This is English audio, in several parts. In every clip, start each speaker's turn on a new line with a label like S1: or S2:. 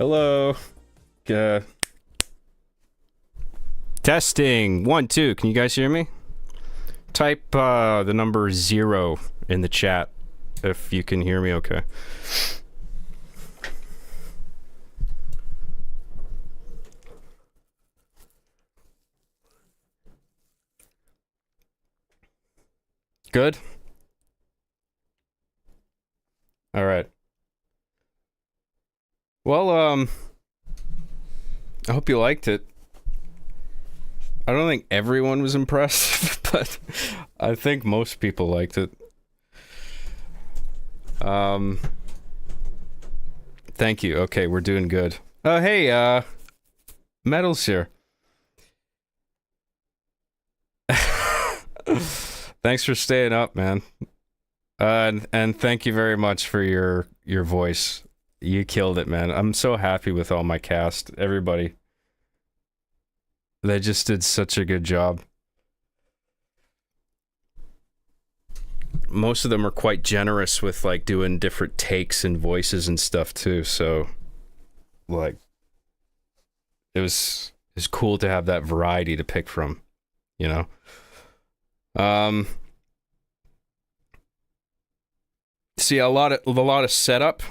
S1: Hello. Uh, Testing. 1, 2. Can you guys hear me? Type the number 0 in the chat if you can hear me okay. Good? All right. Well, I hope you liked it. I don't think everyone was impressed, but I think most people liked it. Thank you. Okay, we're doing good. Hey, Metal's here. Thanks for staying up, man. And thank you very much for your voice. You killed it, man. I'm so happy with all my cast. Everybody. They just did such a good job. Most of them are quite generous with like doing different takes and voices and stuff too. So like it was cool to have that variety to pick from, you know. See a lot of setup.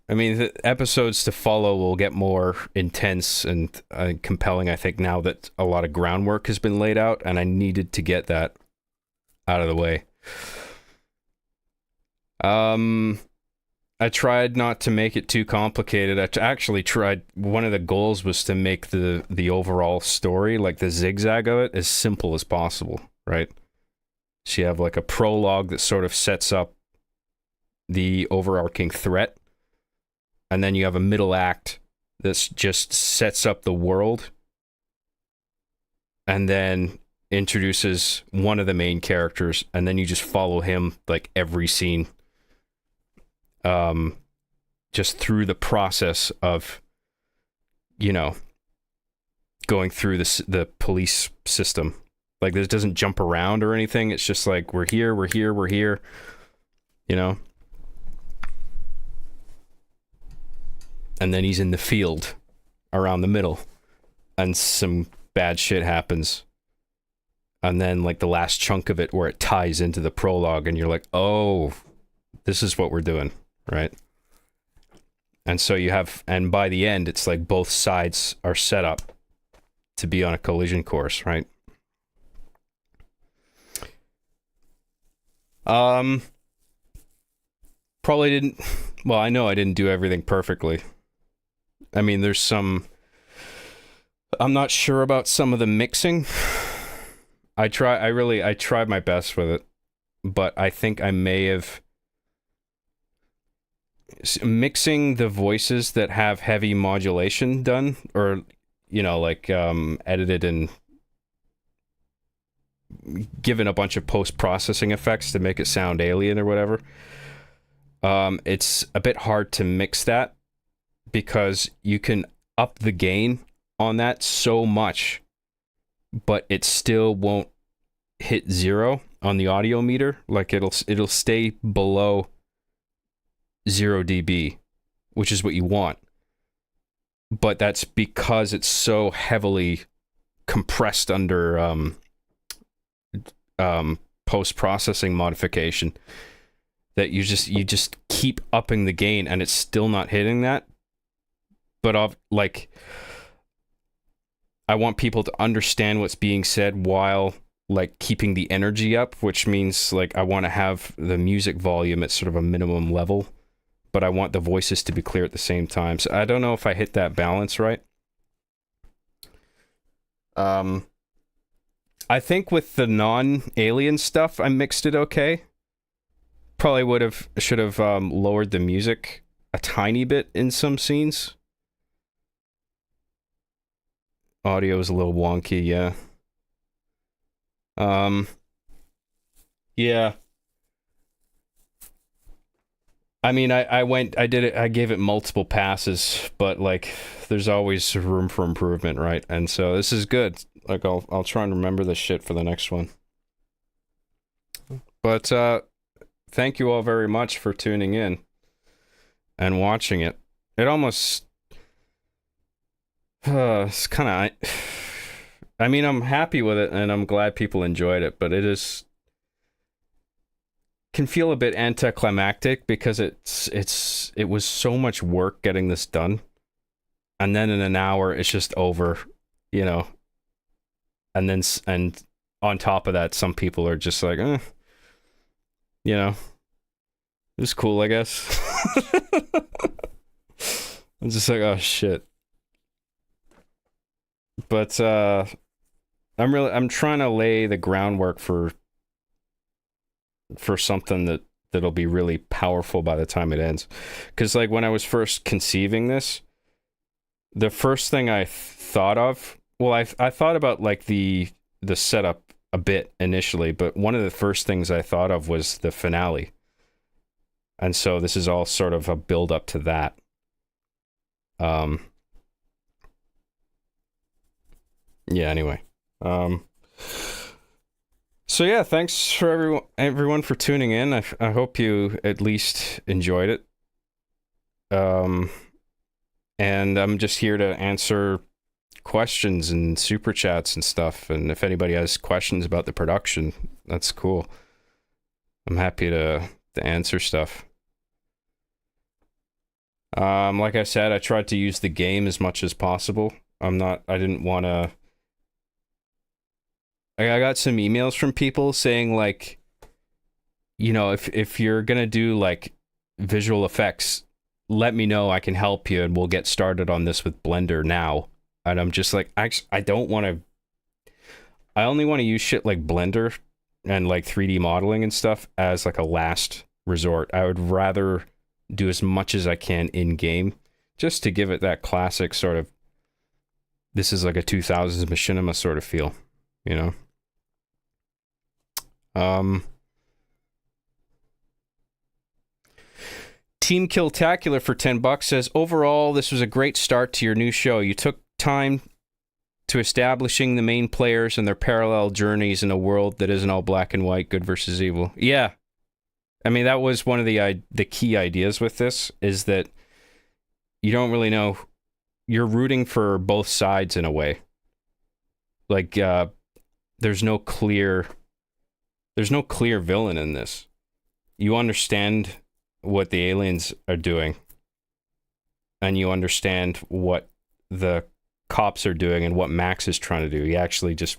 S1: I mean, the episodes to follow will get more intense and compelling, I think, now that a lot of groundwork has been laid out, and I needed to get that out of the way. I tried not to make it too complicated. I actually tried, one of the goals was to make the overall story, like the zigzag of it, as simple as possible, right? So you have like a prologue that sort of sets up the overarching threat. And then you have a middle act that just sets up the world and then introduces one of the main characters, and then you just follow him like every scene, just through the process of, you know, going through the police system. Like, this doesn't jump around or anything. It's just like, we're here, you know? And then he's in the field around the middle, and some bad shit happens. And then like the last chunk of it where it ties into the prologue, and you're like, oh, this is what we're doing, right? And so you have, and by the end, it's like both sides are set up to be on a collision course, right? Probably didn't, well, I know I didn't do everything perfectly. I mean, there's some, I'm not sure about some of the mixing. I tried my best with it, but I think I may have mixing the voices that have heavy modulation done, or, you know, like edited and given a bunch of post-processing effects to make it sound alien or whatever. It's a bit hard to mix that, because you can up the gain on that so much, but it still won't hit 0 on the audio meter. Like, it'll stay below 0 dB, which is what you want. But that's because it's so heavily compressed under post-processing modification that you just keep upping the gain, and it's still not hitting that. But like, I want people to understand what's being said while like keeping the energy up, which means like I want to have the music volume at sort of a minimum level, but I want the voices to be clear at the same time. So I don't know if I hit that balance right. I think with the non-alien stuff, I mixed it okay. Probably should have lowered the music a tiny bit in some scenes. Audio is a little wonky, yeah. Yeah. I mean, I gave it multiple passes, but like, there's always room for improvement, right? And so this is good. Like, I'll try and remember this shit for the next one. But thank you all very much for tuning in and watching it. it almost it's kind of. I mean, I'm happy with it, and I'm glad people enjoyed it, but can feel a bit anticlimactic because it was so much work getting this done, and then in an hour it's just over, you know. And on top of that, some people are just like, you know, it's cool, I guess. I'm just like, oh shit. But I'm trying to lay the groundwork for something that'll be really powerful by the time it ends. Because like when I was first conceiving this, the first thing I thought of, well, I thought about like the setup a bit initially, but one of the first things I thought of was the finale. And so this is all sort of a build up to that. Yeah, anyway. So yeah, thanks for everyone for tuning in. I hope you at least enjoyed it. And I'm just here to answer questions and super chats and stuff. And if anybody has questions about the production, that's cool. I'm happy to answer stuff. Like I said, I tried to use the game as much as possible. I didn't want to. I got some emails from people saying like, you know, if you're gonna do like visual effects, let me know. I can help you, and we'll get started on this with Blender now. And I'm just like, I don't want to. I only want to use shit like Blender and like 3D modeling and stuff as like a last resort. I would rather do as much as I can in game, just to give it that classic sort of. This is like a 2000s machinima sort of feel, you know. Team Killtacular for $10 says, overall, this was a great start to your new show. You took time to establishing the main players and their parallel journeys in a world that isn't all black and white, good versus evil. Yeah. I mean, that was one of the key ideas with this, is that you don't really know. You're rooting for both sides in a way. Like, there's no clear villain in this. You understand what the aliens are doing, and you understand what the cops are doing and what Max is trying to do. He actually just,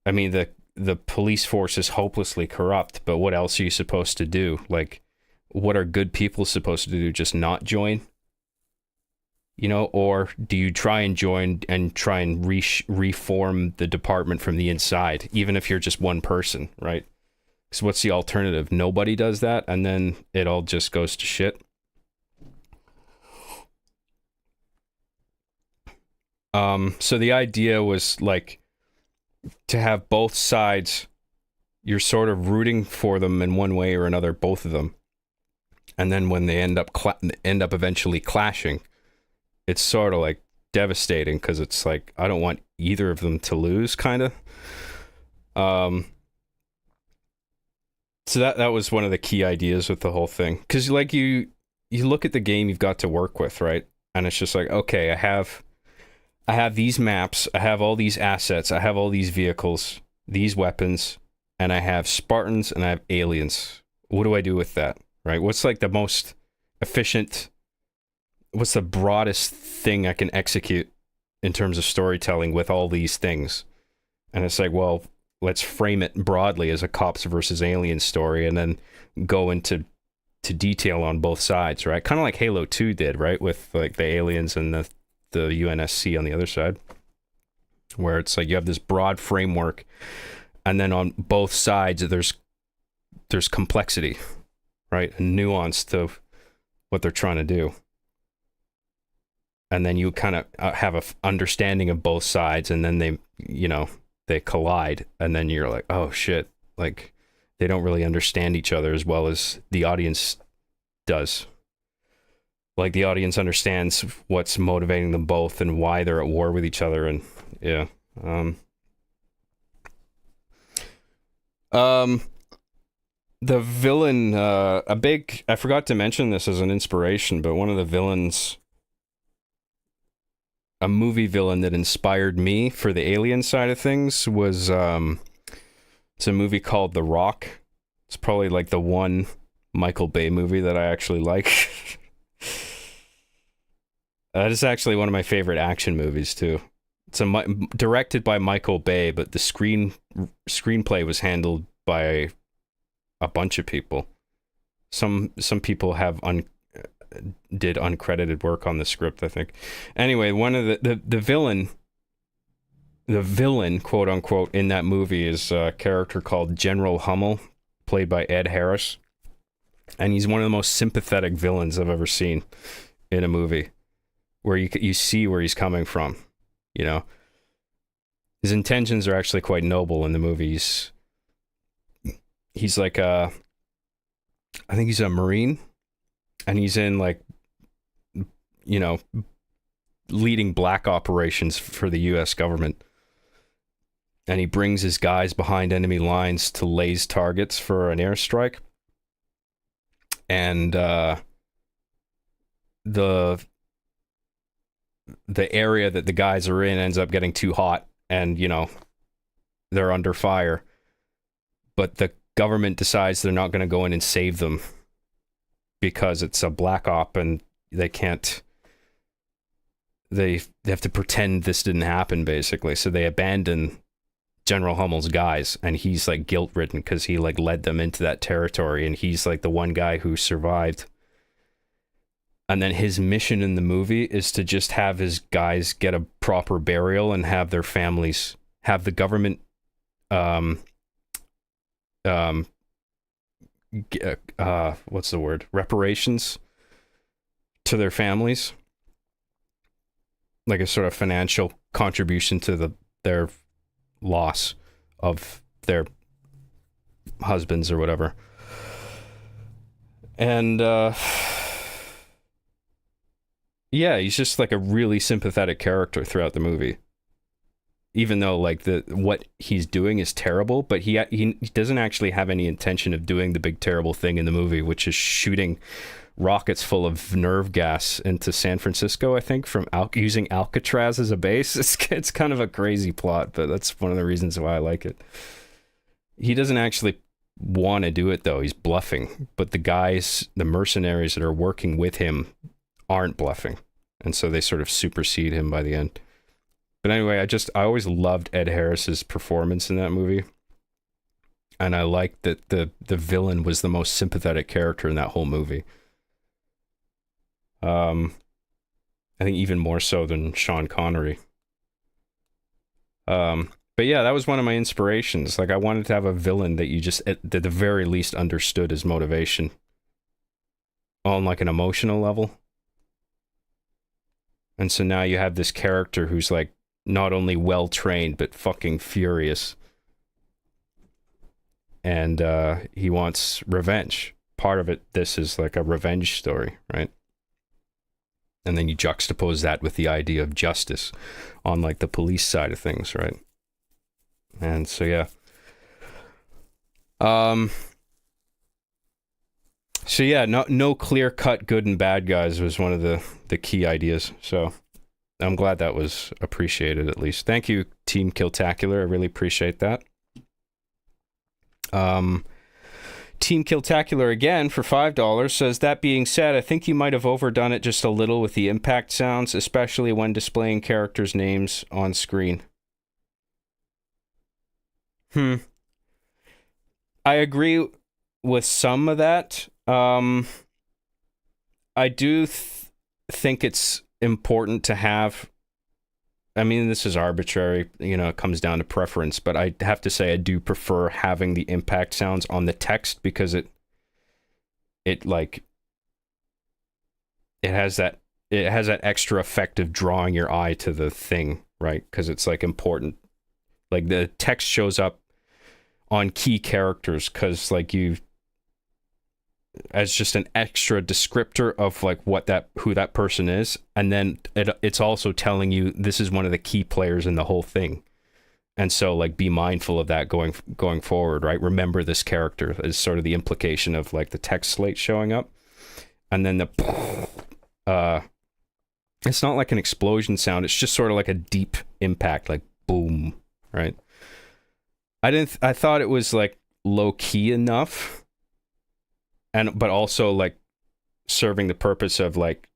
S1: I mean, the police force is hopelessly corrupt, but what else are you supposed to do? Like, what are good people supposed to do? Just not join? You know, or do you try and join and try and reform the department from the inside, even if you're just one person, right? Because what's the alternative? Nobody does that, and then it all just goes to shit. So the idea was like to have both sides. You're sort of rooting for them in one way or another, both of them, and then when they end up eventually clashing, it's sort of like devastating, because it's like, I don't want either of them to lose, kind of. So that was one of the key ideas with the whole thing, because like you look at the game you've got to work with, right? And it's just like, okay, I have these maps, I have all these assets, I have all these vehicles, these weapons, and I have Spartans and I have aliens. What do I do with that, right? What's like the most efficient? What's the broadest thing I can execute in terms of storytelling with all these things? And it's like, well, let's frame it broadly as a cops versus aliens story, and then go into detail on both sides, right? Kind of like Halo 2 did, right? With like the aliens and the UNSC on the other side, where it's like you have this broad framework, and then on both sides there's complexity, right? And nuance to what they're trying to do. And then you kind of have a understanding of both sides, and then they collide, and then you're like, oh shit, like they don't really understand each other as well as the audience does. Like the audience understands what's motivating them both and why they're at war with each other, and yeah. the villain, I forgot to mention this as an inspiration, but one of the villains, a movie villain that inspired me for the alien side of things was, it's a movie called The Rock. It's probably like the one Michael Bay movie that I actually like. That is actually one of my favorite action movies too. It's directed by Michael Bay, but the screenplay was handled by a bunch of people. Some people have did uncredited work on the script, I think. Anyway, one of the villain, quote unquote, in that movie is a character called General Hummel, played by Ed Harris. And he's one of the most sympathetic villains I've ever seen in a movie, where you see where he's coming from, you know. His intentions are actually quite noble in the movies. He's like I think he's a Marine, and he's in, like, you know, leading black operations for the US government. And he brings his guys behind enemy lines to laze targets for an airstrike. And the area that the guys are in ends up getting too hot, and, you know, they're under fire. But the government decides they're not going to go in and save them because it's a black op, and they can't. They have to pretend this didn't happen, basically. So they abandon General Hummel's guys, and he's like guilt-ridden because he like led them into that territory, and he's like the one guy who survived. And then his mission in the movie is to just have his guys get a proper burial and have their families, have the government what's the word? Reparations to their families. Like a sort of financial contribution to their loss of their husbands or whatever. And yeah, he's just like a really sympathetic character throughout the movie. Even though like what he's doing is terrible, but he doesn't actually have any intention of doing the big terrible thing in the movie, which is shooting rockets full of nerve gas into San Francisco, I think, from using Alcatraz as a base. It's kind of a crazy plot, but that's one of the reasons why I like it. He doesn't actually want to do it, though. He's bluffing, but the mercenaries that are working with him aren't bluffing, and so they sort of supersede him by the end. But anyway, I always loved Ed Harris's performance in that movie, and I liked that the villain was the most sympathetic character in that whole movie. I think even more so than Sean Connery. But yeah, that was one of my inspirations. Like, I wanted to have a villain that you just, at the very least, understood his motivation on like an emotional level. And so now you have this character who's like not only well trained but fucking furious, and he wants revenge. Part of it, this is like a revenge story, right? And then you juxtapose that with the idea of justice on like the police side of things, right? And so yeah. So yeah, no clear-cut good and bad guys was one of the key ideas. So I'm glad that was appreciated, at least. Thank you, Team Killtacular. I really appreciate that. Team Killtacular again for $5 says, that being said, I think you might have overdone it just a little with the impact sounds, especially when displaying characters' names on screen. I agree with some of that. I do think it's important to have, I mean, this is arbitrary, you know, it comes down to preference, but I have to say I do prefer having the impact sounds on the text because it has that extra effect of drawing your eye to the thing, right? Because it's like important, like the text shows up on key characters because like you, as just an extra descriptor of like who that person is, and then it's also telling you this is one of the key players in the whole thing, And so like be mindful of that going forward, right? Remember this character is sort of the implication of like the text slate showing up. And then it's not like an explosion sound, it's just sort of like a deep impact, like boom, right? I thought it was like low key enough, but also like serving the purpose of like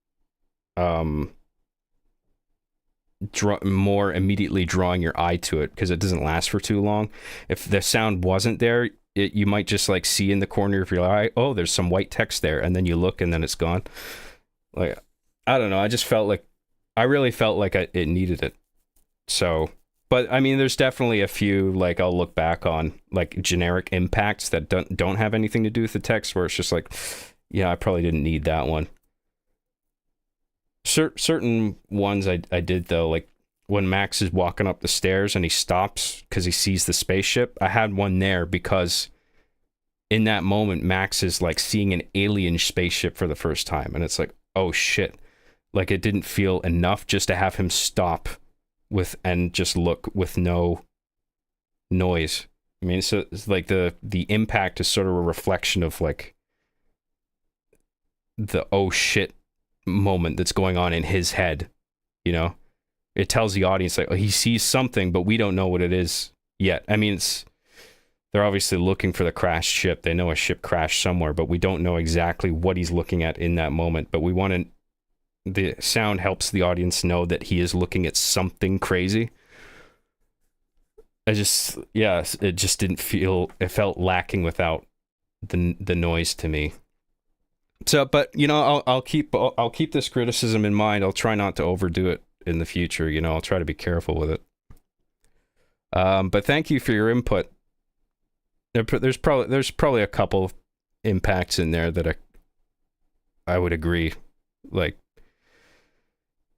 S1: more immediately drawing your eye to it, because it doesn't last for too long. If the sound wasn't there, you might just like see in the corner of your eye, oh, there's some white text there, and then you look and then it's gone. Like, I don't know, I really felt like it needed it. So, but I mean, there's definitely a few like I'll look back on like generic impacts that don't have anything to do with the text, where it's just like, yeah, I probably didn't need that one. Certain ones I did though, like when Max is walking up the stairs and he stops because he sees the spaceship. I had one there because in that moment Max is like seeing an alien spaceship for the first time, and it's like, oh shit, like it didn't feel enough just to have him stop and just look with no noise. I mean, so it's like the impact is sort of a reflection of like the oh shit moment that's going on in his head, you know. It tells the audience like, oh, he sees something, but we don't know what it is yet. I mean, they're obviously looking for the crashed ship. They know a ship crashed somewhere, but we don't know exactly what he's looking at in that moment. But the sound helps the audience know that he is looking at something crazy. It just didn't feel, it felt lacking without the noise to me. So, but you know, I'll keep this criticism in mind. I'll try not to overdo it in the future. You know, I'll try to be careful with it. But thank you for your input. There's probably a couple of impacts in there that I would agree, like,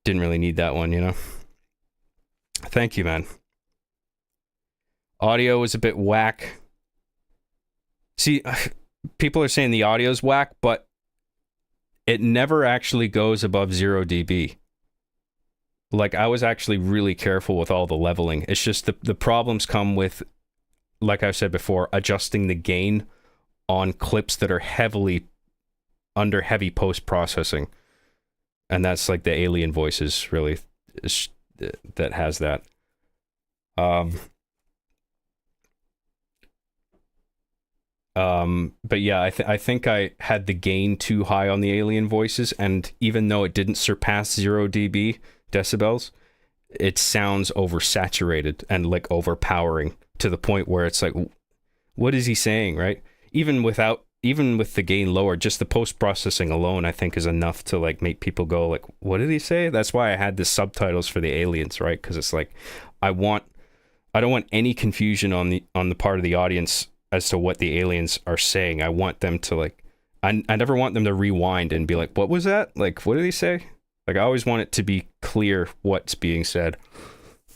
S1: didn't really need that one, you know. Thank you, man. Audio was a bit whack. See, people are saying the audio's whack, but it never actually goes above 0 dB. Like, I was actually really careful with all the leveling. It's just the problems come with, like I said before, adjusting the gain on clips that are under heavy post-processing. And that's like the alien voices, really, that has that. But yeah, I think I had the gain too high on the alien voices, and even though it didn't surpass 0 dB decibels, it sounds oversaturated and like overpowering to the point where it's like, what is he saying, right? Even with the gain lower, just the post-processing alone, I think, is enough to like make people go like, what did he say? That's why I had the subtitles for the aliens, right? Because it's like, I don't want any confusion on the part of the audience as to what the aliens are saying. I want them to like, I never want them to rewind and be like, what was that? Like, what did he say? Like, I always want it to be clear what's being said.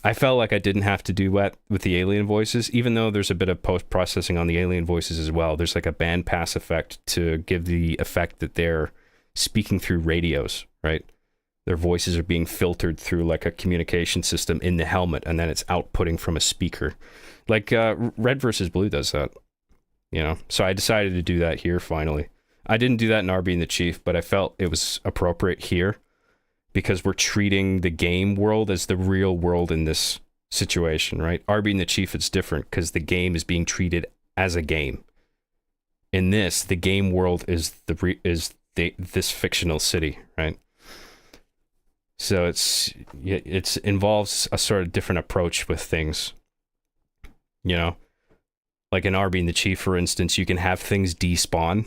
S1: I felt like I didn't have to do that with the alien voices, even though there's a bit of post-processing on the alien voices as well. There's like a bandpass effect to give the effect that they're speaking through radios, right? Their voices are being filtered through like a communication system in the helmet, and then it's outputting from a speaker. Like Red versus Blue does that, you know? So I decided to do that here finally. I didn't do that in RB and the Chief, but I felt it was appropriate here because we're treating the game world as the real world in this situation, right? RB and the Chief, it's different because the game is being treated as a game. In this, the game world is this fictional city, right? So it involves a sort of different approach with things, you know? Like in RB and the Chief, for instance, you can have things despawn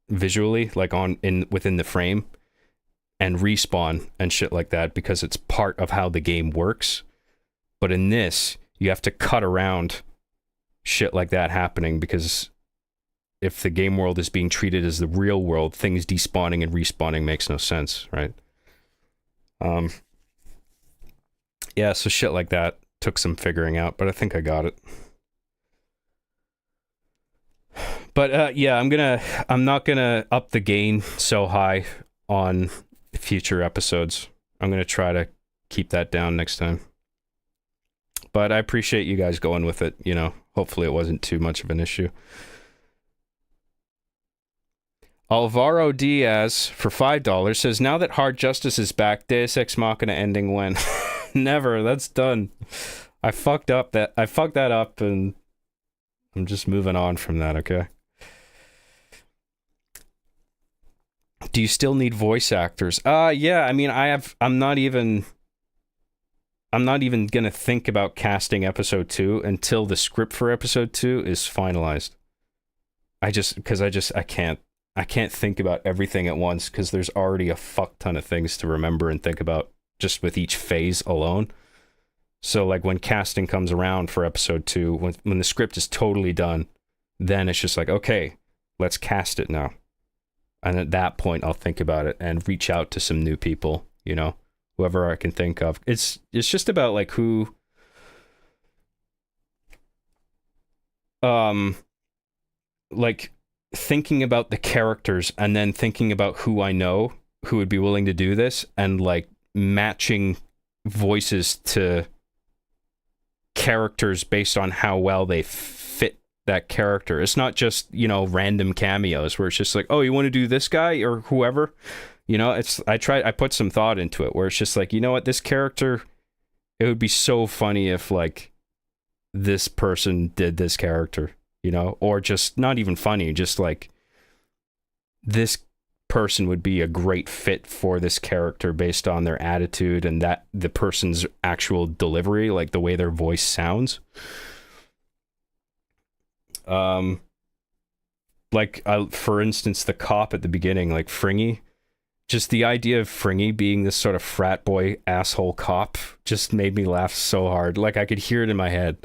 S1: visually, like within the frame, and respawn and shit like that because it's part of how the game works. But in this, you have to cut around shit like that happening because if the game world is being treated as the real world, things despawning and respawning makes no sense, right? Yeah, so shit like that took some figuring out, but I think I got it. But yeah, I'm not gonna up the gain so high on future episodes. I'm gonna try to keep that down next time. but I appreciate you guys going with it. You know, hopefully it wasn't too much of an issue. Alvaro Diaz for $5 says, now that Hard Justice is back, Deus Ex Machina ending when? Never. That's done. I fucked that up, and I'm just moving on from that. Okay. Do you still need voice actors? Yeah. I mean, I'm not even gonna think about casting episode 2 until the script for episode 2 is finalized. I can't think about everything at once, because there's already a fuck ton of things to remember and think about just with each phase alone. So like when casting comes around for episode 2, when the script is totally done, then it's just like, okay, let's cast it now. And at that point I'll think about it and reach out to some new people, you know, whoever I can think of. It's just about like who like thinking about the characters and then thinking about who I know who would be willing to do this, and like matching voices to characters based on how well they fit that character. It's not just, you know, random cameos where it's just like, oh, you want to do this guy or whoever, you know. I put some thought into it where it's just like, you know what, this character, it would be so funny if like this person did this character, you know, or just not even funny, just like this person would be a great fit for this character based on their attitude and that the person's actual delivery, like the way their voice sounds. For instance, the cop at the beginning, like Fringy, just the idea of Fringy being this sort of frat boy asshole cop just made me laugh so hard. Like I could hear it in my head.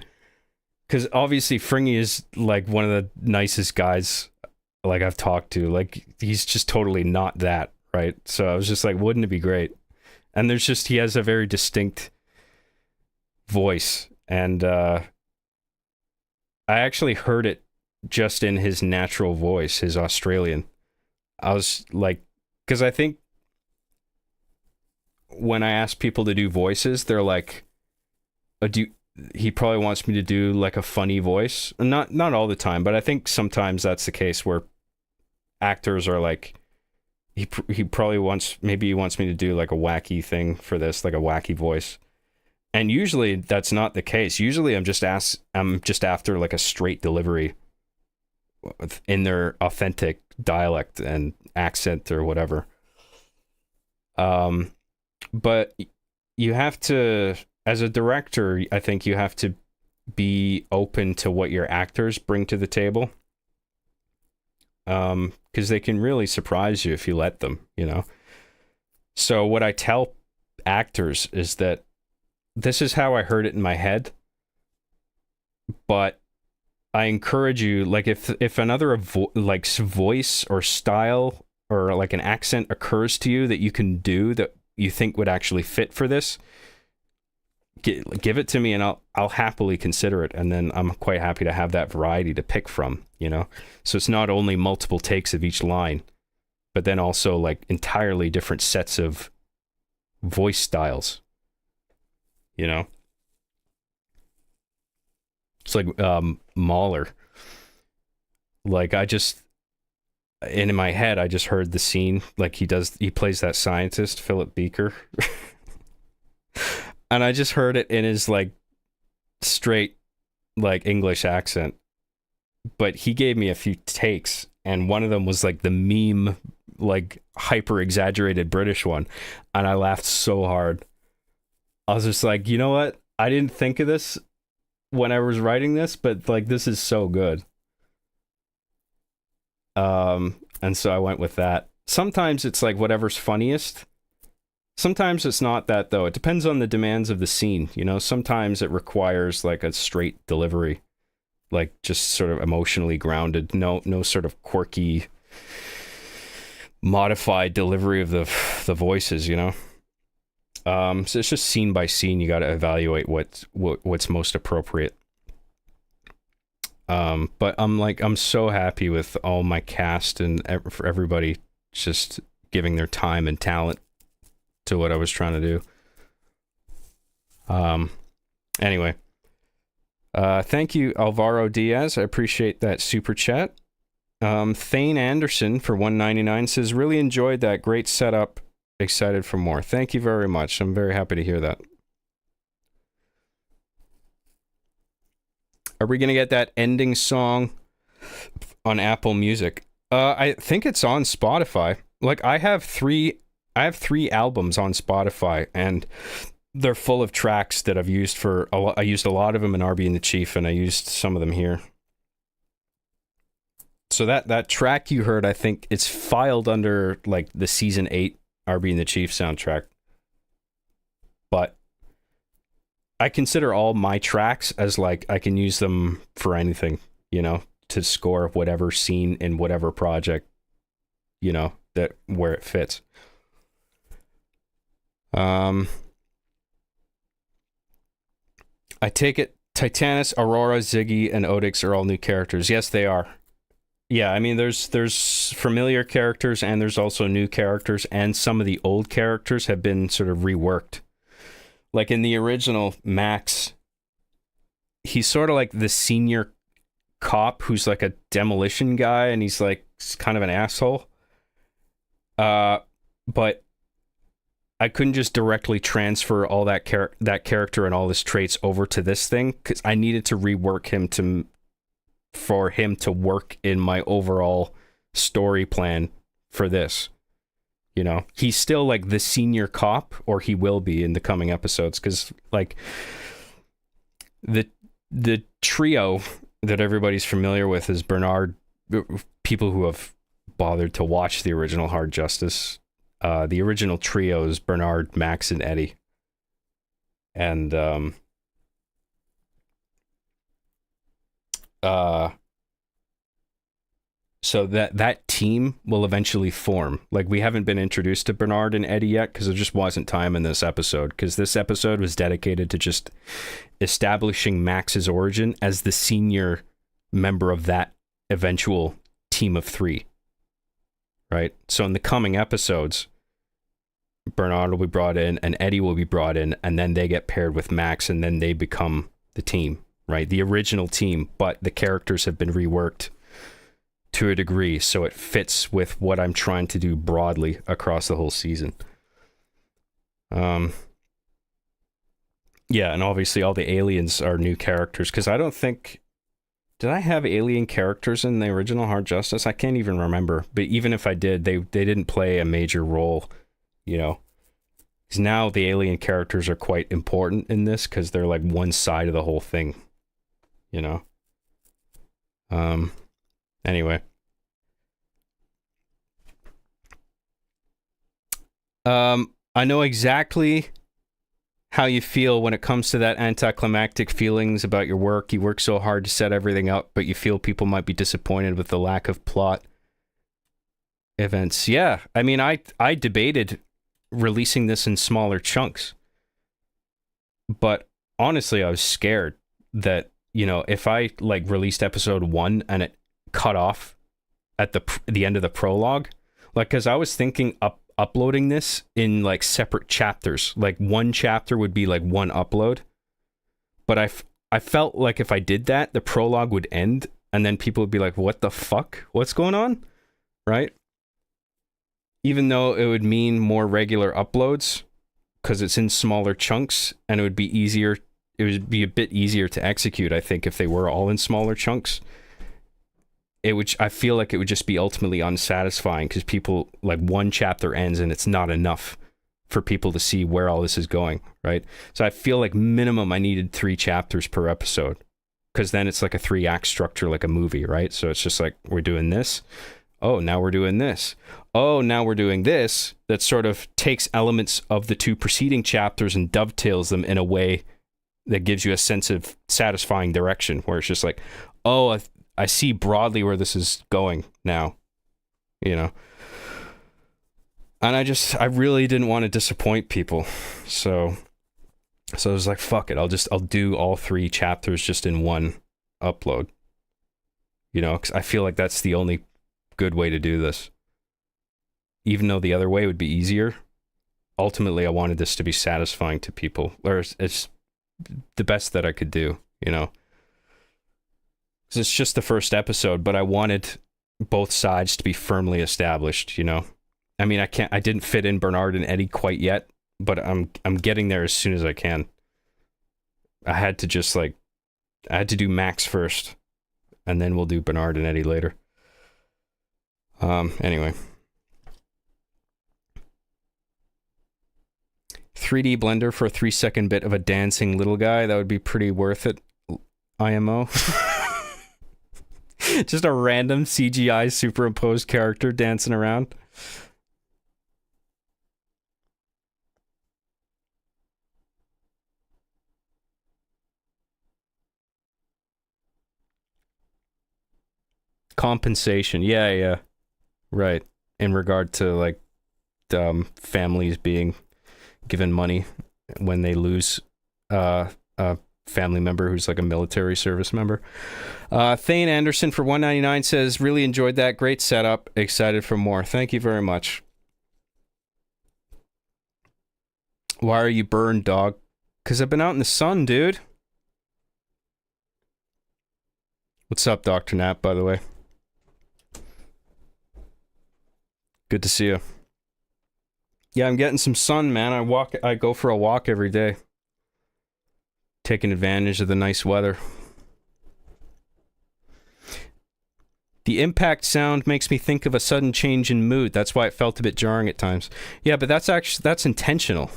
S1: Because obviously Fringy is like one of the nicest guys like I've talked to. Like he's just totally not that, right? So I was just like, wouldn't it be great? And he has a very distinct voice. And I actually heard it just in his natural voice, his Australian. I was like, because I think when I ask people to do voices, they're like, he probably wants me to do like a funny voice. Not all the time, but I think sometimes that's the case where actors are like, he probably wants me to do like a wacky thing for this, like a wacky voice. And usually that's not the case. Usually I'm just after like a straight delivery in their authentic dialect and accent or whatever. But you have to, as a director, I think you have to be open to what your actors bring to the table. Because they can really surprise you if you let them, you know? So what I tell actors is that this is how I heard it in my head, but I encourage you, like if another voice or style or like an accent occurs to you that you can do that you think would actually fit for this, give it to me and I'll happily consider it. And then I'm quite happy to have that variety to pick from, you know? So it's not only multiple takes of each line, but then also like entirely different sets of voice styles, you know? It's like Mahler. Like in my head, I just heard the scene, like he plays that scientist, Philip Beaker. And I just heard it in his like straight like English accent. But he gave me a few takes, and one of them was like the meme, like hyper exaggerated British one. And I laughed so hard. I was just like, you know what? I didn't think of this when I was writing this, but like this is so good. And so I went with that. Sometimes it's like whatever's funniest. Sometimes it's not that, though. It depends on the demands of the scene, you know? Sometimes it requires like a straight delivery, like just sort of emotionally grounded, no sort of quirky, modified delivery of the voices, you know? So it's just scene by scene. You got to evaluate what's most appropriate. But I'm so happy with all my cast and for everybody just giving their time and talent to what I was trying to do. Anyway, Thank you, Alvaro Diaz. I appreciate that super chat. Thane Anderson for 199 says, really enjoyed that. Great setup. Excited for more. Thank you very much. I'm very happy to hear that. Are we going to get that ending song on Apple Music? I think it's on Spotify. Like, I have three albums on Spotify, and they're full of tracks that I've used for I used a lot of them in RB and the Chief, and I used some of them here. So that track you heard, I think it's filed under like the season 8 RB and the Chief soundtrack. But I consider all my tracks as like I can use them for anything, you know, to score whatever scene in whatever project, you know, that where it fits. I take it Titanus, Aurora, Ziggy, and Odix are all new characters. Yes, they are. Yeah, I mean, there's familiar characters and there's also new characters, and some of the old characters have been sort of reworked. Like in the original, Max, he's sort of like the senior cop who's like a demolition guy, and he's like kind of an asshole. But I couldn't just directly transfer all that character and all his traits over to this thing, because I needed to rework him for him to work in my overall story plan for this. You know, he's still like the senior cop, or he will be in the coming episodes, because like the trio that everybody's familiar with is Bernard. People who have bothered to watch the original Hard Justice, the original trio is Bernard, Max, and Eddie. And so that team will eventually form. Like, we haven't been introduced to Bernard and Eddie yet because there just wasn't time in this episode, because this episode was dedicated to just establishing Max's origin as the senior member of that eventual team of 3. Right? So in the coming episodes, Bernard will be brought in and Eddie will be brought in, and then they get paired with Max, and then they become the team, right? The original team, but the characters have been reworked to a degree so it fits with what I'm trying to do broadly across the whole season. Yeah, and obviously all the aliens are new characters, because I don't think... Did I have alien characters in the original Hard Justice? I can't even remember. But even if I did, they didn't play a major role, you know. Because now the alien characters are quite important in this, because they're like one side of the whole thing, you know. Anyway. I know exactly how you feel when it comes to that anticlimactic feelings about your work. You work so hard to set everything up, but you feel people might be disappointed with the lack of plot events. Yeah, I mean, I debated releasing this in smaller chunks, but honestly, I was scared that, you know, if I like released episode 1 and it cut off at the end of the prologue, like, because I was thinking uploading this in like separate chapters. Like one chapter would be like one upload, but I felt like if I did that, the prologue would end and then people would be like, what the fuck, what's going on, right? Even though it would mean more regular uploads because it's in smaller chunks, and it would be a bit easier to execute, I think, if they were all in smaller chunks. I feel like it would just be ultimately unsatisfying, because people, like, one chapter ends and it's not enough for people to see where all this is going, right? So I feel like minimum I needed 3 chapters per episode, because then it's like a 3-act structure, like a movie, right? So it's just like, we're doing this. Oh, now we're doing this. Oh, now we're doing this. That sort of takes elements of the 2 preceding chapters and dovetails them in a way that gives you a sense of satisfying direction, where it's just like, oh, I see broadly where this is going now, you know? And I really didn't want to disappoint people. So I was like, fuck it. I'll do all 3 chapters just in one upload, you know, because I feel like that's the only good way to do this. Even though the other way would be easier, ultimately I wanted this to be satisfying to people, or it's the best that I could do, you know? 'Cause it's just the first episode, but I wanted both sides to be firmly established, you know. I mean, I didn't fit in Bernard and Eddie quite yet, but I'm getting there as soon as I can. I had to just I had to do Max first, and then we'll do Bernard and Eddie later. Anyway. 3D Blender for a 3-second bit of a dancing little guy. That would be pretty worth it. IMO. Just a random CGI superimposed character dancing around. Compensation. Yeah. Right. In regard to families being given money when they lose a family member who's like a military service member. Thane Anderson for $1.99 says, really enjoyed that. Great setup. Excited for more. Thank you very much. Why are you burned, dog? Because I've been out in the sun, dude. What's up, Dr. Knapp, by the way? Good to see you. Yeah, I'm getting some sun, man. I go for a walk every day. Taking advantage of the nice weather. The impact sound makes me think of a sudden change in mood. That's why it felt a bit jarring at times. Yeah, but that's intentional.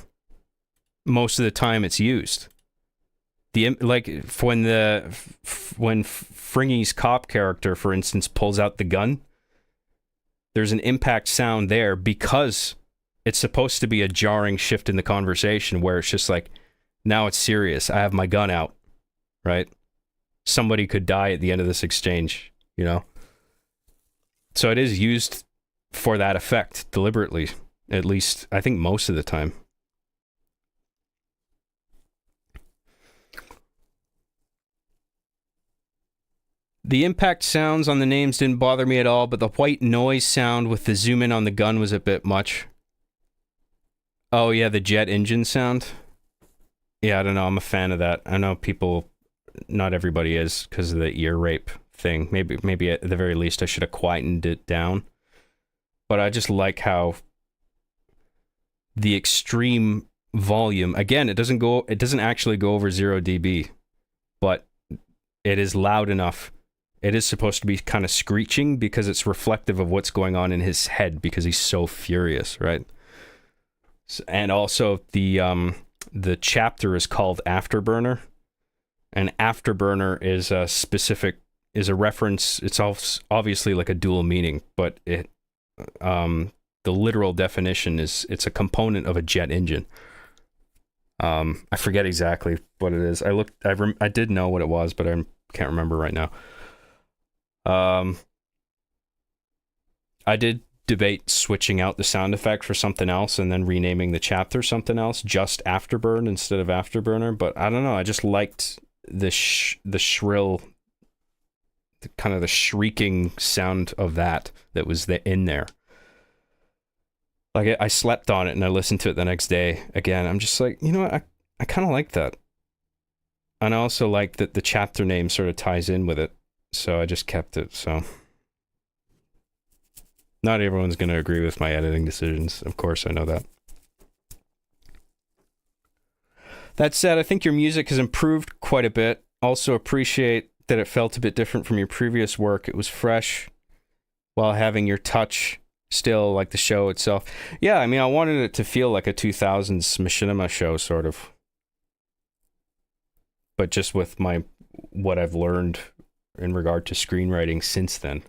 S1: Most of the time it's used. When Fringy's cop character, for instance, pulls out the gun, there's an impact sound there because it's supposed to be a jarring shift in the conversation where it's just like, now it's serious. I have my gun out, right? Somebody could die at the end of this exchange, you know? So it is used for that effect deliberately, at least I think most of the time. The impact sounds on the names didn't bother me at all, but the white noise sound with the zoom in on the gun was a bit much. Oh yeah, the jet engine sound. Yeah, I don't know. I'm a fan of that. I know people, not everybody is because of the ear rape thing. Maybe at the very least I should have quietened it down. But I just like how the extreme volume, again, it doesn't actually go over 0 dB, but it is loud enough. It is supposed to be kind of screeching because it's reflective of what's going on in his head because he's so furious, right? And also the chapter is called Afterburner, and Afterburner is a reference. It's obviously like a dual meaning, but the literal definition is it's a component of a jet engine. I forget exactly what it is. I did know what it was, but I can't remember right now. I did debate switching out the sound effect for something else and then renaming the chapter something else, just Afterburn instead of Afterburner, but I don't know, I just liked the shrill, kind of the shrieking sound of that was in there. Like, I slept on it and I listened to it the next day again. I'm just like, you know what, I kind of like that. And I also like that the chapter name sort of ties in with it, so I just kept it. So not everyone's going to agree with my editing decisions. Of course, I know that. That said, I think your music has improved quite a bit. Also appreciate that it felt a bit different from your previous work. It was fresh while having your touch still, like the show itself. Yeah, I mean, I wanted it to feel like a 2000s machinima show, sort of. But just with what I've learned in regard to screenwriting since then,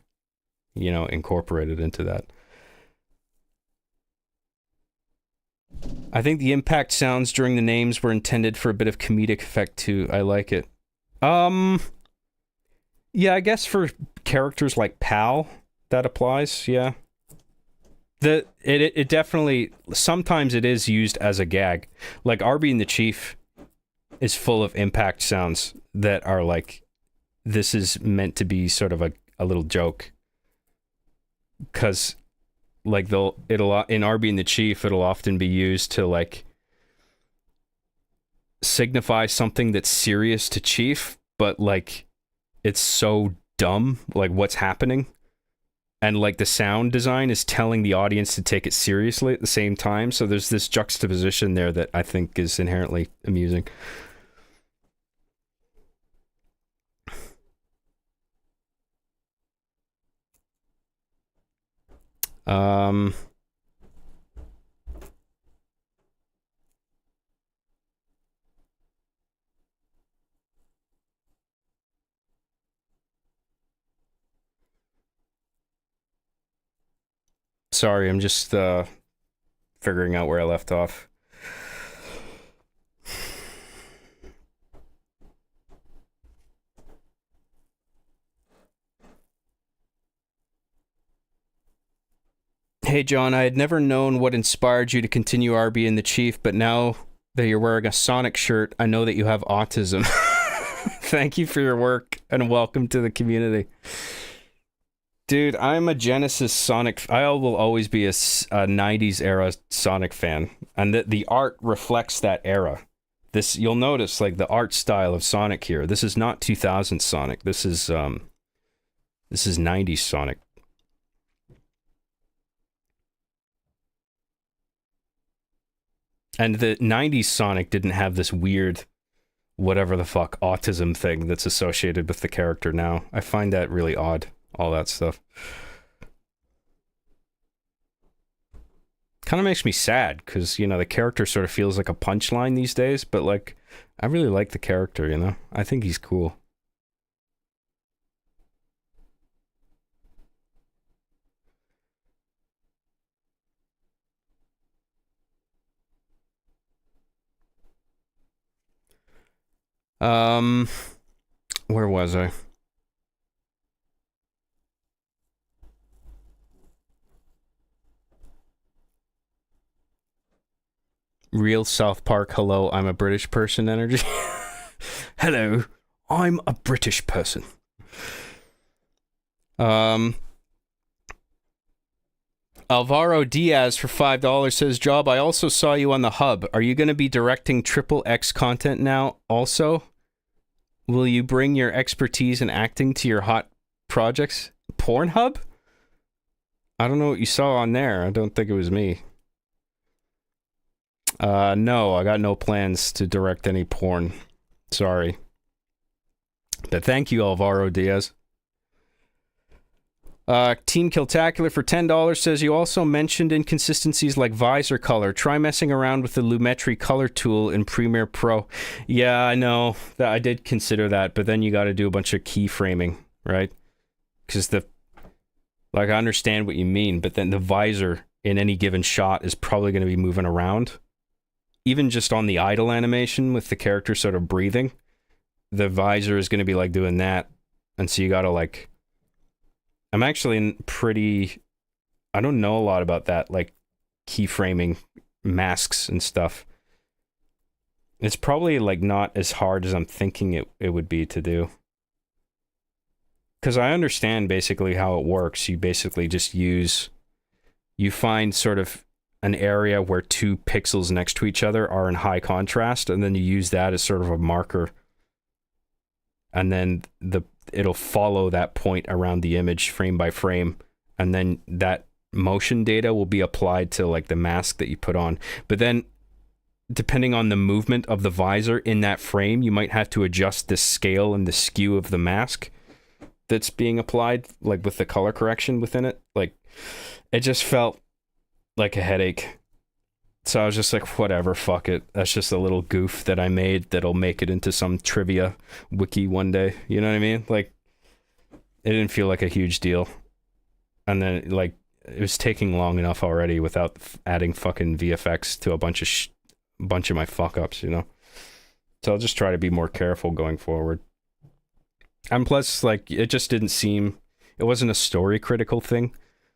S1: you know, incorporated into that. I think the impact sounds during the names were intended for a bit of comedic effect too. I like it. Yeah, I guess for characters like Pal, that applies, yeah. It definitely, sometimes it is used as a gag. Like Arby and the Chief is full of impact sounds that are like, this is meant to be sort of a little joke. Because like in Arby and the Chief, it'll often be used to like signify something that's serious to Chief, but like it's so dumb, like what's happening. And like the sound design is telling the audience to take it seriously at the same time. So there's this juxtaposition there that I think is inherently amusing. Sorry, I'm just figuring out where I left off. Hey John, I had never known what inspired you to continue RB and the Chief, but now that you're wearing a Sonic shirt, I know that you have autism. Thank you for your work and welcome to the community. Dude, I'm a Genesis Sonic. I will always be a 90s era Sonic fan, and the art reflects that era. This, you'll notice, like the art style of Sonic here. This is not 2000 Sonic. This is 90s Sonic. And the 90s Sonic didn't have this weird, whatever the fuck, autism thing that's associated with the character now. I find that really odd, all that stuff. Kind of makes me sad, because, you know, the character sort of feels like a punchline these days, but, like, I really like the character, you know? I think he's cool. Where was I? Real South Park, hello, I'm a British person energy. Hello, I'm a British person. Alvaro Diaz for $5 says, Job, I also saw you on the Hub. Are you going to be directing XXX content now also? Will you bring your expertise in acting to your hot projects? Pornhub? I don't know what you saw on there. I don't think it was me. No, I got no plans to direct any porn. Sorry. But thank you, Alvaro Diaz. Team Kiltacular for $10 says, you also mentioned inconsistencies like visor color. Try messing around with the Lumetri color tool in Premiere Pro. Yeah, I know. That I did consider that, but then you got to do a bunch of keyframing, right? Because I understand what you mean, but then the visor in any given shot is probably going to be moving around. Even just on the idle animation with the character sort of breathing, the visor is going to be like doing that. And so you got to like... I'm actually I don't know a lot about that, like keyframing masks and stuff. It's probably like not as hard as I'm thinking it would be to do. Because I understand basically how it works. You basically just you find sort of an area where two pixels next to each other are in high contrast, and then you use that as sort of a marker. And then it'll follow that point around the image frame by frame, and then that motion data will be applied to like the mask that you put on. But then depending on the movement of the visor in that frame, you might have to adjust the scale and the skew of the mask that's being applied, like with the color correction within it. Like, it just felt like a headache. So I was just like, whatever, fuck it. That's just a little goof that I made that'll make it into some trivia wiki one day. You know what I mean? Like, it didn't feel like a huge deal. And then, like, it was taking long enough already without adding fucking VFX to a bunch of my fuck-ups, you know? So I'll just try to be more careful going forward. And plus, like, it just didn't seem... It wasn't a story-critical thing.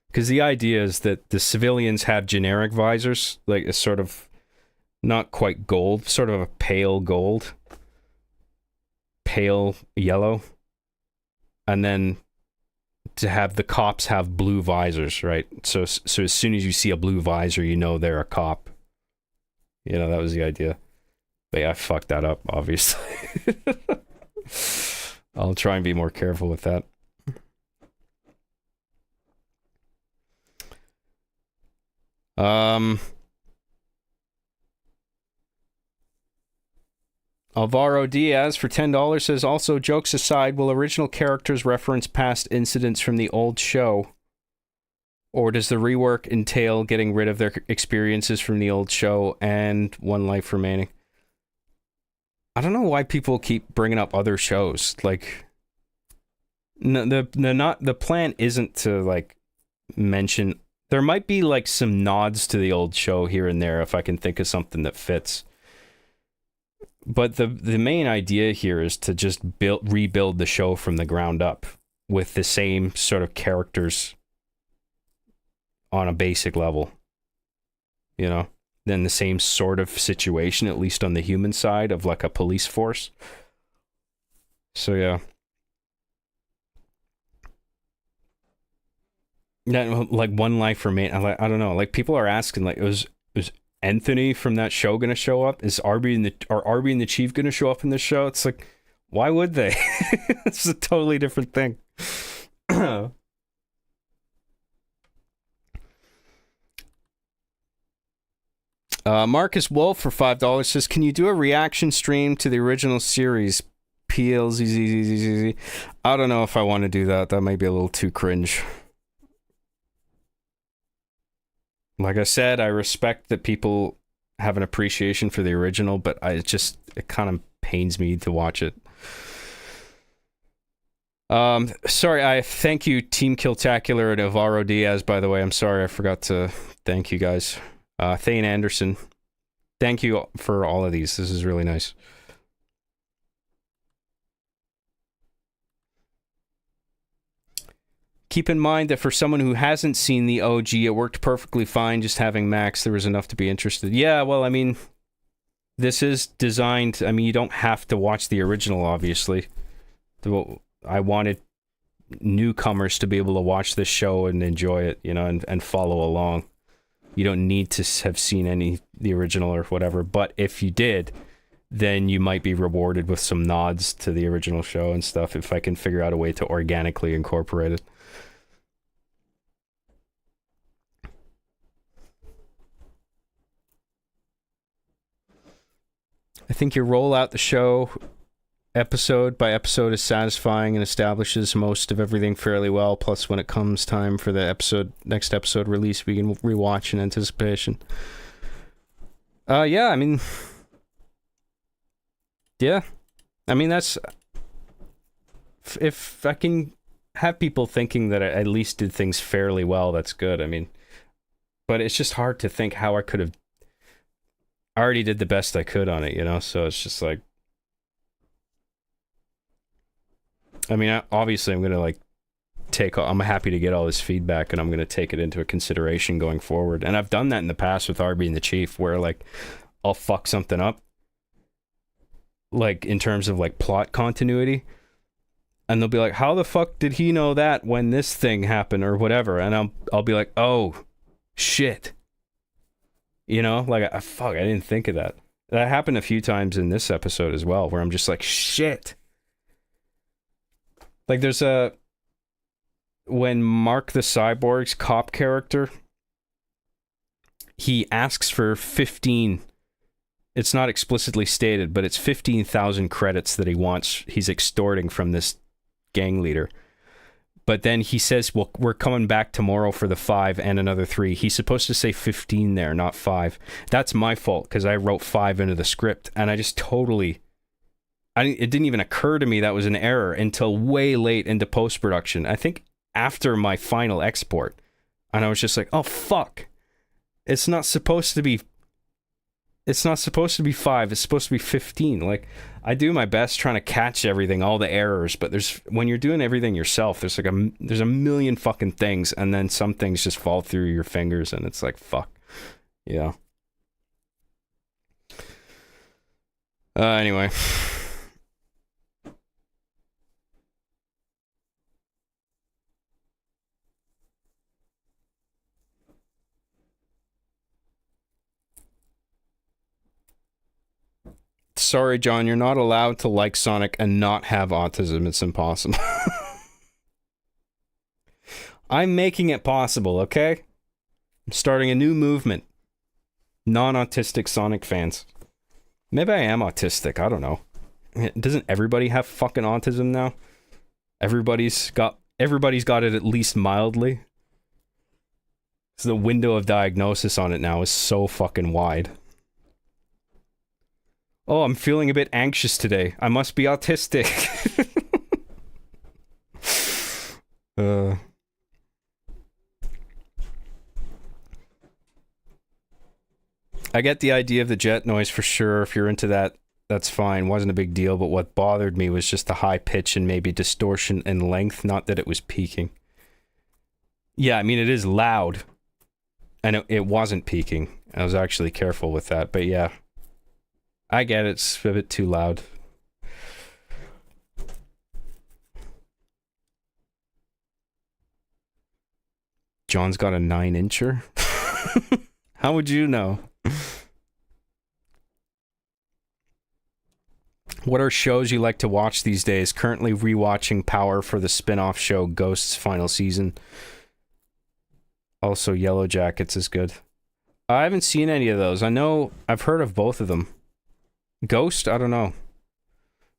S1: Because the idea is that the civilians have generic visors, like a sort of not quite gold, sort of a pale gold, pale yellow, and then to have the cops have blue visors, right? So as soon as you see a blue visor, you know they're a cop. You know, that was the idea. But yeah, I fucked that up, obviously. I'll try and be more careful with that. Alvaro Diaz for $10 says, also, jokes aside, will original characters reference past incidents from the old show? Or does the rework entail getting rid of their experiences from the old show and One Life Remaining? I don't know why people keep bringing up other shows. Like, no, the plan isn't to, like, mention... There might be, like, some nods to the old show here and there if I can think of something that fits. But the main idea here is to just rebuild the show from the ground up with the same sort of characters on a basic level. You know? Then the same sort of situation, at least on the human side, of like a police force. So yeah. That, like, One Life Remain. I don't know. Like, people are asking, like, was Anthony from that show gonna show up? Is Arby and the Chief gonna show up in this show? It's like, why would they? It's a totally different thing. Marcus Wolf for $5 says, can you do a reaction stream to the original series? PLZZZZ. I don't know if I want to do that. That might be a little too cringe. Like I said, I respect that people have an appreciation for the original, but it kind of pains me to watch it. Sorry, I thank you, Team Killtacular and Alvaro Diaz, by the way. I'm sorry, I forgot to thank you guys. Thane Anderson, thank you for all of these. This is really nice. Keep in mind that for someone who hasn't seen the OG, it worked perfectly fine just having Max. There was enough to be interested. Yeah, well, I mean, this is designed... I mean, you don't have to watch the original, obviously. I wanted newcomers to be able to watch this show and enjoy it, you know, and follow along. You don't need to have seen the original or whatever, but if you did, then you might be rewarded with some nods to the original show and stuff if I can figure out a way to organically incorporate it. I think you roll out the show episode by episode is satisfying and establishes most of everything fairly well. Plus, when it comes time for the next episode release, we can rewatch in anticipation. Yeah, I mean... Yeah. I mean, that's... If I can have people thinking that I at least did things fairly well, that's good. I mean... But it's just hard to think how I could have... I already did the best I could on it, you know? So it's just like... I mean, obviously I'm going to, like, I'm happy to get all this feedback, and I'm going to take it into a consideration going forward. And I've done that in the past with Arby and the Chief, where, like, I'll fuck something up, like, in terms of, like, plot continuity. And they'll be like, how the fuck did he know that when this thing happened, or whatever? And I'll be like, oh, shit. You know, like, fuck, I didn't think of that. That happened a few times in this episode as well, where I'm just like, shit. Like, there's when Mark the Cyborg's cop character, he asks for 15. It's not explicitly stated, but it's 15,000 credits that he's extorting from this gang leader. But then he says, well, we're coming back tomorrow for the 5 and another 3. He's supposed to say 15 there, not 5. That's my fault, because I wrote 5 into the script, and I just totally... it didn't even occur to me that was an error until way late into post-production. I think after my final export. And I was just like, oh, fuck. It's not supposed to be 5. It's supposed to be 15. Like, I do my best trying to catch everything, all the errors, but when you're doing everything yourself, there's a million fucking things, and then some things just fall through your fingers, and it's like, fuck. Yeah. Anyway. sorry, John, you're not allowed to like Sonic and not have autism. It's impossible. I'm making it possible, okay? I'm starting a new movement. Non-autistic Sonic fans. Maybe I am autistic, I don't know. Doesn't everybody have fucking autism now? Everybody's got it at least mildly. So the window of diagnosis on it now is so fucking wide. Oh, I'm feeling a bit anxious today. I must be autistic. I get the idea of the jet noise for sure. If you're into that, that's fine. Wasn't a big deal, but what bothered me was just the high pitch and maybe distortion and length, not that it was peaking. Yeah, I mean, it is loud. And it wasn't peaking. I was actually careful with that, but yeah. I get it, it's a bit too loud. John's got a 9-incher? How would you know? What are shows you like to watch these days? Currently rewatching Power for the spin-off show Ghost's final season. Also, Yellow Jackets is good. I haven't seen any of those. I know I've heard of both of them. Ghost? I don't know.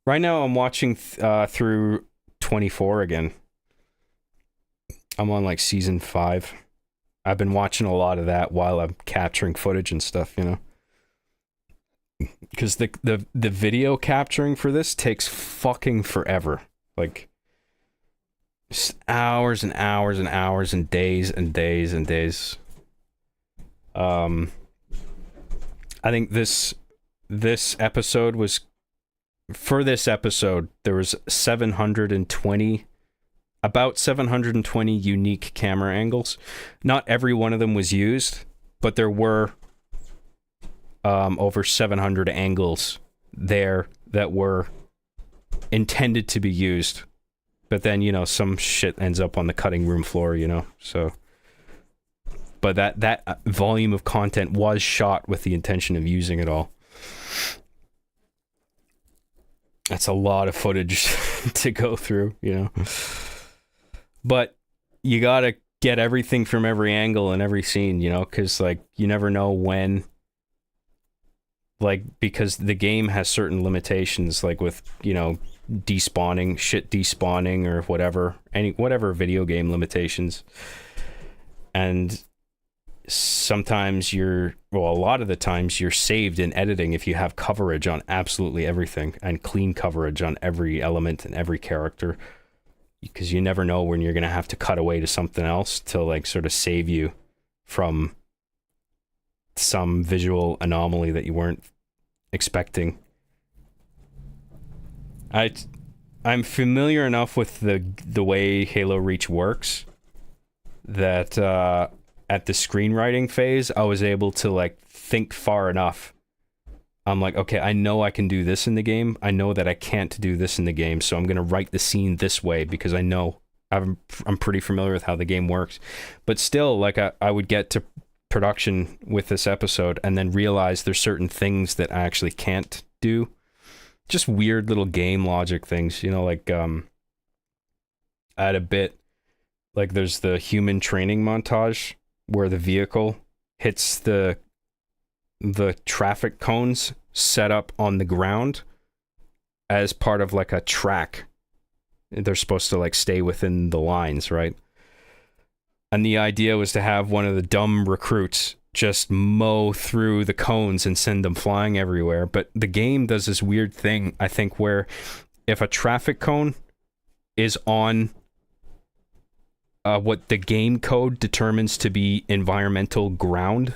S1: Right now I'm watching through 24 again. I'm on like season 5. I've been watching a lot of that while I'm capturing footage and stuff, you know. Because the video capturing for this takes fucking forever. Like, just hours and hours and hours and days and days and days. I think this episode was... For this episode, there was about 720 unique camera angles. Not every one of them was used, but there were over 700 angles there that were intended to be used. But then, you know, some shit ends up on the cutting room floor, you know, so... But that volume of content was shot with the intention of using it all. That's a lot of footage to go through, you know. But you gotta get everything from every angle and every scene, you know, because, like, you never know when... Like, because the game has certain limitations, like with, you know, despawning or whatever video game limitations. And sometimes a lot of the times you're saved in editing if you have coverage on absolutely everything and clean coverage on every element and every character, because you never know when you're going to have to cut away to something else to, like, sort of save you from some visual anomaly that you weren't expecting. I'm familiar enough with the way Halo Reach works that at the screenwriting phase, I was able to, like, think far enough. I'm like, okay, I know I can do this in the game. I know that I can't do this in the game, so I'm going to write the scene this way because I know I'm pretty familiar with how the game works. But still, like, I would get to production with this episode and then realize there's certain things that I actually can't do. Just weird little game logic things, you know, like I had a bit, like, there's the human training montage where the vehicle hits the traffic cones set up on the ground as part of, like, a track. They're supposed to, like, stay within the lines, right? And the idea was to have one of the dumb recruits just mow through the cones and send them flying everywhere. But the game does this weird thing, I think, where if a traffic cone is on what the game code determines to be environmental ground,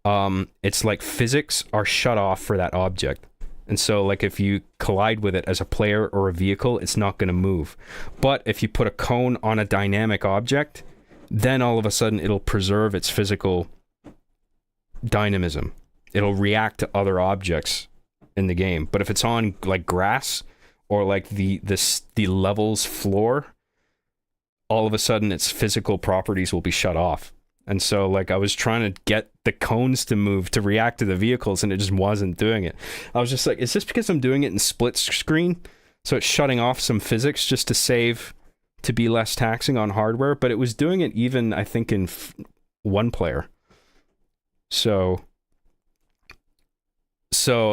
S1: it's like physics are shut off for that object. And so, like, if you collide with it as a player or a vehicle, it's not going to move. But if you put a cone on a dynamic object, then all of a sudden it'll preserve its physical dynamism. It'll react to other objects in the game. But if it's on, like, grass or, like, the level's floor, all of a sudden its physical properties will be shut off. And so like I was trying to get the cones to move to react to the vehicles, and it just wasn't doing it. I was just like, is this because I'm doing it in split screen? So it's shutting off some physics just to be less taxing on hardware, but it was doing it even, I think, in one player. So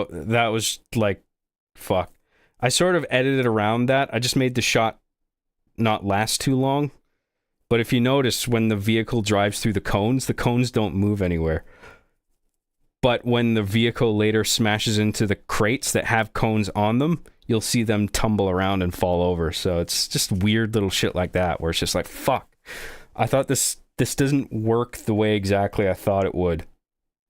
S1: that was like, fuck. I sort of edited around that. I just made the shot not last too long. But if you notice, when the vehicle drives through the cones don't move anywhere. But when the vehicle later smashes into the crates that have cones on them, you'll see them tumble around and fall over. So it's just weird little shit like that, where it's just like, fuck. I thought this doesn't work the way exactly I thought it would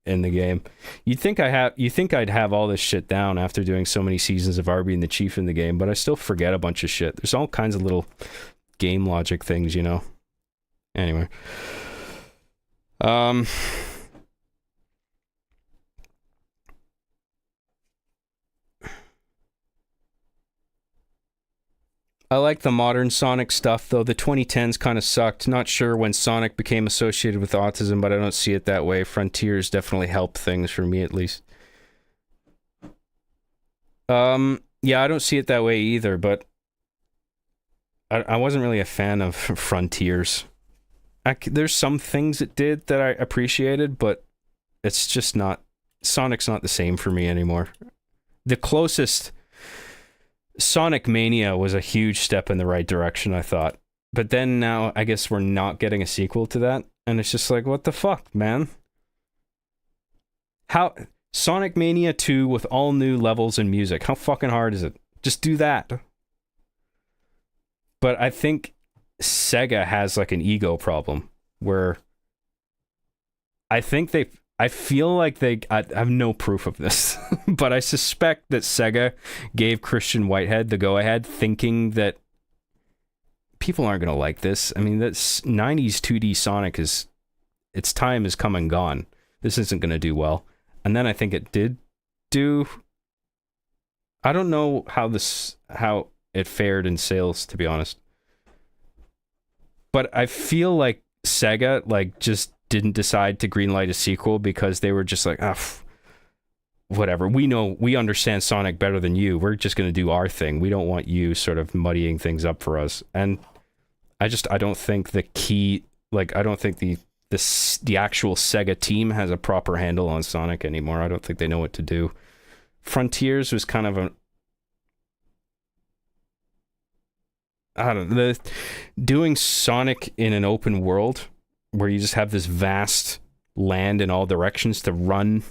S1: in the game. You think I'd have all this shit down after doing so many seasons of RB and the Chief in the game, but I still forget a bunch of shit. There's all kinds of little game logic things, you know. Anyway. I like the modern Sonic stuff, though the 2010s kind of sucked. Not sure when Sonic became associated with autism, but I don't see it that way. Frontiers definitely helped things, for me at least. Yeah, I don't see it that way either, but I wasn't really a fan of Frontiers. There's some things it did that I appreciated, but it's just not... Sonic's not the same for me anymore. The closest... Sonic Mania was a huge step in the right direction, I thought. But then now, I guess we're not getting a sequel to that, and it's just like, what the fuck, man? How... Sonic Mania 2 with all new levels and music, how fucking hard is it? Just do that. But I think Sega has like an ego problem where I feel like I have no proof of this, but I suspect that Sega gave Christian Whitehead the go-ahead, thinking that people aren't going to like this. I mean, that's 90s 2D Sonic its time is come and gone. This isn't going to do well. And then I think it did do... I don't know how it fared in sales, to be honest. But I feel like Sega, like, just didn't decide to greenlight a sequel because they were just like, whatever. We understand Sonic better than you. We're just going to do our thing. We don't want you sort of muddying things up for us. And I don't think the key, like, I don't think the actual Sega team has a proper handle on Sonic anymore. I don't think they know what to do. Frontiers was kind of doing Sonic in an open world where you just have this vast land in all directions to run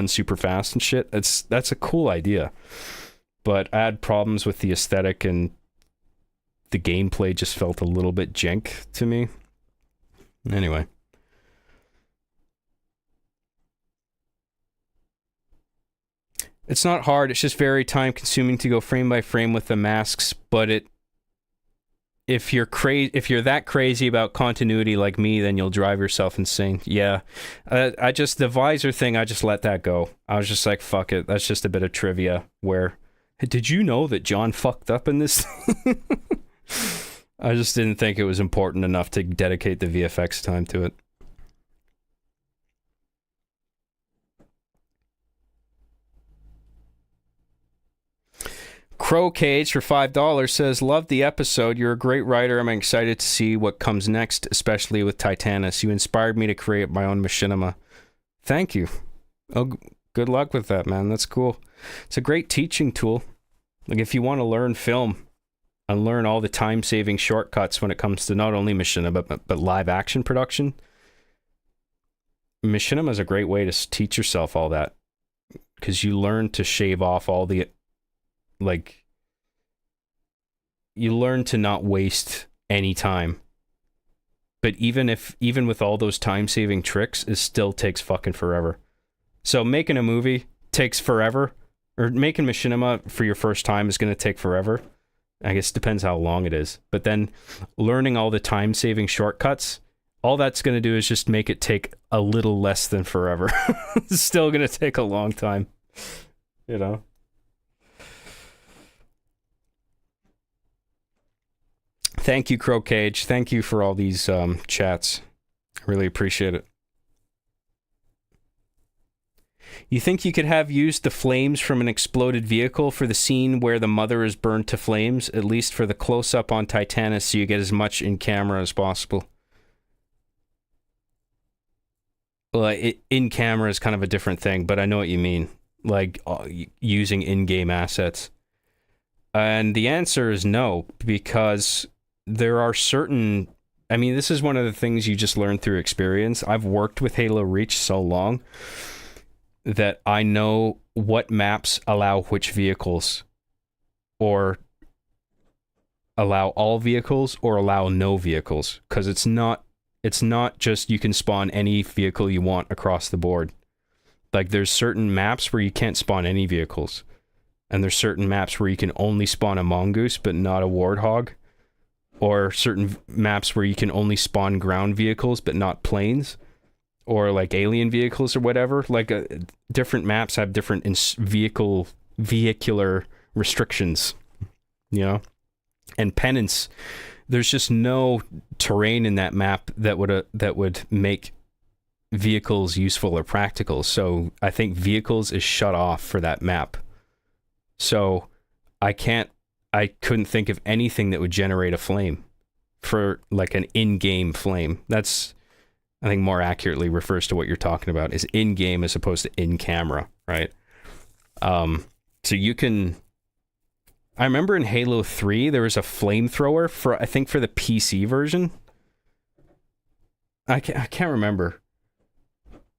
S1: super fast and shit. That's a cool idea. But I had problems with the aesthetic, and the gameplay just felt a little bit jank to me. Anyway. It's not hard, it's just very time consuming to go frame by frame with the masks, but if you're that crazy about continuity like me, then you'll drive yourself insane. Yeah. The visor thing, I just let that go. I was just like, fuck it. That's just a bit of trivia where, hey, did you know that John fucked up in this? I just didn't think it was important enough to dedicate the VFX time to it. Crow Cage for $5 says, love the episode. You're a great writer. I'm excited to see what comes next, especially with Titanus. You inspired me to create my own machinima. Thank you. Oh, good luck with that, man. That's cool. It's a great teaching tool. Like, if you want to learn film and learn all the time-saving shortcuts when it comes to not only machinima, but live action production, machinima is a great way to teach yourself all that, because you learn to shave off all the... like, you learn to not waste any time. But even with all those time-saving tricks, it still takes fucking forever. So making a movie takes forever, or making machinima for your first time is going to take forever. I guess it depends how long it is. But then learning all the time-saving shortcuts, all that's going to do is just make it take a little less than forever. It's still going to take a long time, you know? Thank you, Crow Cage. Thank you for all these chats. Really appreciate it. You think you could have used the flames from an exploded vehicle for the scene where the mother is burned to flames, at least for the close-up on Titanus, so you get as much in camera as possible? Well, in camera is kind of a different thing, but I know what you mean. Like, using in-game assets. And the answer is no, because there are certain... I mean, this is one of the things you just learn through experience. I've worked with Halo Reach so long that I know what maps allow which vehicles, or allow all vehicles, or allow no vehicles, because it's not just you can spawn any vehicle you want across the board. Like, there's certain maps where you can't spawn any vehicles, and there's certain maps where you can only spawn a mongoose but not a warthog, or certain maps where you can only spawn ground vehicles but not planes, or like alien vehicles or whatever. Like, different maps have different vehicular restrictions, you know? And Penance, there's just no terrain in that map that would make vehicles useful or practical. So I think vehicles is shut off for that map. So I couldn't think of anything that would generate a flame for like an in-game flame. That's, I think, more accurately refers to what you're talking about, is in-game as opposed to in-camera, right? So you can... I remember in Halo 3, there was a flamethrower for, I think, for the PC version. I can't remember.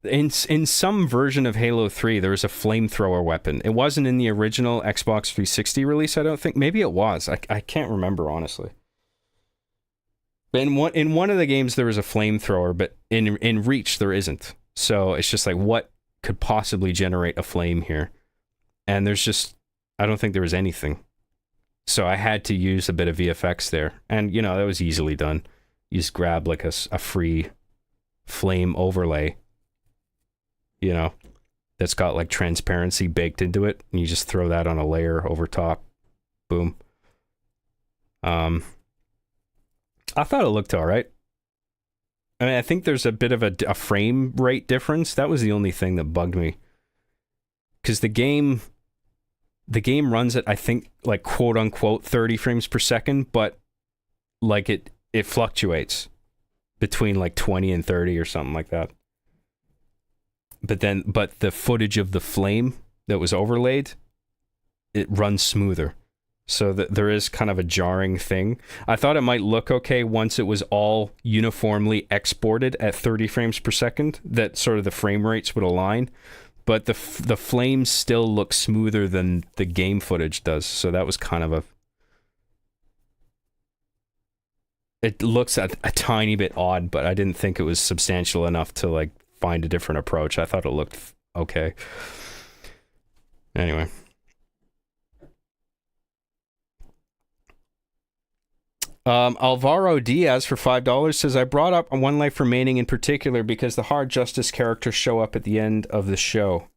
S1: In some version of Halo 3, there was a flamethrower weapon. It wasn't in the original Xbox 360 release, I don't think. Maybe it was. I can't remember, honestly. But in one of the games, there was a flamethrower, but in Reach, there isn't. So it's just like, what could possibly generate a flame here? And there's just... I don't think there was anything. So I had to use a bit of VFX there. And, you know, that was easily done. You just grab, like, a free flame overlay, you know, that's got, like, transparency baked into it, and you just throw that on a layer over top. Boom. I thought it looked all right. I mean, I think there's a bit of a frame rate difference. That was the only thing that bugged me. Because the game runs at, I think, like, quote-unquote 30 frames per second, but, like, it fluctuates between, like, 20 and 30 or something like that. But the footage of the flame that was overlaid, it runs smoother. So there is kind of a jarring thing. I thought it might look okay once it was all uniformly exported at 30 frames per second, that sort of the frame rates would align. But the flames still look smoother than the game footage does. So that was kind of it looks a tiny bit odd, but I didn't think it was substantial enough to, like, find a different approach. I thought it looked okay. Anyway. Alvaro Diaz for $5 says, I brought up One Life Remaining in particular because the Hard Justice characters show up at the end of the show.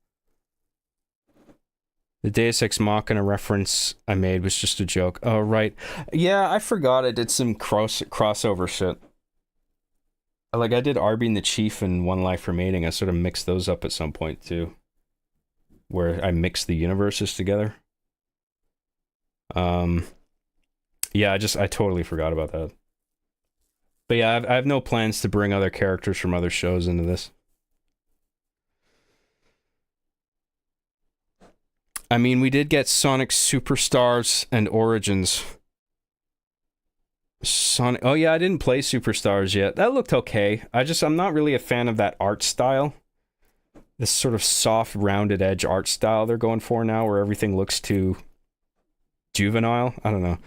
S1: The Deus Ex Machina reference I made was just a joke. Oh, right. Yeah, I forgot I did some crossover shit. Like, I did Arby and the Chief and One Life Remaining. I sort of mixed those up at some point, too. Where I mixed the universes together. Yeah, I totally forgot about that. But yeah, I have no plans to bring other characters from other shows into this. I mean, we did get Sonic Superstars and Origins. Oh yeah, I didn't play Superstars yet. That looked okay. I'm not really a fan of that art style. This sort of soft, rounded edge art style they're going for now, where everything looks too juvenile. I don't know.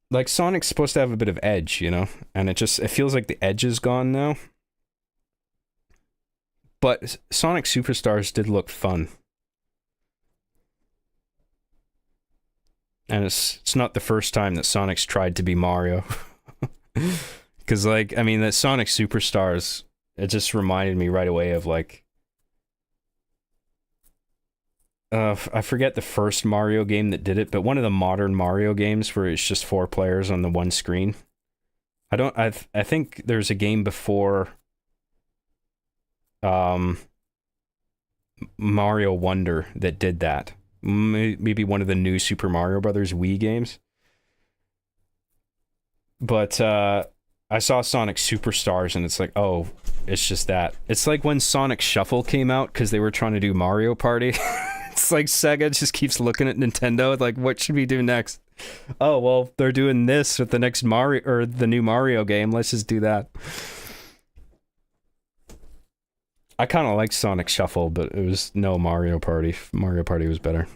S1: Like, Sonic's supposed to have a bit of edge, you know? And it feels like the edge is gone now. But Sonic Superstars did look fun. And it's not the first time that Sonic's tried to be Mario. Because, like, I mean, that Sonic Superstars, it just reminded me right away of, like... I forget the first Mario game that did it, but one of the modern Mario games where it's just 4 players on the one screen. I think there's a game before um Mario Wonder that did that. Maybe one of the new Super Mario Brothers Wii games. But I saw Sonic Superstars and it's like, oh, it's just that. It's like when Sonic Shuffle came out because they were trying to do Mario Party. It's like Sega just keeps looking at Nintendo like, what should we do next? Oh, well, they're doing this with the next Mario or the new Mario game. Let's just do that. I kind of like Sonic Shuffle, but it was no Mario Party. Mario Party was better.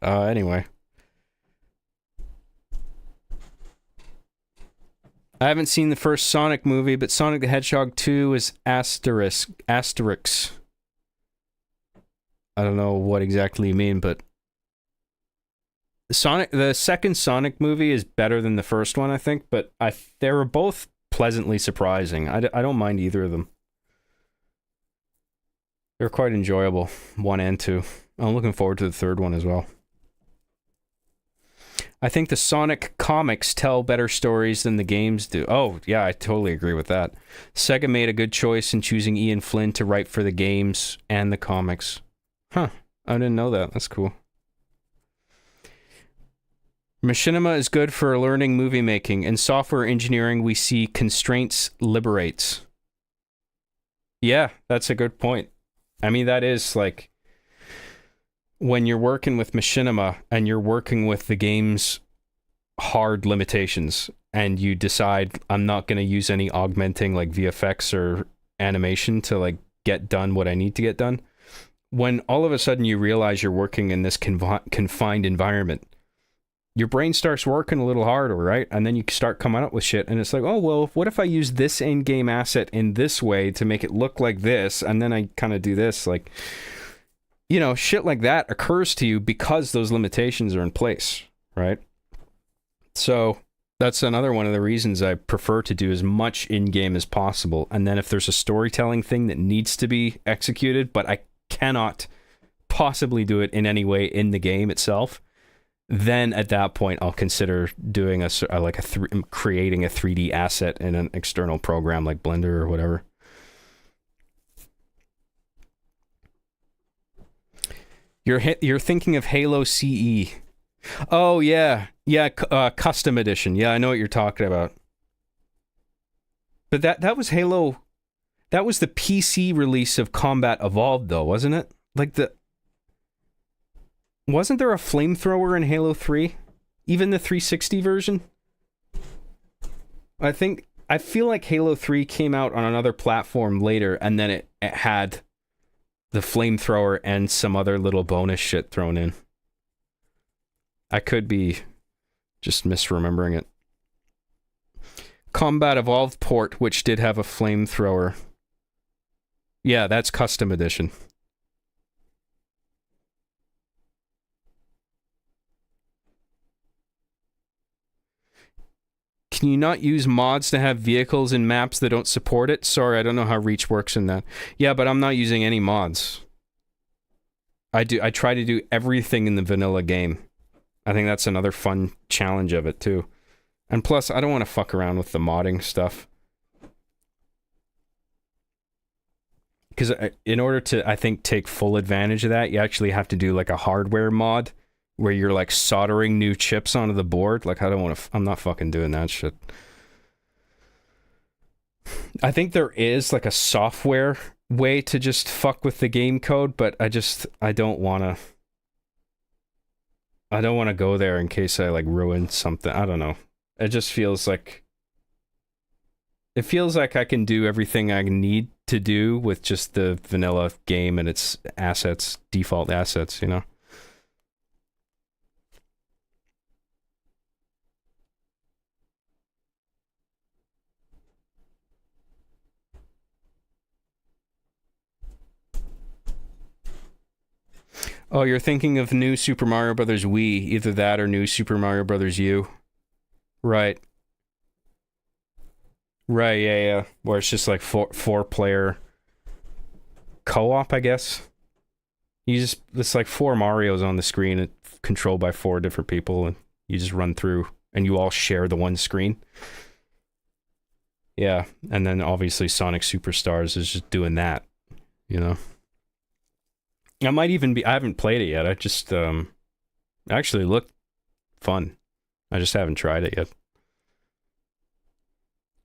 S1: Anyway. I haven't seen the first Sonic movie, but Sonic the Hedgehog 2 is Asterix. I don't know what exactly you mean, but the second Sonic movie is better than the first one, I think, but they were both pleasantly surprising. I don't mind either of them. They're quite enjoyable, 1 and 2. I'm looking forward to the third one as well. I think the Sonic comics tell better stories than the games do. Oh, yeah, I totally agree with that. Sega made a good choice in choosing Ian Flynn to write for the games and the comics. Huh, I didn't know that. That's cool. Machinima is good for learning movie making. In software engineering, we see constraints liberates. Yeah, that's a good point. I mean, that is like... when you're working with Machinima and you're working with the game's hard limitations and you decide I'm not going to use any augmenting like VFX or animation to like get done what I need to get done, when all of a sudden you realize you're working in this confined environment, your brain starts working a little harder, right? And then you start coming up with shit and it's like, oh, well, what if I use this in-game asset in this way to make it look like this? And then I kind of do this, like... you know, shit like that occurs to you because those limitations are in place, right? So that's another one of the reasons I prefer to do as much in-game as possible. And then if there's a storytelling thing that needs to be executed, but I cannot possibly do it in any way in the game itself, then at that point I'll consider doing creating a 3D asset in an external program like Blender or whatever. You're thinking of Halo CE. Oh, yeah. Yeah, custom edition. Yeah, I know what you're talking about. But that was Halo... that was the PC release of Combat Evolved, though, wasn't it? Like wasn't there a flamethrower in Halo 3? Even the 360 version? I feel like Halo 3 came out on another platform later, and then it had... the flamethrower and some other little bonus shit thrown in. I could be just misremembering it. Combat Evolved port, which did have a flamethrower. Yeah, that's custom edition. Can you not use mods to have vehicles in maps that don't support it? Sorry, I don't know how Reach works in that. Yeah, but I'm not using any mods. I try to do everything in the vanilla game. I think that's another fun challenge of it, too. And plus, I don't want to fuck around with the modding stuff. Because in order to, I think, take full advantage of that, you actually have to do, like, a hardware mod where you're, like, soldering new chips onto the board. Like, I don't want to... I'm not fucking doing that shit. I think there is, like, a software way to just fuck with the game code, but I don't want to... I don't want to go there in case I, like, ruin something. I don't know. It just feels like... It feels like I can do everything I need to do with just the vanilla game and its assets, default assets, you know? Oh, you're thinking of New Super Mario Brothers Wii. Either that or New Super Mario Brothers U. Right. Right, yeah. Where it's just like four-player co-op, I guess. It's like 4 Marios on the screen, controlled by 4 different people, and You just run through and you all share the one screen. Yeah, and then obviously Sonic Superstars is just doing that, you know. I haven't played it yet. I just actually looked fun. I just haven't tried it yet.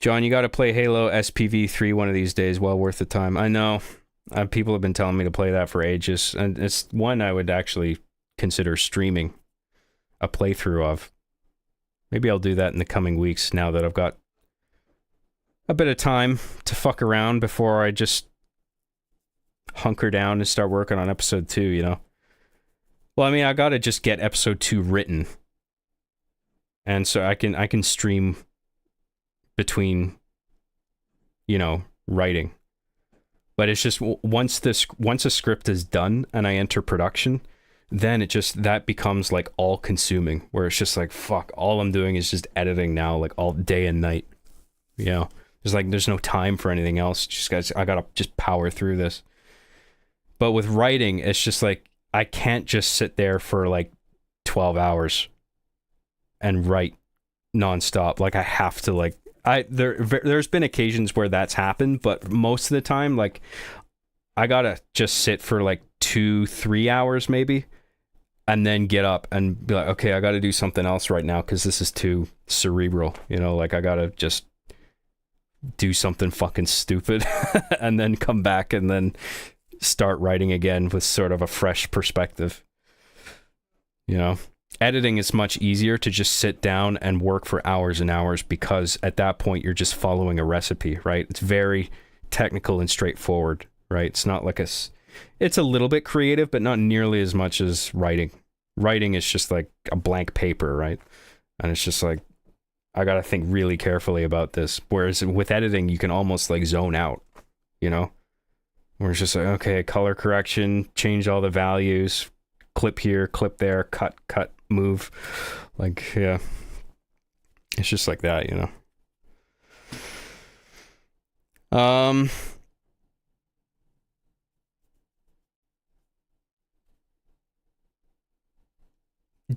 S1: John, you got to play Halo SPV3 one of these days. Well worth the time. I know. People have been telling me to play that for ages, and it's one I would actually consider streaming a playthrough of. Maybe I'll do that in the coming weeks now that I've got a bit of time to fuck around before I just hunker down and start working on episode 2, you know? Well, I mean, I gotta just get episode 2 written. And so I can stream between, you know, writing. But it's just once a script is done and I enter production, then that becomes like all consuming, where it's just like, fuck, all I'm doing is just editing now, like all day and night. You know, there's no time for anything else. Just guys, I gotta just power through this. But with writing, it's just like, I can't just sit there for like 12 hours and write nonstop. Like I have to like, there's been occasions where that's happened, but most of the time, like I gotta just sit for like 2-3 hours maybe, and then get up and be like, okay, I gotta do something else right now because this is too cerebral, you know, like I gotta just do something fucking stupid and then come back and then start writing again with sort of a fresh perspective. You know, editing is much easier to just sit down and work for hours and hours, because at that point you're just following a recipe, right? It's very technical and straightforward, right? It's not like it's a little bit creative, but not nearly as much as writing. Writing is just like a blank paper, right? And it's just like, I gotta think really carefully about this. Whereas with editing, you can almost like zone out, you know? Where it's just like, okay, color correction, change all the values, clip here, clip there, cut, move. Like, yeah. It's just like that, you know?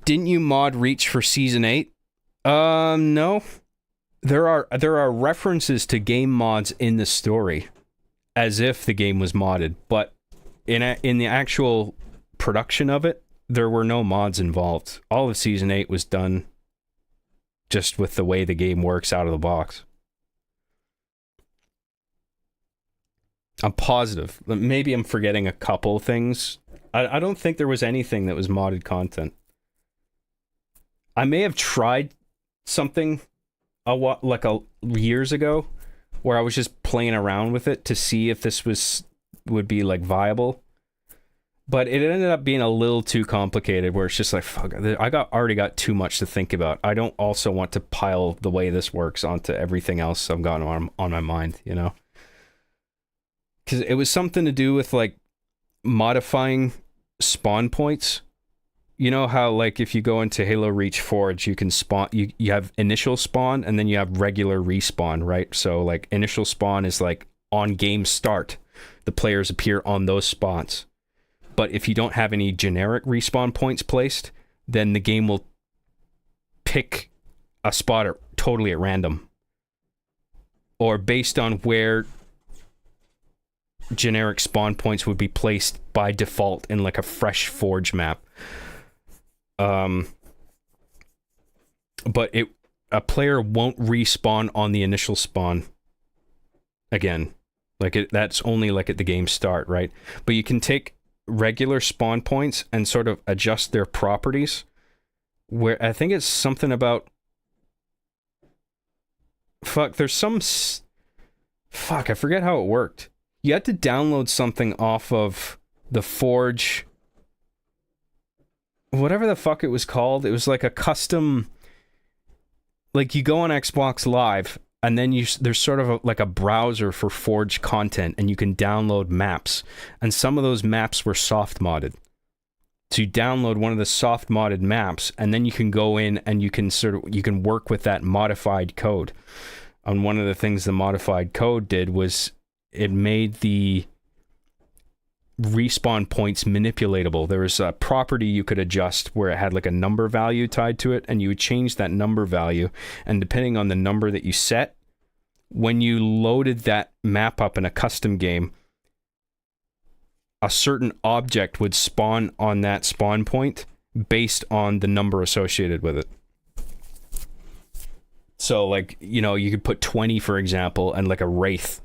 S1: Didn't you mod Reach for Season 8? No. There are references to game mods in the story, as if the game was modded, but in the actual production of it, there were no mods involved. All of Season 8 was done just with the way the game works out of the box. I'm positive. Maybe I'm forgetting a couple things. I don't think there was anything that was modded content. I may have tried something years ago where I was just playing around with it to see if this would be like viable, but it ended up being a little too complicated, where it's just like, fuck, already got too much to think about. I don't also want to pile the way this works onto everything else I've got on my mind, you know? Because it was something to do with like modifying spawn points. You know how, like, if you go into Halo Reach Forge, you can spawn, you have initial spawn, and then you have regular respawn, right? So, like, initial spawn is, like, on game start. The players appear on those spots. But if you don't have any generic respawn points placed, then the game will pick a spot totally at random. Or based on where generic spawn points would be placed by default in, like, a fresh Forge map. But a player won't respawn on the initial spawn again. Like that's only like at the game start, right? But you can take regular spawn points and sort of adjust their properties. Where I think it's something about there's some I forget how it worked. You had to download something off of the Forge, whatever the fuck it was called. It was like a custom, like you go on Xbox Live and then there's sort of like a browser for Forge content, and you can download maps, and some of those maps were soft modded. So you download one of the soft modded maps, and then you can go in and you can work with that modified code. And one of the things the modified code did was it made the respawn points manipulatable. There was a property you could adjust where it had like a number value tied to it, and you would change that number value, and depending on the number that you set, when you loaded that map up in a custom game, a certain object would spawn on that spawn point based on the number associated with it. So, like, you know, you could put 20, for example, and like a wraith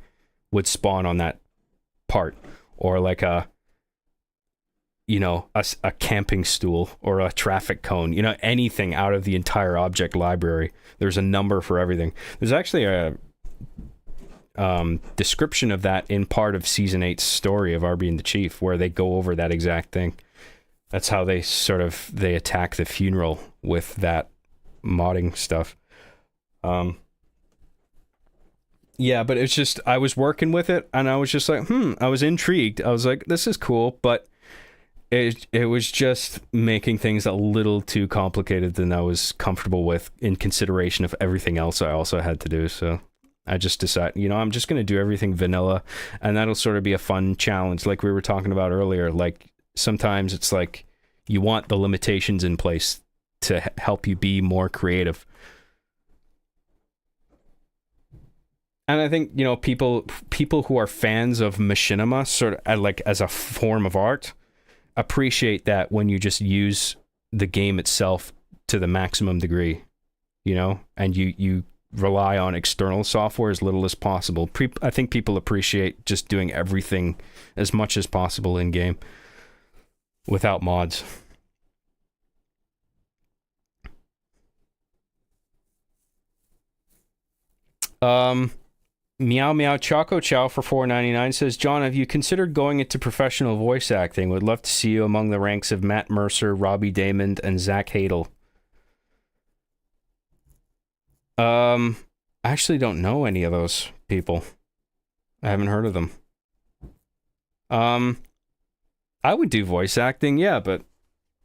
S1: would spawn on that part. Or like a, you know, a camping stool or a traffic cone. You know, anything out of the entire object library. There's a number for everything. There's actually a description of that in part of Season 8's story of Arby and the Chief, where they go over that exact thing. That's how they they attack the funeral with that modding stuff. Yeah, but it's just, I was working with it and I was just like, I was intrigued. I was like, this is cool, but it was just making things a little too complicated than I was comfortable with in consideration of everything else I also had to do. So I just decided, you know, I'm just going to do everything vanilla, and that'll sort of be a fun challenge. Like we were talking about earlier, like sometimes it's like you want the limitations in place to help you be more creative. And I think, you know, people who are fans of machinima, sort of like as a form of art, appreciate that when you just use the game itself to the maximum degree, you know, and you rely on external software as little as possible. I think people appreciate just doing everything as much as possible in game without mods. Meow Meow Choco Chow for $4.99 says, John, have you considered going into professional voice acting? Would love to see you among the ranks of Matt Mercer, Robbie Damon, and Zach Hadel. I actually don't know any of those people. I haven't heard of them. I would do voice acting, yeah, but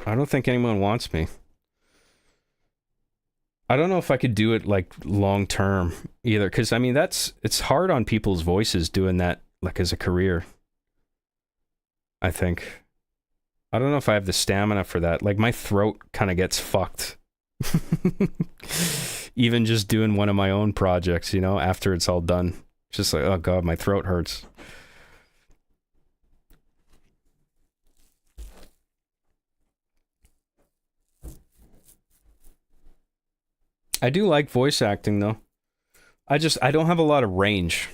S1: I don't think anyone wants me. I don't know if I could do it like long term either, because I mean it's hard on people's voices doing that like as a career. I think I don't know if I have the stamina for that. Like my throat kind of gets fucked. Even just doing one of my own projects, you know, after it's all done, just like, oh god, my throat hurts. I do like voice acting though. I don't have a lot of range.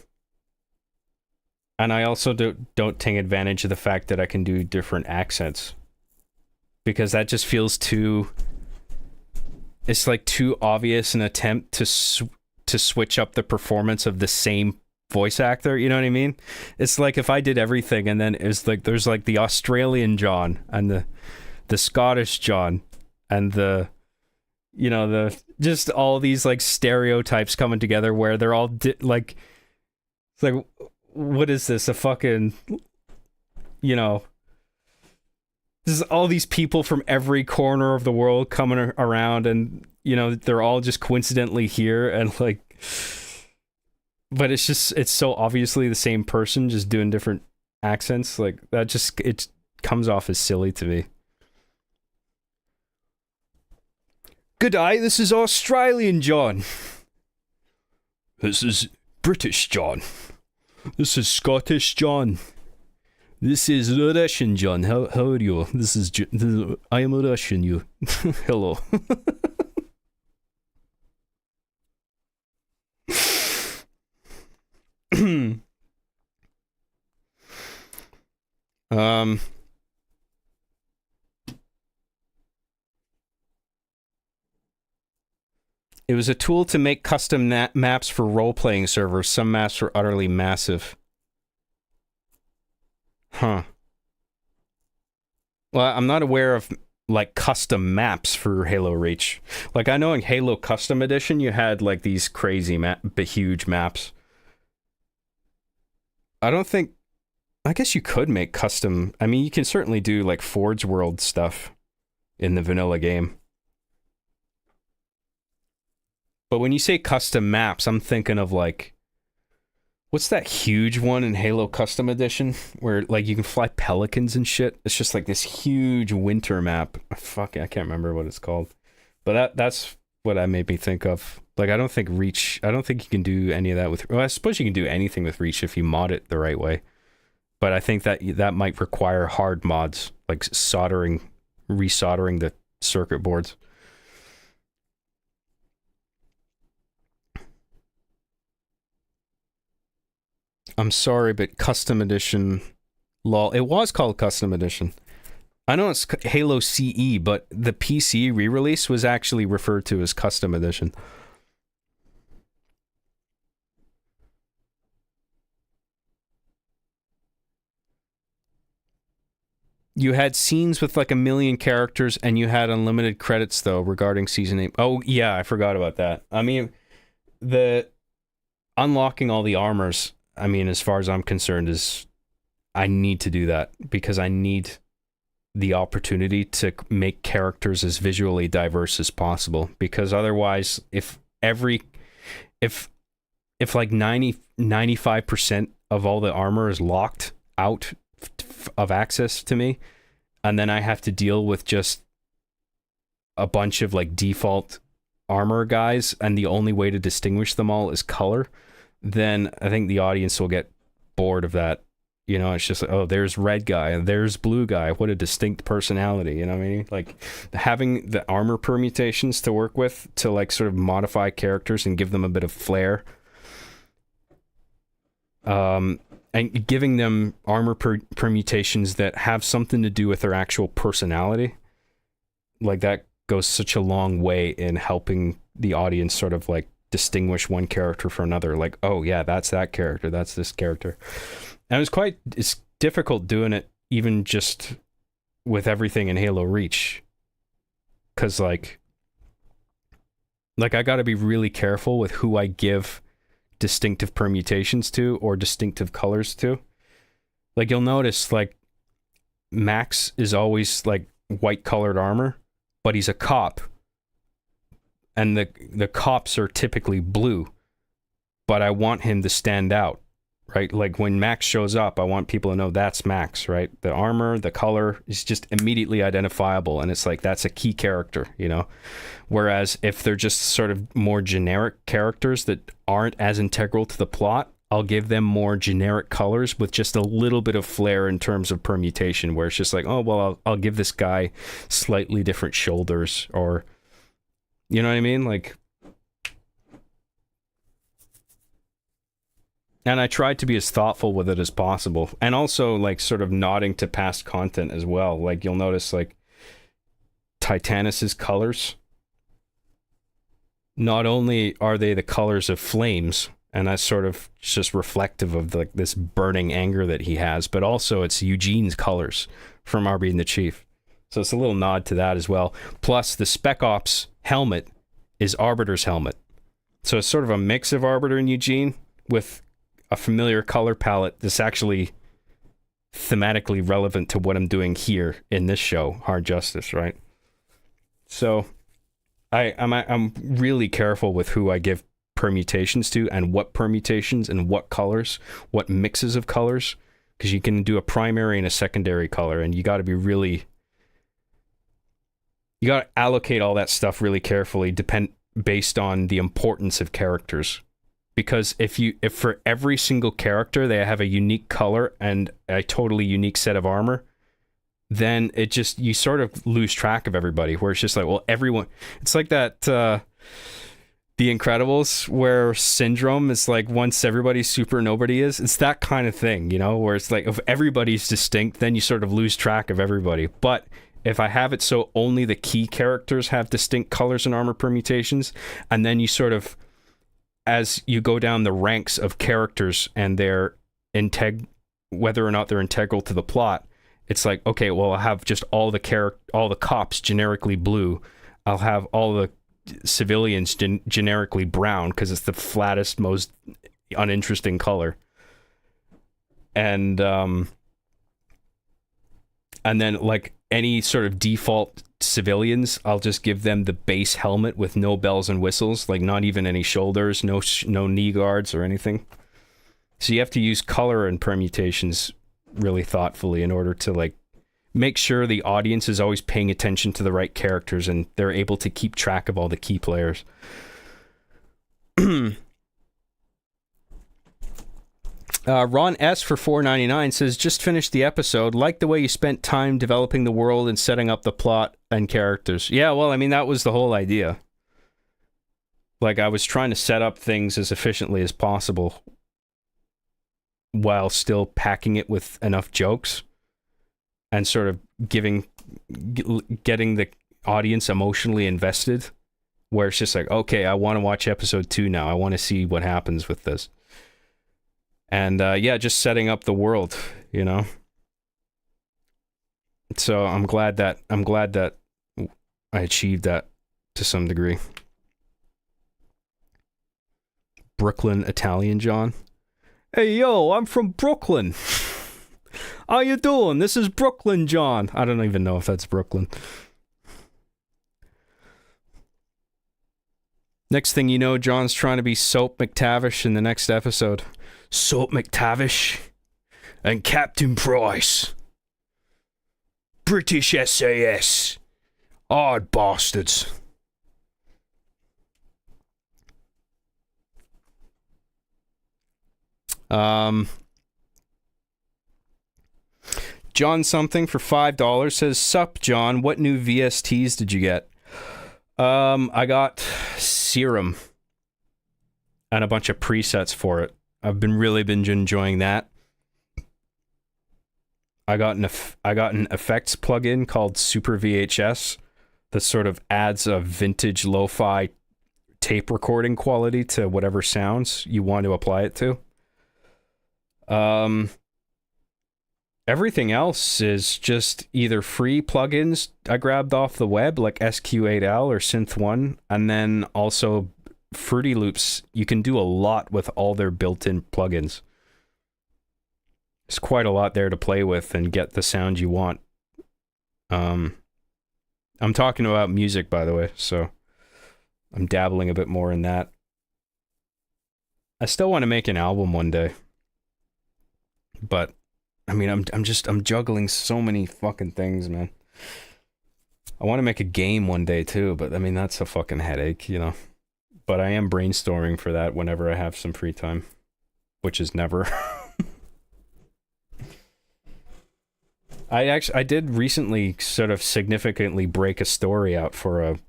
S1: And I also don't take advantage of the fact that I can do different accents. Because that just feels too, it's like too obvious an attempt to switch up the performance of the same voice actor, you know what I mean? It's like if I did everything and then it's like there's like the Australian John and the Scottish John and the, you know, the just all these like stereotypes coming together where they're all like, it's like, what is this, a fucking, you know, this is all these people from every corner of the world coming around, and you know they're all just coincidentally here, and like, but it's so obviously the same person just doing different accents. Like that just, it comes off as silly to me. Good day, this is Australian John. This is British John. This is Scottish John. This is Russian John. How are you? I am a Russian. You. Hello. It was a tool to make custom maps for role-playing servers. Some maps were utterly massive. Huh. Well, I'm not aware of, like, custom maps for Halo Reach. Like, I know in Halo Custom Edition, you had, like, these crazy, huge maps. I don't think... I guess you could make custom... I mean, you can certainly do, like, Forge World stuff in the vanilla game. But when you say custom maps, I'm thinking of, like What's that huge one in Halo Custom Edition where like you can fly pelicans and shit? It's just like this huge winter map. Fuck, I can't remember what it's called. But that's what that made me think of. Like I don't think you can do any of that with, well, I suppose you can do anything with Reach if you mod it the right way. But I think that might require hard mods, like resoldering the circuit boards. I'm sorry, but Custom Edition, lol. It was called Custom Edition. I know it's Halo CE, but the PC re-release was actually referred to as Custom Edition. You had scenes with like 1 million characters, and you had unlimited credits, though, regarding Season 8. Oh, yeah, I forgot about that. I mean, the unlocking all the armors, I mean, as far as I'm concerned, is I need to do that because I need the opportunity to make characters as visually diverse as possible, because otherwise if like 95% of all the armor is locked out of access to me, and then I have to deal with just a bunch of like default armor guys, and the only way to distinguish them all is color, then I think the audience will get bored of that. You know, it's just like, oh, there's red guy and there's blue guy. What a distinct personality. You know what I mean? Like having the armor permutations to work with to like sort of modify characters and give them a bit of flair. And giving them armor permutations that have something to do with their actual personality. Like that goes such a long way in helping the audience sort of like distinguish one character from another. Like, oh yeah, that's that character. That's this character. And it's difficult doing it even just with everything in Halo Reach. Cause like I gotta be really careful with who I give distinctive permutations to or distinctive colors to. Like you'll notice like Max is always like white colored armor, but he's a cop. And the cops are typically blue. But I want him to stand out. Right? Like when Max shows up, I want people to know that's Max, right? The armor, the color is just immediately identifiable. And it's like, that's a key character, you know? Whereas if they're just sort of more generic characters that aren't as integral to the plot, I'll give them more generic colors with just a little bit of flair in terms of permutation, where it's just like, oh, well, I'll give this guy slightly different shoulders, or, you know what I mean? Like, and I tried to be as thoughtful with it as possible. And also, like, sort of nodding to past content as well. Like, you'll notice, like, Titanus's colors. Not only are they the colors of flames, and that's sort of just reflective of, like, this burning anger that he has, but also it's Eugene's colors from Arby and the Chief. So it's a little nod to that as well. Plus, the Spec Ops helmet is Arbiter's helmet. So it's sort of a mix of Arbiter and Eugene with a familiar color palette that's actually thematically relevant to what I'm doing here in this show, Hard Justice, right? So I'm really careful with who I give permutations to, and what permutations and what colors, what mixes of colors, because you can do a primary and a secondary color, and you got to allocate all that stuff really carefully, based on the importance of characters. Because if for every single character they have a unique color and a totally unique set of armor, then you sort of lose track of everybody, where it's just like, well, everyone, it's like that The Incredibles, where Syndrome is like, once everybody's super, nobody is. It's that kind of thing, you know, where it's like, if everybody's distinct, then you sort of lose track of everybody. But if I have it so only the key characters have distinct colors and armor permutations, and then you sort of, as you go down the ranks of characters and their whether or not they're integral to the plot, it's like, okay, well, I'll have just all the cops generically blue. I'll have all the civilians generically brown, because it's the flattest, most uninteresting color. And then like any sort of default civilians, I'll just give them the base helmet with no bells and whistles, like not even any shoulders, no knee guards or anything. So you have to use color and permutations really thoughtfully in order to like make sure the audience is always paying attention to the right characters and they're able to keep track of all the key players. Ron S for $4.99 says, just finished the episode. Like the way you spent time developing the world and setting up the plot and characters. Yeah, well, I mean, that was the whole idea. Like, I was trying to set up things as efficiently as possible while still packing it with enough jokes and sort of getting the audience emotionally invested, where it's just like, okay, I want to watch episode 2 now. I want to see what happens with this. And yeah, just setting up the world, you know. So I'm glad that I achieved that to some degree. Brooklyn Italian John. Hey yo, I'm from Brooklyn. How you doing? This is Brooklyn John. I don't even know if that's Brooklyn. Next thing you know, John's trying to be Soap McTavish in the next episode. Soap McTavish and Captain Price. British SAS. Hard bastards. John something for $5 says, sup John, what new VSTs did you get? I got Serum and a bunch of presets for it. I've really been enjoying that. I got an effects plugin called Super VHS that sort of adds a vintage lo-fi tape recording quality to whatever sounds you want to apply it to. Everything else is just either free plugins I grabbed off the web, like SQ8L or Synth One, and then also Fruity Loops. You can do a lot with all their built-in plugins. There's quite a lot there to play with and get the sound you want. I'm talking about music, by the way, so I'm dabbling a bit more in that. I still want to make an album one day, but I mean, I'm juggling so many fucking things, man. I want to make a game one day too, but I mean, that's a fucking headache, you know. But I am brainstorming for that whenever I have some free time, which is never. I did recently sort of significantly break a story out for a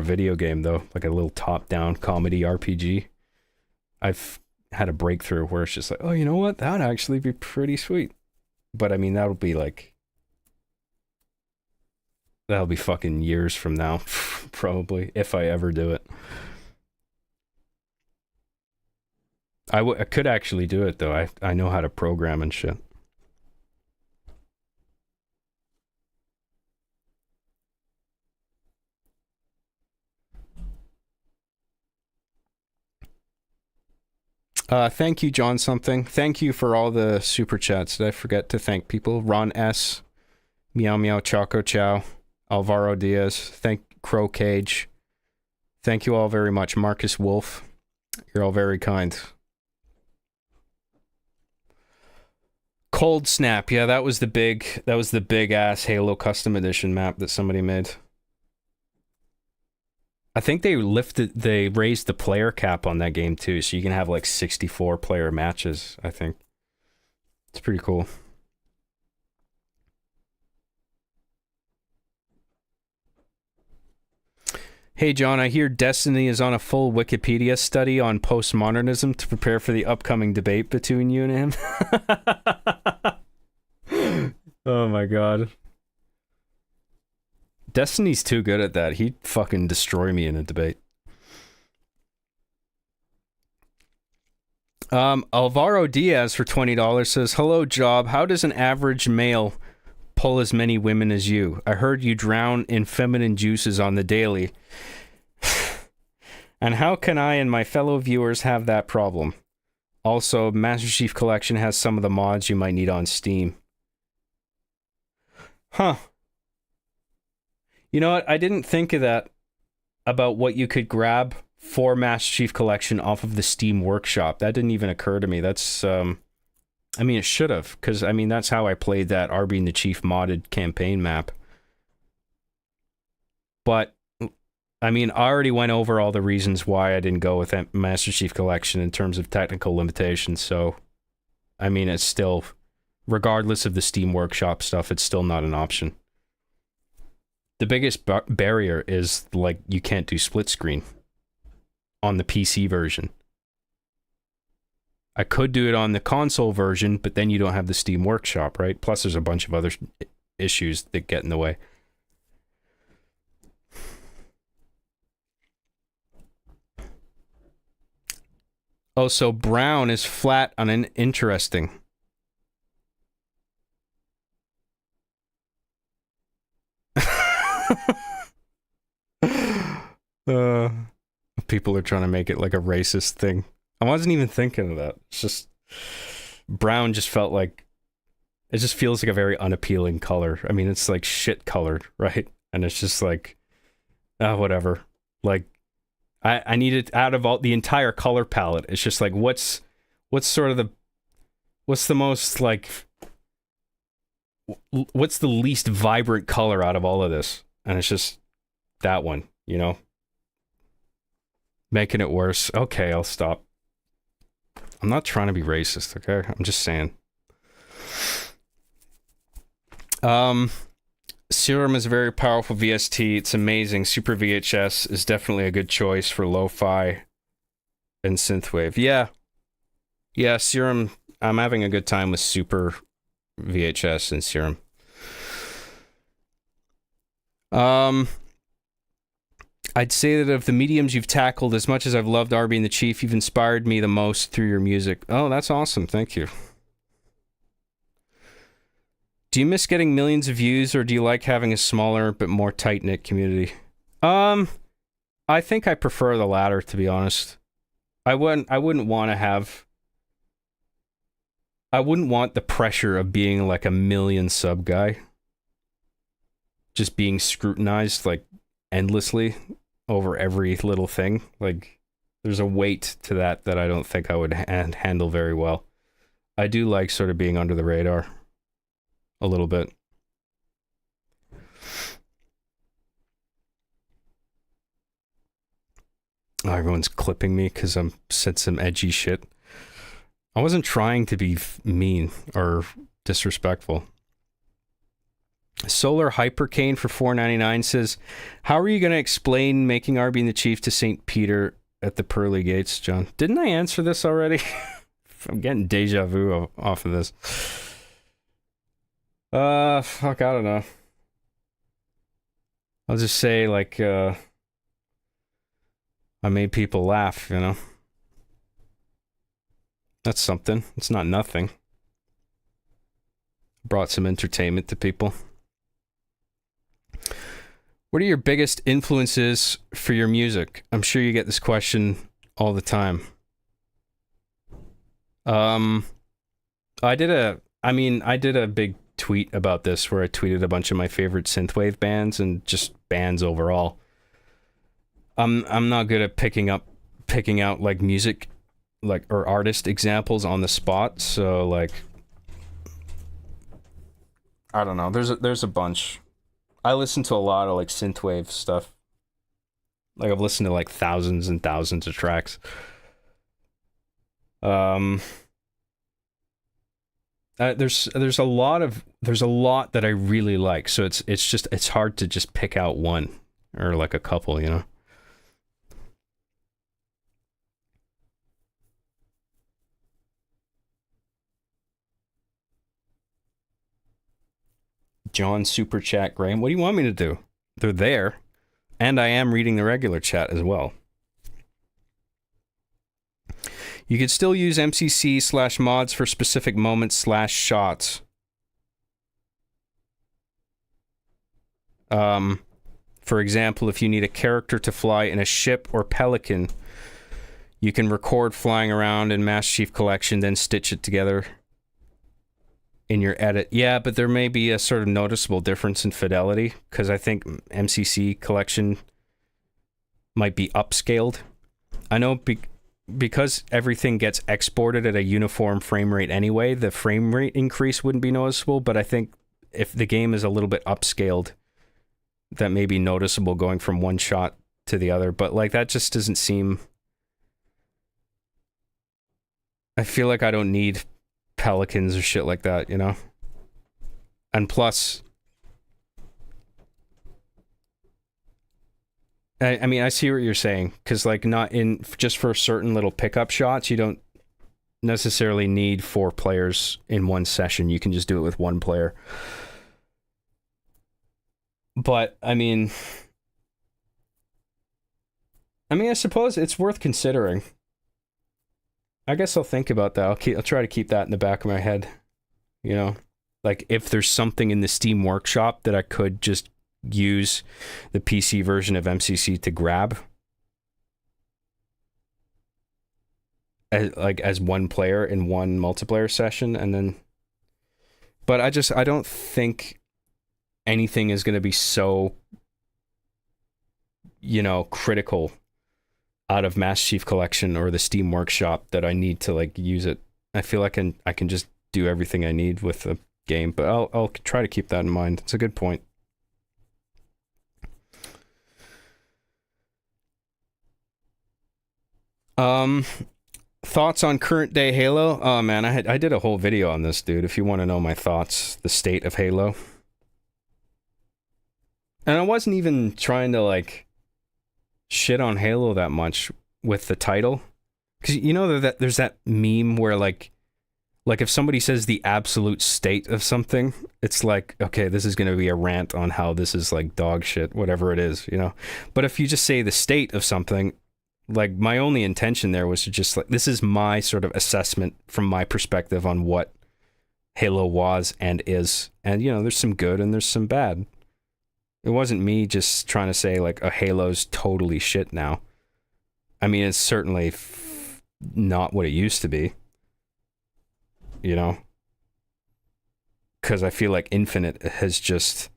S1: video game though, like a little top-down comedy RPG. I've had a breakthrough where it's just like, oh, you know what? That'd actually be pretty sweet. But I mean, that'll be fucking years from now, probably, if I ever do it. I could actually do it though. I know how to program and shit. Thank you, John something. Thank you for all the super chats. Did I forget to thank people? Ron S, Meow Meow Choco Chow, Alvaro Diaz, thank Crow Cage. Thank you all very much. Marcus Wolf, you're all very kind. Cold Snap, yeah, that was the big ass Halo custom edition map that somebody made. I think they raised the player cap on that game too, so you can have like 64 player matches, I think. It's pretty cool. Hey John, I hear Destiny is on a full Wikipedia study on postmodernism to prepare for the upcoming debate between you and him. Oh my god. Destiny's too good at that. He'd fucking destroy me in a debate. Alvaro Diaz for $20 says, hello, Job. How does an average male pull as many women as you? I heard you drown in feminine juices on the daily. And how can I and my fellow viewers have that problem? Also, Master Chief Collection has some of the mods you might need on Steam. Huh. You know what? I didn't think of that about what you could grab for Master Chief Collection off of the Steam Workshop. That didn't even occur to me. That's I mean, it should have, because I mean that's how I played that Arby and the Chief modded campaign map. But I mean, I already went over all the reasons why I didn't go with Master Chief Collection in terms of technical limitations. So, I mean, it's still, regardless of the Steam Workshop stuff, it's still not an option. The biggest barrier is, like, you can't do split screen on the PC version. I could do it on the console version, but then you don't have the Steam Workshop, right? Plus, there's a bunch of other issues that get in the way. Oh, so brown is flat on an interesting. People are trying to make it like a racist thing. I wasn't even thinking of that. It's just brown just felt like it just feels like a very unappealing color. I mean, it's like shit colored, right? And it's just like whatever. Like I need it out of all the entire color palette. It's just like what's sort of the what's the most like what's the least vibrant color out of all of this? And it's just that one, you know? Making it worse. Okay, I'll stop. I'm not trying to be racist, okay? I'm just saying. Serum is a very powerful VST. It's amazing. Super VHS is definitely a good choice for lo-fi and synthwave. Yeah, Serum. I'm having a good time with Super VHS and Serum. I'd say that of the mediums you've tackled, as much as I've loved Arby and the Chief, you've inspired me the most through your music. Oh, that's awesome. Thank you. Do you miss getting millions of views, or do you like having a smaller but more tight-knit community? I think I prefer the latter, to be honest. I wouldn't want to have... I wouldn't want the pressure of being like a million sub guy. Just being scrutinized like endlessly over every little thing. Like there's a weight to that I don't think I would handle very well. I do like sort of being under the radar a little bit. Oh, everyone's clipping me because I'm said some edgy shit. I wasn't trying to be mean or disrespectful. Solar Hypercane for $4.99 says, how are you going to explain making Arby and the Chief to St. Peter at the pearly gates, John? Didn't I answer this already? I'm getting deja vu off of this. Fuck, I don't know. I'll just say, like, I made people laugh, you know? That's something. It's not nothing. Brought some entertainment to people. What are your biggest influences for your music? I'm sure you get this question all the time. I did a big tweet about this where I tweeted a bunch of my favorite synthwave bands and just bands overall. I'm not good at picking out like music like or artist examples on the spot, so like I don't know. There's a bunch. I listen to a lot of like synthwave stuff. Like I've listened to like thousands and thousands of tracks. There's a lot that I really like. So it's hard to just pick out one or like a couple, you know. John Super Chat Graham. What do you want me to do? They're there. And I am reading the regular chat as well. You could still use MCC/mods for specific moments/shots. For example, if you need a character to fly in a ship or pelican, you can record flying around in Master Chief Collection, then stitch it together in your edit. Yeah, but there may be a sort of noticeable difference in fidelity, because I think MCC Collection might be upscaled I know because everything gets exported at a uniform frame rate anyway, the frame rate increase wouldn't be noticeable, but I think if the game is a little bit upscaled, that may be noticeable going from one shot to the other. But like that just doesn't seem... I feel like I don't need pelicans or shit like that, you know? And plus, I mean, I see what you're saying, because like not in just for certain little pickup shots, you don't necessarily need 4 players in one session. You can just do it with 1 player. But I mean, I suppose it's worth considering. I guess I'll think about that. I'll try to keep that in the back of my head. You know, like if there's something in the Steam Workshop that I could just use the PC version of MCC to grab as 1 player in 1 multiplayer session, and then... But I don't think anything is going to be so, you know, critical out of Master Chief Collection or the Steam Workshop that I need to like use it. I feel like I can just do everything I need with the game, but I'll try to keep that in mind. It's a good point. Thoughts on current day Halo? Oh man, I did a whole video on this, dude. If you want to know my thoughts, the state of Halo. And I wasn't even trying to like shit on Halo that much with the title, because you know that there's that meme where like if somebody says the absolute state of something, it's like, okay, this is going to be a rant on how this is like dog shit, whatever it is, you know. But if you just say the state of something, like my only intention there was to just like, this is my sort of assessment from my perspective on what Halo was and is. And you know, there's some good and there's some bad. It wasn't me just trying to say like a Halo's totally shit now. I mean, it's certainly not what it used to be, you know, because I feel like Infinite has just,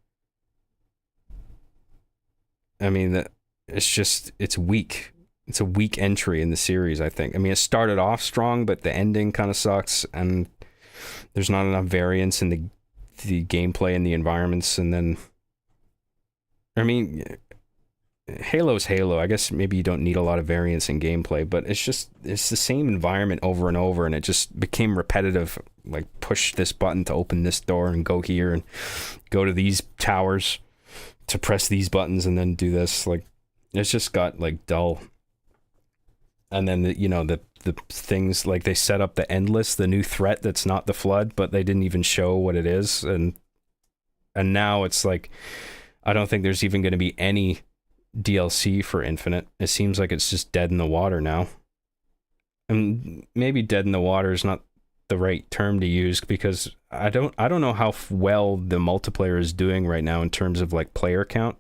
S1: I mean, it's weak. It's a weak entry in the series, I think. I mean, it started off strong, but the ending kind of sucks, and there's not enough variance in the gameplay and the environments, and then, I mean, Halo's Halo. I guess maybe you don't need a lot of variance in gameplay, but it's the same environment over and over, and it just became repetitive. Like, push this button to open this door and go here and go to these towers to press these buttons and then do this. Like, it's just got like dull. And then the things like they set up the Endless, the new threat that's not the Flood, but they didn't even show what it is, and now it's like, I don't think there's even going to be any DLC for Infinite. It seems like it's just dead in the water now. And maybe dead in the water is not the right term to use, because I don't know how well the multiplayer is doing right now in terms of like player count,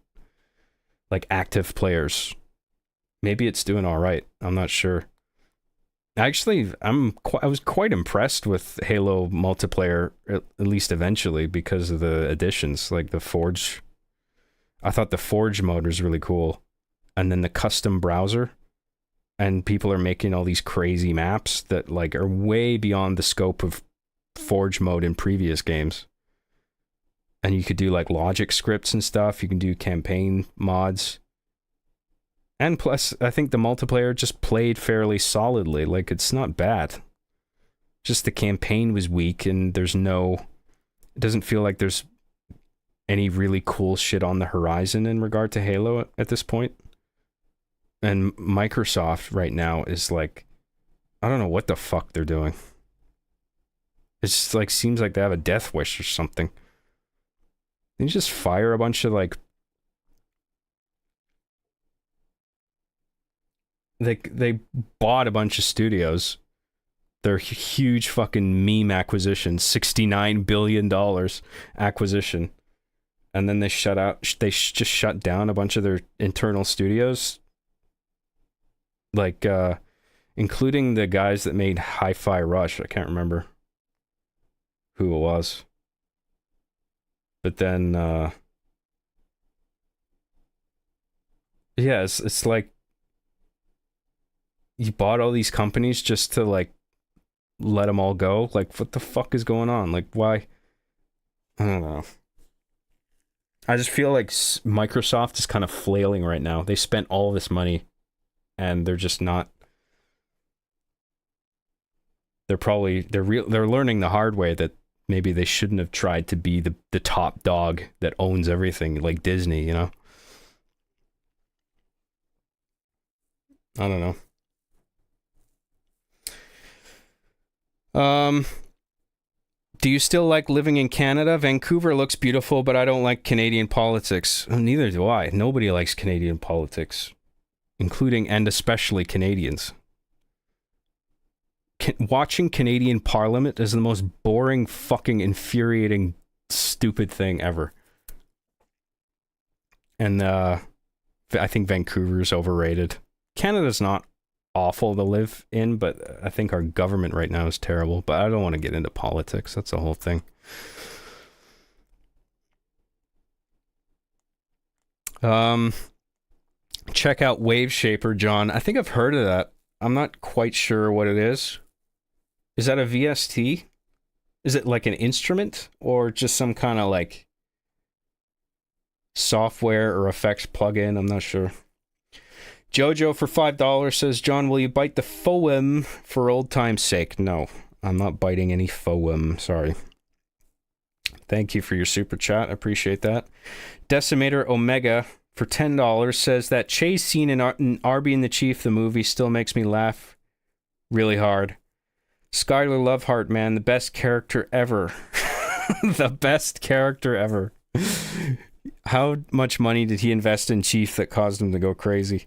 S1: like active players. Maybe it's doing all right. I'm not sure. Actually, I was quite impressed with Halo multiplayer, at least eventually, because of the additions, like the Forge. I thought the Forge mode was really cool. And then the custom browser. And people are making all these crazy maps that like are way beyond the scope of Forge mode in previous games. And you could do like logic scripts and stuff. You can do campaign mods. And plus, I think the multiplayer just played fairly solidly. Like, it's not bad. Just the campaign was weak, and it doesn't feel like there's any really cool shit on the horizon in regard to Halo at this point. And Microsoft right now is like, I don't know what the fuck they're doing. It's just like, seems like they have a death wish or something. They just fire a bunch of like, they bought a bunch of studios. They're huge fucking meme acquisition, $69 billion acquisition. And then they just shut down a bunch of their internal studios. Like, including the guys that made Hi-Fi Rush. I can't remember who it was. But then, yeah, it's like, You bought all these companies just to like let them all go? Like, what the fuck is going on? Like, why? I don't know. I just feel like Microsoft is kind of flailing right now. They spent all this money and they're just not. They're learning the hard way that maybe they shouldn't have tried to be the top dog that owns everything like Disney, you know? I don't know. Do you still like living in Canada? Vancouver looks beautiful, but I don't like Canadian politics. Neither do I. Nobody likes Canadian politics, including and especially Canadians. Watching Canadian Parliament is the most boring, fucking infuriating, stupid thing ever. And I think Vancouver's overrated. Canada's not awful to live in, but I think our government right now is terrible. But I don't want to get into politics. That's the whole thing. Check out Wave Shaper, John. I think I've heard of that. I'm not quite sure what it is. Is that a VST? Is it like an instrument or just some kind of like software or effects plugin? I'm not sure. Jojo for $5 says, John, will you bite the foam for old time's sake? No, I'm not biting any foam. Sorry. Thank you for your super chat. I appreciate that. Decimator Omega for $10 says that chase scene in Arby and the Chief, the movie, still makes me laugh really hard. Skylar Loveheart, man, the best character ever. The best character ever. How much money did he invest in Chief that caused him to go crazy?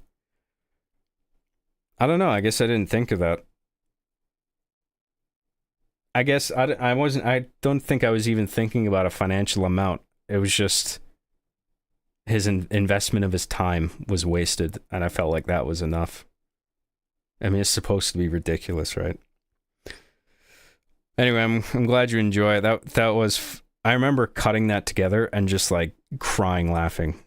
S1: I don't know. I guess I didn't think of that. I guess I wasn't. I don't think I was even thinking about a financial amount. It was just his investment of his time was wasted, and I felt like that was enough. I mean, it's supposed to be ridiculous, right? Anyway, I'm glad you enjoy it. That was. I remember cutting that together and just like crying, laughing.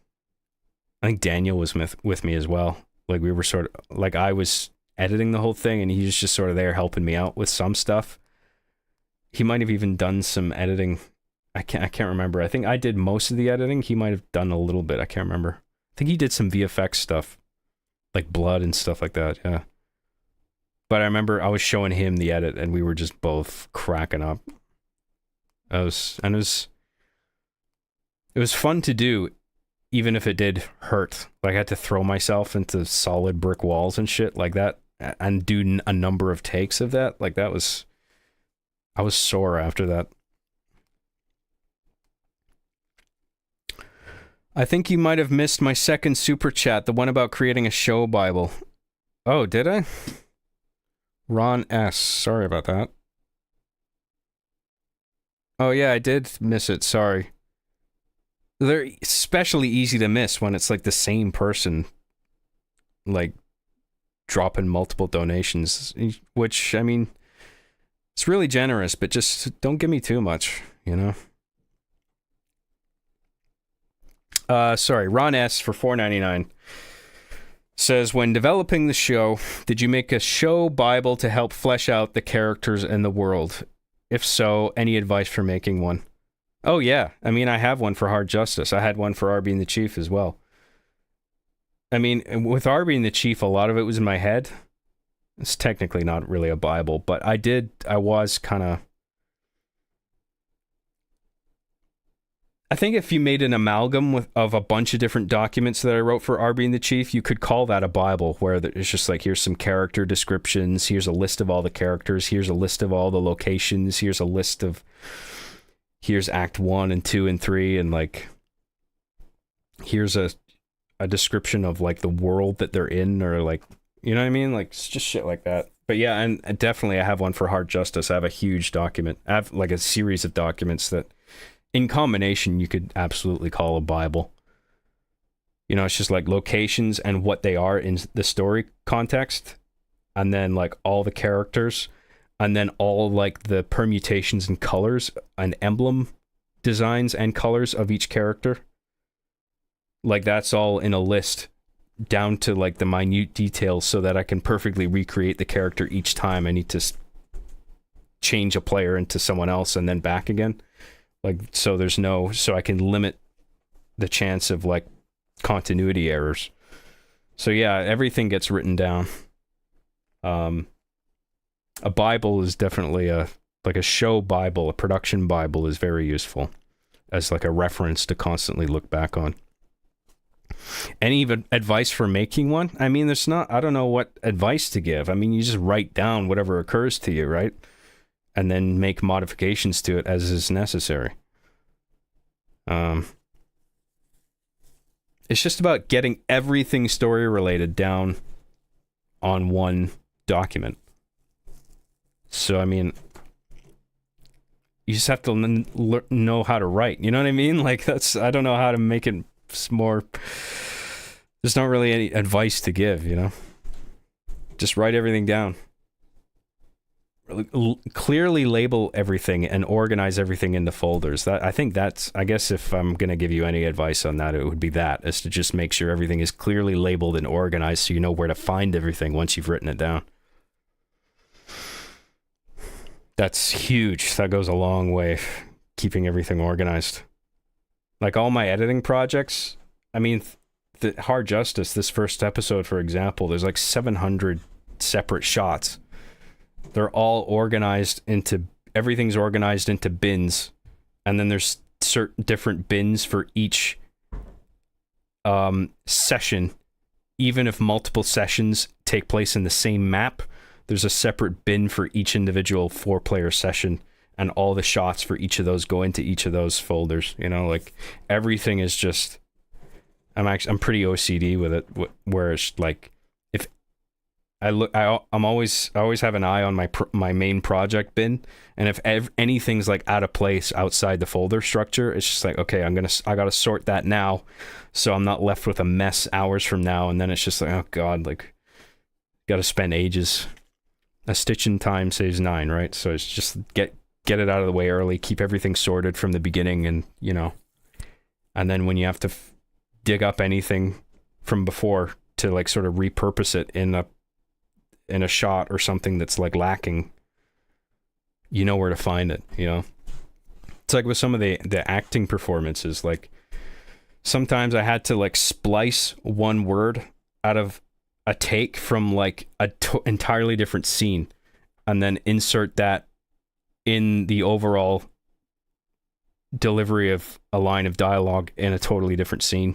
S1: I think Daniel was with me as well. Like we were sort of like I was editing the whole thing, and he was just sort of there helping me out with some stuff. He might have even done some editing. I can't remember. I think I did most of the editing. He might have done a little bit. I can't remember. I think he did some VFX stuff, like blood and stuff like that. Yeah. But I remember I was showing him the edit, and we were just both cracking up. It was fun to do, even if it did hurt. Like I had to throw myself into solid brick walls and shit like that, and do a number of takes of that. Like that was, I was sore after that. I think you might have missed my second super chat, the one about creating a show Bible. Oh, did I? Ron S. Sorry about that. Oh yeah, I did miss it. Sorry. They're especially easy to miss when it's like the same person, like dropping multiple donations, which, I mean, it's really generous, but just don't give me too much, you know? Sorry, Ron S. for $4.99 says, when developing the show, did you make a show Bible to help flesh out the characters and the world? If so, any advice for making one? Oh, yeah. I mean, I have one for Hard Justice. I had one for Arby and the Chief as well. I mean, with Arby and the Chief, a lot of it was in my head. It's technically not really a Bible, but I was kind of... I think if you made an amalgam of a bunch of different documents that I wrote for Arby and the Chief, you could call that a Bible, where it's just like, here's some character descriptions, here's a list of all the characters, here's a list of all the locations, here's a list of... Here's Act 1 and 2 and 3, and like... Here's a description of like the world that they're in, or like... You know what I mean? Like, it's just shit like that. But yeah, and definitely I have one for Hard Justice. I have a huge document. I have like a series of documents that... in combination, you could absolutely call a Bible. You know, it's just like locations and what they are in the story context, and then like all the characters, and then all like the permutations and colors and emblem designs and colors of each character. Like that's all in a list down to like the minute details so that I can perfectly recreate the character each time I need to change a player into someone else and then back again. Like, so I can limit the chance of like continuity errors. So yeah, everything gets written down. A Bible is definitely like a show Bible, a production Bible is very useful as like a reference to constantly look back on. Any advice for making one? I mean, I don't know what advice to give. I mean, you just write down whatever occurs to you, right? And then make modifications to it as is necessary. It's just about getting everything story related down on one document. So, I mean, you just have to know how to write. You know what I mean? Like, I don't know how to make it more. There's not really any advice to give, you know? Just write everything down. Clearly label everything and organize everything into folders. I guess if I'm going to give you any advice on that, it would be that, is to just make sure everything is clearly labeled and organized so you know where to find everything once you've written it down. That's huge. That goes a long way, keeping everything organized. Like all my editing projects, I mean, the Hard Justice, this first episode, for example, there's like 700 separate shots. They're all organized everything's organized into bins. And then there's certain different bins for each session. Even if multiple sessions take place in the same map, there's a separate bin for each individual 4-player session, and all the shots for each of those go into each of those folders. You know, like everything is just. I'm pretty OCD with it. Where it's like, if I always have an eye on my main project bin, and if anything's like out of place outside the folder structure, it's just like, okay, I gotta sort that now, so I'm not left with a mess hours from now, and then it's just like, oh god, like, gotta spend ages. A stitch in time saves 9, right? So it's just get it out of the way early, keep everything sorted from the beginning, and you know, and then when you have to dig up anything from before to like sort of repurpose it in a shot or something that's like lacking, you know where to find it, you know? It's like with some of the acting performances, like sometimes I had to like splice one word out of a take from like a entirely different scene and then insert that in the overall delivery of a line of dialogue in a totally different scene,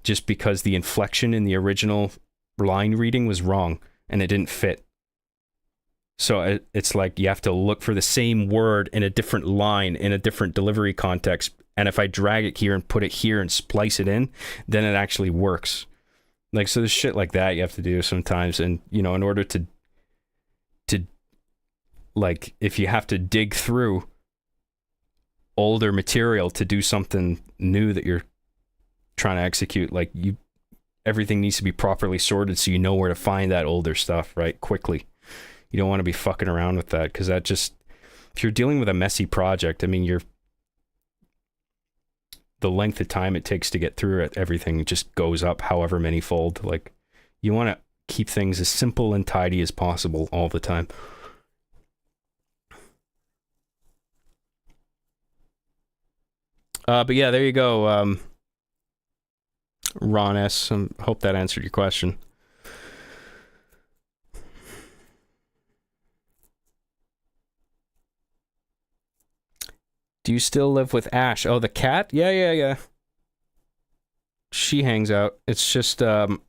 S1: just because the inflection in the original line reading was wrong and it didn't fit. So it's like you have to look for the same word in a different line in a different delivery context, and if I drag it here and put it here and splice it in, then it actually works. Like, so there's shit like that you have to do sometimes, and you know, in order to like, if you have to dig through older material to do something new that you're trying to execute, like, everything needs to be properly sorted so you know where to find that older stuff, right, quickly. You don't want to be fucking around with that, because that just, if you're dealing with a messy project, I mean, the length of time it takes to get through it, everything just goes up however many fold. Like, you want to keep things as simple and tidy as possible all the time. But yeah, there you go, Ron S. Hope that answered your question. Do you still live with Ash? Oh, the cat? Yeah. She hangs out. It's just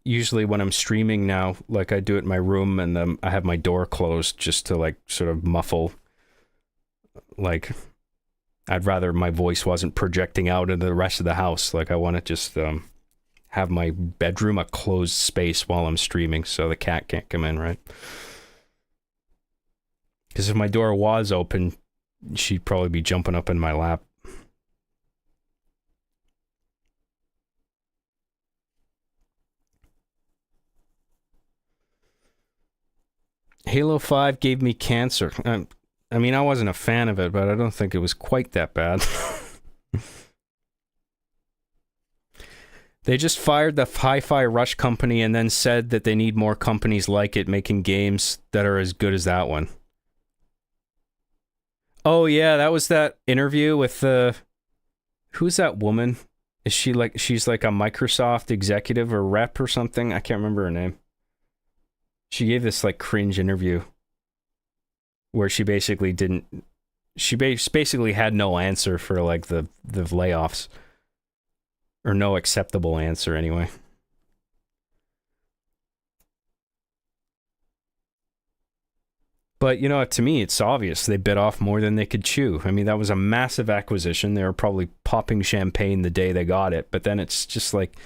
S1: usually when I'm streaming now, like, I do it in my room, and I have my door closed just to like sort of muffle. Like, I'd rather my voice wasn't projecting out into the rest of the house. Like, I want to just have my bedroom a closed space while I'm streaming, so the cat can't come in, right? Because if my door was open, she'd probably be jumping up in my lap. Halo 5 gave me cancer. I mean, I wasn't a fan of it, but I don't think it was quite that bad. They just fired the Hi-Fi Rush company and then said that they need more companies like it making games that are as good as that one. Oh yeah, that was that interview with the... Who's that woman? Is she like... She's like a Microsoft executive or rep or something? I can't remember her name. She gave this like cringe interview where she basically didn't... She basically had no answer for like the layoffs. Or no acceptable answer anyway. But, you know, to me, it's obvious they bit off more than they could chew. I mean, that was a massive acquisition. They were probably popping champagne the day they got it. But then it's just like,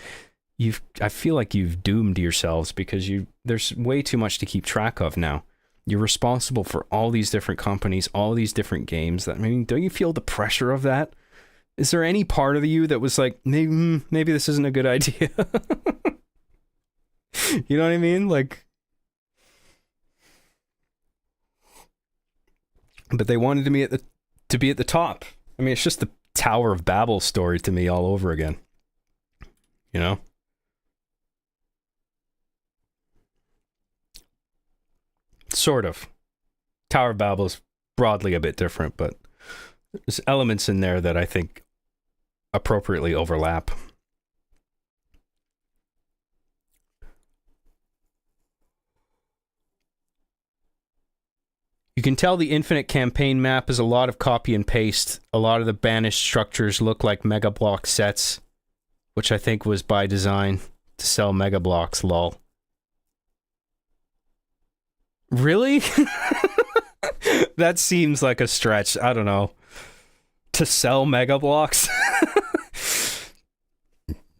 S1: I feel like you've doomed yourselves because there's way too much to keep track of now. You're responsible for all these different companies, all these different games. I mean, don't you feel the pressure of that? Is there any part of you that was like, maybe this isn't a good idea? You know what I mean? Like, but they wanted me to be at the top. I mean, it's just the Tower of Babel story to me all over again. You know? Sort of. Tower of Babel is broadly a bit different, but there's elements in there that I think appropriately overlap. You can tell the Infinite campaign map is a lot of copy and paste. A lot of the banished structures look like Mega Block sets, which I think was by design to sell Mega Blocks, lol. Really? That seems like a stretch. I don't know. To sell Mega Blocks?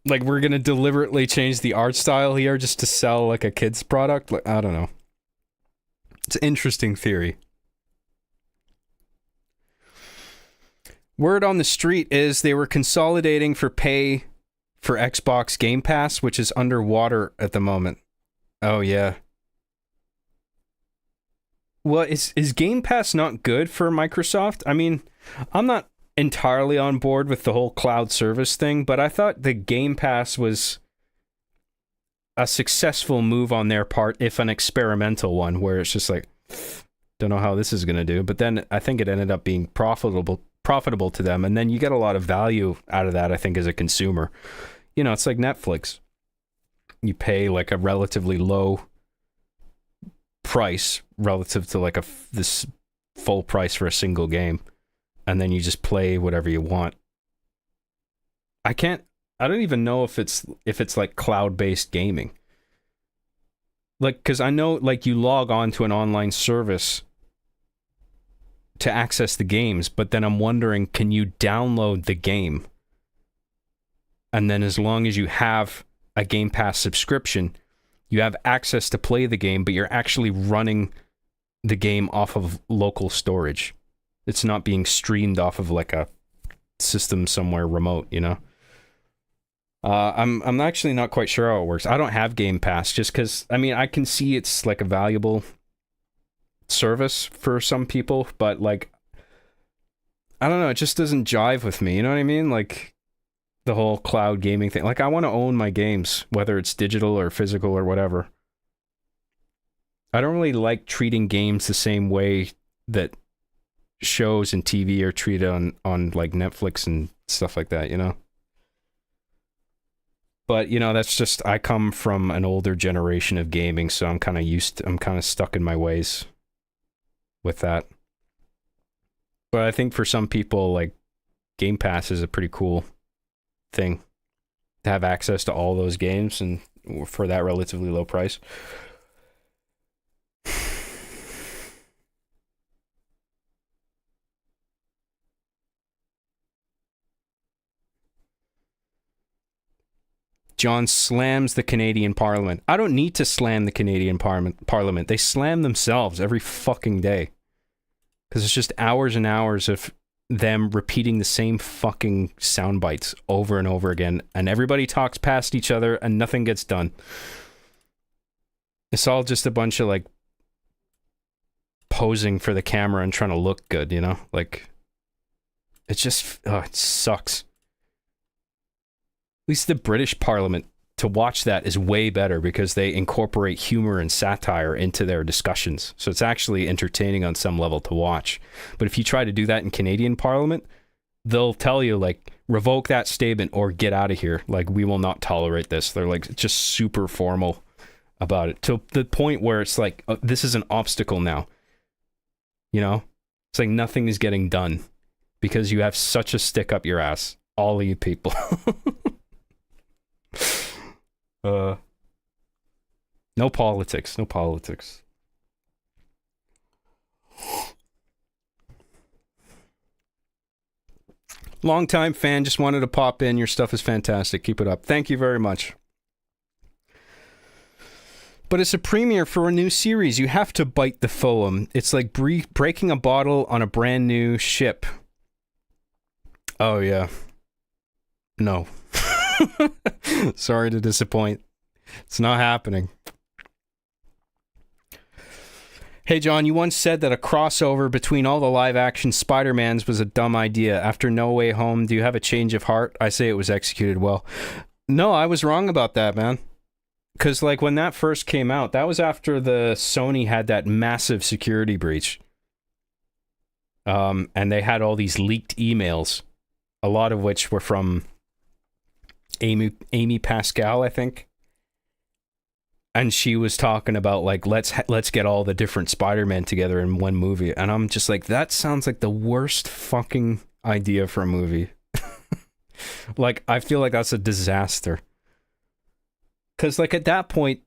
S1: Like, we're gonna deliberately change the art style here just to sell, like, a kid's product? Like, I don't know. It's an interesting theory. Word on the street is they were consolidating for pay for Xbox Game Pass, which is underwater at the moment. Oh, yeah. Well, is Game Pass not good for Microsoft? I mean, I'm not entirely on board with the whole cloud service thing, but I thought the Game Pass was a successful move on their part, if an experimental one, where it's just like, don't know how this is going to do. But then I think it ended up being profitable to them, and then you get a lot of value out of that, I think, as a consumer. You know, it's like Netflix. You pay like a relatively low price relative to like this full price for a single game, and then you just play whatever you want. I don't even know if it's like cloud-based gaming. Like, because I know, like, you log on to an online service to access the games, but then I'm wondering, can you download the game? And then as long as you have a Game Pass subscription, you have access to play the game, but you're actually running the game off of local storage. It's not being streamed off of like a system somewhere remote, you know? I'm actually not quite sure how it works. I don't have Game Pass just because, I mean, I can see it's like a valuable service for some people, but like, I don't know, it just doesn't jive with me, you know what I mean? Like, the whole cloud gaming thing. Like, I want to own my games, whether it's digital or physical or whatever. I don't really like treating games the same way that shows and TV are treated on like Netflix and stuff like that, you know? But, you know, that's just, I come from an older generation of gaming, so I'm kind of stuck in my ways with that. But I think for some people, like, Game Pass is a pretty cool thing to have access to all those games and for that relatively low price. John slams the Canadian Parliament. I don't need to slam the Canadian Parliament. They slam themselves every fucking day. Because it's just hours and hours of them repeating the same fucking sound bites over and over again. And everybody talks past each other and nothing gets done. It's all just a bunch of like posing for the camera and trying to look good, you know? Like, it just, it sucks. least the British Parliament, to watch that is way better because they incorporate humor and satire into their discussions. So it's actually entertaining on some level to watch. But if you try to do that in Canadian Parliament, they'll tell you, like, revoke that statement or get out of here. Like, we will not tolerate this. They're like just super formal about it, to the point where it's like, this is an obstacle now. You know? It's like nothing is getting done because you have such a stick up your ass. All of you people. No politics. No politics. Long-time fan, just wanted to pop in. Your stuff is fantastic. Keep it up. Thank you very much. But it's a premiere for a new series. You have to bite the foam. It's like breaking a bottle on a brand new ship. Oh, yeah. No. Sorry to disappoint. It's not happening. Hey, John, you once said that a crossover between all the live-action Spider-Mans was a dumb idea. After No Way Home, do you have a change of heart? I say it was executed well. No, I was wrong about that, man. Because, like, when that first came out, that was after the Sony had that massive security breach. And they had all these leaked emails, a lot of which were from Amy Pascal, I think. And she was talking about, like, let's get all the different Spider-Man together in one movie. And I'm just like, that sounds like the worst fucking idea for a movie. Like, I feel like that's a disaster. Because, like, at that point,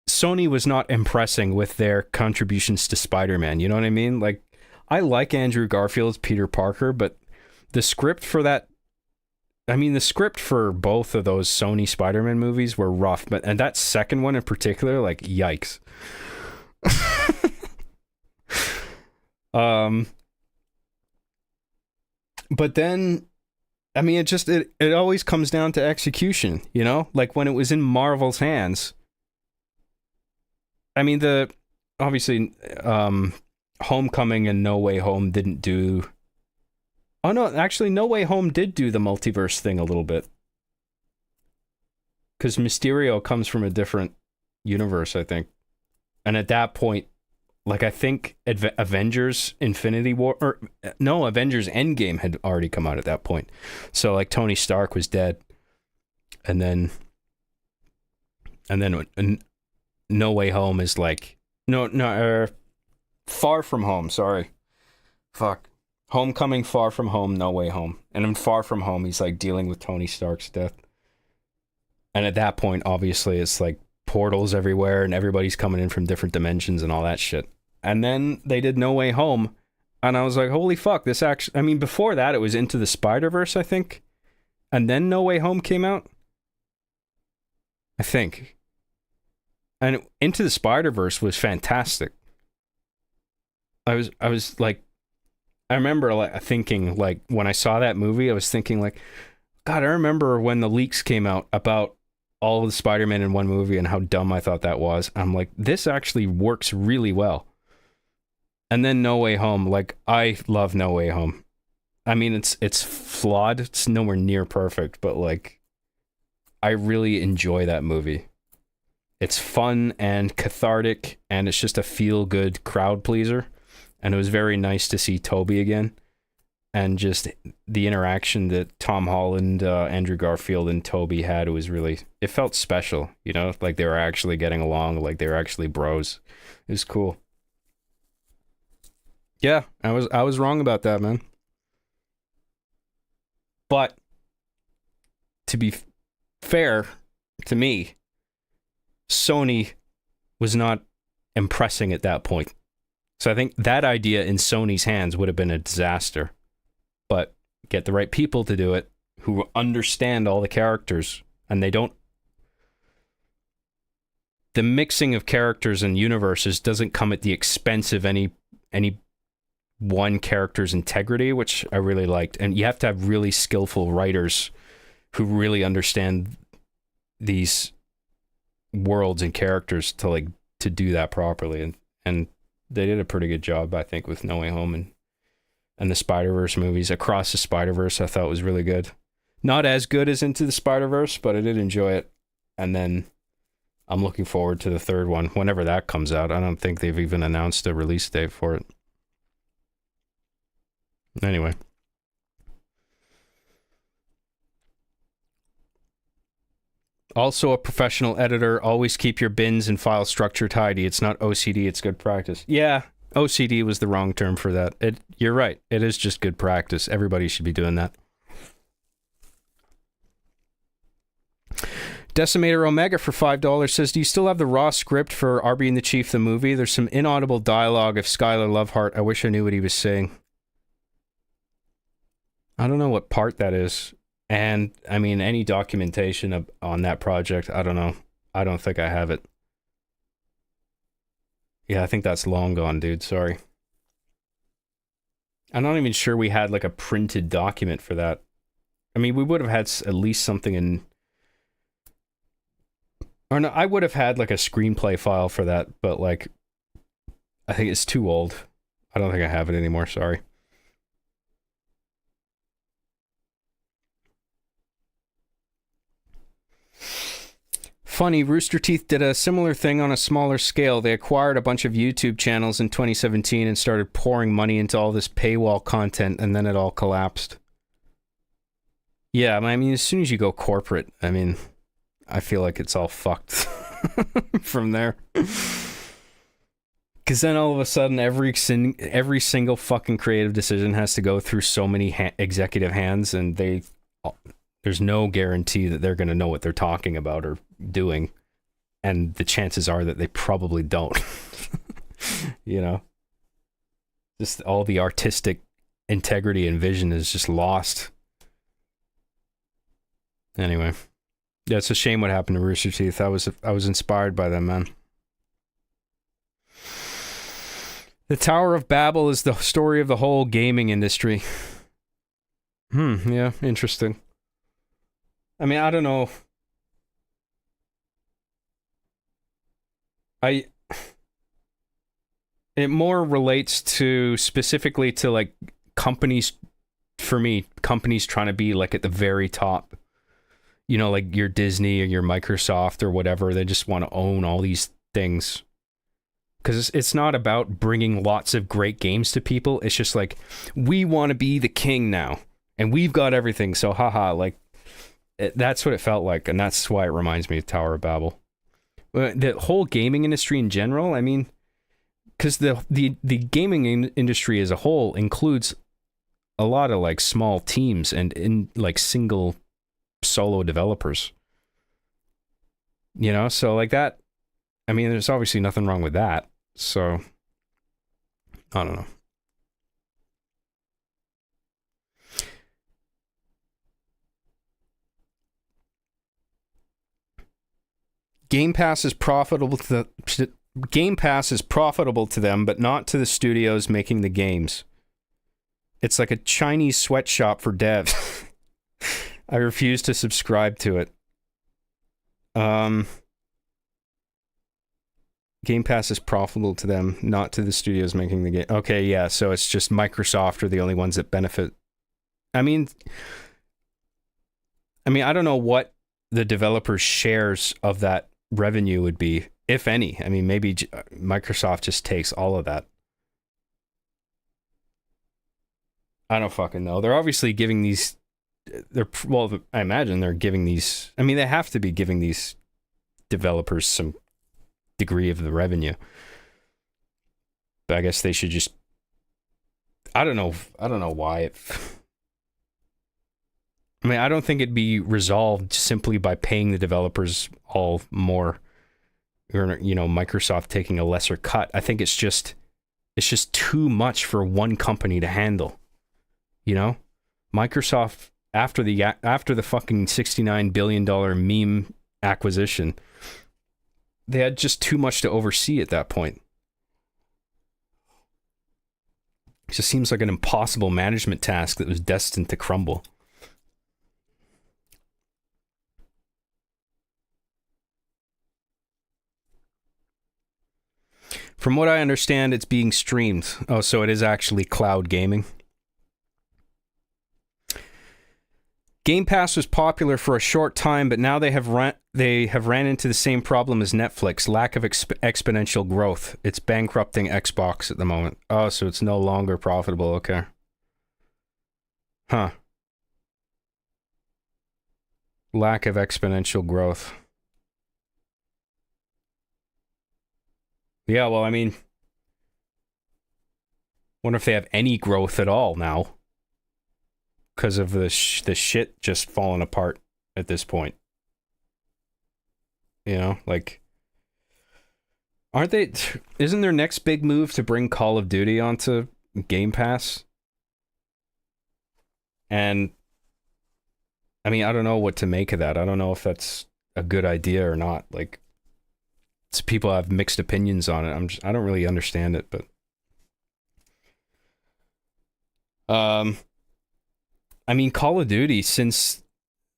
S1: Sony was not impressing with their contributions to Spider-Man. You know what I mean? Like, I like Andrew Garfield's Peter Parker, but the script for that... I mean, the script for both of those Sony Spider-Man movies were rough, and that second one in particular, like, yikes. But then, I mean, it always comes down to execution, you know? Like, when it was in Marvel's hands, I mean, obviously, Homecoming and No Way Home didn't do... Oh, no, actually, No Way Home did do the multiverse thing a little bit. Because Mysterio comes from a different universe, I think. And at that point, like, I think Avengers Infinity War... no, Avengers Endgame had already come out at that point. So, like, Tony Stark was dead. And then No Way Home is like... Far From Home, sorry. Fuck. Homecoming, Far From Home, No Way Home. And in Far From Home, he's, like, dealing with Tony Stark's death. And at that point, obviously, it's, like, portals everywhere, and everybody's coming in from different dimensions and all that shit. And then they did No Way Home, and I was like, holy fuck, this actually... I mean, before that, it was Into the Spider-Verse, I think. And then No Way Home came out? I think. And Into the Spider-Verse was fantastic. I was like... I remember, like, thinking, like, when I saw that movie, I was thinking, like, God, I remember when the leaks came out about all of the Spider-Man in one movie and how dumb I thought that was. I'm like, this actually works really well. And then No Way Home, like, I love No Way Home. I mean, it's flawed. It's nowhere near perfect, but, like, I really enjoy that movie. It's fun and cathartic, and it's just a feel-good crowd pleaser. And it was very nice to see Toby again. And just the interaction that Tom Holland, Andrew Garfield, and Toby had, it felt special, you know? Like they were actually getting along, like they were actually bros. It was cool. Yeah, I was wrong about that, man. But to be fair to me, Sony was not impressing at that point. So I think that idea in Sony's hands would have been a disaster. But get the right people to do it who understand all the characters, and they don't... The mixing of characters and universes doesn't come at the expense of any one character's integrity, which I really liked. And you have to have really skillful writers who really understand these worlds and characters to do that properly. And they did a pretty good job, I think, with No Way Home and the Spider-Verse movies. Across the Spider-Verse, I thought was really good. Not as good as Into the Spider-Verse, but I did enjoy it. And then I'm looking forward to the third one, whenever that comes out. I don't think they've even announced a release date for it. Anyway. Also a professional editor, always keep your bins and file structure tidy. It's not OCD, it's good practice. Yeah, OCD was the wrong term for that. You're right. It is just good practice. Everybody should be doing that. Decimator Omega for $5 says, do you still have the raw script for Arby and the Chief, the movie? There's some inaudible dialogue of Skylar Lovehart. I wish I knew what he was saying. I don't know what part that is. And, I mean, any documentation on that project, I don't know. I don't think I have it. Yeah, I think that's long gone, dude. Sorry. I'm not even sure we had, like, a printed document for that. I mean, we would have had at least something in... Or no, I would have had, like, a screenplay file for that, but, like, I think it's too old. I don't think I have it anymore, sorry. Funny, Rooster Teeth did a similar thing on a smaller scale. They acquired a bunch of YouTube channels in 2017 and started pouring money into all this paywall content, and then it all collapsed. Yeah, I mean, as soon as you go corporate, I mean, I feel like it's all fucked from there. Because then all of a sudden, every single fucking creative decision has to go through so many executive hands, and there's no guarantee that they're going to know what they're talking about or doing. And the chances are that they probably don't. You know? Just all the artistic integrity and vision is just lost. Anyway. Yeah, it's a shame what happened to Rooster Teeth. I was inspired by them, man. The Tower of Babel is the story of the whole gaming industry. Yeah, interesting. I mean, I don't know. It more relates to specifically to like companies, for me, companies trying to be like at the very top. You know, like your Disney or your Microsoft or whatever. They just want to own all these things. Because it's not about bringing lots of great games to people. It's just like, we want to be the king now. And we've got everything. So, haha, like, that's what it felt like. And that's why it reminds me of Tower of Babel. The whole gaming industry in general, I mean, because the gaming industry as a whole includes a lot of, like, small teams and in like single solo developers. You know, so like that, I mean, there's obviously nothing wrong with that. So, I don't know. Game Pass is profitable to them, but not to the studios making the games. It's like a Chinese sweatshop for devs. I refuse to subscribe to it. Game Pass is profitable to them, not to the studios making the game. Okay, yeah, so it's just Microsoft are the only ones that benefit. I mean, I don't know what the developers' shares of that revenue would be, if any. I mean, maybe Microsoft just takes all of that. I don't fucking know. They're obviously giving these... I imagine they're giving these... I mean, they have to be giving these developers some degree of the revenue. But I guess they should just... I don't know why it... I mean, I don't think it'd be resolved simply by paying the developers all more, or, you know, Microsoft taking a lesser cut. I think it's just too much for one company to handle. You know, Microsoft after the fucking $69 billion meme acquisition, they had just too much to oversee at that point. It just seems like an impossible management task that was destined to crumble. From what I understand, it's being streamed. Oh, so it is actually cloud gaming. Game Pass was popular for a short time, but now they have ran into the same problem as Netflix: lack of exponential growth. It's bankrupting Xbox at the moment. Oh, so it's no longer profitable. Okay. Huh. Lack of exponential growth. Yeah, well, I mean, wonder if they have any growth at all now because of the shit just falling apart at this point. You know, like, aren't they? Isn't their next big move to bring Call of Duty onto Game Pass? And I mean, I don't know what to make of that. I don't know if that's a good idea or not. Like, people have mixed opinions on it. I don't really understand it, but I mean, Call of Duty, since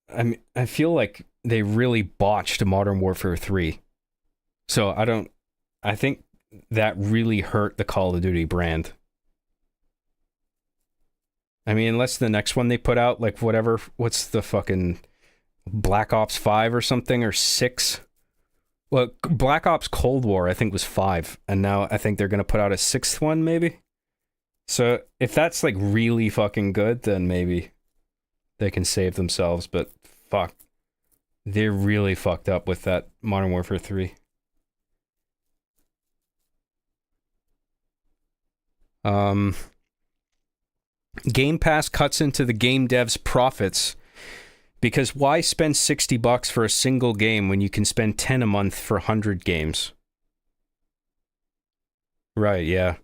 S1: I feel like they really botched Modern Warfare 3. So I think that really hurt the Call of Duty brand. I mean, unless the next one they put out, like what's the fucking Black Ops 5 or something, or 6? Well, Black Ops Cold War, I think, was 5, and now I think they're going to put out a 6th one, maybe? So if that's, like, really fucking good, then maybe they can save themselves, but fuck. They're really fucked up with that Modern Warfare 3. Game Pass cuts into the game devs' profits because why spend $60 for a single game when you can spend 10 a month for 100 games? Right, yeah.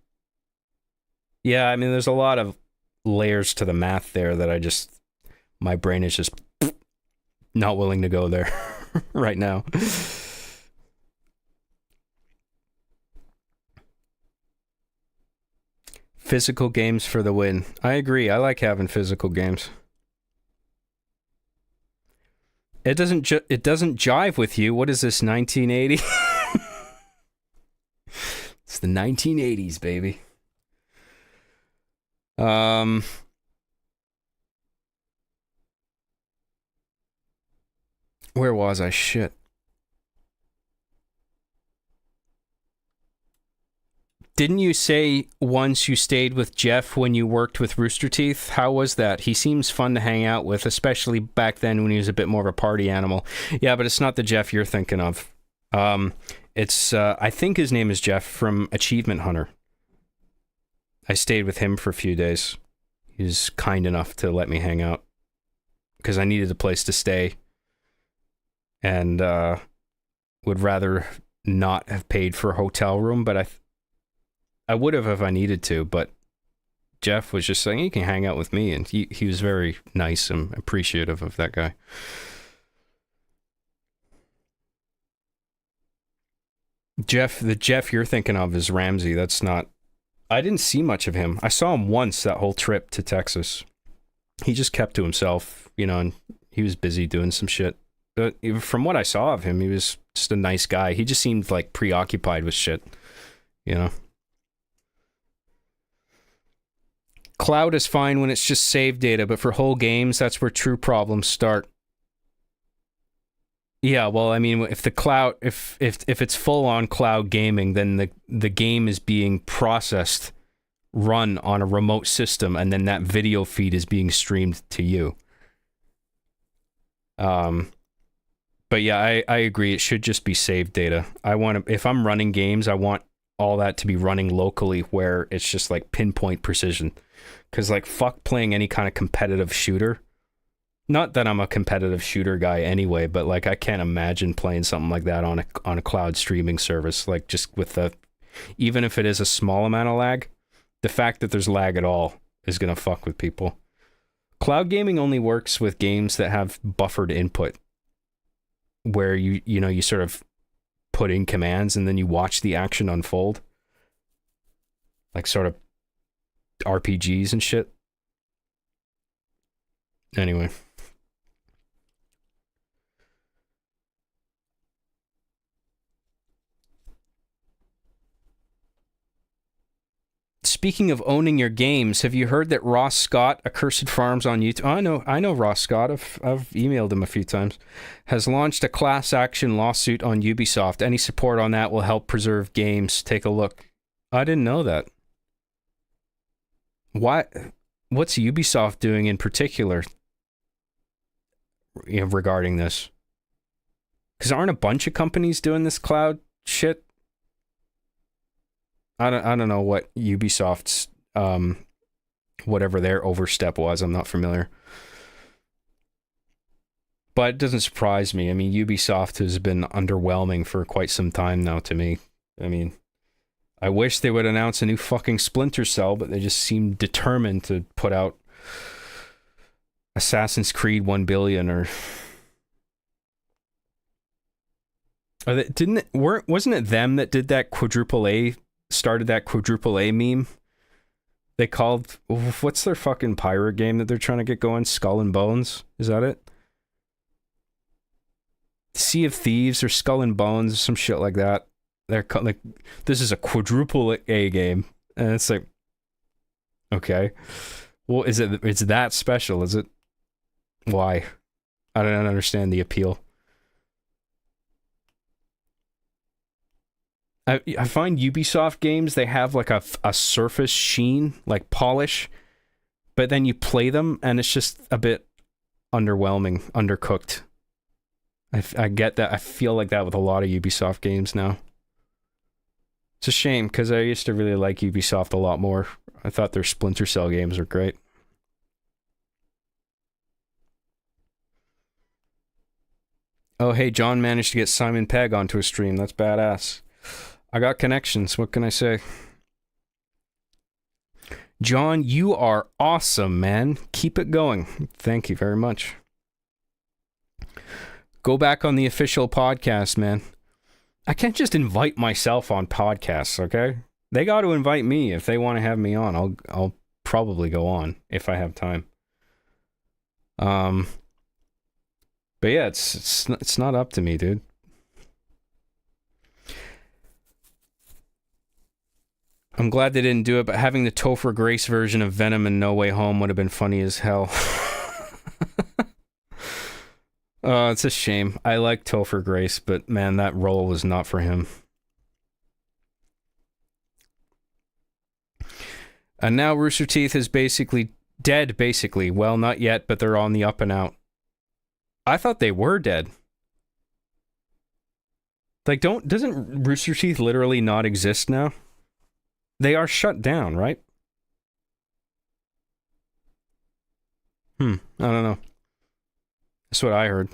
S1: Yeah, I mean, there's a lot of layers to the math there that my brain is just not willing to go there right now. Physical games for the win. I agree. I like having physical games. It doesn't jive with you. What is this, 1980? It's the 1980s, baby. Where was I? Shit. Didn't you say once you stayed with Jeff when you worked with Rooster Teeth? How was that? He seems fun to hang out with, especially back then when he was a bit more of a party animal. Yeah, but it's not the Jeff you're thinking of. It's I think his name is Jeff from Achievement Hunter. I stayed with him for a few days. He was kind enough to let me hang out because I needed a place to stay and would rather not have paid for a hotel room, but I would have if I needed to, but Jeff was just saying, you can hang out with me, and he was very nice and appreciative of that guy. The Jeff you're thinking of is Ramsey. That's not... I didn't see much of him. I saw him once that whole trip to Texas. He just kept to himself, and he was busy doing some shit. But from what I saw of him, he was just a nice guy. He just seemed like preoccupied with shit, Cloud is fine when it's just save data, but for whole games, that's where true problems start. Yeah, well, I mean, if the cloud, if it's full on cloud gaming, then the game is being processed, run on a remote system, and then that video feed is being streamed to you. But yeah, I agree. It should just be save data. If I'm running games, I want all that to be running locally where it's just like pinpoint precision. Because, like, fuck playing any kind of competitive shooter. Not that I'm a competitive shooter guy anyway, but, like, I can't imagine playing something like that on a cloud streaming service. Like, just with even if it is a small amount of lag, the fact that there's lag at all is going to fuck with people. Cloud gaming only works with games that have buffered input, where you sort of put in commands and then you watch the action unfold. Like, sort of RPGs and shit. Anyway. speaking of owning your games, have you heard that Ross Scott, Accursed Farms on YouTube? Oh, I know Ross Scott. I've emailed him a few times. Has launched a class action lawsuit on Ubisoft. Any support on that will help preserve games. Take a look. I didn't know that. What's Ubisoft doing in particular, regarding this? Because aren't a bunch of companies doing this cloud shit? I don't know what Ubisoft's whatever their overstep was. I'm not familiar. But it doesn't surprise me. I mean, Ubisoft has been underwhelming for quite some time now to me. I mean, I wish they would announce a new fucking Splinter Cell, but they just seem determined to put out Assassin's Creed 1 billion or wasn't it them that did that started that quadruple A meme? They called, what's their fucking pirate game that they're trying to get going? Skull and Bones? Is that it? Sea of Thieves or Skull and Bones or some shit like that. They're like, this is a quadruple A game. And it's like, okay. Well, it's that special, is it? Why? I don't understand the appeal. I find Ubisoft games, they have like a surface sheen, like polish, but then you play them and it's just a bit underwhelming, undercooked. I get that. I feel like that with a lot of Ubisoft games now. It's a shame because I used to really like Ubisoft a lot more. I thought their Splinter Cell games were great. Oh, hey, John managed to get Simon Pegg onto a stream. That's badass. I got connections. What can I say? John, you are awesome, man. Keep it going. Thank you very much. Go back on the official podcast, man. I can't just invite myself on podcasts, okay? They got to invite me if they want to have me on. I'll probably go on if I have time. But yeah, it's not up to me, dude. I'm glad they didn't do it, but having the Topher Grace version of Venom and No Way Home would have been funny as hell. Oh, it's a shame. I like Topher Grace, but man, that role was not for him. And now Rooster Teeth is basically dead, basically. Well, not yet, but they're on the up and out. I thought they were dead. Like, doesn't Rooster Teeth literally not exist now? They are shut down, right? I don't know. That's what I heard.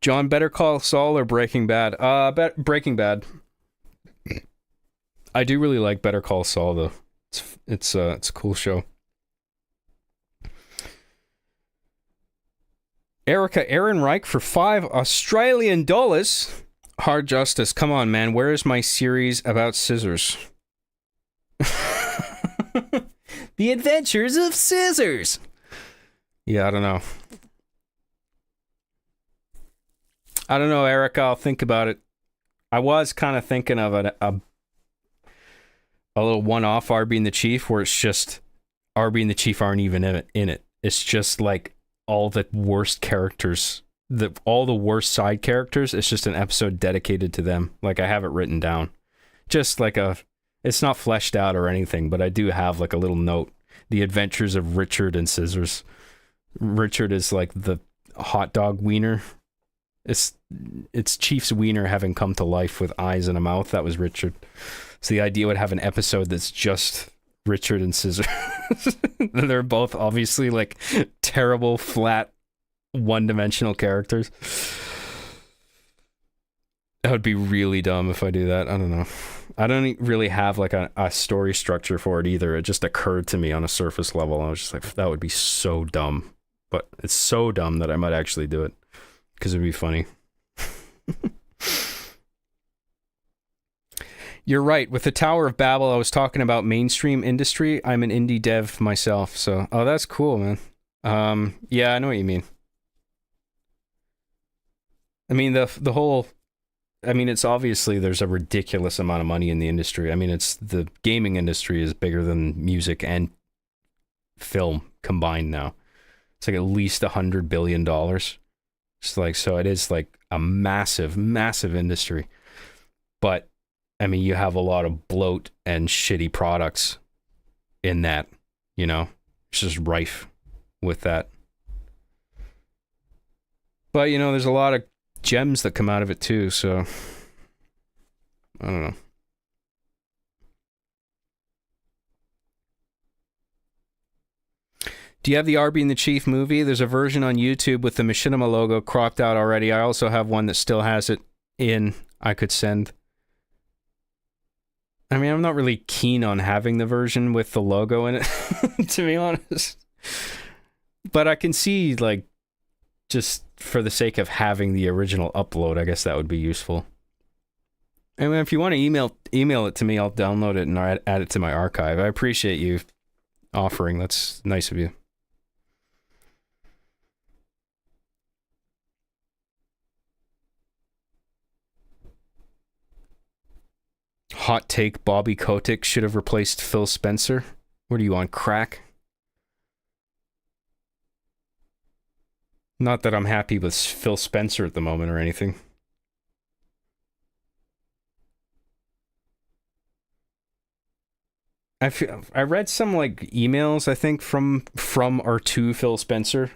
S1: John, Better Call Saul or Breaking Bad? Breaking Bad. I do really like Better Call Saul, though. It's a cool show. Erica Ehrenreich for $5 Hard Justice. Come on, man. Where is my series about scissors? The Adventures of Scissors. Yeah, I don't know. Erica. I'll think about it. I was kind of thinking of a little one-off Arby and the Chief where it's just Arby and the Chief aren't even in it. It's just like all the worst characters, all the worst side characters. It's just an episode dedicated to them. Like I have it written down. Just like it's not fleshed out or anything, but I do have like a little note. The Adventures of Richard and Scissors. Richard is like the hot dog wiener. It's Chief's wiener having come to life with eyes and a mouth. That was Richard. So the idea would have an episode that's just Richard and Scissors. They're both obviously like terrible, flat, one-dimensional characters. That would be really dumb if I do that. I don't know. I don't really have like a story structure for it either. It just occurred to me on a surface level. I was just like, that would be so dumb. But it's so dumb that I might actually do it. Because it'd be funny. You're right. With the Tower of Babel, I was talking about mainstream industry. I'm an indie dev myself. So, oh, that's cool, man. Yeah, I know what you mean. I mean, the whole I mean, it's obviously there's a ridiculous amount of money in the industry. I mean, it's the gaming industry is bigger than music and film combined now. It's like at least $100 billion. It's like, so it is like a massive, massive industry. But I mean, you have a lot of bloat and shitty products in that, you know, it's just rife with that. But, you know, there's a lot of gems that come out of it too, so I don't know. Do you have the Arby and the Chief movie? There's a version on YouTube with the Machinima logo cropped out already. I also have one that still has it in. I could send. I mean, I'm not really keen on having the version with the logo in it, to be honest. But I can see, like, just for the sake of having the original upload, I guess that would be useful. I mean, if you want to email it to me, I'll download it and add it to my archive. I appreciate you offering. That's nice of you. Hot take, Bobby Kotick should have replaced Phil Spencer. What are you on, crack? Not that I'm happy with Phil Spencer at the moment or anything. I read some like emails, I think, from or to Phil Spencer.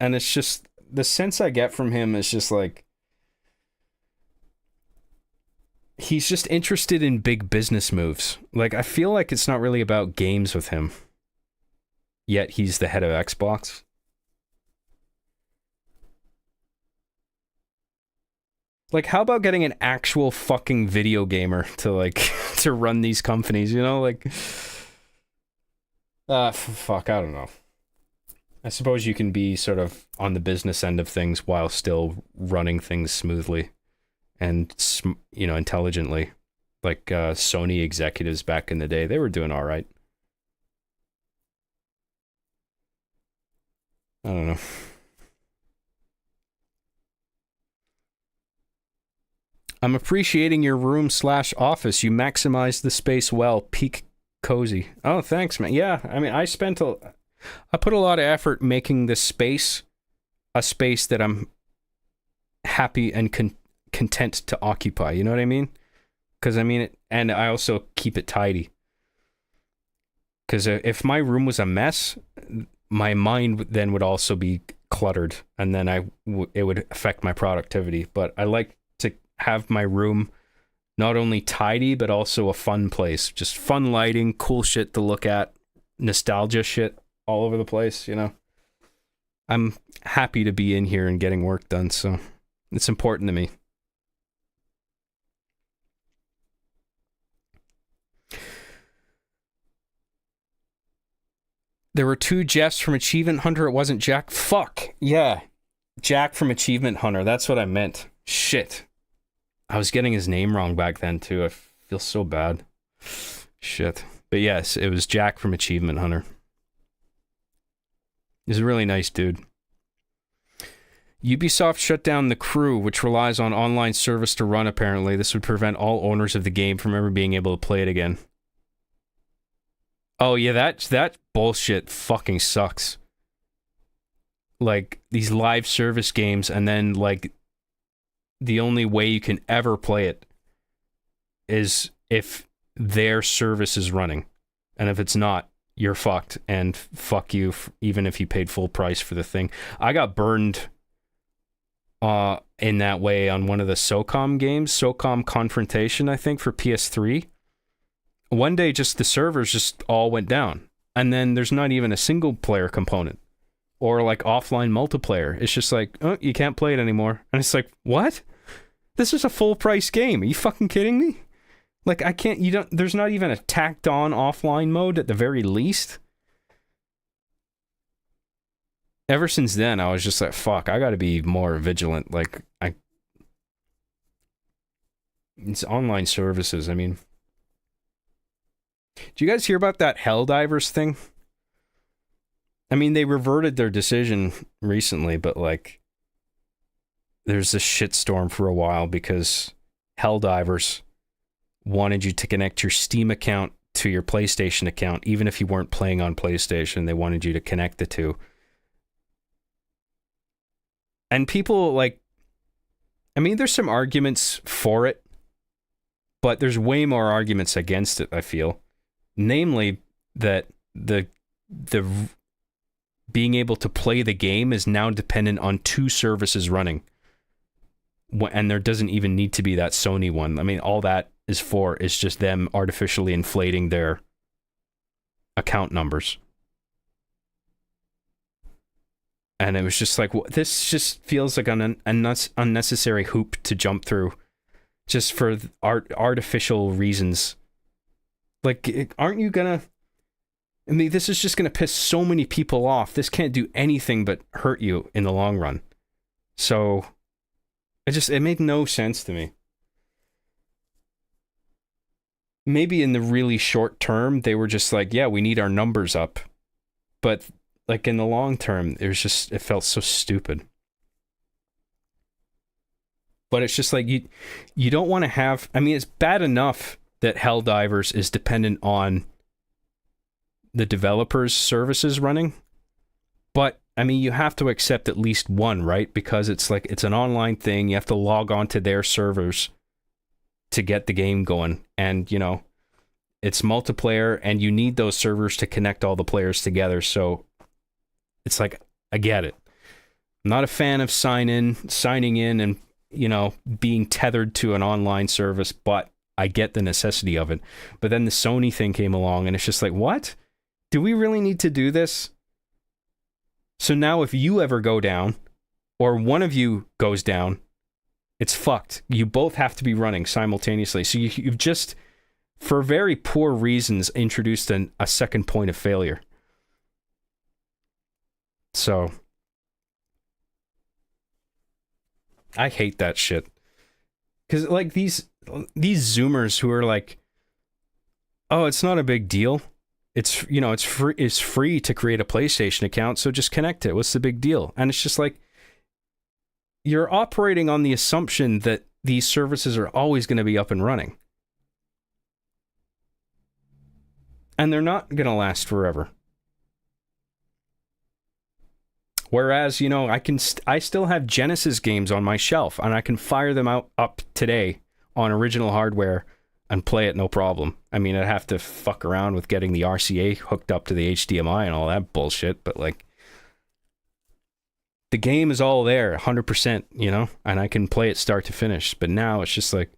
S1: And it's just the sense I get from him is just like he's just interested in big business moves. Like, I feel like it's not really about games with him. Yet he's the head of Xbox. Like, how about getting an actual fucking video gamer to, like, to run these companies, you know? Like, fuck, I don't know. I suppose you can be sort of on the business end of things while still running things smoothly and, you know, intelligently. Like, Sony executives back in the day, they were doing all right. I don't know. I'm appreciating your room/office. You maximized the space well. Peak cozy. Oh, thanks, man. Yeah, I mean, I put a lot of effort making this space a space that I'm happy and content to occupy. You know what I mean? Because I mean, and I also keep it tidy. Because if my room was a mess, my mind then would also be cluttered, and then it would affect my productivity. But I like to have my room not only tidy but also a fun place. Just fun lighting, cool shit to look at, nostalgia shit all over the place, you know. I'm happy to be in here and getting work done, so it's important to me. There were two Jeffs from Achievement Hunter. It wasn't Jack. Fuck. Yeah. Jack from Achievement Hunter. That's what I meant. Shit. I was getting his name wrong back then, too. I feel so bad. Shit. But yes, it was Jack from Achievement Hunter. He's a really nice dude. Ubisoft shut down The Crew, which relies on online service to run, apparently. This would prevent all owners of the game from ever being able to play it again. Oh, yeah, that bullshit fucking sucks. Like, these live service games, and then, like, the only way you can ever play it is if their service is running. And if it's not, you're fucked, and fuck you, even if you paid full price for the thing. I got burned in that way on one of the SOCOM games, SOCOM Confrontation, I think, for PS3. One day, just the servers just all went down, and then there's not even a single player component or like offline multiplayer. It's just like, oh, you can't play it anymore. And it's like, what? This is a full price game. Are you fucking kidding me? Like, there's not even a tacked on offline mode at the very least. Ever since then, I was just like, fuck, I gotta be more vigilant. Like, it's online services. I mean, do you guys hear about that Helldivers thing? I mean, they reverted their decision recently, but like, there's a shitstorm for a while because Helldivers wanted you to connect your Steam account to your PlayStation account, even if you weren't playing on PlayStation. They wanted you to connect the two. And people, like, I mean, there's some arguments for it, but there's way more arguments against it, I feel. Namely, that the being able to play the game is now dependent on two services running. And there doesn't even need to be that Sony one. I mean, all that is for is just them artificially inflating their account numbers. And it was just like, this just feels like an unnecessary hoop to jump through just for artificial reasons. Like, aren't you gonna... I mean, this is just gonna piss so many people off. This can't do anything but hurt you in the long run. So, it made no sense to me. Maybe in the really short term, they were just like, yeah, we need our numbers up. But, like, in the long term, it felt so stupid. But it's just like, you don't want to have... I mean, it's bad enough that Helldivers is dependent on the developers' services running. But, I mean, you have to accept at least one, right? Because it's like, it's an online thing. You have to log on to their servers to get the game going. And, you know, it's multiplayer, and you need those servers to connect all the players together. So it's like, I get it. I'm not a fan of signing in and, you know, being tethered to an online service, but I get the necessity of it. But then the Sony thing came along, and it's just like, what? Do we really need to do this? So now if you ever go down, or one of you goes down, it's fucked. You both have to be running simultaneously. So you've just, for very poor reasons, introduced a second point of failure. So I hate that shit. Because, like, these Zoomers who are like, oh, it's not a big deal. It's, you know, it's free to create a PlayStation account, so just connect it. What's the big deal? And it's just like, you're operating on the assumption that these services are always going to be up and running. And they're not going to last forever. Whereas, you know, I still have Genesis games on my shelf, and I can fire them up today on original hardware and play it no problem. I mean, I'd have to fuck around with getting the RCA hooked up to the HDMI and all that bullshit, but, like, the game is all there, 100%, you know, and I can play it start to finish. But now it's just like,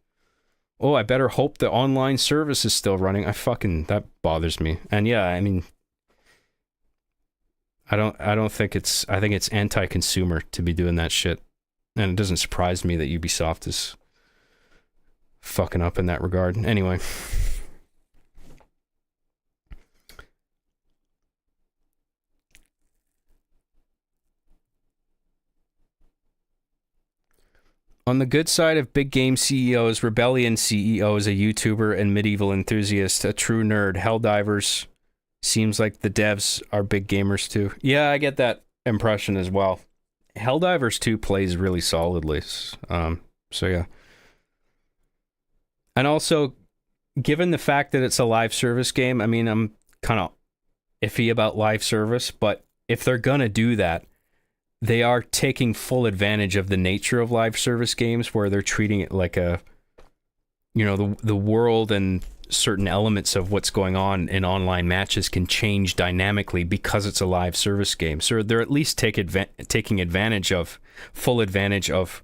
S1: oh, I better hope the online service is still running. That bothers me. And yeah, I mean, I think I think it's anti-consumer to be doing that shit. And it doesn't surprise me that Ubisoft is fucking up in that regard. Anyway. On the good side of big game CEOs, Rebellion CEO is a YouTuber and medieval enthusiast, a true nerd. Helldivers seems like the devs are big gamers too. Yeah, I get that impression as well. Helldivers 2 plays really solidly. So yeah. And also, given the fact that it's a live service game, I mean, I'm kind of iffy about live service, but if they're gonna do that, they are taking full advantage of the nature of live service games, where they're treating it like a, you know, the world and certain elements of what's going on in online matches can change dynamically because it's a live service game. So they're at least taking full advantage of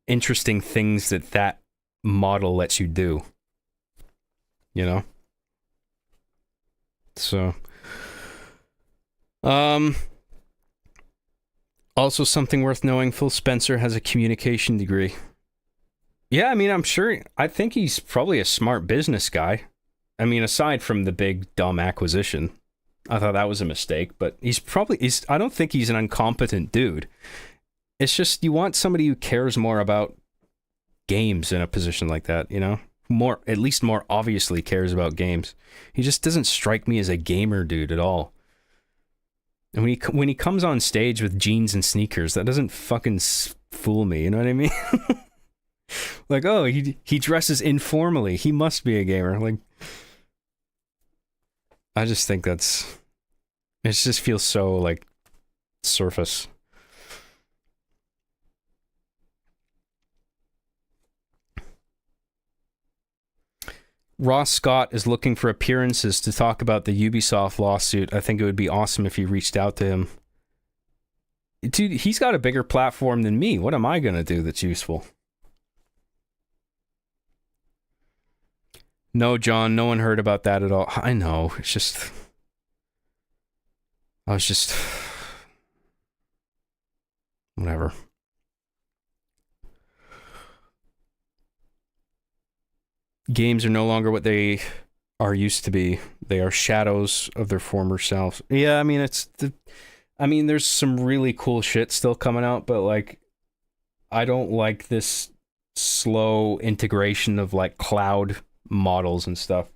S1: interesting things that model lets you do. You know? So, also, something worth knowing, Phil Spencer has a communication degree. Yeah, I mean, I think he's probably a smart business guy. I mean, aside from the big dumb acquisition, I thought that was a mistake, but I don't think he's an incompetent dude. It's just, you want somebody who cares more about games in a position like that, you know? At least more obviously cares about games. He just doesn't strike me as a gamer dude at all. And when he comes on stage with jeans and sneakers, that doesn't fucking fool me. You know what I mean? Like, oh, he dresses informally. He must be a gamer. Like, I just think it just feels so like surface. Ross Scott is looking for appearances to talk about the Ubisoft lawsuit. I think it would be awesome if you reached out to him. Dude, he's got a bigger platform than me. What am I going to do that's useful? No, John, no one heard about that at all. I know. It's just... I was just... Whatever. Games are no longer what they are used to be. They are shadows of their former selves. Yeah, I mean, there's some really cool shit still coming out, but like, I don't like this slow integration of like cloud models and stuff.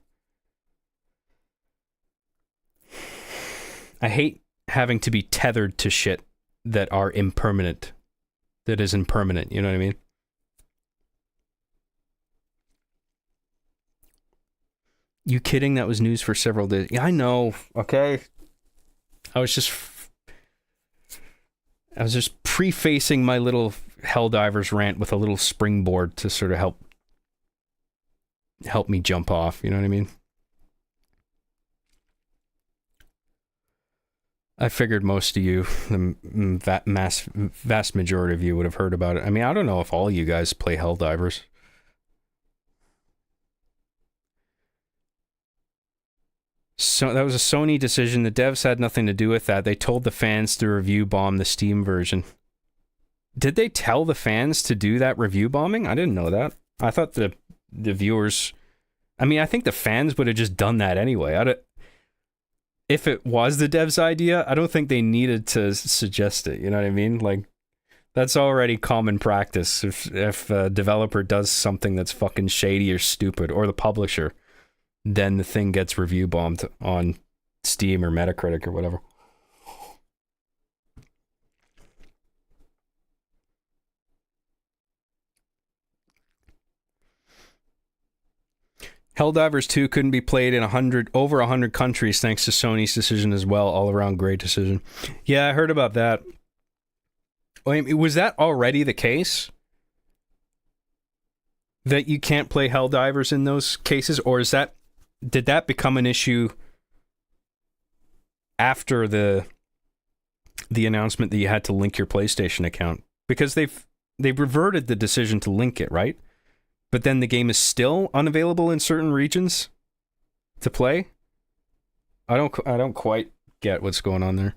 S1: I hate having to be tethered to shit that are impermanent. That is impermanent, you know what I mean? You kidding? That was news for several days. Yeah, I know. Okay. I was just prefacing my little Helldivers rant with a little springboard to sort of help me jump off. You know what I mean? I figured most of you, the vast majority of you, would have heard about it. I mean, I don't know if all you guys play Helldivers. So that was a Sony decision. The devs had nothing to do with that. They told the fans to review bomb the Steam version. Did they tell the fans to do that review bombing? I didn't know that. I thought the viewers... I mean, I think the fans would have just done that anyway. If it was the devs' idea, I don't think they needed to suggest it. You know what I mean? Like, that's already common practice. If a developer does something that's fucking shady or stupid, or the publisher, then the thing gets review bombed on Steam or Metacritic or whatever. Helldivers 2 couldn't be played in over 100 countries thanks to Sony's decision as well. All around great decision. Yeah, I heard about that. I mean, was that already the case? That you can't play Helldivers in those cases? Or did that become an issue after the announcement that you had to link your PlayStation account? Because they've reverted the decision to link it, right? But then the game is still unavailable in certain regions to play? I don't quite get what's going on there.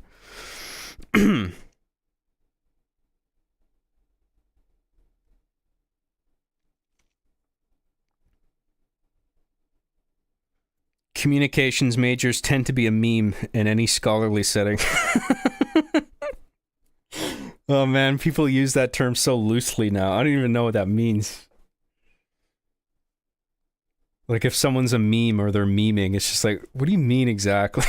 S1: Communications majors tend to be a meme in any scholarly setting. Oh man, people use that term so loosely now. I don't even know what that means. Like, if someone's a meme or they're memeing, it's just like, what do you mean exactly?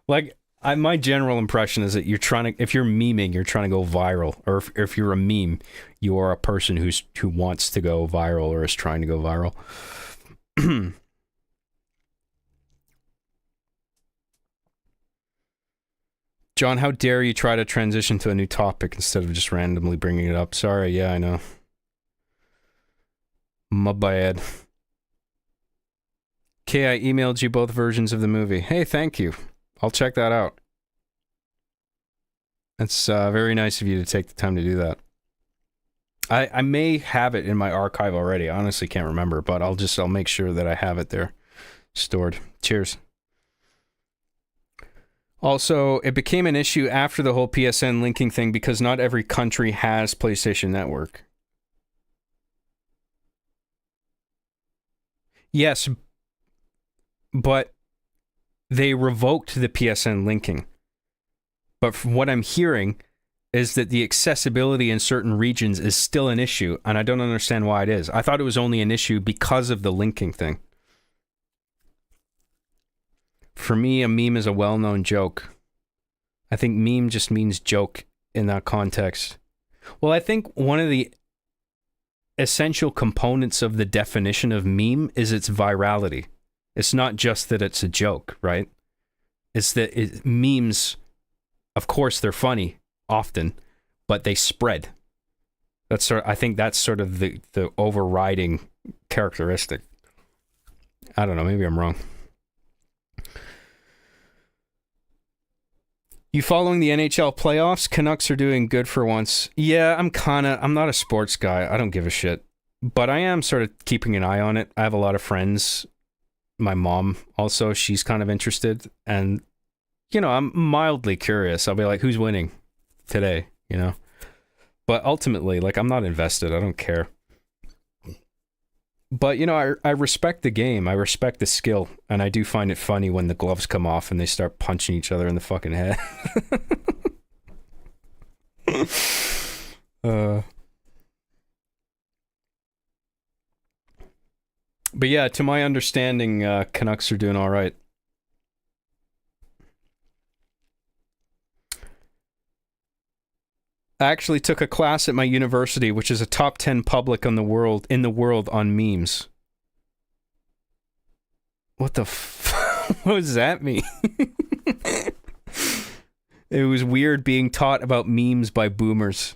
S1: Like, my general impression is that if you're memeing, you're trying to go viral. Or if you're a meme, you are a person who wants to go viral or is trying to go viral. John, how dare you try to transition to a new topic instead of just randomly bringing it up? Sorry, yeah, I know. My bad. Okay, I emailed you both versions of the movie. Hey, thank you. I'll check that out. It's very nice of you to take the time to do that. I may have it in my archive already. I honestly can't remember, but I'll make sure that I have it there stored. Cheers. Also, it became an issue after the whole PSN linking thing because not every country has PlayStation Network. Yes, but they revoked the PSN linking. But from what I'm hearing is that the accessibility in certain regions is still an issue, and I don't understand why it is. I thought it was only an issue because of the linking thing. For me, a meme is a well-known joke. I think meme just means joke in that context. Well, I think one of the essential components of the definition of meme is its virality. It's not just that it's a joke, right? It's that memes, of course, they're funny often, but they spread. I think that's sort of the overriding characteristic. I don't know, maybe I'm wrong. You following the NHL playoffs? Canucks are doing good for once. Yeah, I'm not a sports guy. I don't give a shit. But I am sort of keeping an eye on it. I have a lot of friends. My mom also, she's kind of interested. And, you know, I'm mildly curious. I'll be like, who's winning today? You know? But ultimately, like, I'm not invested. I don't care. But, you know, I respect the game. I respect the skill. And I do find it funny when the gloves come off and they start punching each other in the fucking head. But yeah, to my understanding, Canucks are doing all right. I actually took a class at my university, which is a top 10 public in the world on memes. What the what does that mean? It was weird being taught about memes by boomers.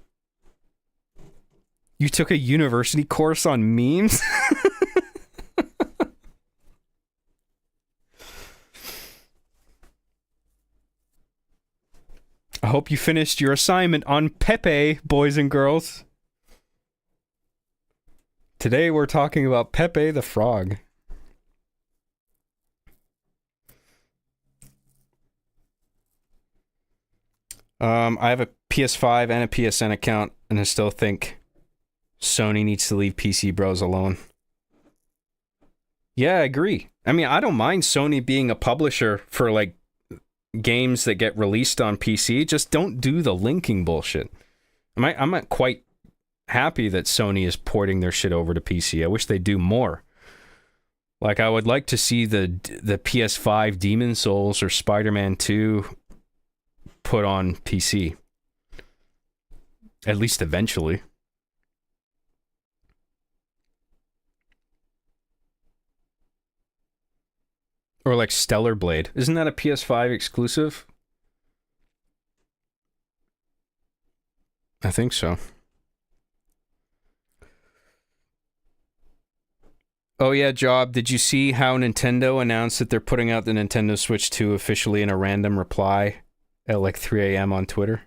S1: You took a university course on memes? I hope you finished your assignment on Pepe, boys and girls. Today we're talking about Pepe the Frog. I have a PS5 and a PSN account, and I still think Sony needs to leave PC bros alone. Yeah, I agree. I mean, I don't mind Sony being a publisher for, like, games that get released on PC. Just don't do the linking bullshit. I'm not quite happy that Sony is porting their shit over to PC. I wish they'd do more. Like, I would like to see the PS5 Demon Souls or Spider-Man 2 put on PC. At least eventually. Or like Stellar Blade. Isn't that a PS5 exclusive? I think so. Oh yeah, Job, did you see how Nintendo announced that they're putting out the Nintendo Switch 2 officially in a random reply at like 3 a.m. on Twitter?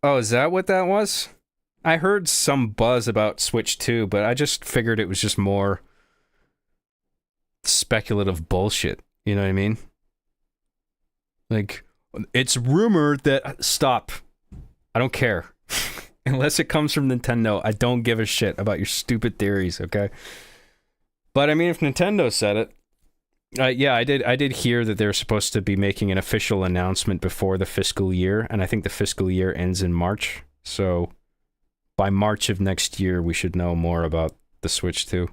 S1: Oh, is that what that was? I heard some buzz about Switch 2, but I just figured it was just more speculative bullshit. You know what I mean? Like, it's rumored that... Stop. I don't care. Unless it comes from Nintendo, I don't give a shit about your stupid theories, okay? But I mean, if Nintendo said it... yeah, I did hear that they're supposed to be making an official announcement before the fiscal year, and I think the fiscal year ends in March. So by March of next year, we should know more about the Switch 2.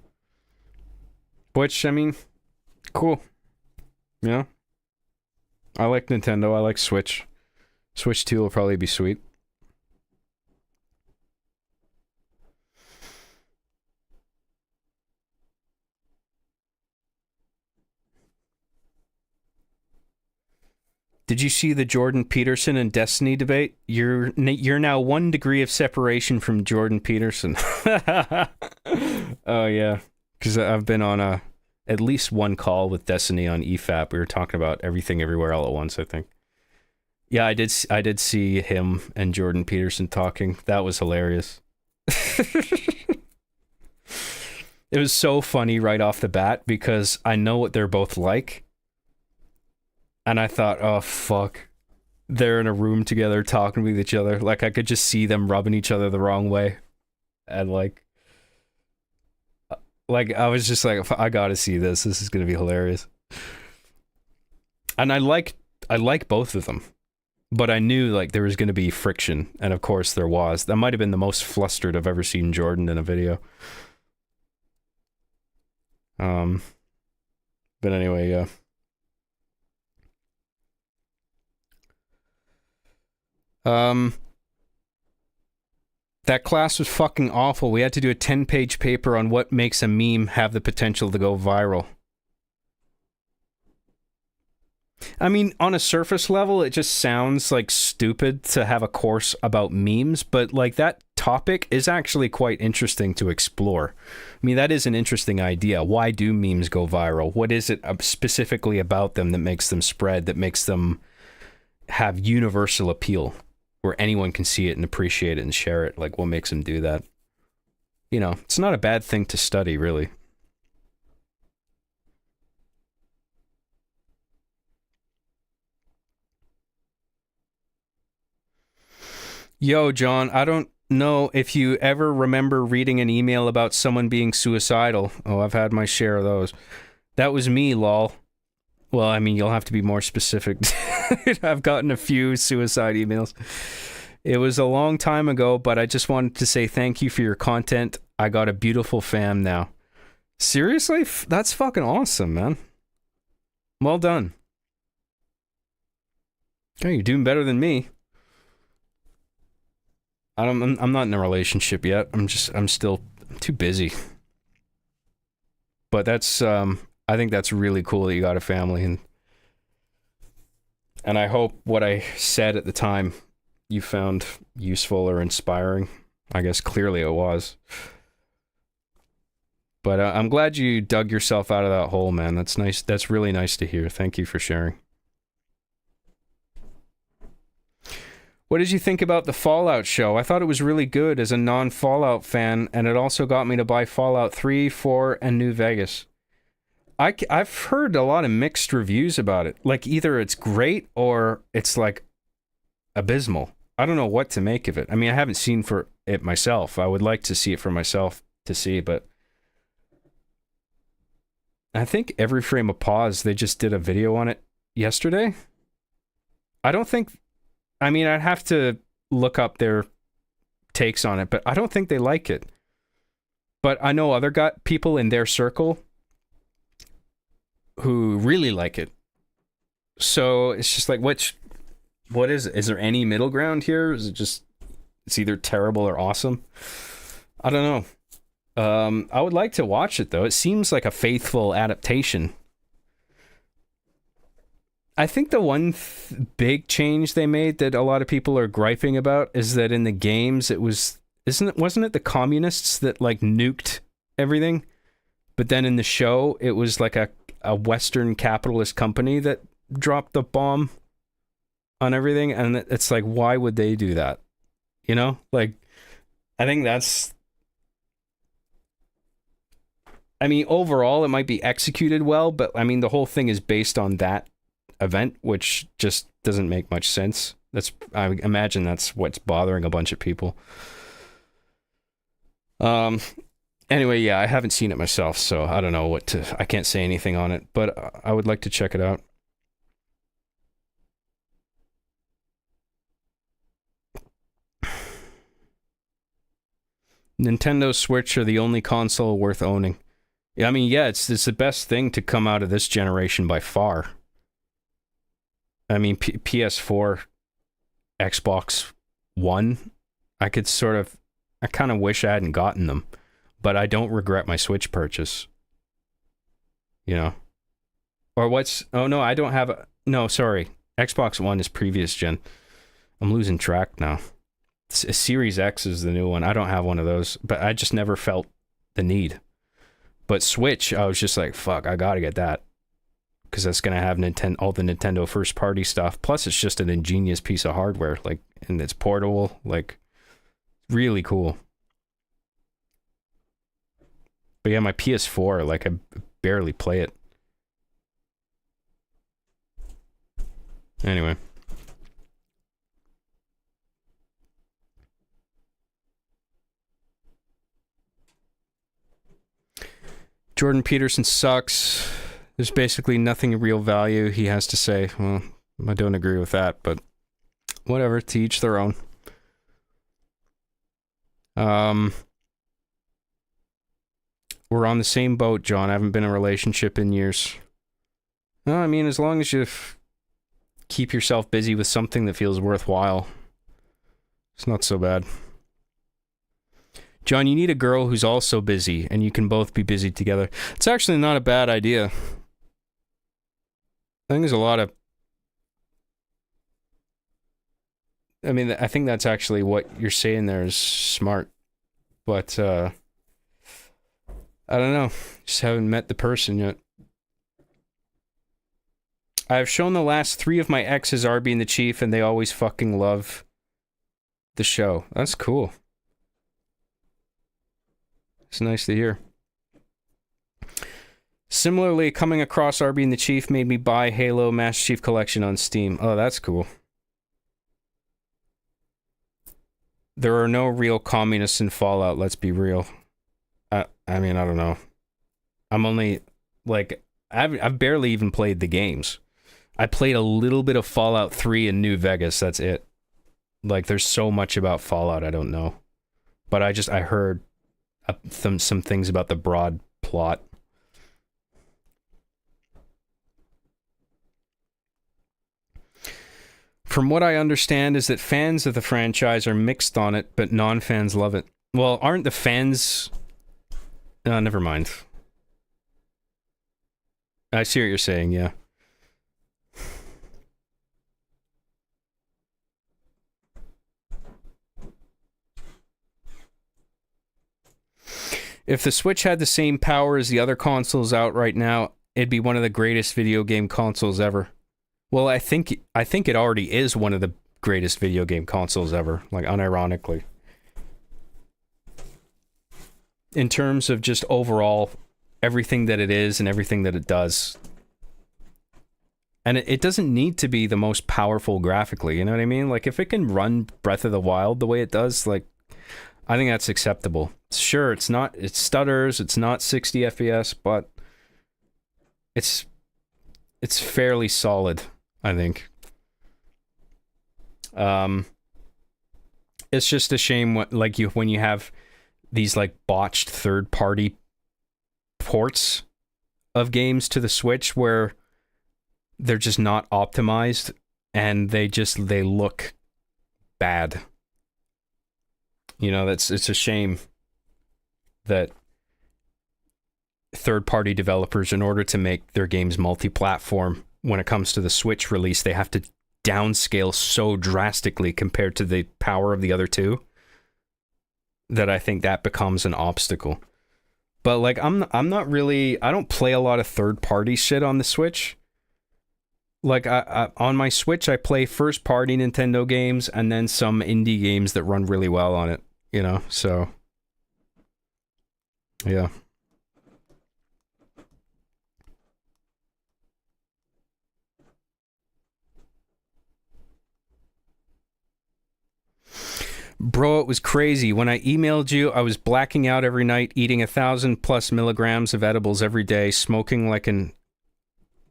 S1: Which, I mean, cool. You know? I like Nintendo. I like Switch. Switch 2 will probably be sweet. Did you see the Jordan Peterson and Destiny debate? You're now 1 degree of separation from Jordan Peterson. Oh yeah, because I've been on at least one call with Destiny on EFAP. We were talking about everything everywhere all at once, I think. Yeah, I did see him and Jordan Peterson talking. That was hilarious. It was so funny right off the bat because I know what they're both like. And I thought, oh, fuck. They're in a room together talking with each other. Like, I could just see them rubbing each other the wrong way. And, like, I was just like, I gotta see this. This is gonna be hilarious. And I like both of them. But I knew, like, there was gonna be friction. And, of course, there was. That might have been the most flustered I've ever seen Jordan in a video. But anyway, yeah. Um, that class was fucking awful. We had to do a 10-page paper on what makes a meme have the potential to go viral. I mean, on a surface level, it just sounds like stupid to have a course about memes, but like that topic is actually quite interesting to explore. I mean, that is an interesting idea. Why do memes go viral? What is it specifically about them that makes them spread, that makes them have universal appeal, where anyone can see it and appreciate it and share it? Like, what makes them do that? You know, it's not a bad thing to study, really. Yo, John, I don't know if you ever remember reading an email about someone being suicidal. Oh, I've had my share of those. That was me, lol. Well, I mean, you'll have to be more specific. I've gotten a few suicide emails. It was a long time ago, but I just wanted to say thank you for your content. I got a beautiful fam now. Seriously? That's fucking awesome, man. Well done. Oh, you're doing better than me. I'm not in a relationship yet. I'm too busy. But that's I think that's really cool that you got a family, and I hope what I said at the time you found useful or inspiring. I guess clearly it was. But I'm glad you dug yourself out of that hole, man. That's nice. That's really nice to hear. Thank you for sharing. What did you think about the Fallout show? I thought it was really good as a non-Fallout fan, and it also got me to buy Fallout 3, 4, and New Vegas. I've heard a lot of mixed reviews about it. Like, either it's great or it's, like, abysmal. I don't know what to make of it. I mean, I haven't seen for it myself. I would like to see it for myself to see, but I think Every Frame of Pause, they just did a video on it yesterday. I mean, I'd have to look up their takes on it, but I don't think they like it. But I know other people in their circle who really like it. So it's just like, what is it? Is there any middle ground here? Is it just, it's either terrible or awesome? I don't know. I would like to watch it, though. It seems like a faithful adaptation. I think the one big change they made that a lot of people are griping about is that in the games wasn't it the communists that like nuked everything? But then in the show, it was like a Western capitalist company that dropped the bomb on everything. And it's like, why would they do that? You know, like, I think I mean, overall, it might be executed well, but I mean, the whole thing is based on that event, which just doesn't make much sense. I imagine that's what's bothering a bunch of people. Anyway, yeah, I haven't seen it myself, so I don't know I can't say anything on it, but I would like to check it out. Nintendo Switch are the only console worth owning. I mean, yeah, it's the best thing to come out of this generation by far. I mean, PS4, Xbox One, I kind of wish I hadn't gotten them, but I don't regret my Switch purchase. You know? Or I don't have no, sorry. Xbox One is previous gen. I'm losing track now. Series X is the new one. I don't have one of those, but I just never felt the need. But Switch, I was just like, fuck, I gotta get that. Because that's going to have all the Nintendo first party stuff. Plus, it's just an ingenious piece of hardware. Like, and it's portable. Like, really cool. But yeah, my PS4, like, I barely play it. Anyway. Jordan Peterson sucks. There's basically nothing of real value, he has to say. Well, I don't agree with that, but whatever, to each their own. We're on the same boat, John. I haven't been in a relationship in years. No, I mean, as long as you keep yourself busy with something that feels worthwhile. It's not so bad. John, you need a girl who's also busy, and you can both be busy together. It's actually not a bad idea. I think there's a lot of... I mean, I think that's actually what you're saying there is smart. But, I don't know. Just haven't met the person yet. I've shown the last 3 of my exes Arby and the Chief, and they always fucking love the show. That's cool. It's nice to hear. Similarly, coming across Arby and the Chief made me buy Halo Master Chief Collection on Steam. Oh, that's cool. There are no real communists in Fallout, let's be real. I mean, I don't know. I'm only, like, I've barely even played the games. I played a little bit of Fallout 3 in New Vegas, that's it. Like, there's so much about Fallout I don't know. But I heard some things about the broad plot. From what I understand is that fans of the franchise are mixed on it, but non-fans love it. Well, aren't the fans... never mind. I see what you're saying, yeah. If the Switch had the same power as the other consoles out right now, it'd be one of the greatest video game consoles ever. Well, I think it already is one of the greatest video game consoles ever, like unironically. In terms of just overall everything that it is and everything that it does. And it doesn't need to be the most powerful graphically, you know what I mean? Like if it can run Breath of the Wild the way it does, like I think that's acceptable. Sure, it stutters, it's not 60 FPS, but it's fairly solid, I think. It's just a shame when you have these like botched third-party ports of games to the Switch where they're just not optimized and they look bad. You know, it's a shame that third-party developers, in order to make their games multi-platform, when it comes to the Switch release, they have to downscale so drastically compared to the power of the other two that I think that becomes an obstacle. But like I don't play a lot of third-party shit on the Switch. Like I on my Switch I play first-party Nintendo games and then some indie games that run really well on it, you know? So yeah. Bro, it was crazy. When I emailed you, I was blacking out every night, eating 1,000+ milligrams of edibles every day, smoking like an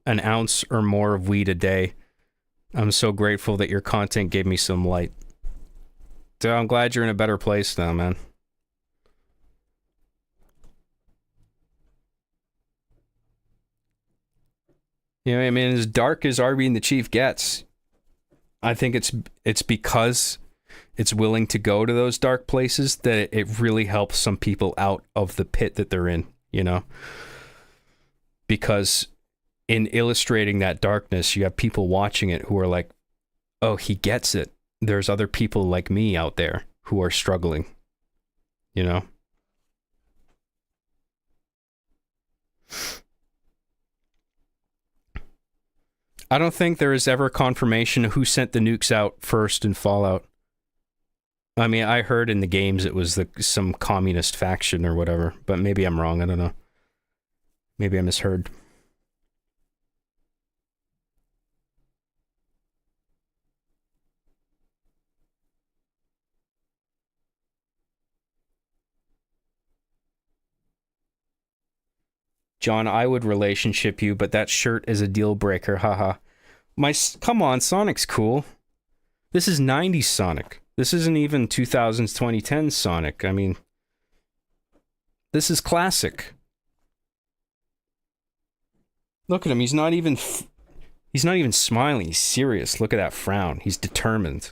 S1: ounce or more of weed a day. I'm so grateful that your content gave me some light. Dude, I'm glad you're in a better place now, man. You know what I mean? As dark as Arby and the Chief gets, I think it's because it's willing to go to those dark places that it really helps some people out of the pit that they're in, you know? Because in illustrating that darkness, you have people watching it who are like, oh, he gets it. There's other people like me out there who are struggling, you know? I don't think there is ever confirmation of who sent the nukes out first in Fallout. I mean, I heard in the games it was some communist faction or whatever, but maybe I'm wrong, I don't know. Maybe I misheard. John, I would relationship you, but that shirt is a deal breaker, haha. Come on, Sonic's cool. This is 90s Sonic. This isn't even 2000s, 2010s Sonic. I mean, this is classic. Look at him. He's not even smiling. He's serious. Look at that frown. He's determined.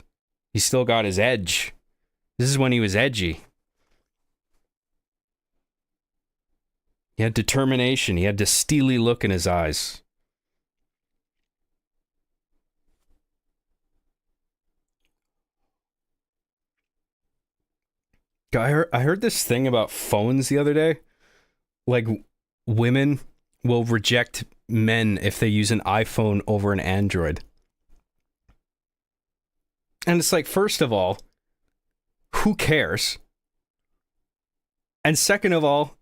S1: He's still got his edge. This is when he was edgy. He had determination. He had the steely look in his eyes. I heard this thing about phones the other day. Like, women will reject men if they use an iPhone over an Android. And it's like, first of all, who cares? And second of all,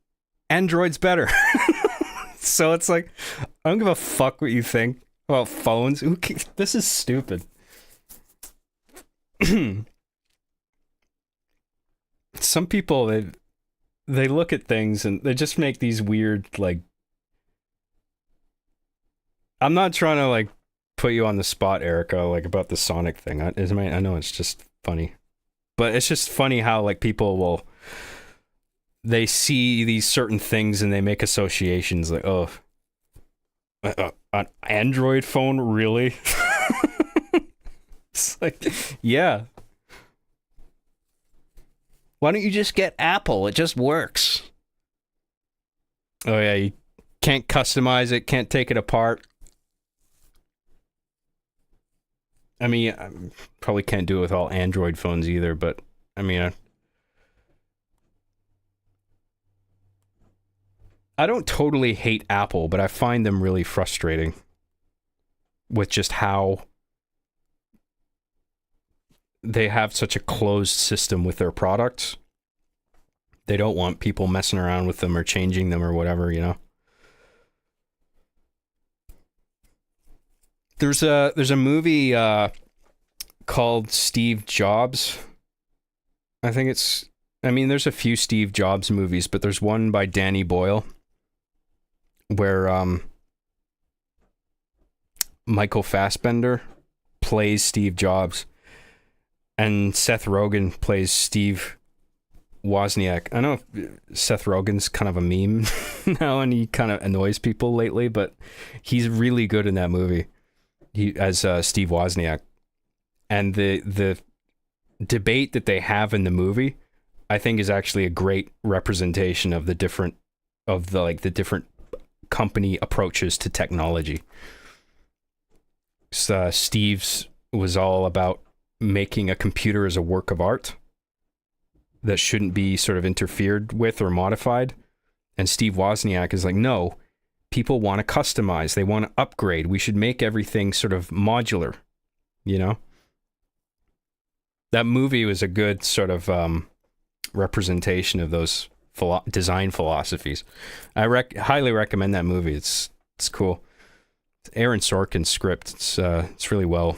S1: Android's better. So it's like, I don't give a fuck what you think about phones. This is stupid. Some people, they look at things and they just make these weird, like, I'm not trying to like put you on the spot, Erica, like about the Sonic thing. I know it's just funny, but it's just funny how like people will, they see these certain things and they make associations like, oh, an Android phone, really? It's like, yeah. Why don't you just get Apple? It just works. Oh yeah, you can't customize it, can't take it apart. I mean, I probably can't do it with all Android phones either, but I mean, I don't totally hate Apple, but I find them really frustrating with just how they have such a closed system with their products. They don't want people messing around with them or changing them or whatever, you know. There's a movie called Steve Jobs. I mean, there's a few Steve Jobs movies, but there's one by Danny Boyle where Michael Fassbender plays Steve Jobs and Seth Rogen plays Steve Wozniak. I know Seth Rogen's kind of a meme now and he kind of annoys people lately, but he's really good in that movie. As Steve Wozniak, and the debate that they have in the movie, I think, is actually a great representation of the different company approaches to technology. Steve's was all about making a computer as a work of art that shouldn't be sort of interfered with or modified, and Steve Wozniak is like, no. People want to customize. They want to upgrade. We should make everything sort of modular, you know? That movie was a good sort of representation of those design philosophies. I highly recommend that movie. It's cool. It's Aaron Sorkin's script. It's really well.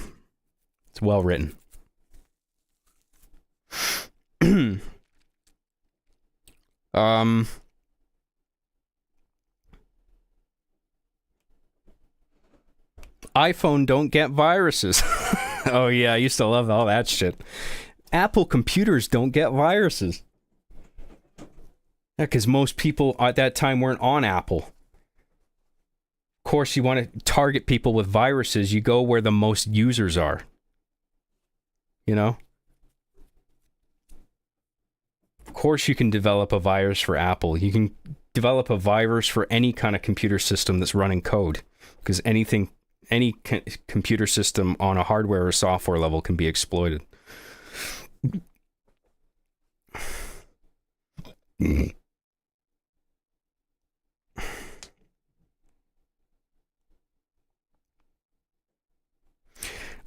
S1: It's well written. iPhone don't get viruses. Oh yeah, I used to love all that shit. Apple computers don't get viruses. Yeah, because most people at that time weren't on Apple. Of course, you want to target people with viruses, you go where the most users are. You know? Of course you can develop a virus for Apple. You can develop a virus for any kind of computer system that's running code. Because any computer system on a hardware or software level can be exploited.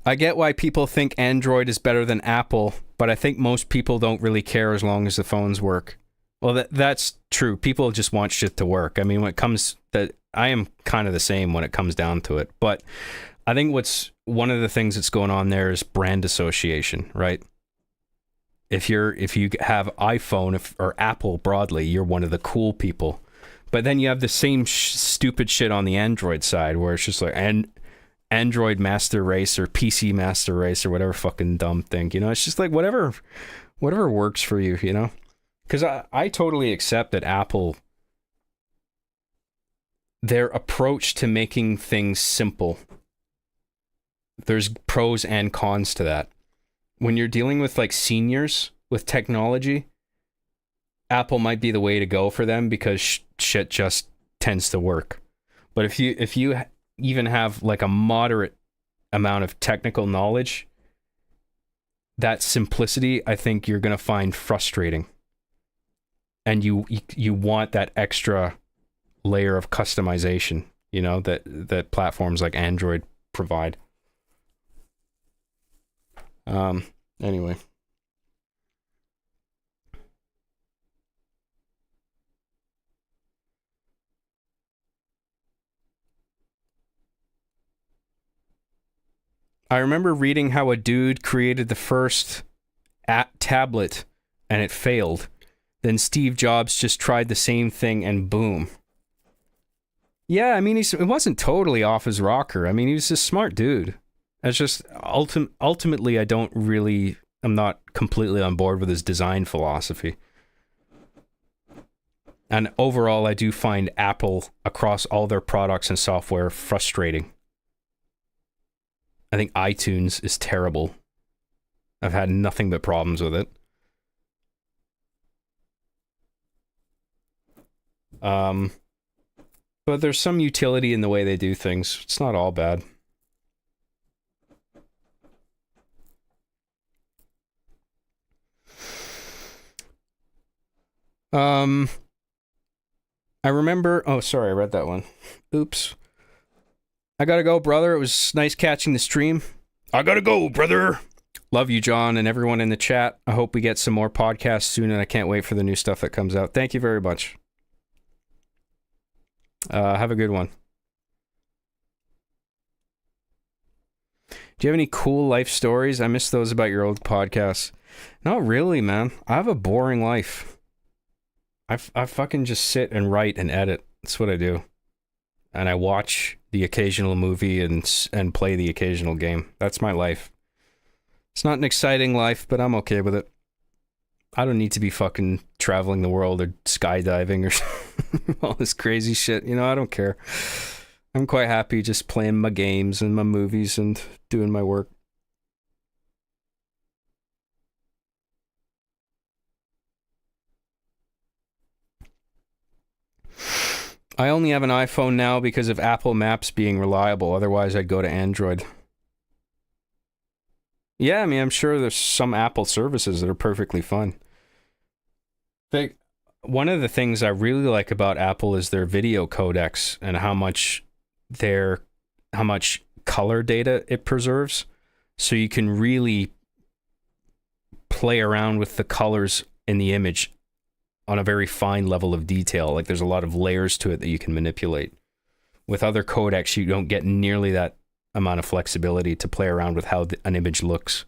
S1: I get why people think Android is better than Apple, but I think most people don't really care as long as the phones work. Well, that's true. People just want shit to work. I mean, when it comes that, I am kind of the same when it comes down to it. But I think one of the things that's going on there is brand association, right? If you have iPhone or Apple broadly, you're one of the cool people. But then you have the same stupid shit on the Android side where it's just like Android Master Race or PC Master Race or whatever fucking dumb thing, you know? It's just like whatever works for you, you know? Because I totally accept that Apple, their approach to making things simple, there's pros and cons to that. When you're dealing with like seniors with technology, Apple might be the way to go for them because shit just tends to work. But if you even have like a moderate amount of technical knowledge, that simplicity, I think you're going to find frustrating. And you want that extra layer of customization, you know, that platforms like Android provide. Anyway. I remember reading how a dude created the first tablet and it failed. Then Steve Jobs just tried the same thing and boom. Yeah, I mean, it wasn't totally off his rocker. I mean, he was a smart dude. It's just ultimately, I'm not completely on board with his design philosophy. And overall, I do find Apple across all their products and software frustrating. I think iTunes is terrible. I've had nothing but problems with it. But there's some utility in the way they do things. It's not all bad. I remember... Oh, sorry, I read that one. Oops. I gotta go, brother. It was nice catching the stream. I gotta go, brother. Love you, John, and everyone in the chat. I hope we get some more podcasts soon, and I can't wait for the new stuff that comes out. Thank you very much. Have a good one. Do you have any cool life stories? I miss those about your old podcasts. Not really, man. I have a boring life. I fucking just sit and write and edit. That's what I do. And I watch the occasional movie and play the occasional game. That's my life. It's not an exciting life, but I'm okay with it. I don't need to be fucking traveling the world or skydiving or all this crazy shit. You know, I don't care. I'm quite happy just playing my games and my movies and doing my work. I only have an iPhone now because of Apple Maps being reliable. Otherwise, I'd go to Android. Yeah, I mean, I'm sure there's some Apple services that are perfectly fine. One of the things I really like about Apple is their video codecs and how much color data it preserves. So you can really play around with the colors in the image on a very fine level of detail. Like there's a lot of layers to it that you can manipulate. With other codecs, you don't get nearly that amount of flexibility to play around with how an image looks.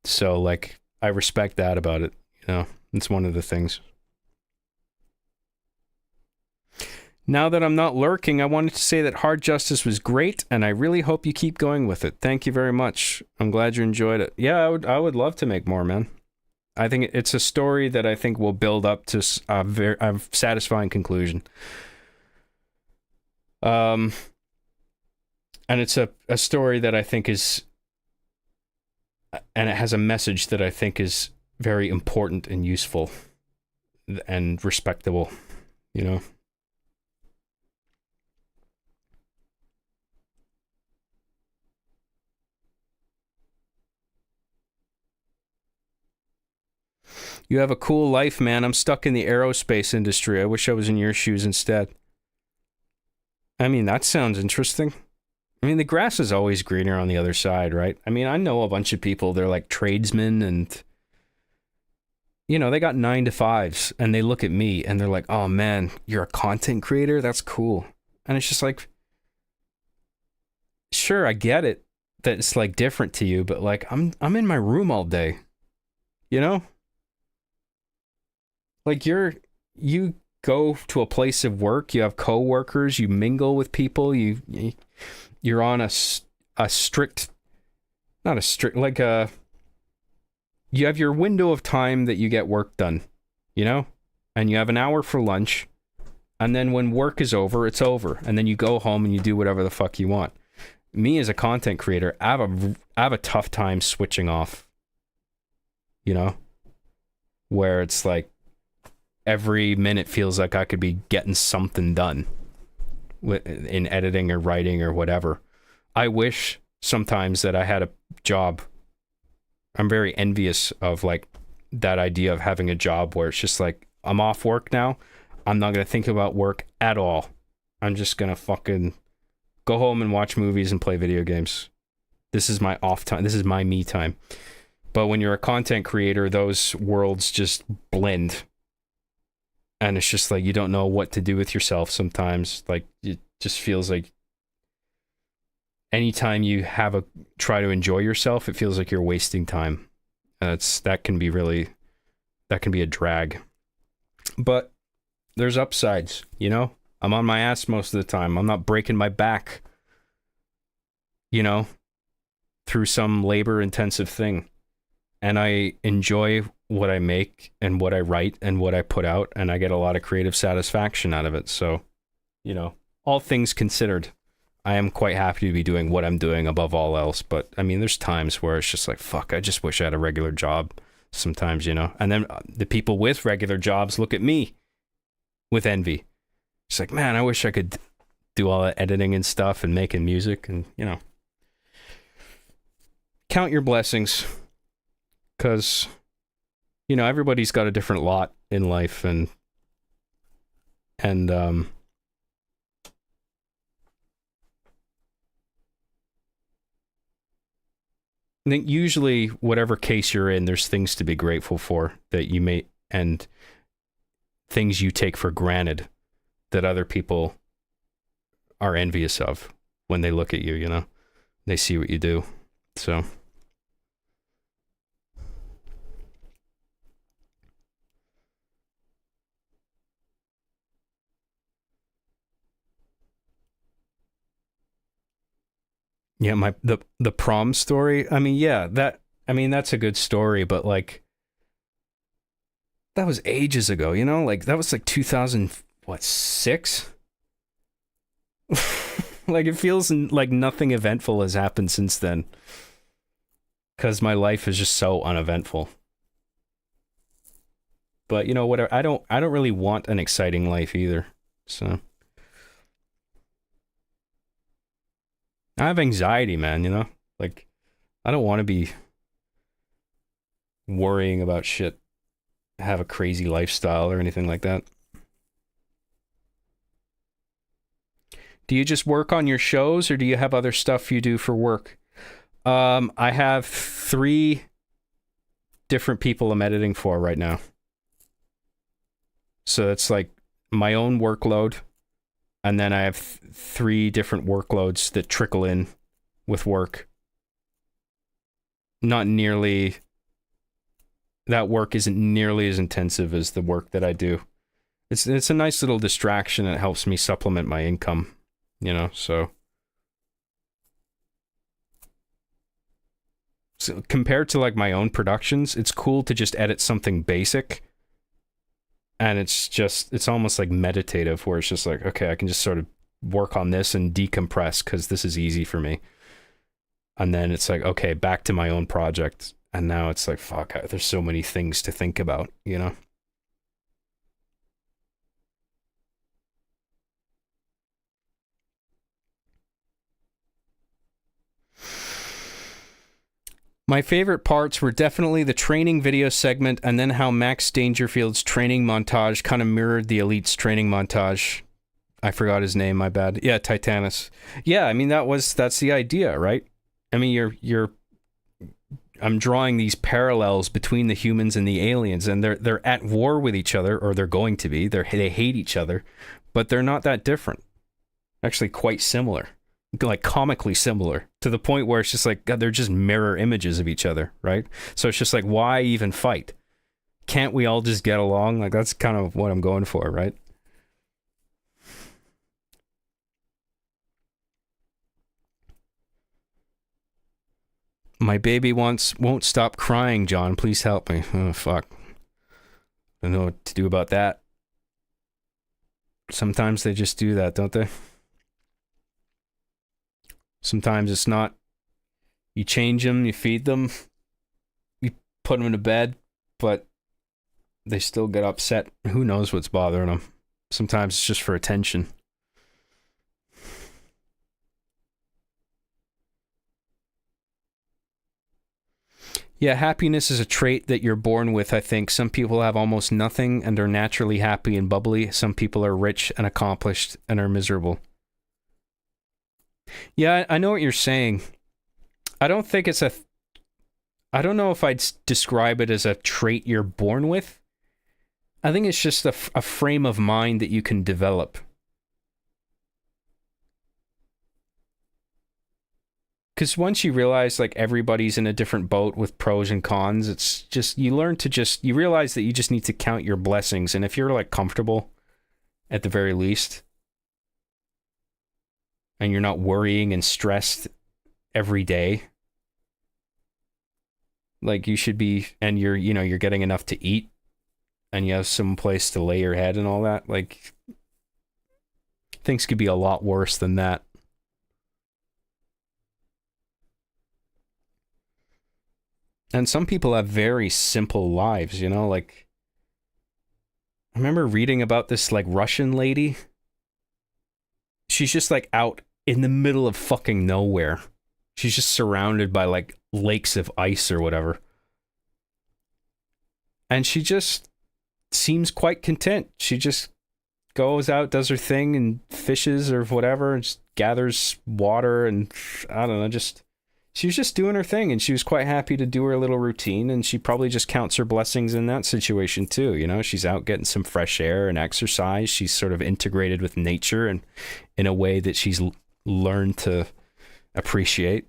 S1: So like, I respect that about it. You know, it's one of the things. Now that I'm not lurking, I wanted to say that Hard Justice was great, and I really hope you keep going with it. Thank you very much. I'm glad you enjoyed it. Yeah, I would love to make more, man. I think it's a story that I think will build up to a satisfying conclusion. And it's a story that I think is, and it has a message that I think is very important and useful and respectable, you know? You have a cool life, man. I'm stuck in the aerospace industry. I wish I was in your shoes instead. I mean, that sounds interesting. I mean, the grass is always greener on the other side, right? I mean, I know a bunch of people, they're like tradesmen and, you know, they got 9-to-5s and they look at me and they're like, oh man, you're a content creator? That's cool. And it's just like, sure, I get it that it's like different to you, but like, I'm in my room all day, you know? Like you go to a place of work, you have coworkers, you mingle with people, you're on a strict, not a strict, like you have your window of time that you get work done, you know? And you have an hour for lunch, and then when work is over, it's over, and then you go home and you do whatever the fuck you want. Me as a content creator, I have a tough time switching off, you know? where it's like every minute feels like I could be getting something done in editing or writing or whatever. I wish sometimes that I had a job. I'm very envious of like that idea of having a job where it's just like, I'm off work now. I'm not going to think about work at all. I'm just going to fucking go home and watch movies and play video games. This is my off time. This is my me time. But when you're a content creator, those worlds just blend. And it's just like you don't know what to do with yourself sometimes. Like it just feels like anytime you try to enjoy yourself, it feels like you're wasting time. And that can be a drag. But there's upsides, you know? I'm on my ass most of the time. I'm not breaking my back, you know, through some labor intensive thing. And I enjoy what I make and what I write and what I put out, and I get a lot of creative satisfaction out of it. So, you know, all things considered, I am quite happy to be doing what I'm doing above all else. But I mean, there's times where it's just like, fuck, I just wish I had a regular job sometimes, you know? And then the people with regular jobs look at me with envy. It's like, man, I wish I could do all that editing and stuff and making music and, you know. Count your blessings. Because, you know, everybody's got a different lot in life, and I think usually whatever case you're in, there's things to be grateful for that you may, and things you take for granted that other people are envious of when they look at you, you know, they see what you do. So. Yeah, the prom story. I mean, yeah, that's a good story, but like that was ages ago, you know? Like that was like 2006? Like it feels like nothing eventful has happened since then. Cuz my life is just so uneventful. But you know, whatever. I don't really want an exciting life either. So I have anxiety, man, you know? Like, I don't want to be worrying about shit, have a crazy lifestyle or anything like that. Do you just work on your shows or do you have other stuff you do for work? I have 3 different people I'm editing for right now. So it's like my own workload. And then I have 3 different workloads that trickle in with work. That work isn't nearly as intensive as the work that I do. It's a nice little distraction. It helps me supplement my income, you know, so compared to like my own productions, it's cool to just edit something basic. And it's almost like meditative where it's just like, okay, I can just sort of work on this and decompress because this is easy for me. And then it's like, okay, back to my own project. And now it's like, fuck, there's so many things to think about, you know? My favorite parts were definitely the training video segment and then how Max Dangerfield's training montage kind of mirrored the Elite's training montage. I forgot his name, my bad. Yeah, Titanus. Yeah, I mean that's the idea, right? I mean I'm drawing these parallels between the humans and the aliens, and they're at war with each other, or they're going to be. They hate each other, but they're not that different. Actually quite similar. Like comically similar to the point where it's just like, God, they're just mirror images of each other, right? So it's just like, why even fight? Can't we all just get along? Like that's kind of what I'm going for, right? My baby won't stop crying, John. Please help me. Oh, fuck. I don't know what to do about that. Sometimes they just do that, don't they? Sometimes it's not. You change them, you feed them, you put them to bed, but they still get upset. Who knows what's bothering them? Sometimes it's just for attention. Yeah, happiness is a trait that you're born with, I think. Some people have almost nothing and are naturally happy and bubbly. Some people are rich and accomplished and are miserable. Yeah, I know what you're saying. I don't think it's a... I don't know if I'd describe it as a trait you're born with. I think it's just a frame of mind that you can develop. Because once you realize like everybody's in a different boat with pros and cons, it's just you learn to just you realize that you just need to count your blessings, and if you're like comfortable at the very least and you're not worrying and stressed every day, like you should be, and you're getting enough to eat and you have some place to lay your head and all that, like things could be a lot worse than that. And some people have very simple lives, like I remember reading about this like Russian lady. She's just like out in the middle of fucking nowhere. She's just surrounded by like lakes of ice or whatever. And she just seems quite content. She just goes out, does her thing and fishes or whatever, and just gathers water and I don't know, just she was just doing her thing, and she was quite happy to do her little routine, and she probably just counts her blessings in that situation too. She's out getting some fresh air and exercise. She's sort of integrated with nature and in a way that she's learned to appreciate.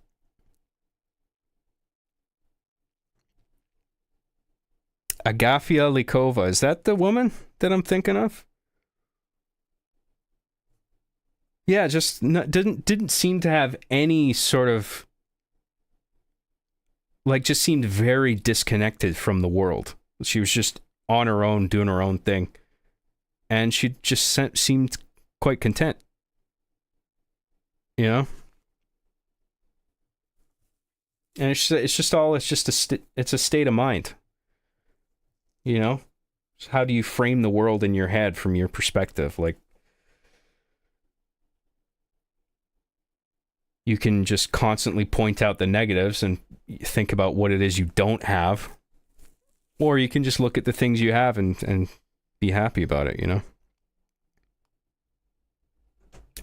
S1: Agafia Likova, is that the woman that I'm thinking of? Yeah, just didn't seem to have any sort of like just seemed very disconnected from the world. She was just on her own, doing her own thing. And she just seemed quite content. And it's a state of mind. How do you frame the world in your head from your perspective? Like, you can just constantly point out the negatives and think about what it is you don't have, or you can just look at the things you have and be happy about it,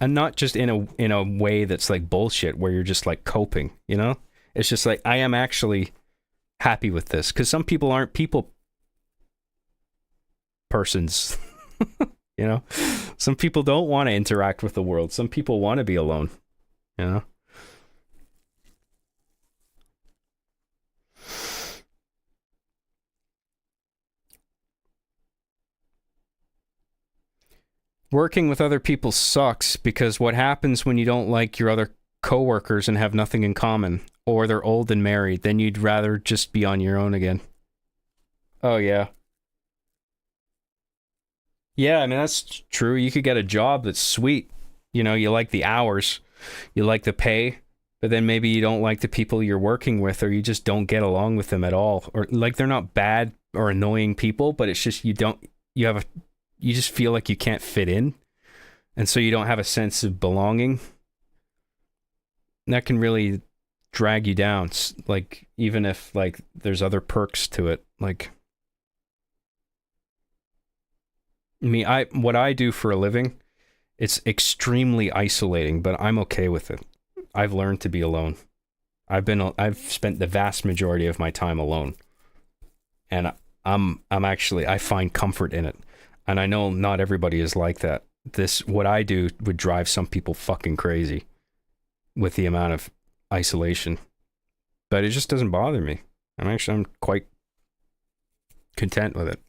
S1: and not just in a way that's like bullshit where you're just like coping. It's just like, I am actually happy with this, because some people aren't people persons. Some people don't want to interact with the world. Some people want to be alone. Working with other people sucks, because what happens when you don't like your other coworkers and have nothing in common, or they're old and married, then you'd rather just be on your own again. Oh, yeah. Yeah, I mean, that's true. You could get a job that's sweet. You like the hours, you like the pay, but then maybe you don't like the people you're working with, or you just don't get along with them at all. Or like, they're not bad or annoying people, but it's just you just feel like you can't fit in, and so you don't have a sense of belonging. And that can really drag you down, like, even if like there's other perks to it. Like me, what I do for a living, it's extremely isolating, but I'm okay with it. I've learned to be alone. I've spent the vast majority of my time alone, and I find comfort in it. And I know not everybody is like that. What I do would drive some people fucking crazy with the amount of isolation, but it just doesn't bother me. I'm quite content with it.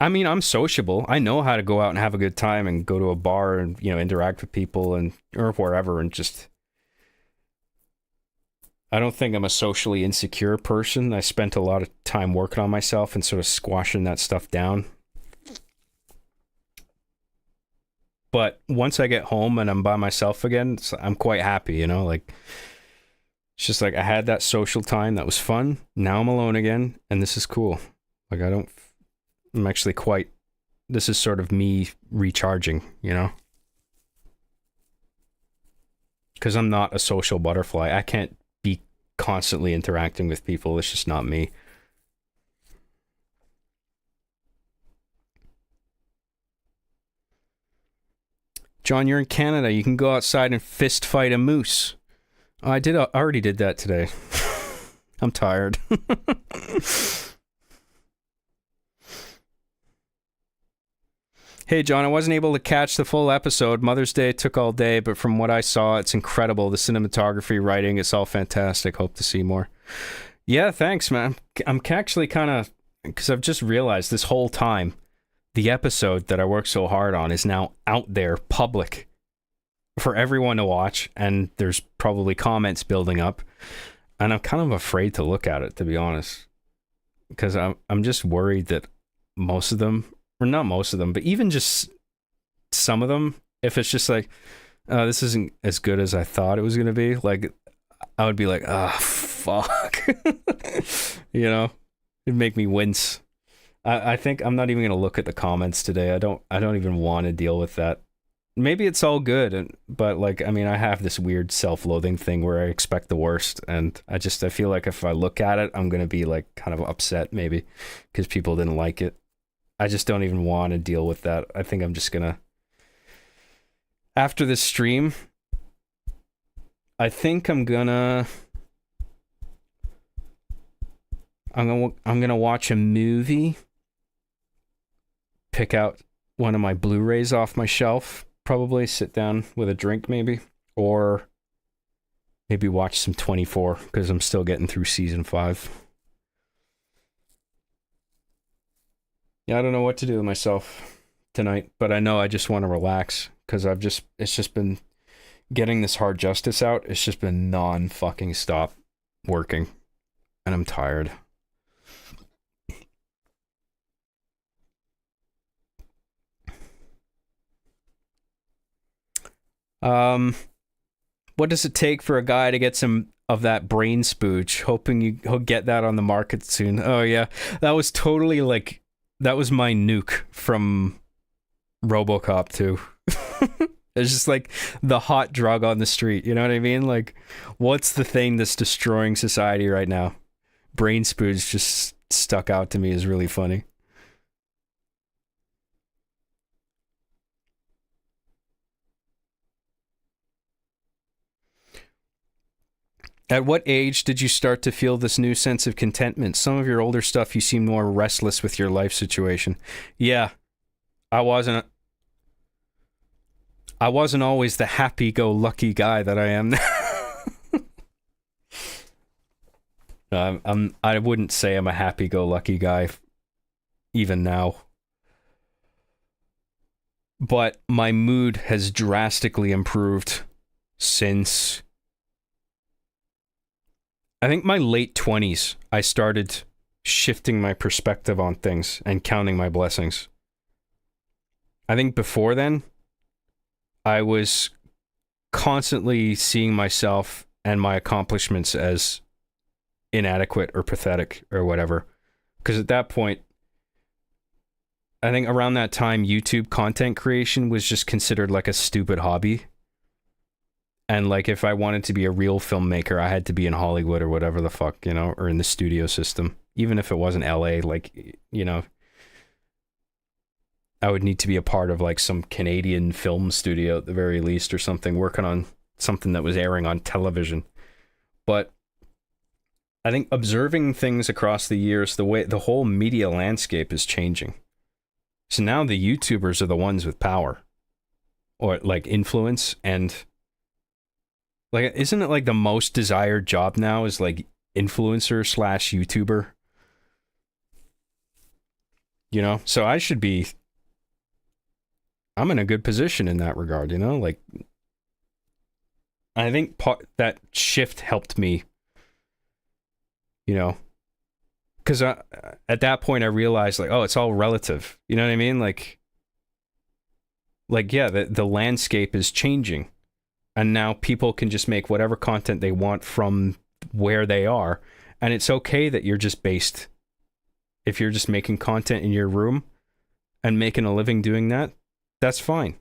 S1: I mean, I'm sociable. I know how to go out and have a good time and go to a bar and, interact with people or wherever, and just, I don't think I'm a socially insecure person. I spent a lot of time working on myself and sort of squashing that stuff down. But once I get home and I'm by myself again, I'm quite happy, like, it's just like I had that social time that was fun. Now I'm alone again, and this is cool. Like, I'm actually this is sort of me recharging, you know? Because I'm not a social butterfly. I can't be constantly interacting with people. It's just not me. John, you're in Canada. You can go outside and fist fight a moose. I already did that today. I'm tired. Hey, John, I wasn't able to catch the full episode. Mother's Day took all day, but from what I saw, it's incredible. The cinematography, writing, it's all fantastic. Hope to see more. Yeah, thanks, man. I'm actually kind of... Because I've just realized this whole time, the episode that I worked so hard on is now out there, public, for everyone to watch, and there's probably comments building up, and I'm kind of afraid to look at it, to be honest, because I'm just worried that most of them, or not most of them, but even just some of them, if it's just like, this isn't as good as I thought it was going to be, like, I would be like, fuck. You know, it'd make me wince. I think I'm not even going to look at the comments today. I don't even want to deal with that. Maybe it's all good, but like, I mean, I have this weird self-loathing thing where I expect the worst, and I feel like if I look at it, I'm going to be like kind of upset maybe because people didn't like it. I just don't even want to deal with that. I think I'm just going to, after this stream, I think I'm going to watch a movie, pick out one of my Blu-rays off my shelf, probably sit down with a drink maybe, or maybe watch some 24 because I'm still getting through season 5. Yeah, I don't know what to do with myself tonight, but I know I just want to relax because it's just been getting this Hard Justice out. It's just been non-fucking stop working, and I'm tired. What does it take for a guy to get some of that brain spooge? Hoping he'll get that on the market soon. Oh yeah, that was totally like, that was my nuke from RoboCop 2. It's just like the hot drug on the street, you know what I mean? Like, what's the thing that's destroying society right now? Brain spooge just stuck out to me as really funny. At what age did you start to feel this new sense of contentment? Some of your older stuff, you seem more restless with your life situation. Yeah, I wasn't always the happy-go-lucky guy that I am now. I wouldn't say I'm a happy-go-lucky guy even now. But my mood has drastically improved since, I think, my late 20s. I started shifting my perspective on things and counting my blessings. I think before then, I was constantly seeing myself and my accomplishments as inadequate or pathetic or whatever. Because at that point, I think around that time, YouTube content creation was just considered like a stupid hobby. And like, if I wanted to be a real filmmaker, I had to be in Hollywood or whatever the fuck, you know, or in the studio system. Even if it wasn't LA, like, you know, I would need to be a part of like some Canadian film studio at the very least or something, working on something that was airing on television. But I think observing things across the years, the whole media landscape is changing. So now the YouTubers are the ones with power or like influence, and like, isn't it like the most desired job now is like influencer / YouTuber? You know, so I'm in a good position in that regard, you know? Like, I think that shift helped me, you know? Because at that point I realized, like, oh, it's all relative. You know what I mean? Like yeah, the landscape is changing. And now people can just make whatever content they want from where they are. And it's okay that you're just based if you're just making content in your room and making a living doing that, that's fine.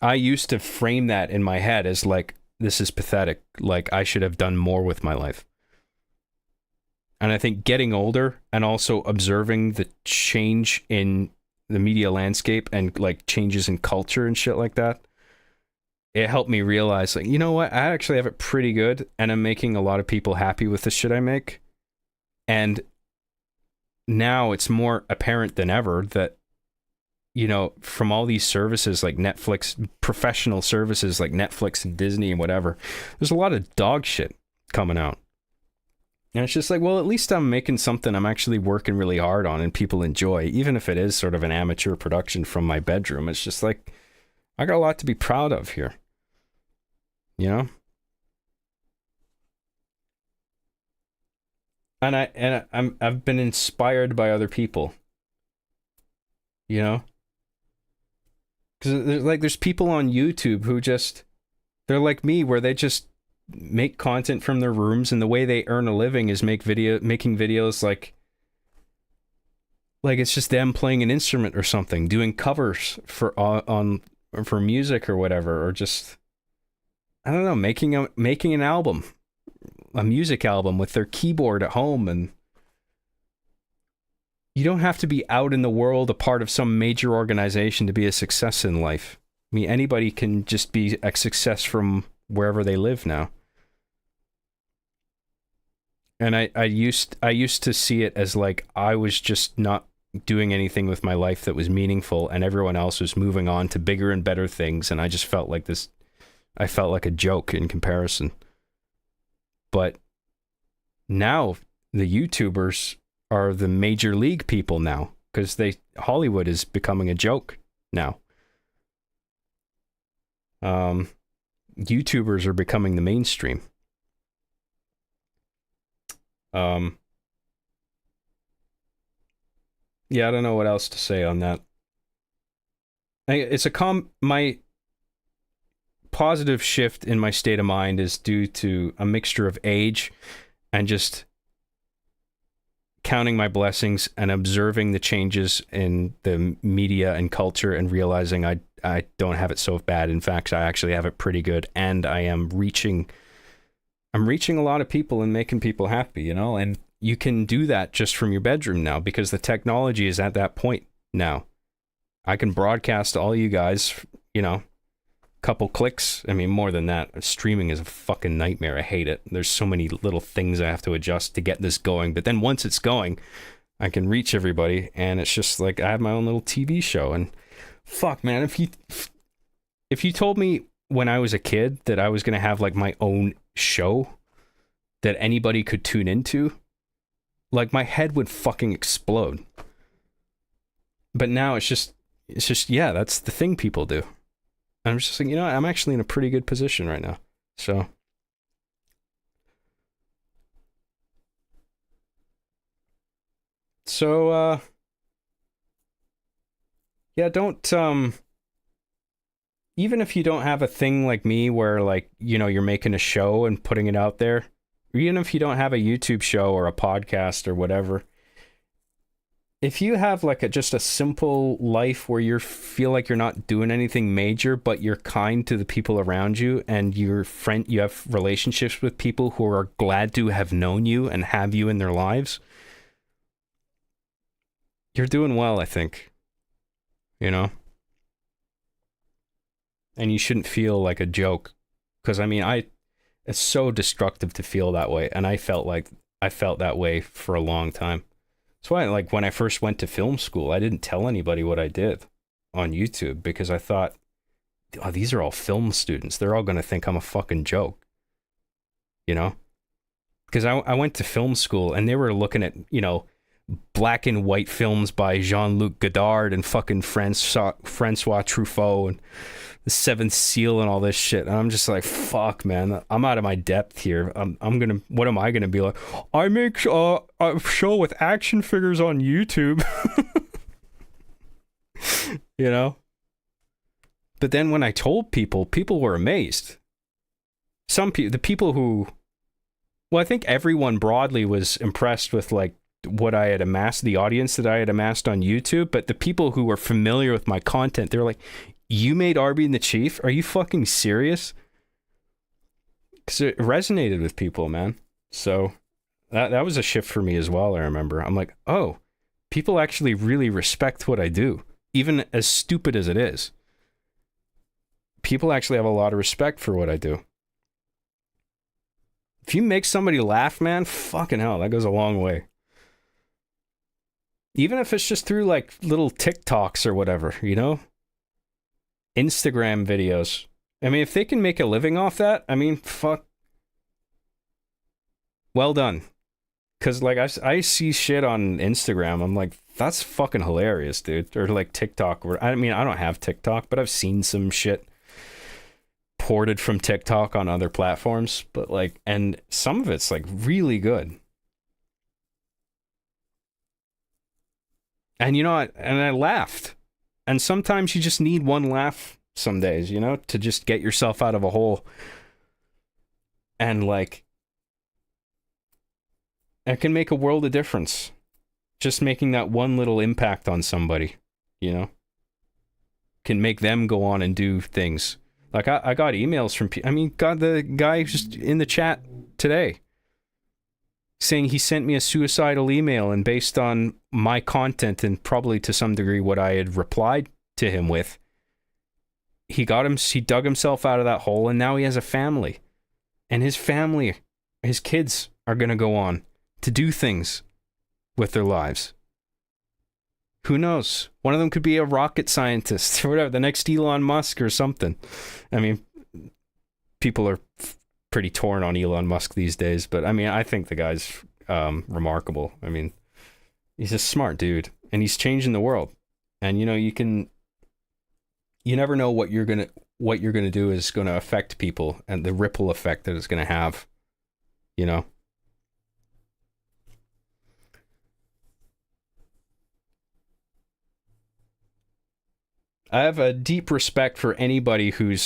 S1: I used to frame that in my head as like, this is pathetic. Like, I should have done more with my life. And I think getting older and also observing the change in the media landscape and like changes in culture and shit like that, it helped me realize, like, you know what? I actually have it pretty good, and I'm making a lot of people happy with the shit I make. And now it's more apparent than ever that, you know, from all these services like Netflix, professional services like Netflix and Disney and whatever, there's a lot of dog shit coming out. And it's just like, well, at least I'm making something I'm actually working really hard on and people enjoy, even if it is sort of an amateur production from my bedroom. It's just like, I got a lot to be proud of here. You know? And I've been inspired by other people. You know? Because there's people on YouTube who just, they're like me, where they just make content from their rooms, and the way they earn a living is making videos like it's just them playing an instrument or something, doing covers for music or whatever, or just, I don't know, making an album, a music album with their keyboard at home. And you don't have to be out in the world, a part of some major organization, to be a success in life. I mean, anybody can just be a success from wherever they live now. And I used to see it as like I was just not doing anything with my life that was meaningful, and everyone else was moving on to bigger and better things, and I just felt like this. I felt like a joke in comparison. But now the YouTubers are the major league people now, because Hollywood is becoming a joke now. YouTubers are becoming the mainstream. Yeah, I don't know what else to say on that. It's my positive shift in my state of mind is due to a mixture of age and just counting my blessings and observing the changes in the media and culture and realizing I don't have it so bad. In fact, I actually have it pretty good, and I'm reaching a lot of people and making people happy, you know? And you can do that just from your bedroom now, because the technology is at that point now. I can broadcast to all you guys, you know, couple clicks. I mean, more than that. Streaming is a fucking nightmare. I hate it. There's so many little things I have to adjust to get this going. But then once it's going, I can reach everybody, and it's just like I have my own little TV show. And fuck, man, if you told me when I was a kid that I was going to have like my own show that anybody could tune into, like my head would fucking explode. But now it's just yeah, that's the thing people do. And I'm just like, you know, I'm actually in a pretty good position right now. So yeah, don't even if you don't have a thing like me where, like, you know, you're making a show and putting it out there, or even if you don't have a YouTube show or a podcast or whatever, if you have like just a simple life where you feel like you're not doing anything major, but you're kind to the people around you, and you have relationships with people who are glad to have known you and have you in their lives, you're doing well, I think. You know? And you shouldn't feel like a joke, because I mean, it's so destructive to feel that way, and I felt that way for a long time. That's why, like, when I first went to film school, I didn't tell anybody what I did on YouTube, because I thought, oh, these are all film students. They're all going to think I'm a fucking joke. You know? Because I went to film school, and they were looking at, you know, black and white films by Jean-Luc Godard and fucking Francois Truffaut and The Seventh Seal and all this shit. And I'm just like, fuck, man, I'm out of my depth here. What am I gonna be like? I make a show with action figures on YouTube. You know? But then when I told people were amazed. The people who, well, I think everyone broadly was impressed with, like, what I had amassed, the audience that I had amassed on YouTube, but the people who were familiar with my content, they were like, "You made Arby and the Chief? Are you fucking serious?" Because it resonated with people, man. So that was a shift for me as well. I remember. I'm like, oh, people actually really respect what I do, even as stupid as it is. People actually have a lot of respect for what I do. If you make somebody laugh, man, fucking hell, that goes a long way. Even if it's just through like little TikToks or whatever, you know? Instagram videos. I mean, if they can make a living off that, I mean, fuck. Well done. Because, like, I see shit on Instagram. I'm like, that's fucking hilarious, dude. Or, like, TikTok. I mean, I don't have TikTok, but I've seen some shit ported from TikTok on other platforms. But, like, and some of it's, like, really good. And, you know, I laughed. And sometimes you just need one laugh some days, you know, to just get yourself out of a hole. And, like, it can make a world of difference. Just making that one little impact on somebody, you know, can make them go on and do things. Like, I got emails from people. I mean, God, the guy just in the chat today saying he sent me a suicidal email, and based on my content and probably to some degree what I had replied to him with, he dug himself out of that hole, and now he has a family. And his family, his kids are going to go on to do things with their lives. Who knows? One of them could be a rocket scientist or whatever, the next Elon Musk or something. I mean, people are pretty torn on Elon Musk these days, but I mean, I think the guy's remarkable. I mean, he's a smart dude, and he's changing the world. And you know, you never know what you're gonna do is going to affect people, and the ripple effect that it's going to have. You know. I have a deep respect for anybody who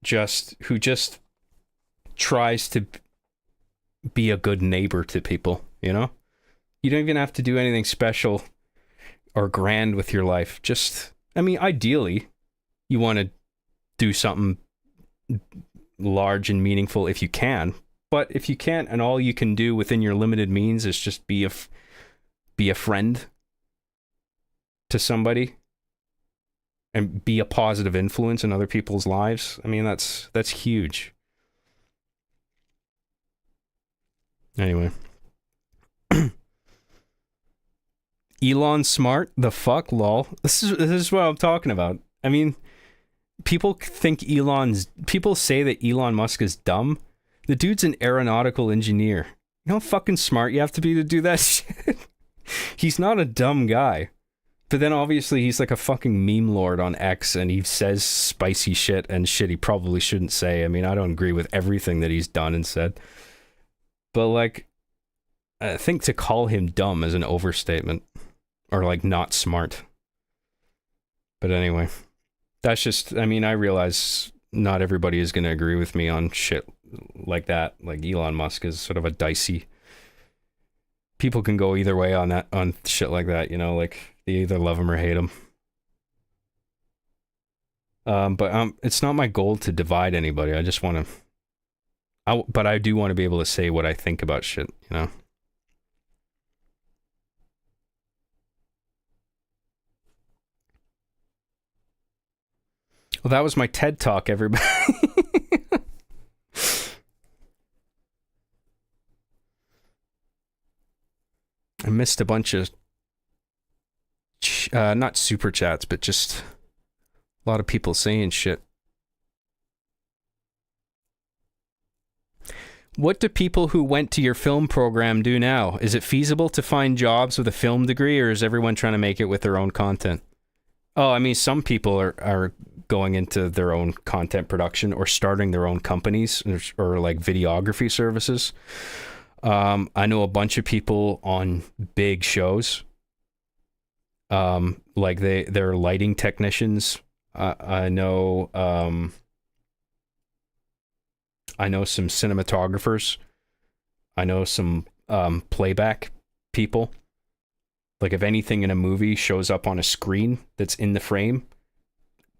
S1: just tries to be a good neighbor to people, you know? You don't even have to do anything special or grand with your life. Just, I mean, ideally, you want to do something large and meaningful if you can. But if you can't, and all you can do within your limited means is just be a friend to somebody, and be a positive influence in other people's lives. I mean, that's huge. Anyway. Elon smart? The fuck, lol. This is what I'm talking about. I mean, people say that Elon Musk is dumb. The dude's an aeronautical engineer. You know how fucking smart you have to be to do that shit? He's not a dumb guy. But then obviously he's like a fucking meme lord on X, and he says spicy shit and shit he probably shouldn't say. I mean, I don't agree with everything that he's done and said. But like, I think to call him dumb is an overstatement. Or like not smart. But anyway, that's just, I mean, I realize not everybody is going to agree with me on shit like that. Like Elon Musk is sort of a dicey. People can go either way on that, on shit like that, you know, like they either love him or hate him. But it's not my goal to divide anybody. I just want to, but I do want to be able to say what I think about shit, you know. Well, that was my TED Talk, everybody. I missed a bunch of, not super chats, but just a lot of people saying shit. What do people who went to your film program do now? Is it feasible to find jobs with a film degree, or is everyone trying to make it with their own content? Oh, I mean, some people are going into their own content production or starting their own companies or like videography services. I know a bunch of people on big shows. Like they're lighting technicians. I know some cinematographers. I know some playback people. Like if anything in a movie shows up on a screen that's in the frame,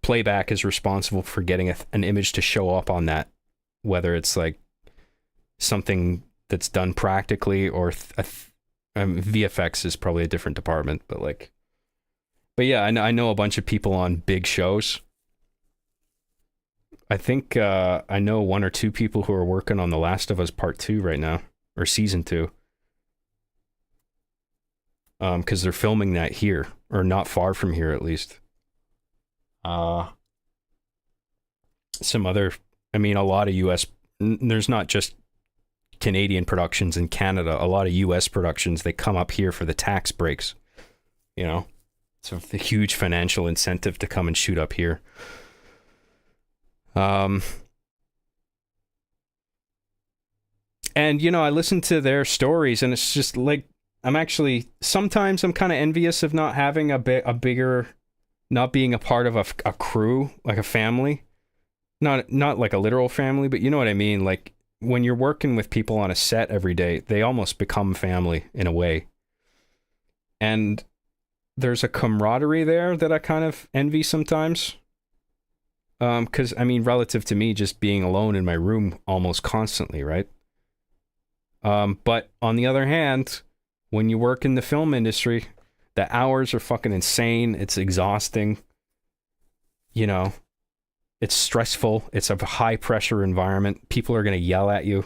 S1: playback is responsible for getting an image to show up on that, whether it's like something that's done practically or VFX is probably a different department, but yeah, I know a bunch of people on big shows. I think I know one or two people who are working on The Last of Us Part 2 right now, or Season 2. Because they're filming that here, or not far from here at least. Some other, I mean, a lot of US, there's not just Canadian productions in Canada, a lot of US productions, they come up here for the tax breaks, you know? So a huge financial incentive to come and shoot up here. And you know, I listen to their stories, and it's just like sometimes I'm kind of envious of not having a bigger, not being a part of a crew, like a family, not like a literal family, but you know what I mean. Like when you're working with people on a set every day, they almost become family in a way, and there's a camaraderie there that I kind of envy sometimes. Because I mean, relative to me just being alone in my room almost constantly, right? But on the other hand, when you work in the film industry, the hours are fucking insane. It's exhausting. You know, it's stressful. It's a high pressure environment. People are going to yell at you.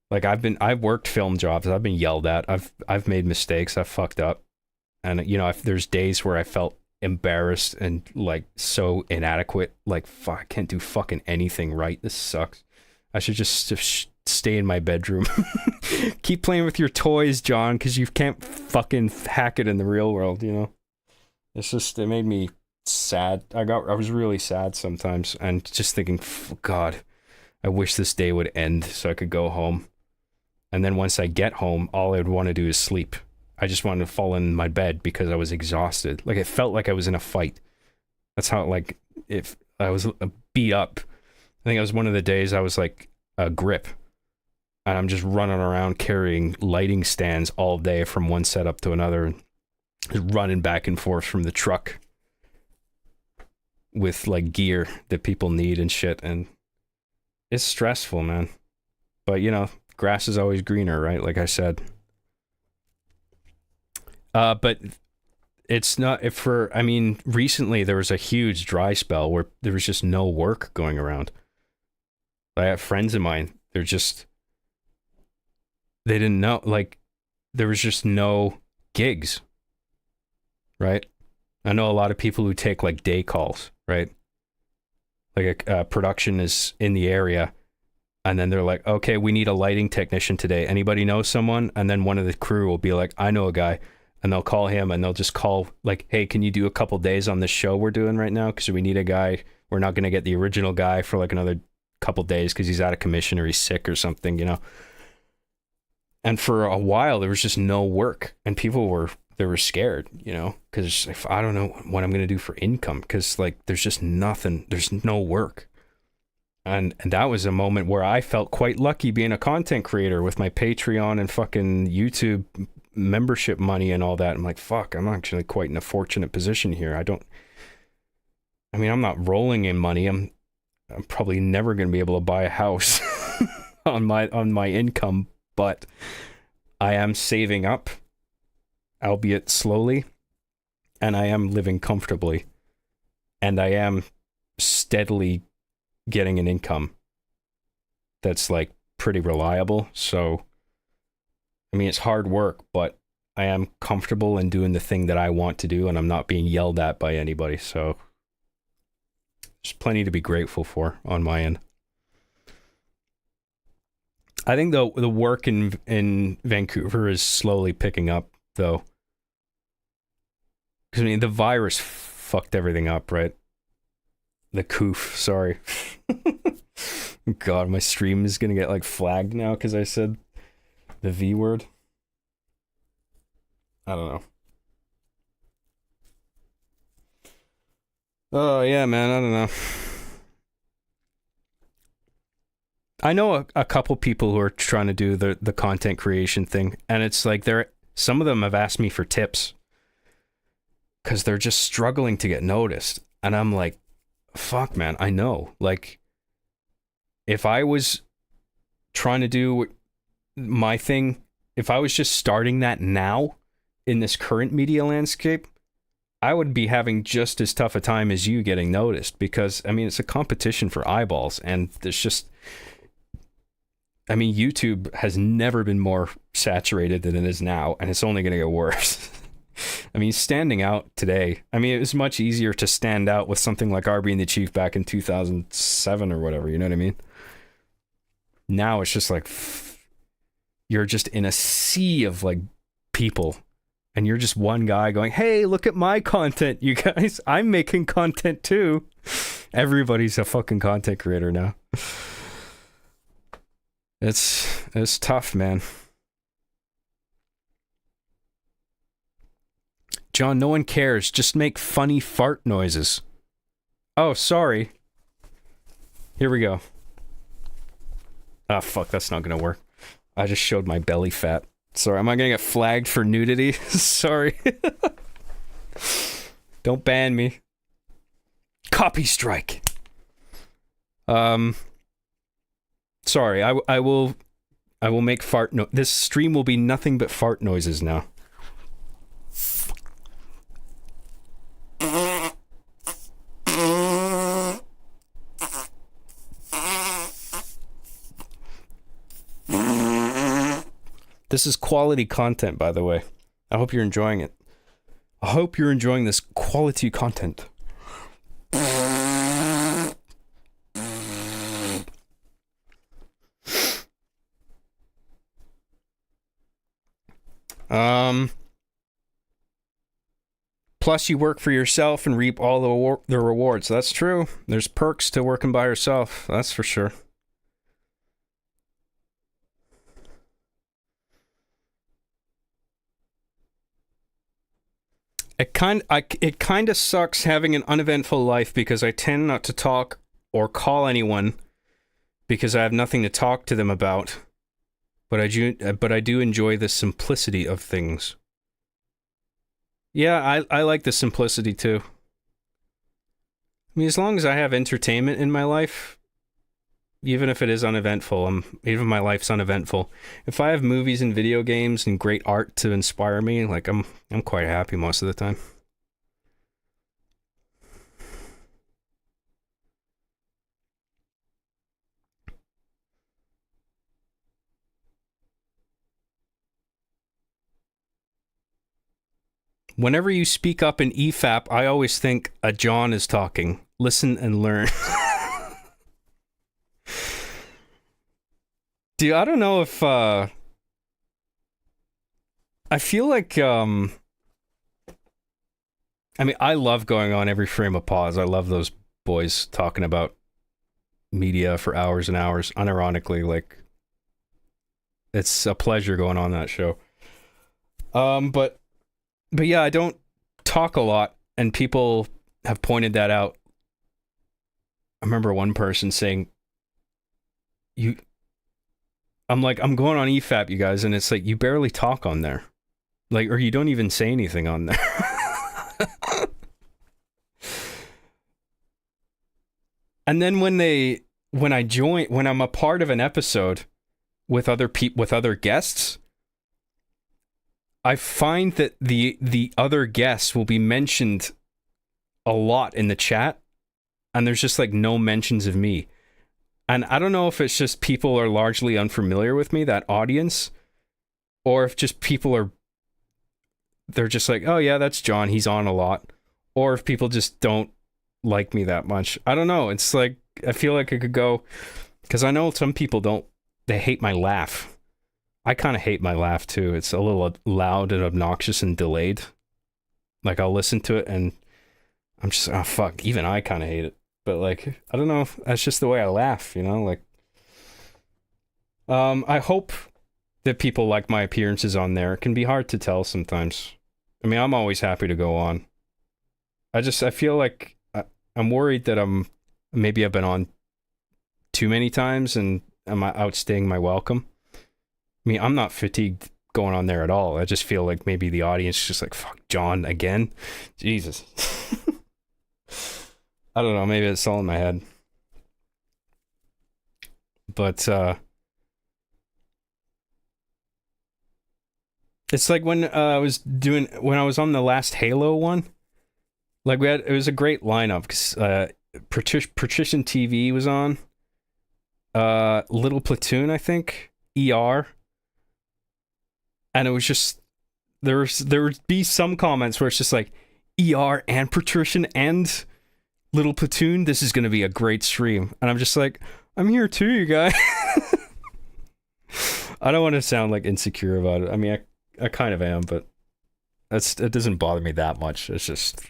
S1: Like I've worked film jobs. I've been yelled at. I've made mistakes. I've fucked up. And you know, there's days where I felt embarrassed and like so inadequate. Like, fuck, I can't do fucking anything right. This sucks. I should just stay in my bedroom. Keep playing with your toys, John, because you can't fucking hack it in the real world, you know? It made me sad. I was really sad sometimes, and just thinking, God, I wish this day would end so I could go home. And then once I get home, all I'd want to do is sleep. I just wanted to fall in my bed because I was exhausted. Like, it felt like I was in a fight. That's how, like, if I was beat up. I think it was one of the days I was like a grip. And I'm just running around carrying lighting stands all day from one setup to another. Just running back and forth from the truck with, like, gear that people need and shit. And it's stressful, man. But, you know, grass is always greener, right? Like I said. But it's not I mean, recently there was a huge dry spell where there was just no work going around. I have friends of mine, they didn't know, like, there was just no gigs, right? I know a lot of people who take like day calls, right? Like a production is in the area, and then they're like, okay, we need a lighting technician today. Anybody know someone? And then one of the crew will be like, I know a guy. And they'll call him, and they'll just call, like, hey, can you do a couple days on this show we're doing right now? Because we need a guy. We're not going to get the original guy for like another couple days because he's out of commission or he's sick or something, you know? And for a while, there was just no work. And people were scared, you know? Because if I don't know what I'm going to do for income, because, like, there's just nothing. There's no work. And that was a moment where I felt quite lucky being a content creator with my Patreon and fucking YouTube membership money and all that. I'm like, fuck, I'm actually quite in a fortunate position here. I'm not rolling in money. I'm probably never going to be able to buy a house on my income, but I am saving up, albeit slowly, and I am living comfortably, and I am steadily getting an income that's like pretty reliable. So I mean, it's hard work, but I am comfortable in doing the thing that I want to do, and I'm not being yelled at by anybody. So there's plenty to be grateful for on my end. I think the work in Vancouver is slowly picking up, though. Because, I mean, the virus fucked everything up, right? The coof, sorry. God, my stream is going to get, like, flagged now because I said the V word. I don't know. Oh, yeah, man, I don't know. I know a couple people who are trying to do the content creation thing, and it's like Some of them have asked me for tips because they're just struggling to get noticed. And I'm like, fuck, man, I know. Like, if I was trying to do my thing, if I was just starting that now in this current media landscape, I would be having just as tough a time as you getting noticed, because I mean, it's a competition for eyeballs, and there's just, I mean, YouTube has never been more saturated than it is now, and it's only going to get worse. I mean, standing out today, I mean, it was much easier to stand out with something like RB and the Chief back in 2007 or whatever, you know what I mean? Now it's just like, you're just in a sea of like people, and you're just one guy going, hey, look at my content, you guys. I'm making content too. Everybody's a fucking content creator now. It's tough, man. John, no one cares. Just make funny fart noises. Oh, sorry. Here we go. Ah, fuck, that's not gonna work. I just showed my belly fat. Sorry, am I gonna get flagged for nudity? Sorry. Don't ban me. Copy strike. Sorry, I will make fart this stream will be nothing but fart noises now. This is quality content, by the way. I hope you're enjoying it. I hope you're enjoying this quality content. Plus, you work for yourself and reap all the rewards. That's true. There's perks to working by yourself. That's for sure. It kind of sucks having an uneventful life, because I tend not to talk or call anyone because I have nothing to talk to them about. But I do enjoy the simplicity of things. Yeah, I like the simplicity too. I mean, as long as I have entertainment in my life, even if it is uneventful, even my life's uneventful. If I have movies and video games and great art to inspire me, like I'm quite happy most of the time. Whenever you speak up in EFAP, I always think a John is talking. Listen and learn. Dude, I don't know if I feel like I mean, I love going on Every Frame of Pause. I love those boys talking about media for hours and hours, unironically. Like, it's a pleasure going on that show. But yeah, I don't talk a lot, and people have pointed that out. I remember one person saying, I'm like, I'm going on EFAP, you guys, and it's like, you barely talk on there. Like, or you don't even say anything on there. And then when I'm a part of an episode with other guests, I find that the other guests will be mentioned a lot in the chat, and there's just like no mentions of me. And I don't know if it's just people are largely unfamiliar with me, that audience, or if just they're just like, oh yeah, that's John, he's on a lot. Or if people just don't like me that much. I don't know. It's like, I feel like it could go, because I know some people they hate my laugh. I kind of hate my laugh too. It's a little loud and obnoxious and delayed. Like, I'll listen to it and I'm just, oh fuck, even I kind of hate it. But like, I don't know, that's just the way I laugh, you know? Like, I hope that people like my appearances on there. It can be hard to tell sometimes. I mean, I'm always happy to go on. I feel like I'm worried that maybe I've been on too many times and I'm outstaying my welcome. I mean, I'm not fatigued going on there at all. I just feel like maybe the audience is just like, fuck, John again? Jesus. I don't know, maybe it's all in my head. But it's like when I was on the last Halo one, like it was a great lineup because Patrician TV was on, Little Platoon, I think, ER, and it was just there would be some comments where it's just like ER and Patrician and Little Platoon, this is gonna be a great stream, and I'm just like, I'm here too, you guys. I don't want to sound like insecure about it. I mean, I kind of am, but it doesn't bother me that much. It's just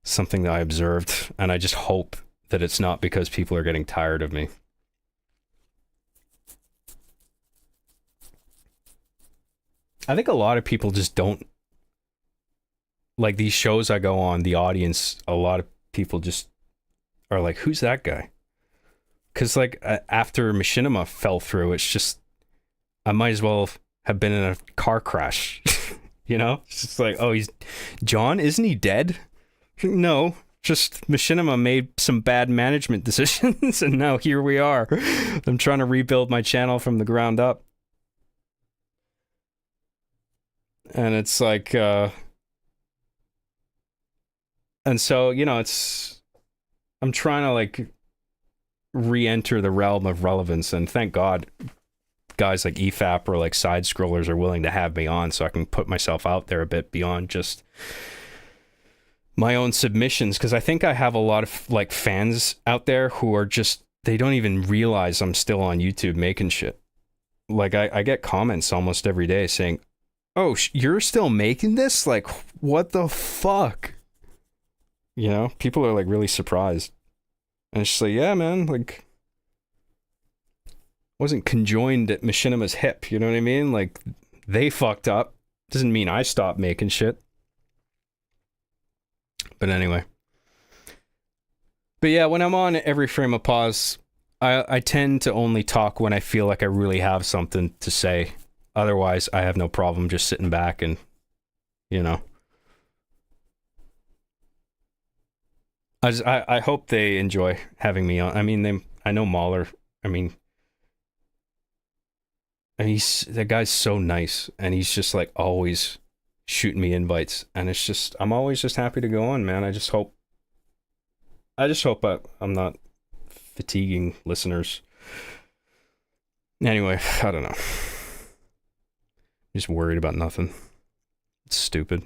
S1: something that I observed, and I just hope that it's not because people are getting tired of me. I think a lot of people just don't like these shows I go on. The audience, a lot of people just are like, "Who's that guy?" Because like after Machinima fell through, it's just I might as well have been in a car crash. You know, it's just like, oh, he's John, isn't he dead? No, just Machinima made some bad management decisions, and now here we are. I'm trying to rebuild my channel from the ground up, and it's like, and so you know, I'm trying to like re-enter the realm of relevance, and thank God guys like EFAP or like side scrollers are willing to have me on so I can put myself out there a bit beyond just my own submissions, because I think I have a lot of like fans out there who are just, they don't even realize I'm still on YouTube making shit. Like I get comments almost every day saying, oh, you're still making this? Like, what the fuck? You know, people are like really surprised. And it's just like, yeah, man, like, wasn't conjoined at Machinima's hip, you know what I mean? Like, they fucked up. Doesn't mean I stopped making shit. But anyway. But yeah, when I'm on Every Frame of Pause, I tend to only talk when I feel like I really have something to say. Otherwise, I have no problem just sitting back and, you know. I hope they enjoy having me on. I mean, I know Mahler. I mean, and that guy's so nice, and he's just like always shooting me invites, and it's just, I'm always just happy to go on, man. I just hope I'm not fatiguing listeners. Anyway, I don't know. I'm just worried about nothing. It's stupid.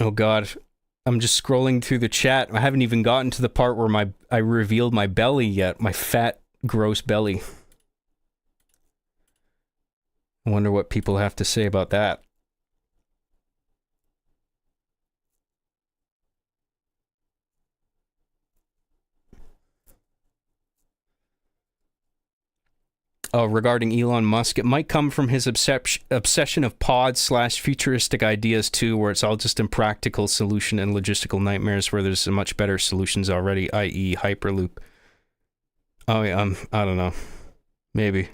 S1: Oh God, I'm just scrolling through the chat. I haven't even gotten to the part where I revealed my belly yet. My fat, gross belly. I wonder what people have to say about that. Regarding Elon Musk, it might come from his obsession of pods/futuristic ideas too, where it's all just impractical solution and logistical nightmares where there's much better solutions already, i.e. Hyperloop. Oh yeah, I don't know. Maybe.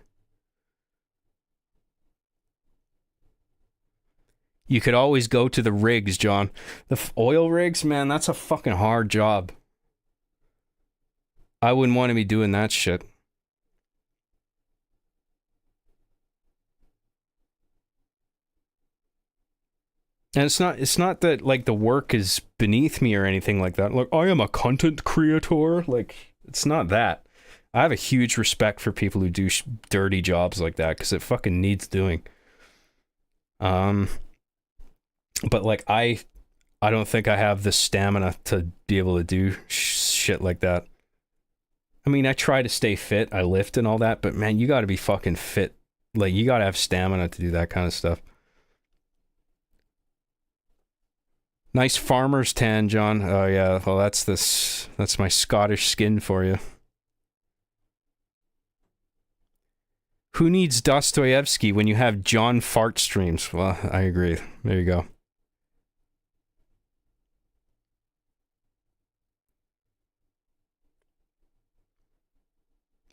S1: You could always go to the rigs, John. The oil rigs, man, that's a fucking hard job. I wouldn't want to be doing that shit. And it's not that like the work is beneath me or anything like that. Like, I am a content creator. Like, it's not that. I have a huge respect for people who do dirty jobs like that because it fucking needs doing. But like I don't think I have the stamina to be able to do shit like that. I mean, I try to stay fit. I lift and all that, but man, you got to be fucking fit. Like, you got to have stamina to do that kind of stuff. Nice farmer's tan, John. Oh yeah, well that's my Scottish skin for you. Who needs Dostoevsky when you have John Fart streams? Well, I agree. There you go.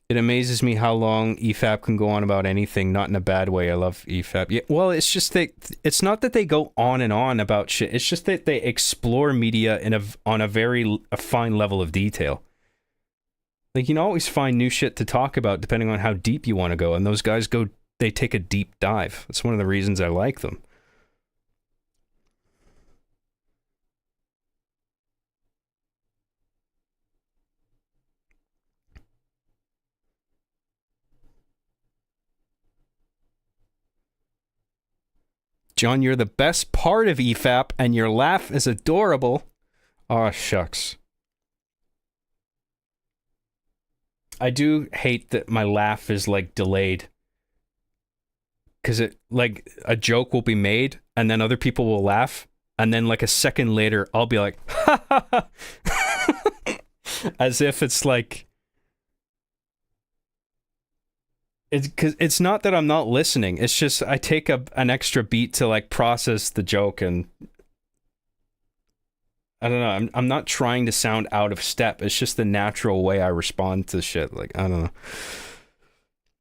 S1: It amazes me how long EFAP can go on about anything, not in a bad way. I love EFAP. Yeah, well, it's just that it's not that they go on and on about shit. It's just that they explore media on a very fine level of detail. Like, you can always find new shit to talk about depending on how deep you want to go, and those guys they take a deep dive. That's one of the reasons I like them. John, you're the best part of EFAP, and your laugh is adorable. Aw, shucks. I do hate that my laugh is, like, delayed. Because like, a joke will be made, and then other people will laugh, and then, like, a second later, I'll be like, ha ha ha! As if it's, like... It's not that I'm not listening. It's just I take an extra beat to like process the joke, and I don't know. I'm not trying to sound out of step. It's just the natural way I respond to shit. Like, I don't know.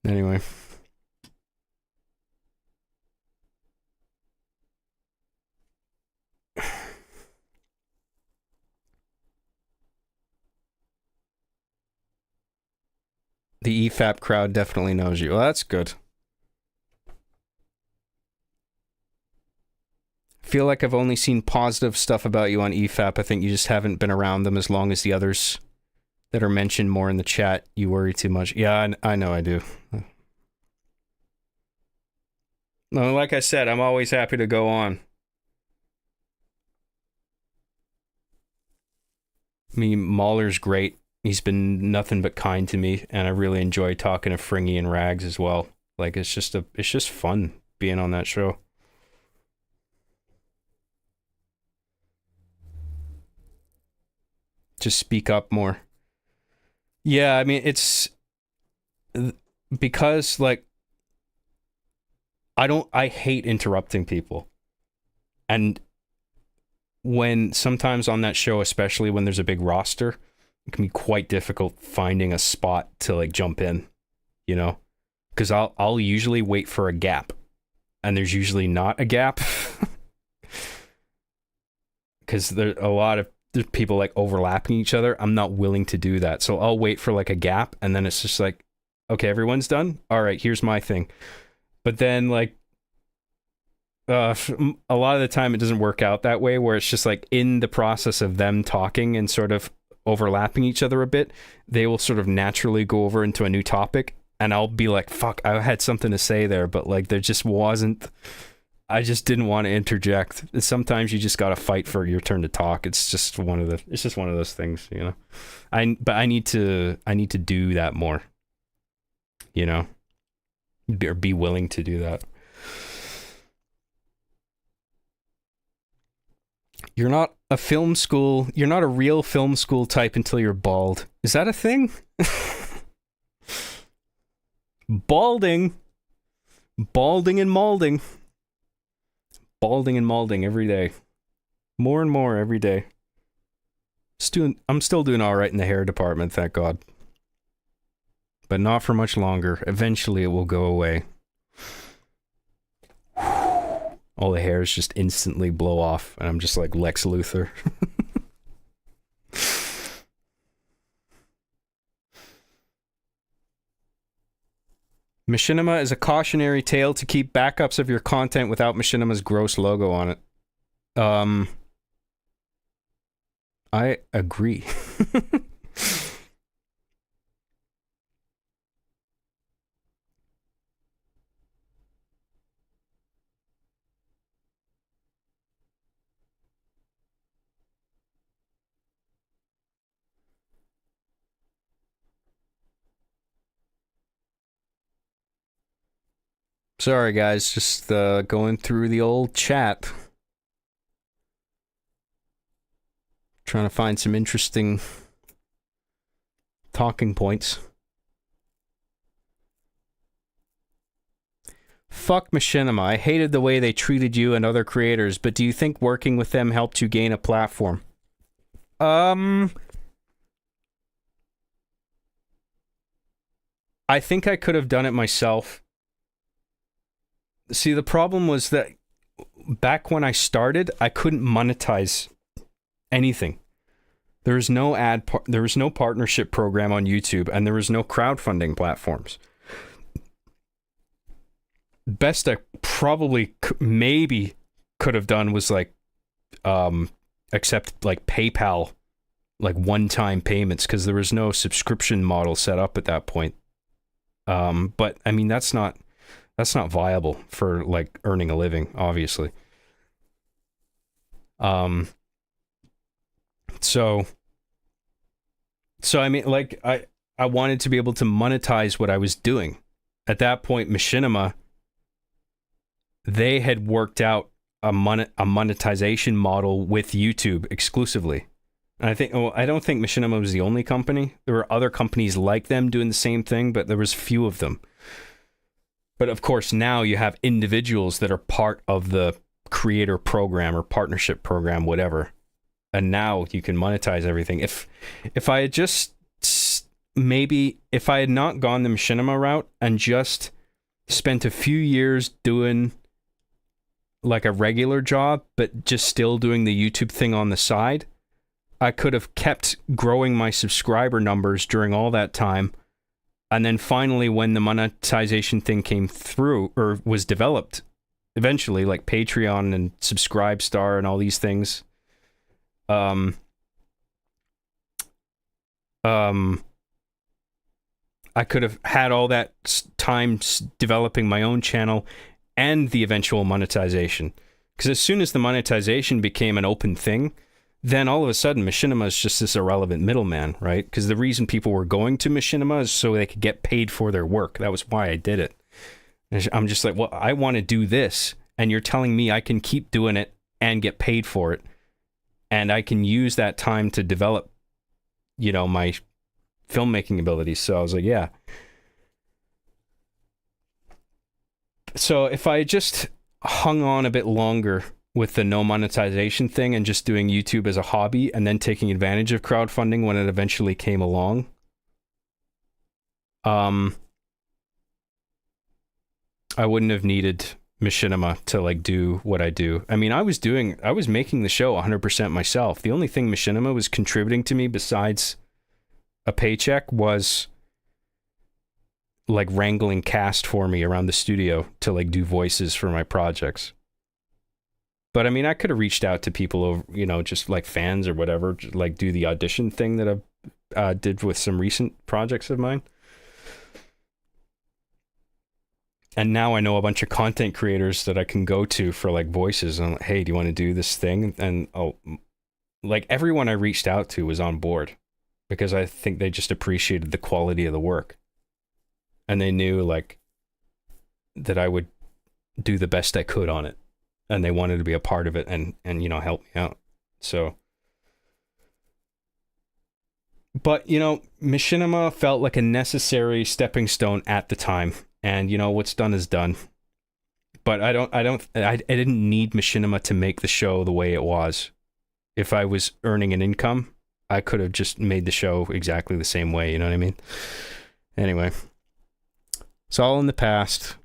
S1: Anyway. The EFAP crowd definitely knows you. Well, that's good. I feel like I've only seen positive stuff about you on EFAP. I think you just haven't been around them as long as the others that are mentioned more in the chat. You worry too much. Yeah, I know I do. No, like I said, I'm always happy to go on. I mean, Mahler's great. He's been nothing but kind to me, and I really enjoy talking to Fringy and Rags as well. Like, it's just fun being on that show. Just speak up more. Yeah, I mean, it's because, like, I hate interrupting people. And when sometimes on that show, especially when there's a big roster, it can be quite difficult finding a spot to like jump in, you know? Because I'll usually wait for a gap, and there's usually not a gap. Because there's a lot of people like overlapping each other. I'm not willing to do that. So I'll wait for like a gap, and then it's just like, okay, everyone's done? All right, here's my thing. But then like, a lot of the time it doesn't work out that way, where it's just like in the process of them talking and sort of overlapping each other a bit, they will sort of naturally go over into a new topic, and I'll be like, fuck, I had something to say there, but like there just wasn't. I just didn't want to interject. Sometimes you just gotta fight for your turn to talk. It's just one of those things, you know. But I need to do that more, you know, or be willing to do that. You're not a real film school type until you're bald. Is that a thing? Balding and malding. Balding and malding every day. More and more every day. I'm still doing alright in the hair department, thank God. But not for much longer. Eventually it will go away. All the hairs just instantly blow off, and I'm just like Lex Luthor. Machinima is a cautionary tale to keep backups of your content without Machinima's gross logo on it. I agree. Sorry, guys, just going through the old chat. Trying to find some interesting talking points. Fuck Machinima. I hated the way they treated you and other creators, but do you think working with them helped you gain a platform? I think I could have done it myself. See, the problem was that back when I started, I couldn't monetize anything. There was no there was no partnership program on YouTube, and there was no crowdfunding platforms. Best I probably maybe could have done was like accept like PayPal, like one-time payments, because there was no subscription model set up at that point. But I mean, that's not viable for like earning a living, obviously. So I mean, like I wanted to be able to monetize what I was doing. At that point, Machinima, they had worked out a monetization model with YouTube exclusively. And I don't think Machinima was the only company. There were other companies like them doing the same thing, but there was few of them. But of course, now you have individuals that are part of the creator program or partnership program, whatever. And now you can monetize everything. If I had just maybe if I had not gone the Machinima route and just spent a few years doing like a regular job, but just still doing the YouTube thing on the side, I could have kept growing my subscriber numbers during all that time. And then finally, when the monetization thing came through or was developed, eventually, like Patreon and Subscribestar and all these things, I could have had all that time developing my own channel and the eventual monetization. Because as soon as the monetization became an open thing, then all of a sudden Machinima is just this irrelevant middleman, right? Because the reason people were going to Machinima is so they could get paid for their work. That was why I did it. And I'm just like, well, I want to do this, and you're telling me I can keep doing it and get paid for it, and I can use that time to develop, you know, my filmmaking abilities. So I was like, yeah. So if I just hung on a bit longer with the no monetization thing and just doing YouTube as a hobby and then taking advantage of crowdfunding when it eventually came along, I wouldn't have needed Machinima to like do what I do. I mean, I was making the show 100% myself. The only thing Machinima was contributing to me besides a paycheck was like wrangling cast for me around the studio to like do voices for my projects. But I mean, I could have reached out to people over, you know, just like fans or whatever, like do the audition thing that I did with some recent projects of mine. And now I know a bunch of content creators that I can go to for like voices. And hey, do you want to do this thing? And like everyone I reached out to was on board because I think they just appreciated the quality of the work. And they knew like that I would do the best I could on it. And they wanted to be a part of it and you know, help me out. So, but you know, Machinima felt like a necessary stepping stone at the time, and you know, what's done is done. But I didn't need Machinima to make the show the way it was. If I was earning an income, I could have just made the show exactly the same way, you know what I mean? Anyway, it's all in the past.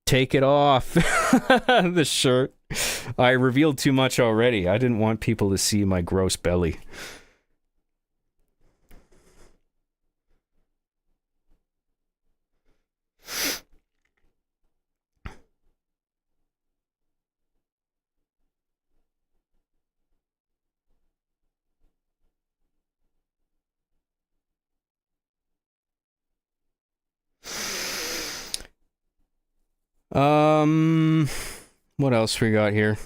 S1: Take it off. The shirt. I revealed too much already. I didn't want people to see my gross belly. What else we got here?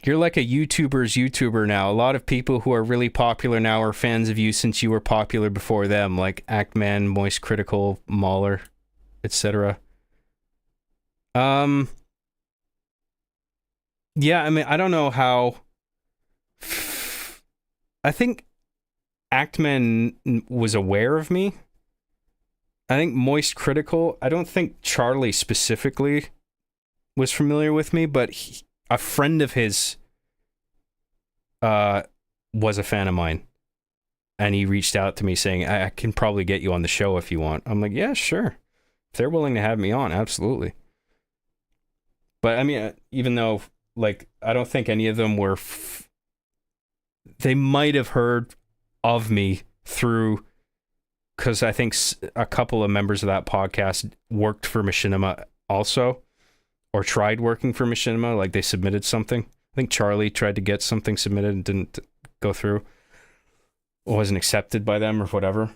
S1: You're like a YouTuber's YouTuber now. A lot of people who are really popular now are fans of you since you were popular before them, like Actman, Moist Critical, Mauler, etc. Yeah, I mean, I don't know how. I think Actman was aware of me. I think Moist Critical, I don't think Charlie specifically was familiar with me, but a friend of his was a fan of mine, and he reached out to me saying, I can probably get you on the show if you want. I'm like, yeah, sure. If they're willing to have me on, absolutely. But I mean, even though, like, I don't think any of them were, they might have heard of me through, because I think a couple of members of that podcast worked for Machinima also, or tried working for Machinima, like they submitted something. I think Charlie tried to get something submitted and didn't go through, wasn't accepted by them or whatever.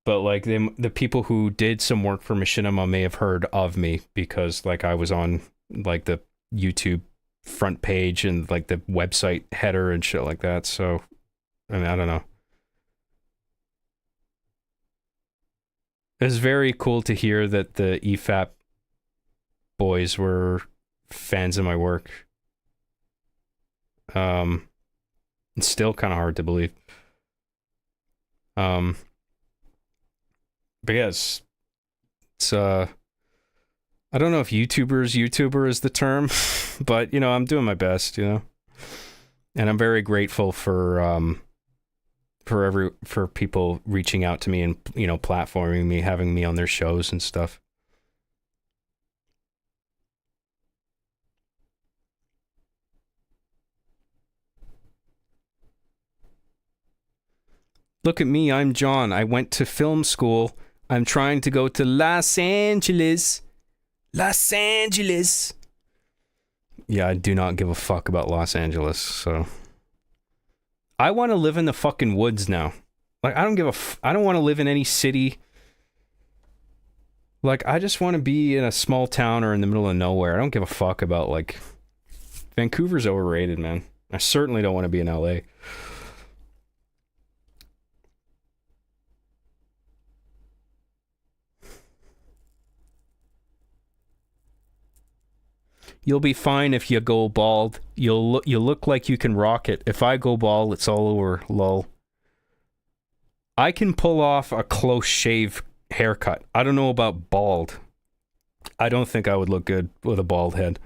S1: But like the people who did some work for Machinima may have heard of me because like I was on like the YouTube front page and like the website header and shit like that. So I mean, I don't know. It was very cool to hear that the EFAP boys were fans of my work. It's still kind of hard to believe. But yes, it's I don't know if YouTuber is the term, but you know, I'm doing my best, you know. And I'm very grateful for people reaching out to me and, you know, platforming me, having me on their shows and stuff. Look at me, I'm John. I went to film school. I'm trying to go to Los Angeles. Los Angeles. Yeah, I do not give a fuck about Los Angeles, so. I want to live in the fucking woods now. Like, I don't want to live in any city. Like, I just want to be in a small town or in the middle of nowhere. I don't give a fuck about, like, Vancouver's overrated, man. I certainly don't want to be in LA. You'll be fine if you go bald. You look like you can rock it. If I go bald, it's all over, lol. I can pull off a close shave haircut. I don't know about bald. I don't think I would look good with a bald head.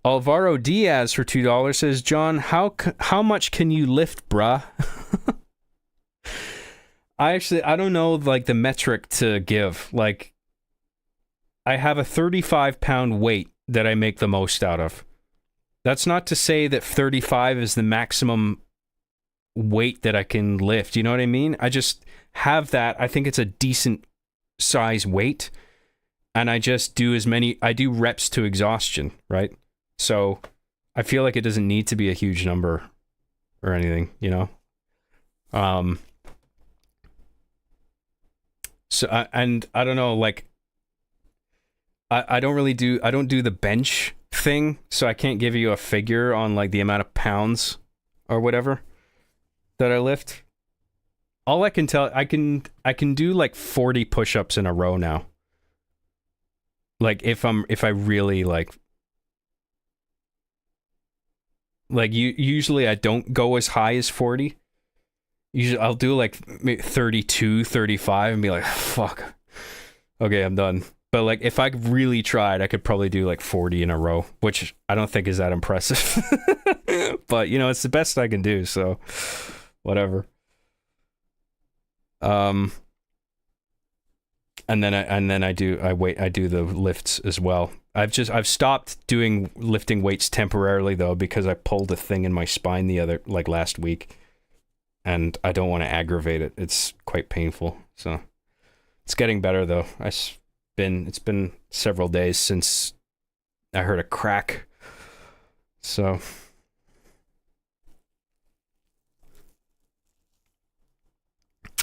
S1: Alvaro Diaz for $2 says, John, how much can you lift, bruh? I don't know, like, the metric to give. Like, I have a 35-pound weight that I make the most out of. That's not to say that 35 is the maximum weight that I can lift. You know what I mean? I just have that. I think it's a decent size weight. And I just do I do reps to exhaustion, right? So I feel like it doesn't need to be a huge number or anything, you know? So, and I don't know, like, I don't do the bench thing, so I can't give you a figure on, like, the amount of pounds or whatever that I lift. All I can tell, I can do, like, 40 push-ups in a row now. Like, if I really, like, usually I don't go as high as 40. Usually I'll do like 32, 35 and be like, fuck. Okay, I'm done. But like if I really tried, I could probably do like 40 in a row, which I don't think is that impressive. But you know, it's the best I can do, so whatever. And then I do the lifts as well. I've stopped lifting weights temporarily though, because I pulled a thing in my spine last week, and I don't want to aggravate it. It's quite painful. So it's getting better though. It's been several days since I heard a crack. So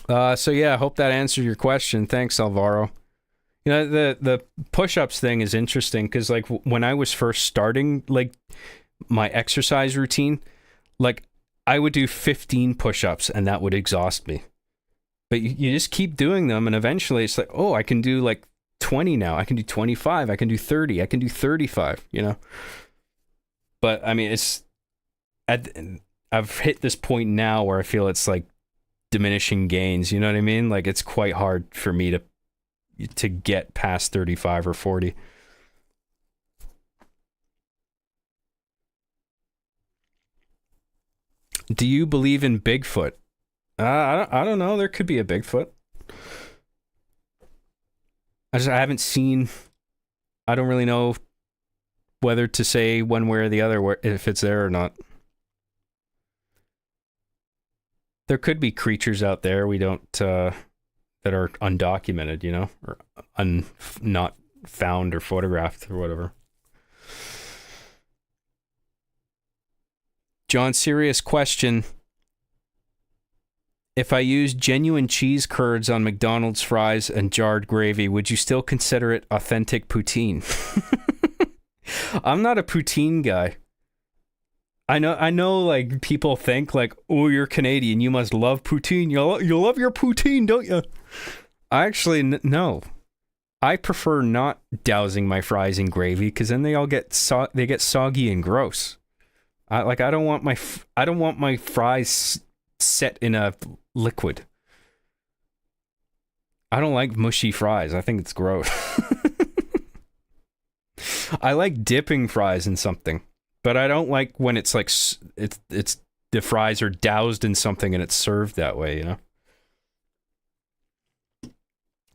S1: yeah, I hope that answered your question. Thanks, Alvaro. You know, the push-ups thing is interesting because, like, when I was first starting, like, my exercise routine, like, I would do 15 push-ups and that would exhaust me. But you just keep doing them, and eventually it's like, oh, I can do, like, 20 now. I can do 25. I can do 30. I can do 35, you know? But, I mean, it's... I've hit this point now where I feel it's like diminishing gains. You know what I mean? Like it's quite hard for me to get past 35 or 40. Do you believe in Bigfoot? I don't know. There could be a Bigfoot. I haven't seen. I don't really know whether to say one way or the other if it's there or not. There could be creatures out there we don't that are undocumented, you know, or not found or photographed or whatever. John, serious question. If I use genuine cheese curds on McDonald's fries and jarred gravy, would you still consider it authentic poutine? I'm not a poutine guy. I know, like, people think, like, oh, you're Canadian, you must love poutine. You'll love your poutine, don't you? I actually, no. I prefer not dousing my fries in gravy, because then they all get soggy and gross. I don't want my fries set in a liquid. I don't like mushy fries. I think it's gross. I like dipping fries in something, but I don't like when it's like it's the fries are doused in something and it's served that way, you know.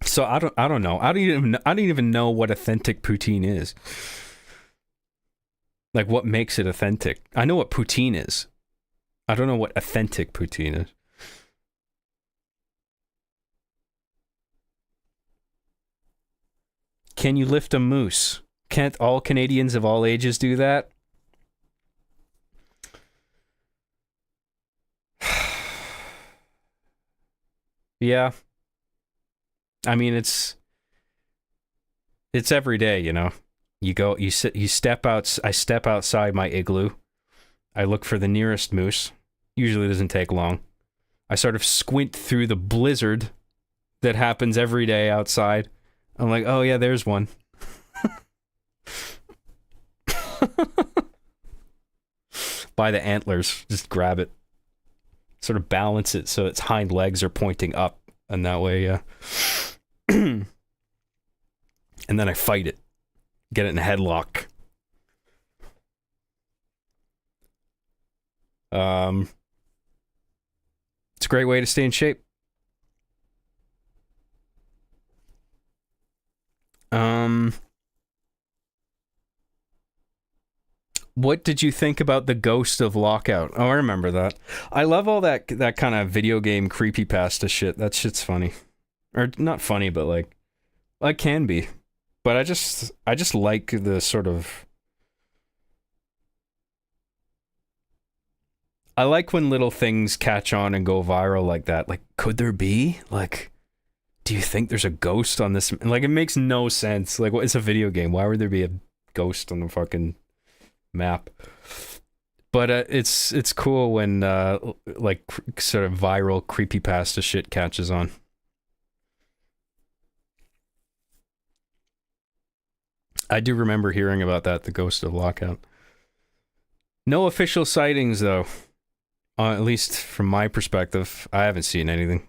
S1: So I don't know. I don't even know what authentic poutine is. Like what makes it authentic? I know what poutine is. I don't know what authentic poutine is. Can you lift a moose? Can't all Canadians of all ages do that? Yeah. I mean, it's every day, you know. You step out. I step outside my igloo. I look for the nearest moose. Usually doesn't take long. I sort of squint through the blizzard that happens every day outside. I'm like, oh yeah, there's one. By the antlers, just grab it. Sort of balance it so its hind legs are pointing up, and that way, and then I fight it. Get it in a headlock. It's a great way to stay in shape. What did you think about the Ghost of Lockout? Oh, I remember that. I love all that kind of video game creepypasta shit. That shit's funny. Or not funny, but like can be. But I just like the sort of I like when little things catch on and go viral like that. Like, could there be? Like, do you think there's a ghost on this? Like, it makes no sense. Like, it's a video game. Why would there be a ghost on the fucking map? But it's cool when like sort of viral creepypasta shit catches on. I do remember hearing about that, the Ghost of Lockout. No official sightings though. At least from my perspective, I haven't seen anything.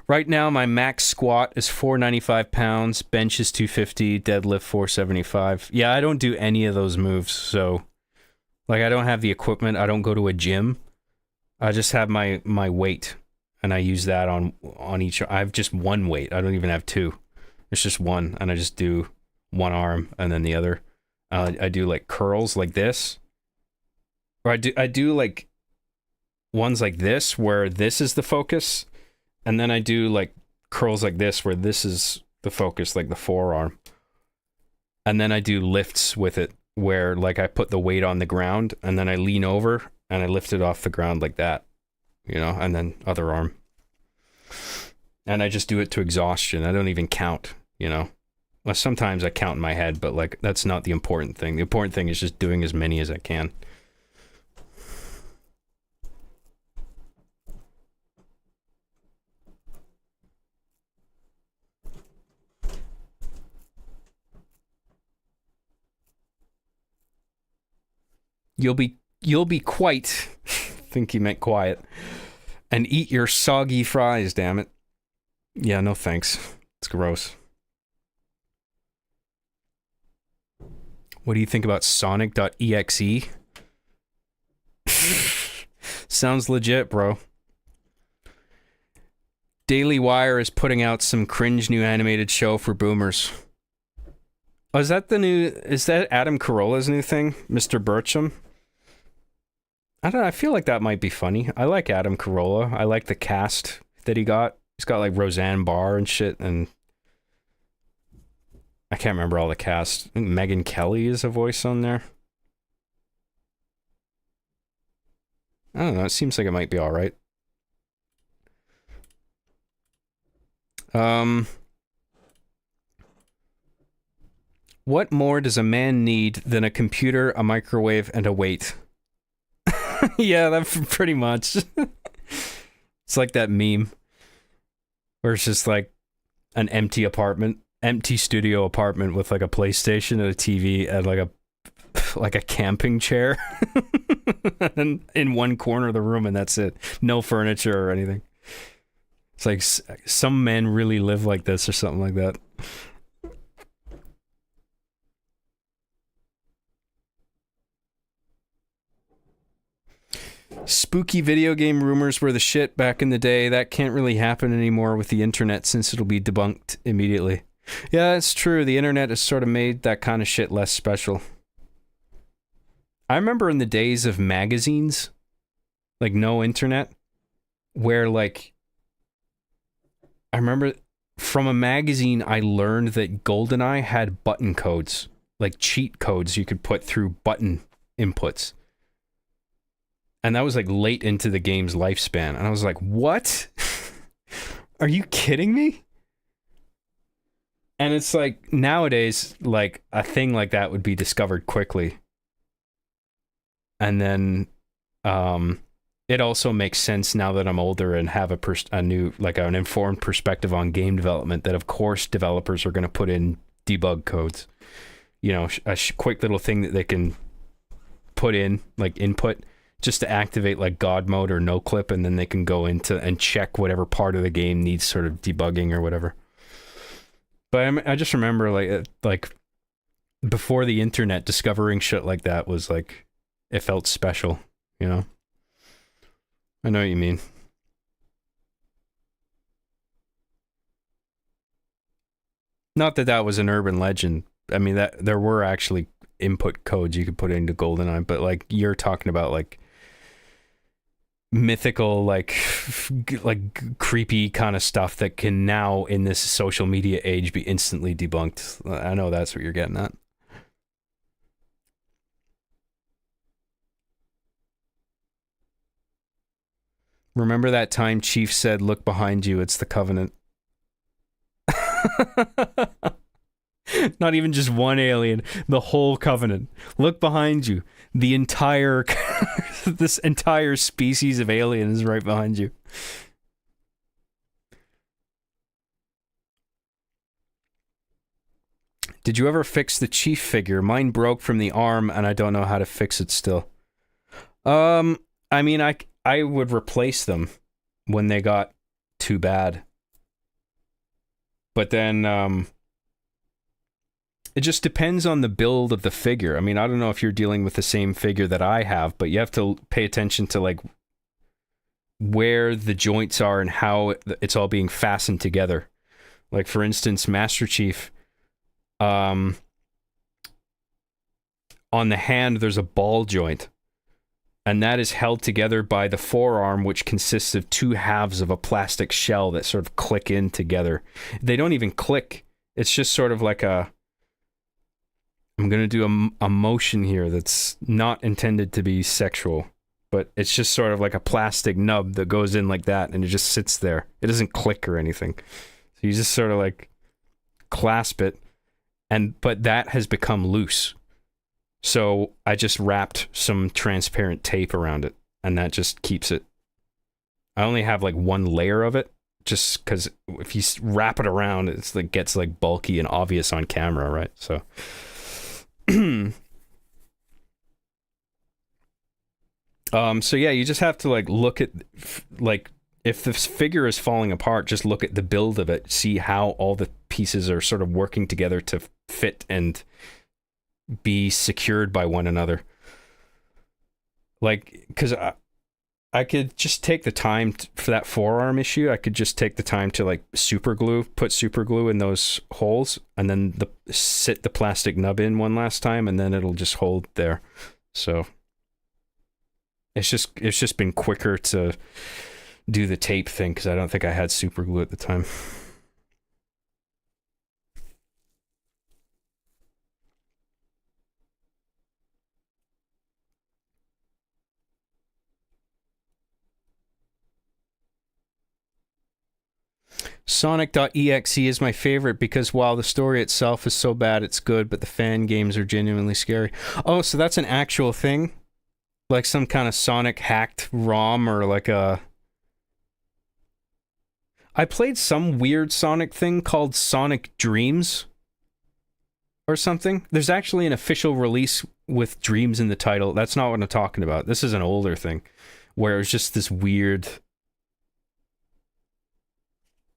S1: Right now, my max squat is 495 pounds, bench is 250, deadlift 475. Yeah, I don't do any of those moves, so like I don't have the equipment. I don't go to a gym. I just have my weight, and I use that on each. I have just one weight. I don't even have two. It's just one, and I just do one arm and then the other. I do like curls like this, or I do like ones like this where this is the focus. And then I do like curls like this where this is the focus, like the forearm. And then I do lifts with it where like I put the weight on the ground and then I lean over and I lift it off the ground like that, you know, and then other arm. And I just do it to exhaustion. I don't even count, you know. Well, sometimes I count in my head, but like that's not the important thing. The important thing is just doing as many as I can. You'll be quite think he meant quiet. And eat your soggy fries, damn it. Yeah, no thanks. It's gross. What do you think about Sonic.exe? Sounds legit, bro. Daily Wire is putting out some cringe new animated show for boomers. Oh, is that Adam Carolla's new thing? Mr. Bircham? I don't know, I feel like that might be funny. I like Adam Carolla. I like the cast that he got. He's got like Roseanne Barr and shit, and I can't remember all the cast. I think Megyn Kelly is a voice on there. I don't know, it seems like it might be alright. What more does a man need than a computer, a microwave, and a weight? Yeah, that pretty much. It's like that meme where it's just like an empty studio apartment with like a PlayStation and a TV and like a camping chair and in one corner of the room, and that's it. No furniture or anything. It's like some men really live like this or something like that. Spooky video game rumors were the shit back in the day. That can't really happen anymore with the internet since it'll be debunked immediately. Yeah, it's true. The internet has sort of made that kind of shit less special. I remember in the days of magazines, like no internet, where like, I remember from a magazine I learned that GoldenEye had button codes, like cheat codes you could put through button inputs. And that was like late into the game's lifespan. And I was like, what? Are you kidding me? And it's like nowadays, like a thing like that would be discovered quickly. And then it also makes sense now that I'm older and have a new, like an informed perspective on game development, that of course developers are going to put in debug codes. You know, a quick little thing that they can put in, like input, just to activate like God mode or no clip, and then they can go into and check whatever part of the game needs sort of debugging or whatever. But I just remember like before the internet, discovering shit like that was like, it felt special, you know? I know what you mean. Not that that was an urban legend. I mean, that there were actually input codes you could put into GoldenEye, but like you're talking about like mythical, like creepy kind of stuff that can now in this social media age be instantly debunked. I know that's what you're getting at. Remember that time Chief said, "Look behind you, it's the Covenant." Not even just one alien, the whole Covenant. Look behind you. The entire this entire species of alien is right behind you. Did you ever fix the Chief figure? Mine broke from the arm and I don't know how to fix it still. I mean, I would replace them when they got too bad. But then it just depends on the build of the figure. I mean, I don't know if you're dealing with the same figure that I have, but you have to pay attention to like where the joints are and how it's all being fastened together. Like for instance, Master Chief, on the hand there's a ball joint, and that is held together by the forearm, which consists of two halves of a plastic shell that sort of click in together. They don't even click. It's just sort of like a... I'm going to do a motion here that's not intended to be sexual, but it's just sort of like a plastic nub that goes in like that, and it just sits there. It doesn't click or anything. So you just sort of like clasp it, but that has become loose. So I just wrapped some transparent tape around it, and that just keeps it. I only have like one layer of it, just because if you wrap it around, it's like gets like bulky and obvious on camera, right? So So yeah, you just have to like look at like if the figure is falling apart, just look at the build of it, see how all the pieces are sort of working together to fit and be secured by one another. Like, because I could just take the time for that forearm issue. I could just take the time to like put super glue in those holes, and then sit the plastic nub in one last time, and then it'll just hold there. So it's just been quicker to do the tape thing because I don't think I had super glue at the time. Sonic.exe is my favorite because while the story itself is so bad it's good, but the fan games are genuinely scary. Oh, so that's an actual thing? Like some kind of Sonic hacked ROM or like a... I played some weird Sonic thing called Sonic Dreams or something. There's actually an official release with Dreams in the title. That's not what I'm talking about. This is an older thing where it was just this weird...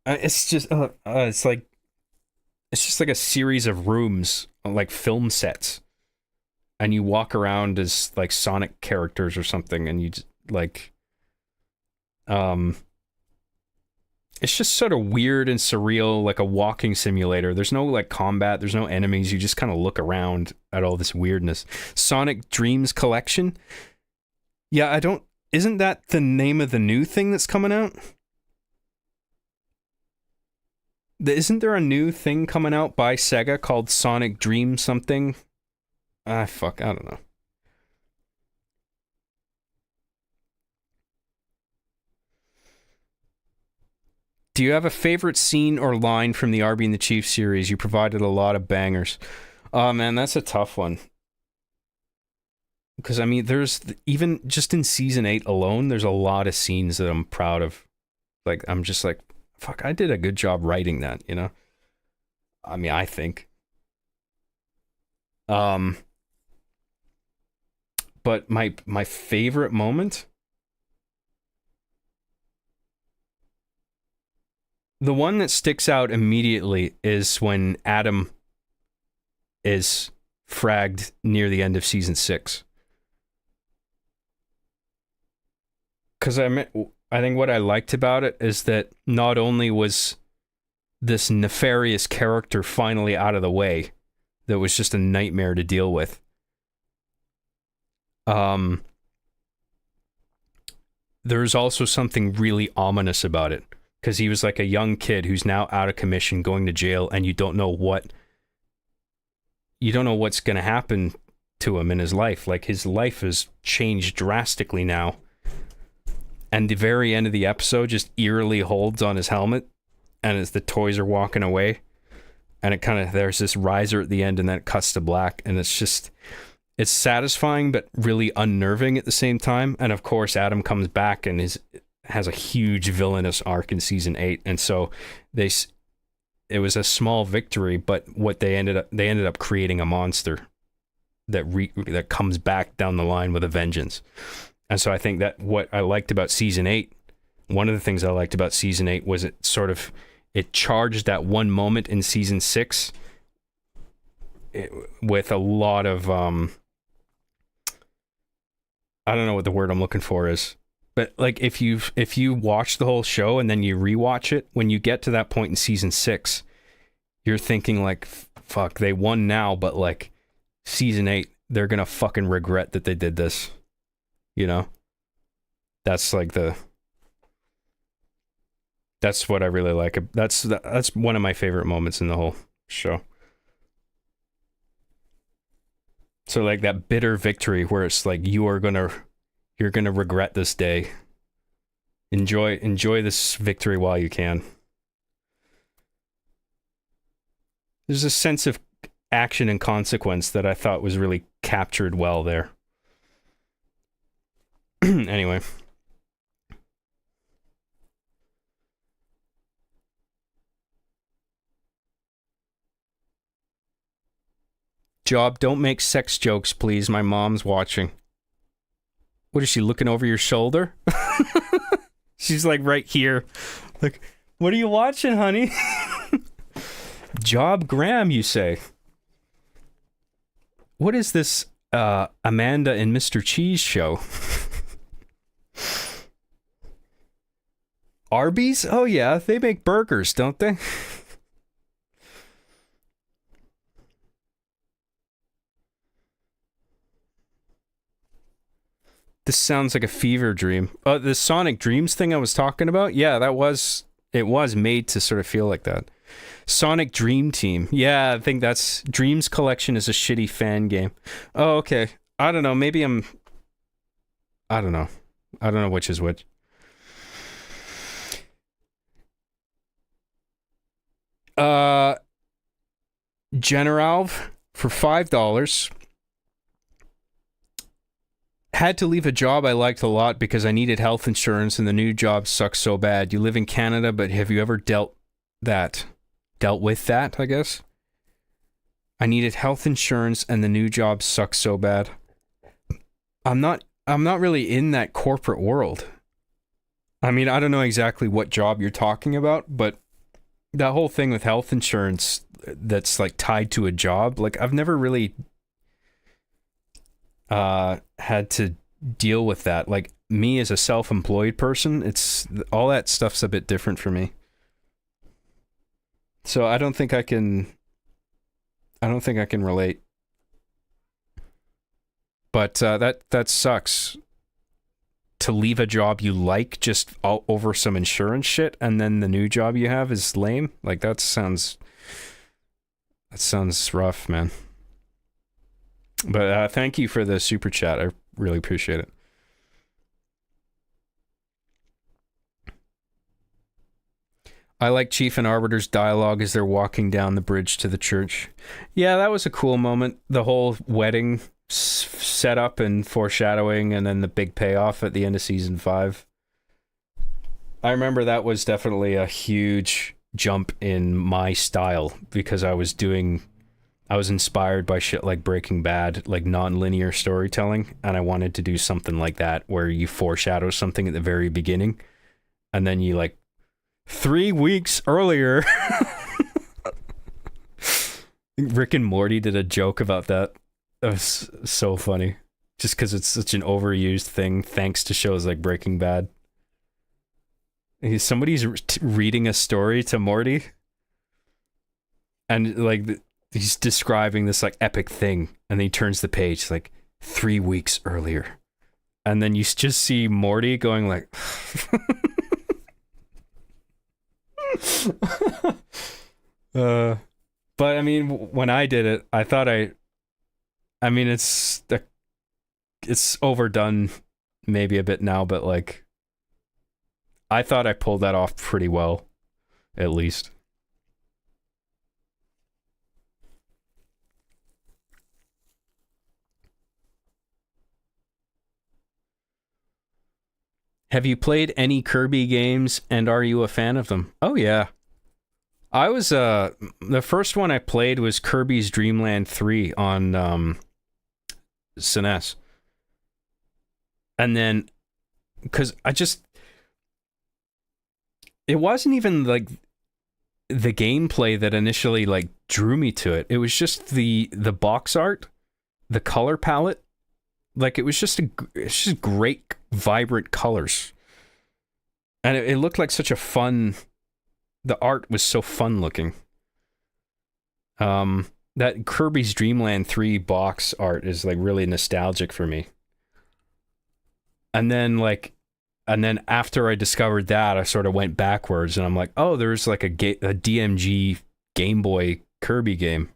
S1: it's just it's just like a series of rooms, like film sets, and you walk around as like Sonic characters or something, and you just, like it's just sort of weird and surreal, like a walking simulator. There's no like combat, there's no enemies, you just kind of look around at all this weirdness. Sonic Dreams Collection? Yeah, isn't that the name of the new thing that's coming out? Isn't there a new thing coming out by Sega called Sonic Dream something? Fuck, I don't know. Do you have a favorite scene or line from the Arby and the Chief series? You provided a lot of bangers. Oh man, that's a tough one. Because I mean, there's even just in season 8 alone, there's a lot of scenes that I'm proud of. Like, I'm just like, fuck, I did a good job writing that, you know? I mean, I think. But my favorite moment, the one that sticks out immediately is when Adam is fragged near the end of season 6. Because I think what I liked about it is that not only was this nefarious character finally out of the way, that was just a nightmare to deal with. There's also something really ominous about it, because he was like a young kid who's now out of commission, going to jail, and you don't know what's going to happen to him in his life. Like, his life has changed drastically now. And the very end of the episode just eerily holds on his helmet, and as the toys are walking away, and it kind of, there's this riser at the end, and then it cuts to black, and it's satisfying but really unnerving at the same time. And of course, Adam comes back and has a huge villainous arc in season 8, and so it was a small victory, but what they ended up creating a monster that comes back down the line with a vengeance. And so I think that what I liked about season 8, one of the things I liked about season 8 was it charged that one moment in season 6 with a lot of I don't know what the word I'm looking for is, but like if you watch the whole show and then you rewatch it, when you get to that point in season 6, you're thinking like, fuck, they won now, but like season 8, they're gonna fucking regret that they did this. You know, that's like that's what I really like. That's one of my favorite moments in the whole show. So like that bitter victory where it's like you're gonna regret this day. Enjoy this victory while you can. There's a sense of action and consequence that I thought was really captured well there. Anyway. Job, don't make sex jokes, please. My mom's watching. What is she looking over your shoulder? She's like right here. Like, what are you watching, honey? Job Graham, you say? What is this Amanda and Mr. Cheese show? Arby's? Oh yeah, they make burgers, don't they? This sounds like a fever dream. The Sonic Dreams thing I was talking about? Yeah, it was made to sort of feel like that. Sonic Dream Team. Yeah, I think that's Dreams Collection is a shitty fan game. Oh, okay. I don't know. Maybe I don't know. I don't know which is which. Generalv for $5. Had to leave a job I liked a lot because I needed health insurance and the new job sucks so bad. You live in Canada, but have you ever dealt with that, I guess? I needed health insurance and the new job sucks so bad. I'm not really in that corporate world. I mean, I don't know exactly what job you're talking about, but that whole thing with health insurance that's like tied to a job, like I've never really had to deal with that. Like me as a self-employed person, it's all that stuff's a bit different for me. So I don't think I can relate. But that sucks. To leave a job you like just all over some insurance shit, and then the new job you have is lame. Like that sounds rough, man. But thank you for the super chat. I really appreciate it. I like Chief and Arbiter's dialogue as they're walking down the bridge to the church. Yeah, that was a cool moment. The whole wedding setup and foreshadowing, and then the big payoff at the end of season 5. I remember that was definitely a huge jump in my style because I was inspired by shit like Breaking Bad, like non-linear storytelling, and I wanted to do something like that where you foreshadow something at the very beginning and then you like 3 weeks earlier. Rick and Morty did a joke about that. It was so funny. Just because it's such an overused thing thanks to shows like Breaking Bad. Somebody's reading a story to Morty and like he's describing this like epic thing, and then he turns the page like 3 weeks earlier, and then you just see Morty going like but I mean, when I did it, I thought I mean it's overdone maybe a bit now, but like I thought I pulled that off pretty well, at least. Have you played any Kirby games, and are you a fan of them? Oh yeah. I was the first one I played was Kirby's Dream Land 3 on SNES. And then cuz it wasn't even like the gameplay that initially like drew me to it. It was just the box art, the color palette. Like it was just great, vibrant colors, and it looked like such a fun. The art was so fun looking. That Kirby's Dream Land 3 box art is like really nostalgic for me. And then after I discovered that, I sort of went backwards, and I'm like, oh, there's like a DMG Game Boy Kirby game.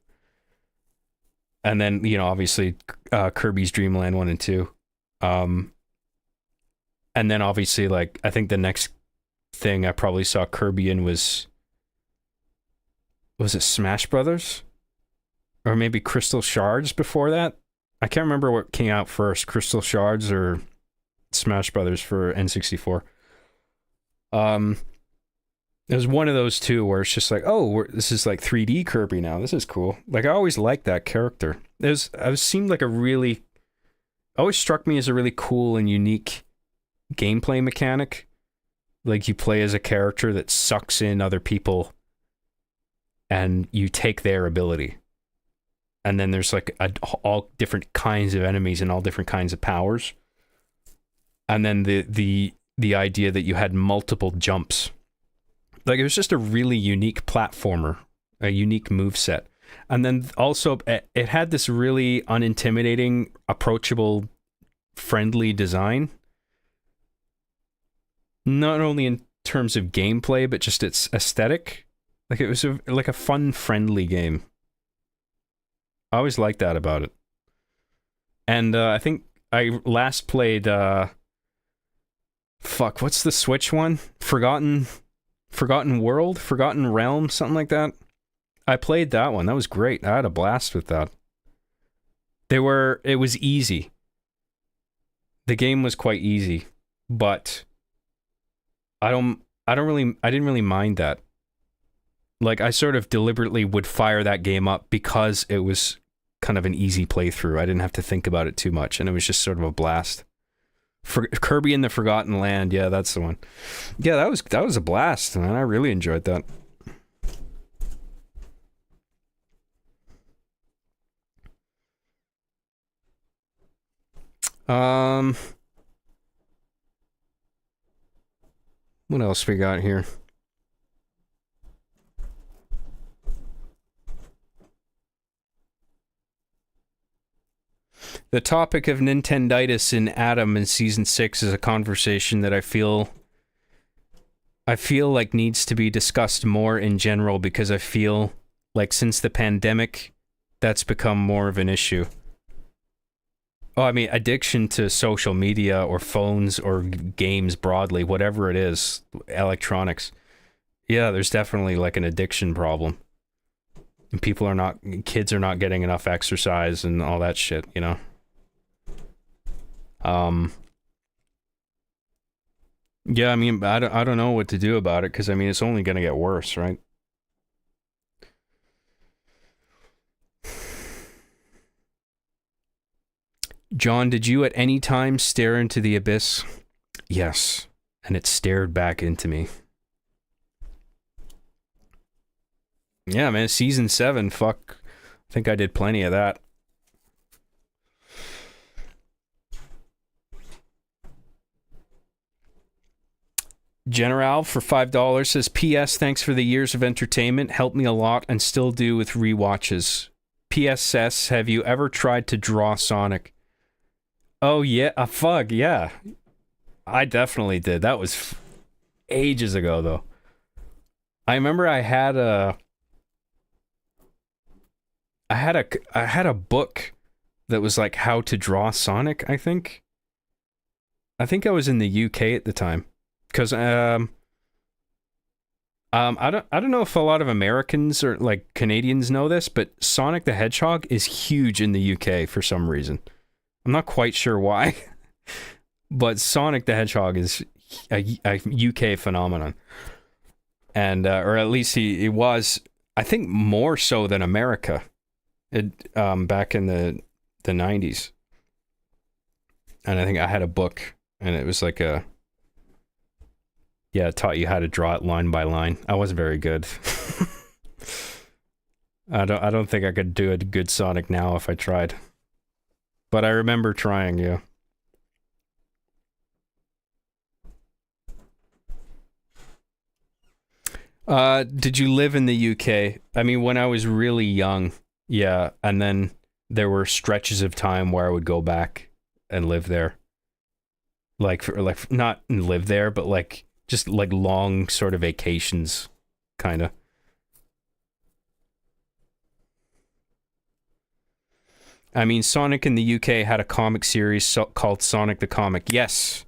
S1: And then, you know, obviously Kirby's Dream Land 1 and 2. And then obviously, like, I think the next thing I probably saw Kirby in was it Smash Brothers? Or maybe Crystal Shards before that? I can't remember what came out first, Crystal Shards or Smash Brothers for N64. It was one of those two where it's just like, oh, this is like 3D Kirby now. This is cool. Like I always liked that character. It seemed like a really always struck me as a really cool and unique gameplay mechanic. Like, you play as a character that sucks in other people and you take their ability. And then there's like all different kinds of enemies and all different kinds of powers. And then the idea that you had multiple jumps. Like, it was just a really unique platformer, a unique moveset. And then also it had this really unintimidating, approachable, friendly design. Not only in terms of gameplay, but just its aesthetic. Like, it was like a fun, friendly game. I always liked that about it. And I think I last played what's the Switch one? Forgotten World? Forgotten Realm? Something like that. I played that one. That was great. I had a blast with that. It was easy. The game was quite easy, but I didn't really mind that. Like, I sort of deliberately would fire that game up because it was kind of an easy playthrough. I didn't have to think about it too much, and it was just sort of a blast. Kirby in the Forgotten Land, yeah, that's the one. Yeah, that was a blast, man. I really enjoyed that. What else we got here? The topic of Nintenditis in Adam in Season 6 is a conversation that I feel like needs to be discussed more in general, because I feel like since the pandemic, that's become more of an issue. Oh, I mean, addiction to social media or phones or games broadly, whatever it is, electronics. Yeah, there's definitely like an addiction problem. And kids are not getting enough exercise and all that shit, you know? Yeah, I mean, I don't know what to do about it, because, I mean, it's only going to get worse, right? John, did you at any time stare into the abyss? Yes, and it stared back into me. Yeah, man, Season 7, fuck. I think I did plenty of that. General for $5 says, P.S. Thanks for the years of entertainment. Helped me a lot and still do with rewatches. P.S.S. Have you ever tried to draw Sonic? Oh, yeah. Fuck, yeah. I definitely did. That was ages ago, though. I remember I had a book that was like how to draw Sonic, I think. I think I was in the UK at the time. Because I don't know if a lot of Americans or like Canadians know this, but Sonic the Hedgehog is huge in the UK for some reason. I'm not quite sure why, but Sonic the Hedgehog is a UK phenomenon, and or at least he was, I think, more so than America. Back in the 90s, and I think I had a book, and it was like it taught you how to draw it line by line. I wasn't very good. I don't think I could do a good Sonic now if I tried. But I remember trying, yeah. Did you live in the UK? I mean, when I was really young, yeah, and then there were stretches of time where I would go back and live there. Like not live there, but like just like long sort of vacations, kind of. I mean, Sonic in the UK had a comic series called Sonic the Comic. Yes.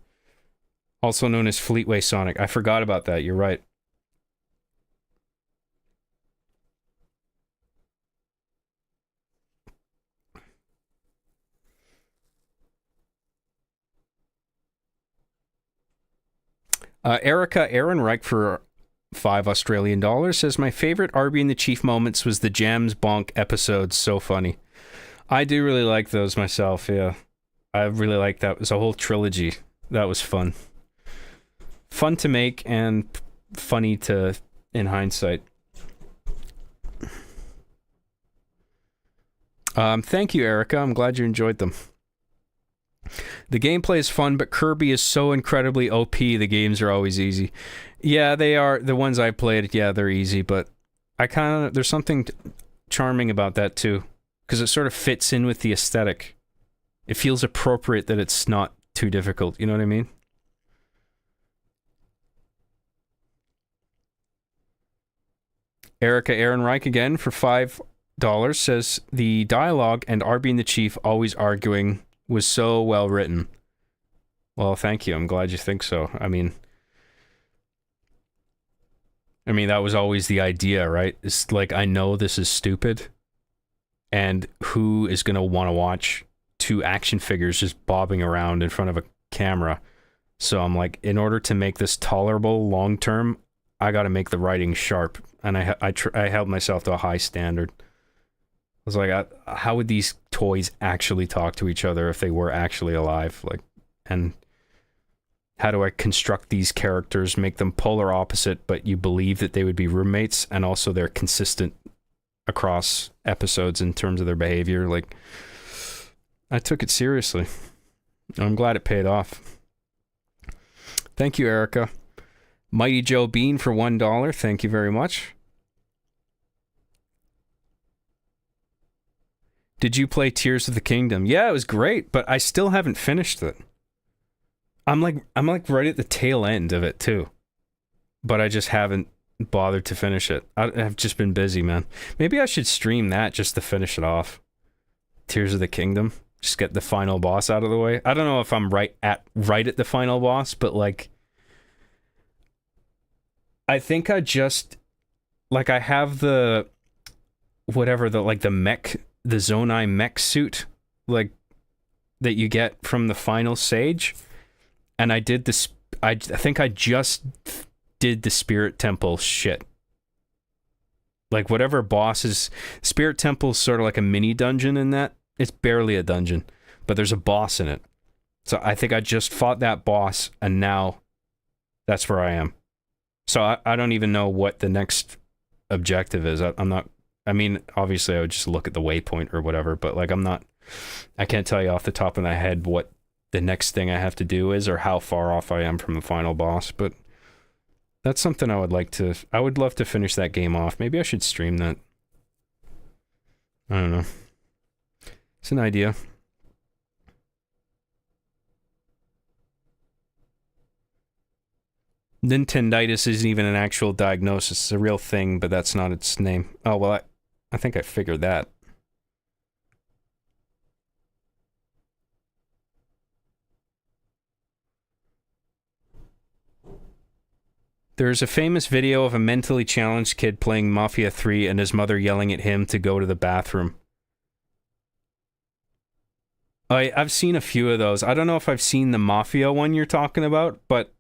S1: Also known as Fleetway Sonic. I forgot about that. You're right. Erica Ehrenreich for $5 Australian says, my favorite Arby and the Chief moments was the Jams Bonk episodes. So funny. I do really like those myself, yeah. I really like that. It was a whole trilogy. That was fun. Fun to make and funny to in hindsight. Thank you, Erica. I'm glad you enjoyed them. The gameplay is fun, but Kirby is so incredibly OP, the games are always easy. Yeah, they are. The ones I played, yeah, they're easy, but there's something charming about that too, because it sort of fits in with the aesthetic. It feels appropriate that it's not too difficult, you know what I mean? Erica Ehrenreich again for $5 says, the dialogue and R being the chief always arguing was so well written. Well, thank you. I'm glad you think so. I mean, that was always the idea, right? It's like, I know this is stupid, and who is going to want to watch two action figures just bobbing around in front of a camera? So I'm like, in order to make this tolerable long term, I got to make the writing sharp, and I held myself to a high standard. I was like, how would these toys actually talk to each other if they were actually alive? Like, and how do I construct these characters, make them polar opposite, but you believe that they would be roommates, and also they're consistent across episodes in terms of their behavior? Like, I took it seriously. I'm glad it paid off. Thank you, Erica. Mighty Joe Bean for $1. Thank you very much. Did you play Tears of the Kingdom? Yeah, it was great, but I still haven't finished it. I'm like right at the tail end of it too, but I just haven't bothered to finish it. I've just been busy, man. Maybe I should stream that just to finish it off. Tears of the Kingdom. Just get the final boss out of the way. I don't know if I'm right at the final boss, but like, I think I just, like, I have the whatever, the mech, the Zonai mech suit, like, that you get from the final sage, and I did this. I think I just did the Spirit Temple shit. Like, whatever bosses, Spirit Temple's sort of like a mini dungeon in that. It's barely a dungeon, but there's a boss in it. So I think I just fought that boss, and now that's where I am. So I don't even know what the next objective is. I'm not, I mean, obviously I would just look at the waypoint or whatever, but like, I can't tell you off the top of my head what the next thing I have to do is, or how far off I am from the final boss, but that's something I would love to finish that game off. Maybe I should stream that. I don't know. It's an idea. Nintenditis isn't even an actual diagnosis. It's a real thing, but that's not its name. Oh, well, I think I figured that. There's a famous video of a mentally challenged kid playing Mafia 3 and his mother yelling at him to go to the bathroom. I've seen a few of those. I don't know if I've seen the Mafia one you're talking about, but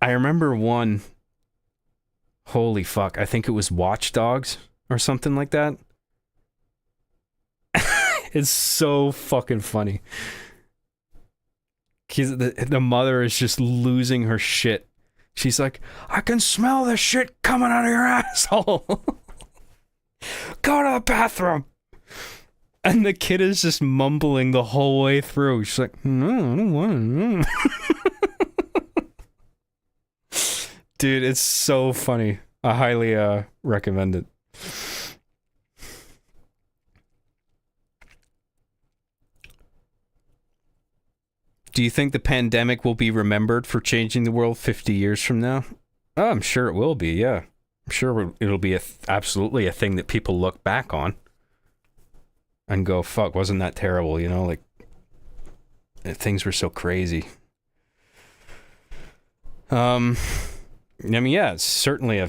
S1: I remember one. Holy fuck, I think it was Watch Dogs or something like that. It's so fucking funny. The mother is just losing her shit. She's like, I can smell the shit coming out of your asshole. Go to the bathroom. And the kid is just mumbling the whole way through. She's like, no, I don't want to. Dude, it's so funny. I highly recommend it. Do you think the pandemic will be remembered for changing the world 50 years from now? Oh, I'm sure it will be, yeah. I'm sure it'll be absolutely a thing that people look back on and go, fuck, wasn't that terrible, you know? Like, things were so crazy. I mean, yeah, it's certainly an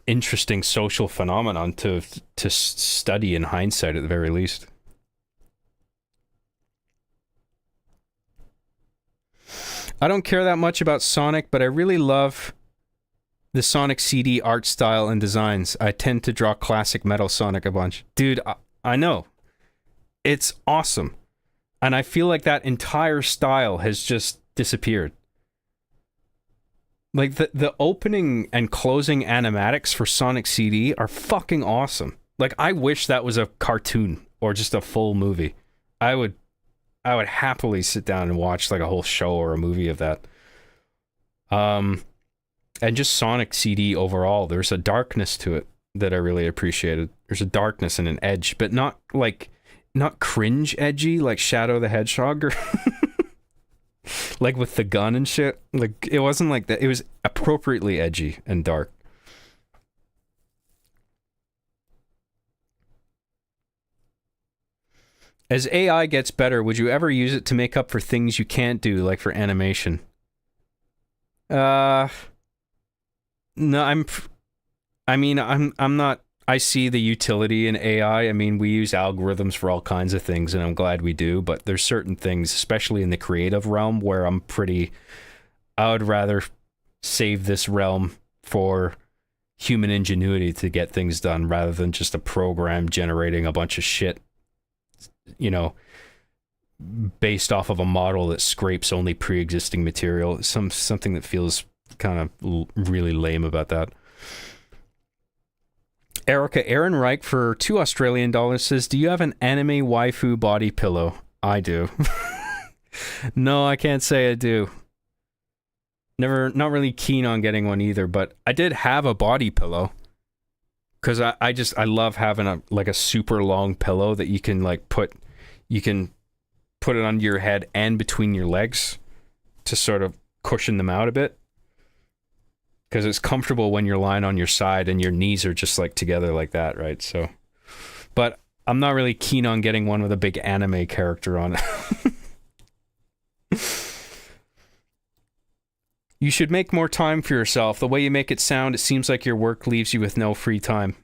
S1: interesting social phenomenon to study in hindsight at the very least. I don't care that much about Sonic, but I really love the Sonic CD art style and designs. I tend to draw classic Metal Sonic a bunch. Dude, I know. It's awesome. And I feel like that entire style has just disappeared. Like the opening and closing animatics for Sonic CD are fucking awesome. Like I wish that was a cartoon or just a full movie. I would happily sit down and watch like a whole show or a movie of that. And just Sonic CD overall, there's a darkness to it that I really appreciated. There's a darkness and an edge, but not cringe edgy like Shadow the Hedgehog or like with the gun and shit. Like it wasn't like that. It was appropriately edgy and dark. As AI gets better, would you ever use it to make up for things you can't do, like for animation? No, I'm not. I see the utility in AI. I mean, we use algorithms for all kinds of things, and I'm glad we do. But there's certain things, especially in the creative realm, where I would rather save this realm for human ingenuity to get things done rather than just a program generating a bunch of shit, you know, based off of a model that scrapes only pre-existing material. Something that feels kind of really lame about that. Erica Ehrenreich for $2 says, do you have an anime waifu body pillow? I do. No, I can't say I do. Not really keen on getting one either, but I did have a body pillow. Because I love having a super long pillow that you can put it under your head and between your legs to sort of cushion them out a bit. Because it's comfortable when you're lying on your side and your knees are just together like that, right? So, but I'm not really keen on getting one with a big anime character on it. You should make more time for yourself. The way you make it sound, it seems like your work leaves you with no free time.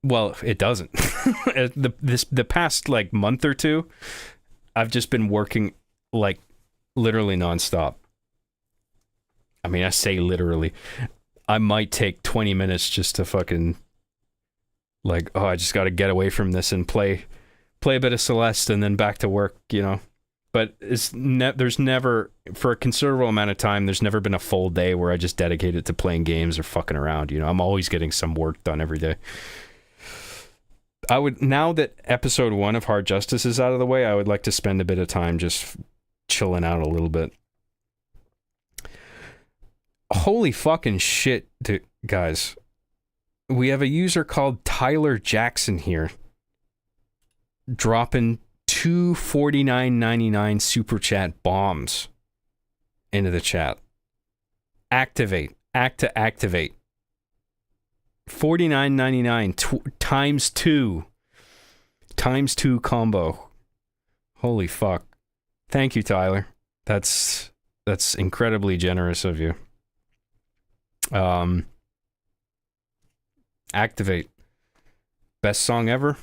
S1: Well, it doesn't. The past month or two, I've just been working literally nonstop. I mean, I say literally. I might take 20 minutes just to fucking I just got to get away from this and play a bit of Celeste and then back to work, you know. But there's never, for a considerable amount of time, there's never been a full day where I just dedicate it to playing games or fucking around, you know. I'm always getting some work done every day. Now that episode 1 of Hard Justice is out of the way, I would like to spend a bit of time just chilling out a little bit. Holy fucking shit, guys. We have a user called Tyler Jackson here dropping 2 $49.99 super chat bombs into the chat. Activate. Activate. $49.99 times 2. Times 2 combo. Holy fuck. Thank you, Tyler. That's incredibly generous of you. Activate. Best song ever?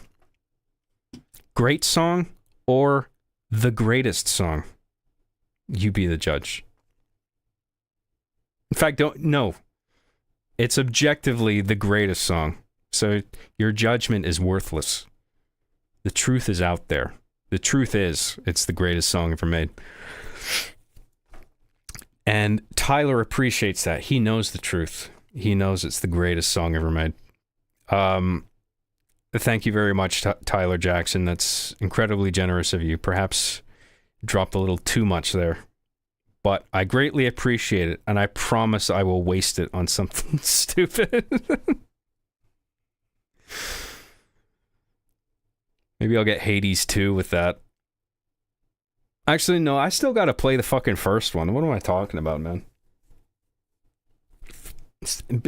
S1: Great song or the greatest song? You be the judge. In fact, no. It's objectively the greatest song. So your judgment is worthless. The truth is out there. The truth is, it's the greatest song ever made. And Tyler appreciates that. He knows the truth. He knows it's the greatest song ever made. Thank you very much, Tyler Jackson. That's incredibly generous of you. Perhaps dropped a little too much there. But I greatly appreciate it, and I promise I will waste it on something stupid. Maybe I'll get Hades 2 with that. Actually, no, I still gotta play the fucking first one. What am I talking about, man?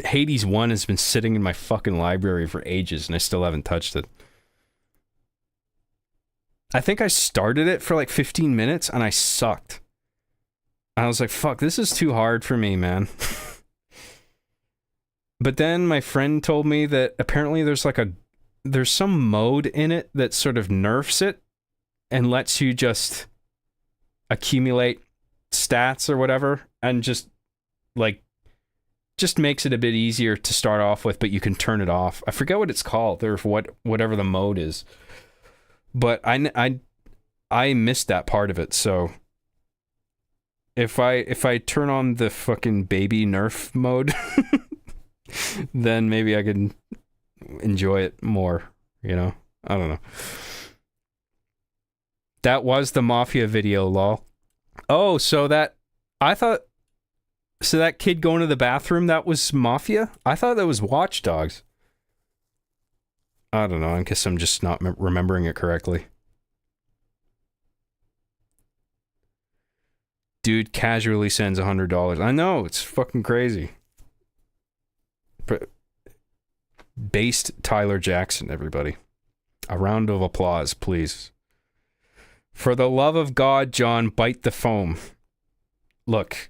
S1: Hades 1 has been sitting in my fucking library for ages, and I still haven't touched it. I think I started it for 15 minutes, and I sucked. I was like, fuck, this is too hard for me, man. But then my friend told me that apparently there's some mode in it that sort of nerfs it and lets you just accumulate stats or whatever, and just makes it a bit easier to start off with, but you can turn it off. I forget what it's called, or whatever the mode is. But I missed that part of it. So if I turn on the fucking baby Nerf mode, then maybe I can enjoy it more. You know, I don't know. That was the Mafia video, lol. Oh, so that I thought. So that kid going to the bathroom, that was Mafia? I thought that was Watch Dogs. I don't know. I guess I'm just not remembering it correctly. Dude casually sends $100. I know, it's fucking crazy. But based Tyler Jackson, everybody. A round of applause, please. For the love of God, John, bite the foam. Look,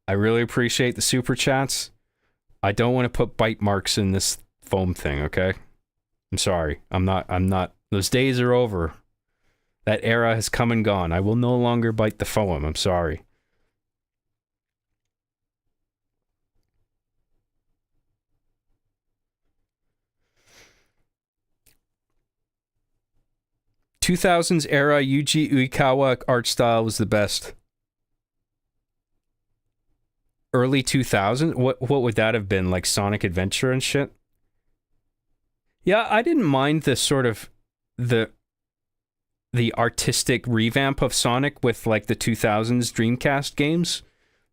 S1: I really appreciate the super chats. I don't want to put bite marks in this foam thing, okay? I'm sorry. I'm not. Those days are over. That era has come and gone. I will no longer bite the foam. I'm sorry. ...2000s era Yuji Uekawa art style was the best. Early 2000s? What would that have been? Like Sonic Adventure and shit? Yeah, I didn't mind the sort of... the artistic revamp of Sonic with like the 2000s Dreamcast games.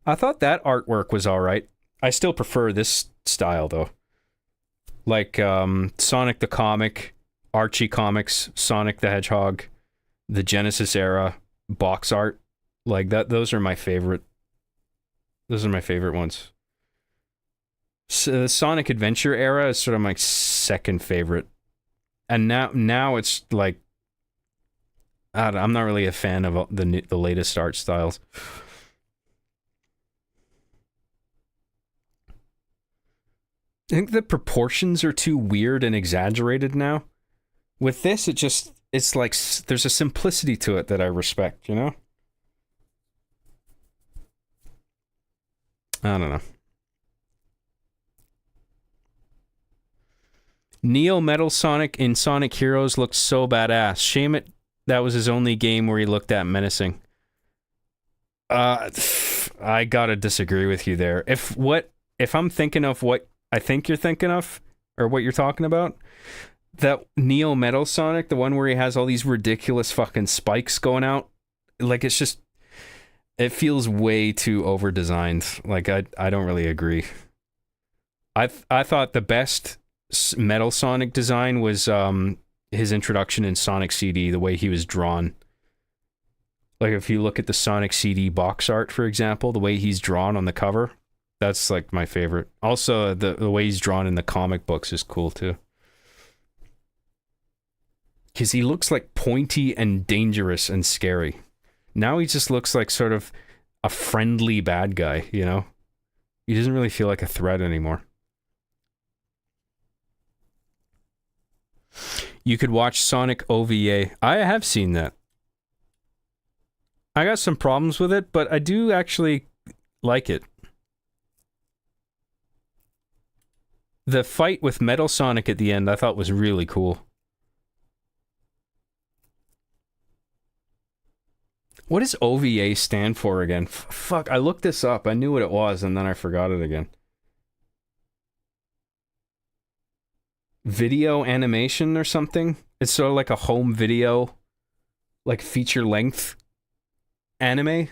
S1: I thought that artwork was alright. I still prefer this style though. Like Sonic the Comic, Archie Comics, Sonic the Hedgehog, the Genesis era box art. Like that, those are my favorite. Those are my favorite ones. So the Sonic Adventure era is sort of my second favorite. And now it's like I'm not really a fan of the latest art styles. I think the proportions are too weird and exaggerated now. With this, it's like there's a simplicity to it that I respect, you know? I don't know. Neo Metal Sonic in Sonic Heroes looked so badass. Shame that was his only game where he looked that menacing. I gotta disagree with you there. If I'm thinking of what I think you're thinking of, or what you're talking about, that Neo Metal Sonic, the one where he has all these ridiculous fucking spikes going out, like it's just, it feels way too over designed. Like I don't really agree. I thought the best Metal Sonic design was his introduction in Sonic CD, the way he was drawn. Like if you look at the Sonic CD box art, for example, the way he's drawn on the cover, that's like my favorite. Also, the way he's drawn in the comic books is cool too. Because he looks like pointy and dangerous and scary. Now he just looks like sort of a friendly bad guy, you know? He doesn't really feel like a threat anymore. You could watch Sonic OVA. I have seen that. I got some problems with it, but I do actually like it. The fight with Metal Sonic at the end I thought was really cool. What does OVA stand for again? Fuck, I looked this up. I knew what it was, and then I forgot it again. Video animation or something? It's sort of like a home video, like feature-length anime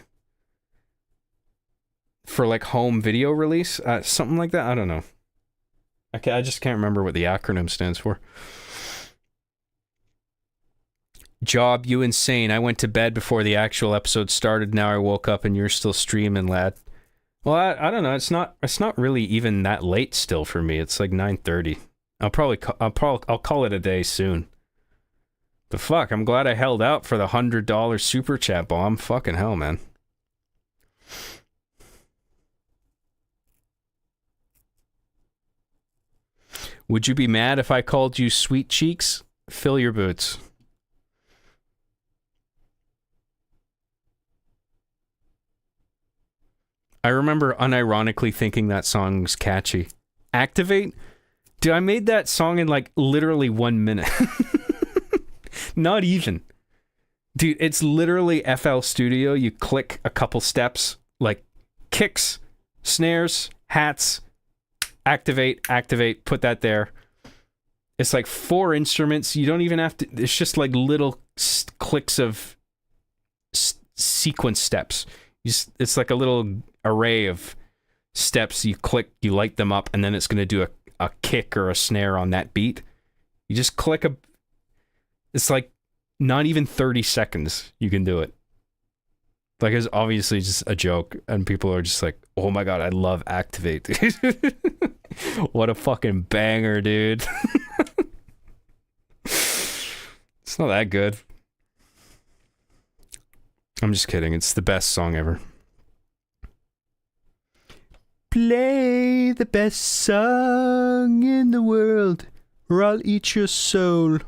S1: for like home video release? Something like that? I don't know. I just can't remember what the acronym stands for. Job, you insane. I went to bed before the actual episode started. Now I woke up and you're still streaming, lad. Well, I don't know. It's not really even that late still for me. It's like 9:30. I'll call it a day soon. But fuck, I'm glad I held out for the $100 super chat bomb. Fucking hell, man. Would you be mad if I called you Sweet Cheeks? Fill your boots. I remember unironically thinking that song was catchy. Activate? Dude, I made that song in like literally 1 minute. Not even. Dude, it's literally FL Studio. You click a couple steps, like kicks, snares, hats, activate, put that there. It's like 4 instruments. You don't even have to, it's just like little clicks of sequence steps. It's like a little array of steps. You click, you light them up, and then it's going to do a kick or a snare on that beat. You just click it's like not even 30 seconds you can do it. Like, it's obviously just a joke, and people are just like, oh my god, I love Activate, dude. What a fucking banger, dude. It's not that good. I'm just kidding. It's the best song ever. Play the best song in the world, or I'll eat your soul.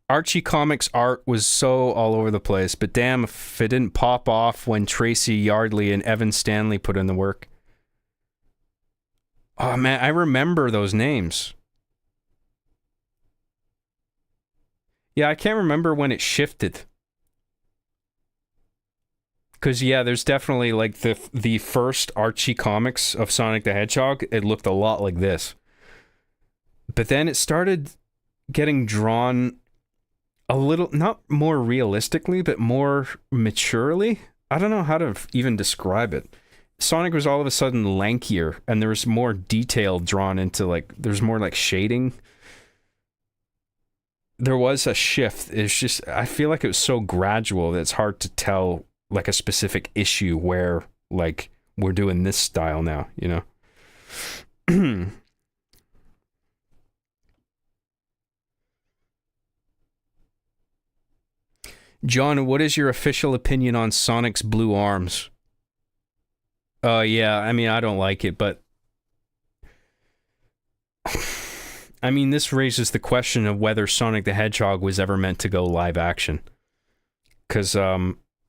S1: Archie Comics art was so all over the place, but damn if it didn't pop off when Tracy Yardley and Evan Stanley put in the work. Oh man, I remember those names. Yeah, I can't remember when it shifted. Because, yeah, there's definitely, like, the first Archie Comics of Sonic the Hedgehog, it looked a lot like this. But then it started getting drawn a little, not more realistically, but more maturely. I don't know how to even describe it. Sonic was all of a sudden lankier, and there was more detail drawn into, like, there's more, like, shading. There was a shift. It's just, I feel like it was so gradual that it's hard to tell, like, a specific issue where, like, we're doing this style now, you know? John, what is your official opinion on Sonic's blue arms? Yeah, I mean, I don't like it, but I mean, this raises the question of whether Sonic the Hedgehog was ever meant to go live action. Because,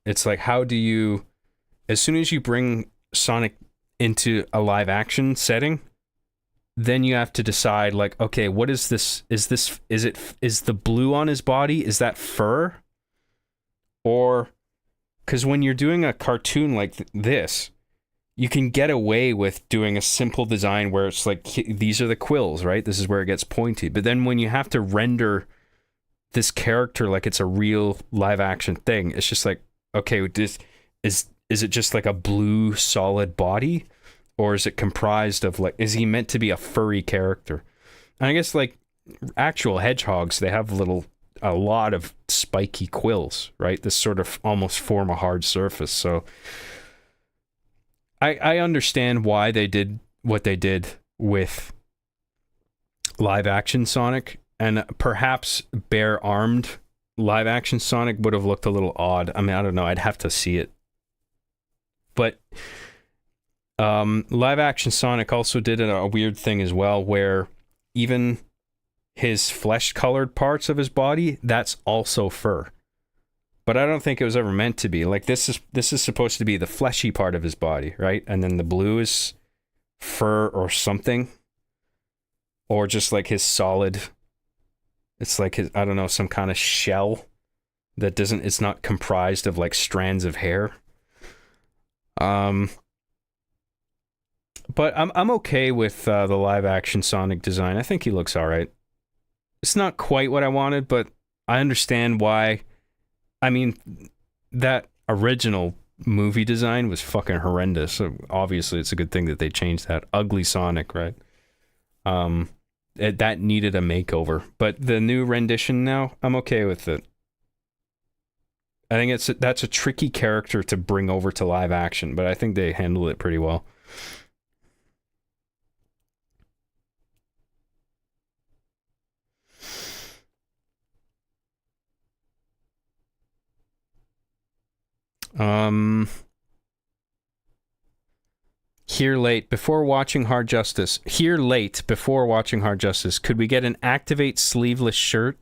S1: it's like, how do you, as soon as you bring Sonic into a live action setting, then you have to decide, like, okay, what is this? Is the blue on his body? Is that fur? Or, because when you're doing a cartoon like this, you can get away with doing a simple design where it's like, these are the quills, right? This is where it gets pointy. But then when you have to render this character like it's a real live action thing, it's just like, okay, is it just like a blue solid body? Or is it comprised of, like, is he meant to be a furry character? And I guess, like, actual hedgehogs, they have a lot of spiky quills, right? This sort of almost form a hard surface. So I understand why they did what they did with live action Sonic, and perhaps bare armed live action Sonic would have looked a little odd. I mean, I don't know. I'd have to see it. But live action Sonic also did a weird thing as well, where even his flesh colored parts of his body, that's also fur. But I don't think it was ever meant to be. Like, this is supposed to be the fleshy part of his body, right? And then the blue is fur or something. Or just like his solid, it's like his, I don't know, some kind of shell that it's not comprised of, like, strands of hair. But I'm okay with the live action Sonic design. I think he looks all right. It's not quite what I wanted, but I understand why. I mean, that original movie design was fucking horrendous. So obviously, it's a good thing that they changed that. Ugly Sonic, right? That needed a makeover. But the new rendition now, I'm okay with it. I think that's a tricky character to bring over to live action, but I think they handled it pretty well. Here late before watching Hard Justice. Could we get an Activate sleeveless shirt?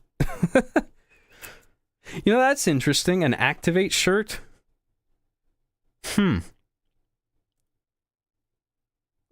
S1: You know, that's interesting. An Activate shirt?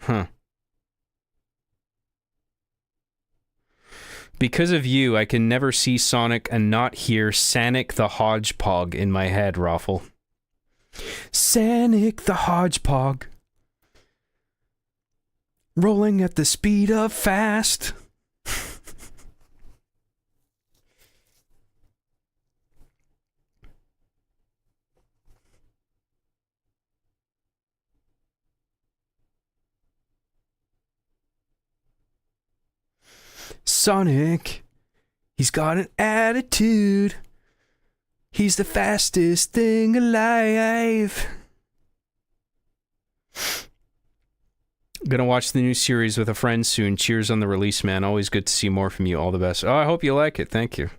S1: Huh. Because of you, I can never see Sonic and not hear Sanic the Hodgepog in my head, Raffle. Sanic the Hodgepog. Rolling at the speed of fast. Sonic, he's got an attitude. He's the fastest thing alive. Gonna watch the new series with a friend soon. Cheers on the release, man. Always good to see more from you. All the best. Oh, I hope you like it. Thank you.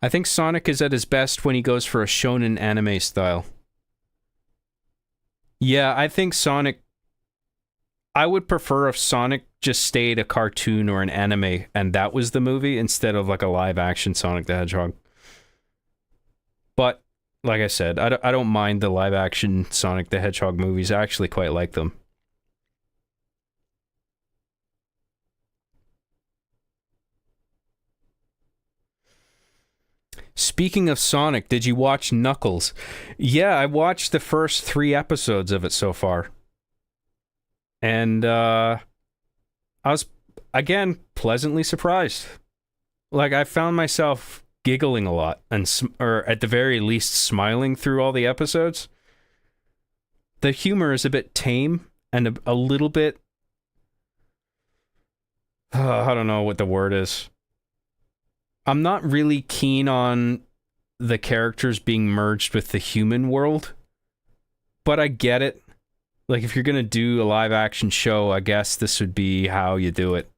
S1: I think Sonic is at his best when he goes for a shonen anime style. Yeah, I think Sonic... I would prefer if Sonic just stayed a cartoon or an anime and that was the movie instead of like a live-action Sonic the Hedgehog. But, like I said, I don't mind the live-action Sonic the Hedgehog movies. I actually quite like them. Speaking of Sonic, did you watch Knuckles? Yeah, I watched the first 3 episodes of it so far. And I was, again, pleasantly surprised. Like, I found myself giggling a lot, or at the very least smiling through all the episodes. The humor is a bit tame and a little bit... I don't know what the word is. I'm not really keen on the characters being merged with the human world, but I get it. Like, if you're going to do a live-action show, I guess this would be how you do it.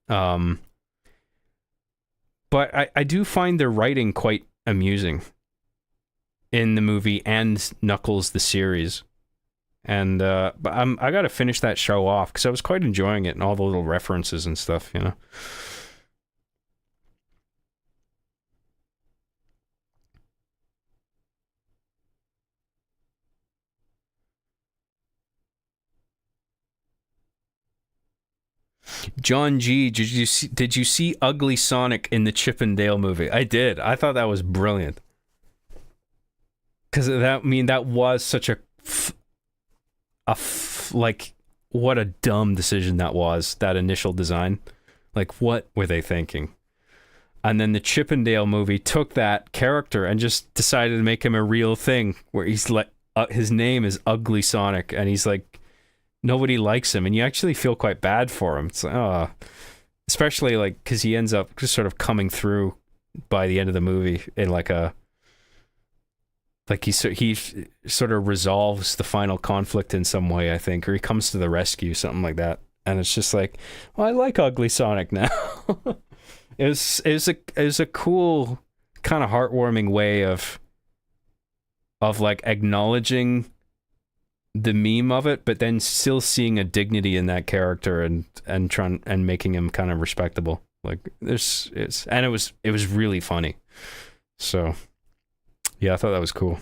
S1: But I do find their writing quite amusing in the movie and Knuckles the series. And but I got to finish that show off because I was quite enjoying it and all the little references and stuff, you know. John G, did you see Ugly Sonic in the Chip and Dale movie? I did. I thought that was brilliant. Because that was such like, what a dumb decision that was, that initial design. Like, what were they thinking? And then the Chip and Dale movie took that character and just decided to make him a real thing, where he's like, his name is Ugly Sonic, and he's like, nobody likes him, and you actually feel quite bad for him. It's like, especially like because he ends up just sort of coming through by the end of the movie in like he sort of resolves the final conflict in some way, I think, or he comes to the rescue, something like that. And it's just like, well, I like Ugly Sonic now. It was a cool kind of heartwarming way of like acknowledging the meme of it, but then still seeing a dignity in that character and trying and making him kind of respectable. Like it was really funny. So yeah, I thought that was cool.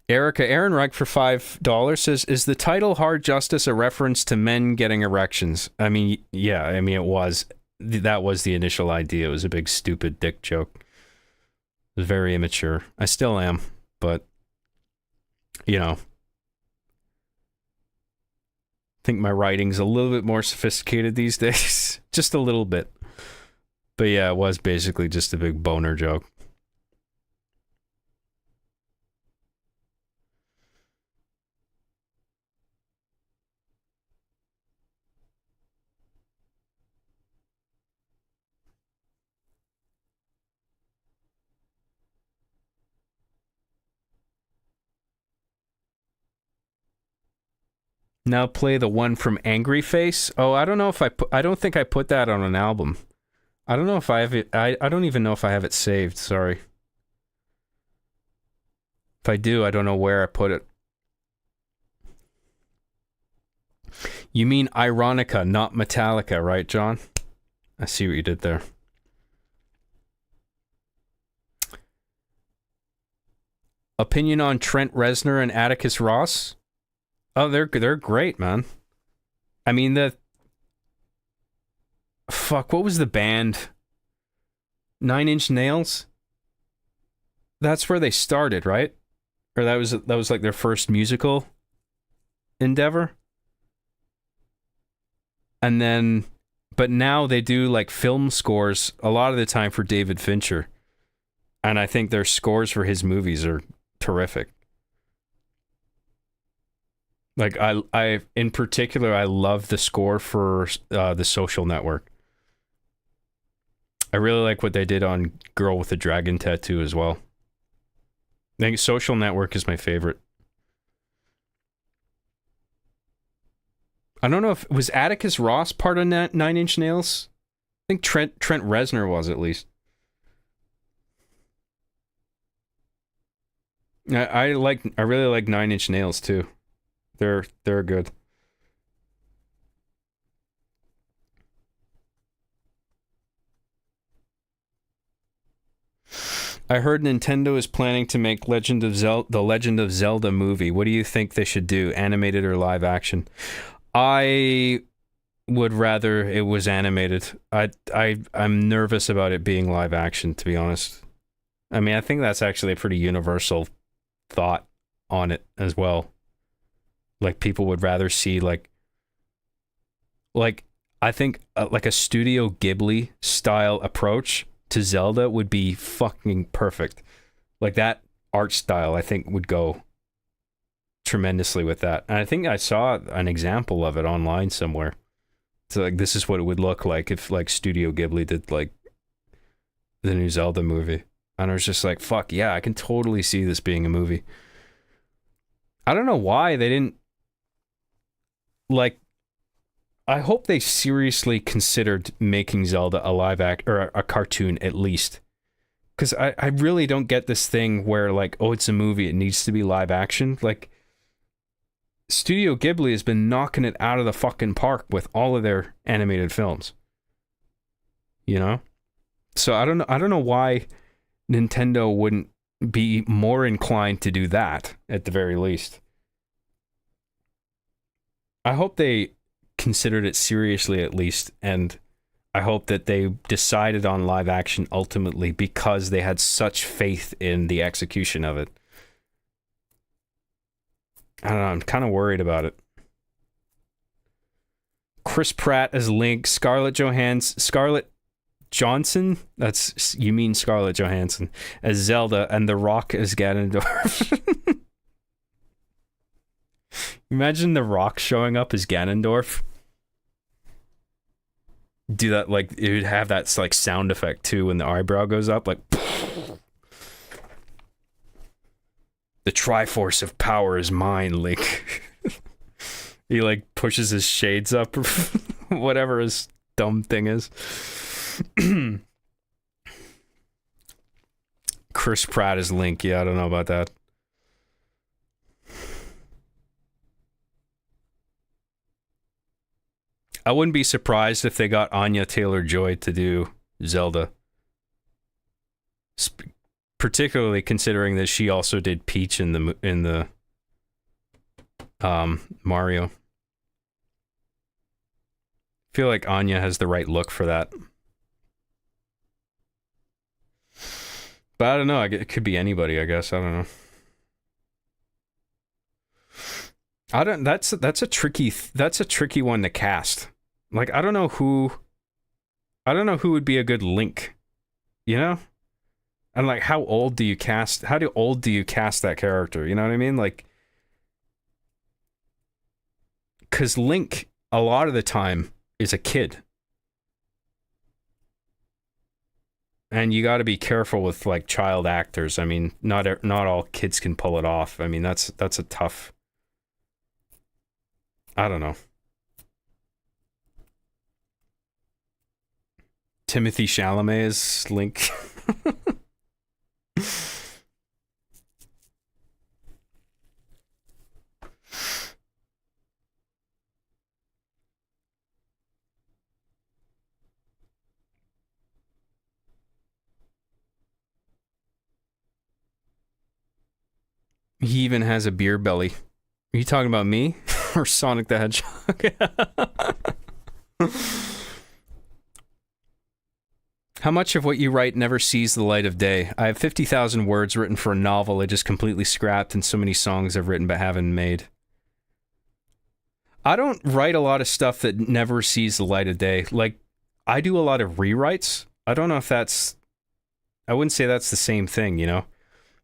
S1: Erica Ehrenreich for $5 says, is the title Hard Justice a reference to men getting erections? I mean, yeah, I mean, it was. That was the initial idea. It was a big, stupid dick joke. It was very immature. I still am, but, you know, I think my writing's a little bit more sophisticated these days. Just a little bit. But yeah, it was basically just a big boner joke. Now play the one from Angry Face. Oh, I don't know if I don't think I put that on an album. I don't know if I have it. I don't even know if I have it saved. Sorry. If I do, I don't know where I put it. You mean Ironica, not Metallica, right, John? I see what you did there. Opinion on Trent Reznor and Atticus Ross? Oh, they're great, man. I mean, what was the band? Nine Inch Nails? That's where they started, right? Or that was like their first musical endeavor. And then, but now they do like film scores a lot of the time for David Fincher. And I think their scores for his movies are terrific. Like I in particular, I love the score for The Social Network. I really like what they did on Girl with the Dragon Tattoo as well. I think Social Network is my favorite. I don't know if was Atticus Ross part of Nine Inch Nails. I think Trent Reznor was at least. I really like Nine Inch Nails too. They're good. I heard Nintendo is planning to make the Legend of Zelda movie. What do you think they should do, animated or live action? I would rather it was animated. I'm nervous about it being live action, to be honest. I mean, I think that's actually a pretty universal thought on it as well. Like people would rather see like I think like a Studio Ghibli style approach to Zelda would be fucking perfect. Like that art style I think would go tremendously with that. And I think I saw an example of it online somewhere. So like this is what it would look like if like Studio Ghibli did like the new Zelda movie. And I was just like, fuck yeah, I can totally see this being a movie. I don't know why they didn't like. I hope they seriously considered making Zelda a live act or a cartoon at least. Because I really don't get this thing where like, oh, it's a movie, it needs to be live action. Like Studio Ghibli has been knocking it out of the fucking park with all of their animated films. You know? So I don't know why Nintendo wouldn't be more inclined to do that at the very least. I hope they considered it seriously at least, and I hope that they decided on live action ultimately because they had such faith in the execution of it. I don't know, I'm kind of worried about it. Chris Pratt as Link, Scarlett Johansson, that's, you mean Scarlett Johansson, as Zelda, and The Rock as Ganondorf. Imagine The Rock showing up as Ganondorf. Do that, like, it would have that, like, sound effect, too, when the eyebrow goes up, like... The Triforce of power is mine, Link. He, like, pushes his shades up, or whatever his dumb thing is. Chris Pratt as Link, yeah, I don't know about that. I wouldn't be surprised if they got Anya Taylor-Joy to do Zelda. Particularly considering that she also did Peach in the Mario. I feel like Anya has the right look for that. But I don't know, it could be anybody, I guess. I don't know. That's a tricky one to cast. Like I don't know who would be a good Link, you know? And like how old do you cast that character, you know what I mean? Like cuz Link a lot of the time is a kid. And you got to be careful with like child actors. I mean, not all kids can pull it off. I mean, that's a tough. I don't know. Timothy Chalamet is Link. He even has a beer belly. Are you talking about me or Sonic the Hedgehog? How much of what you write never sees the light of day? I have 50,000 words written for a novel I just completely scrapped, and so many songs I've written but haven't made. I don't write a lot of stuff that never sees the light of day. Like, I do a lot of rewrites. I don't know if that's... I wouldn't say that's the same thing, you know?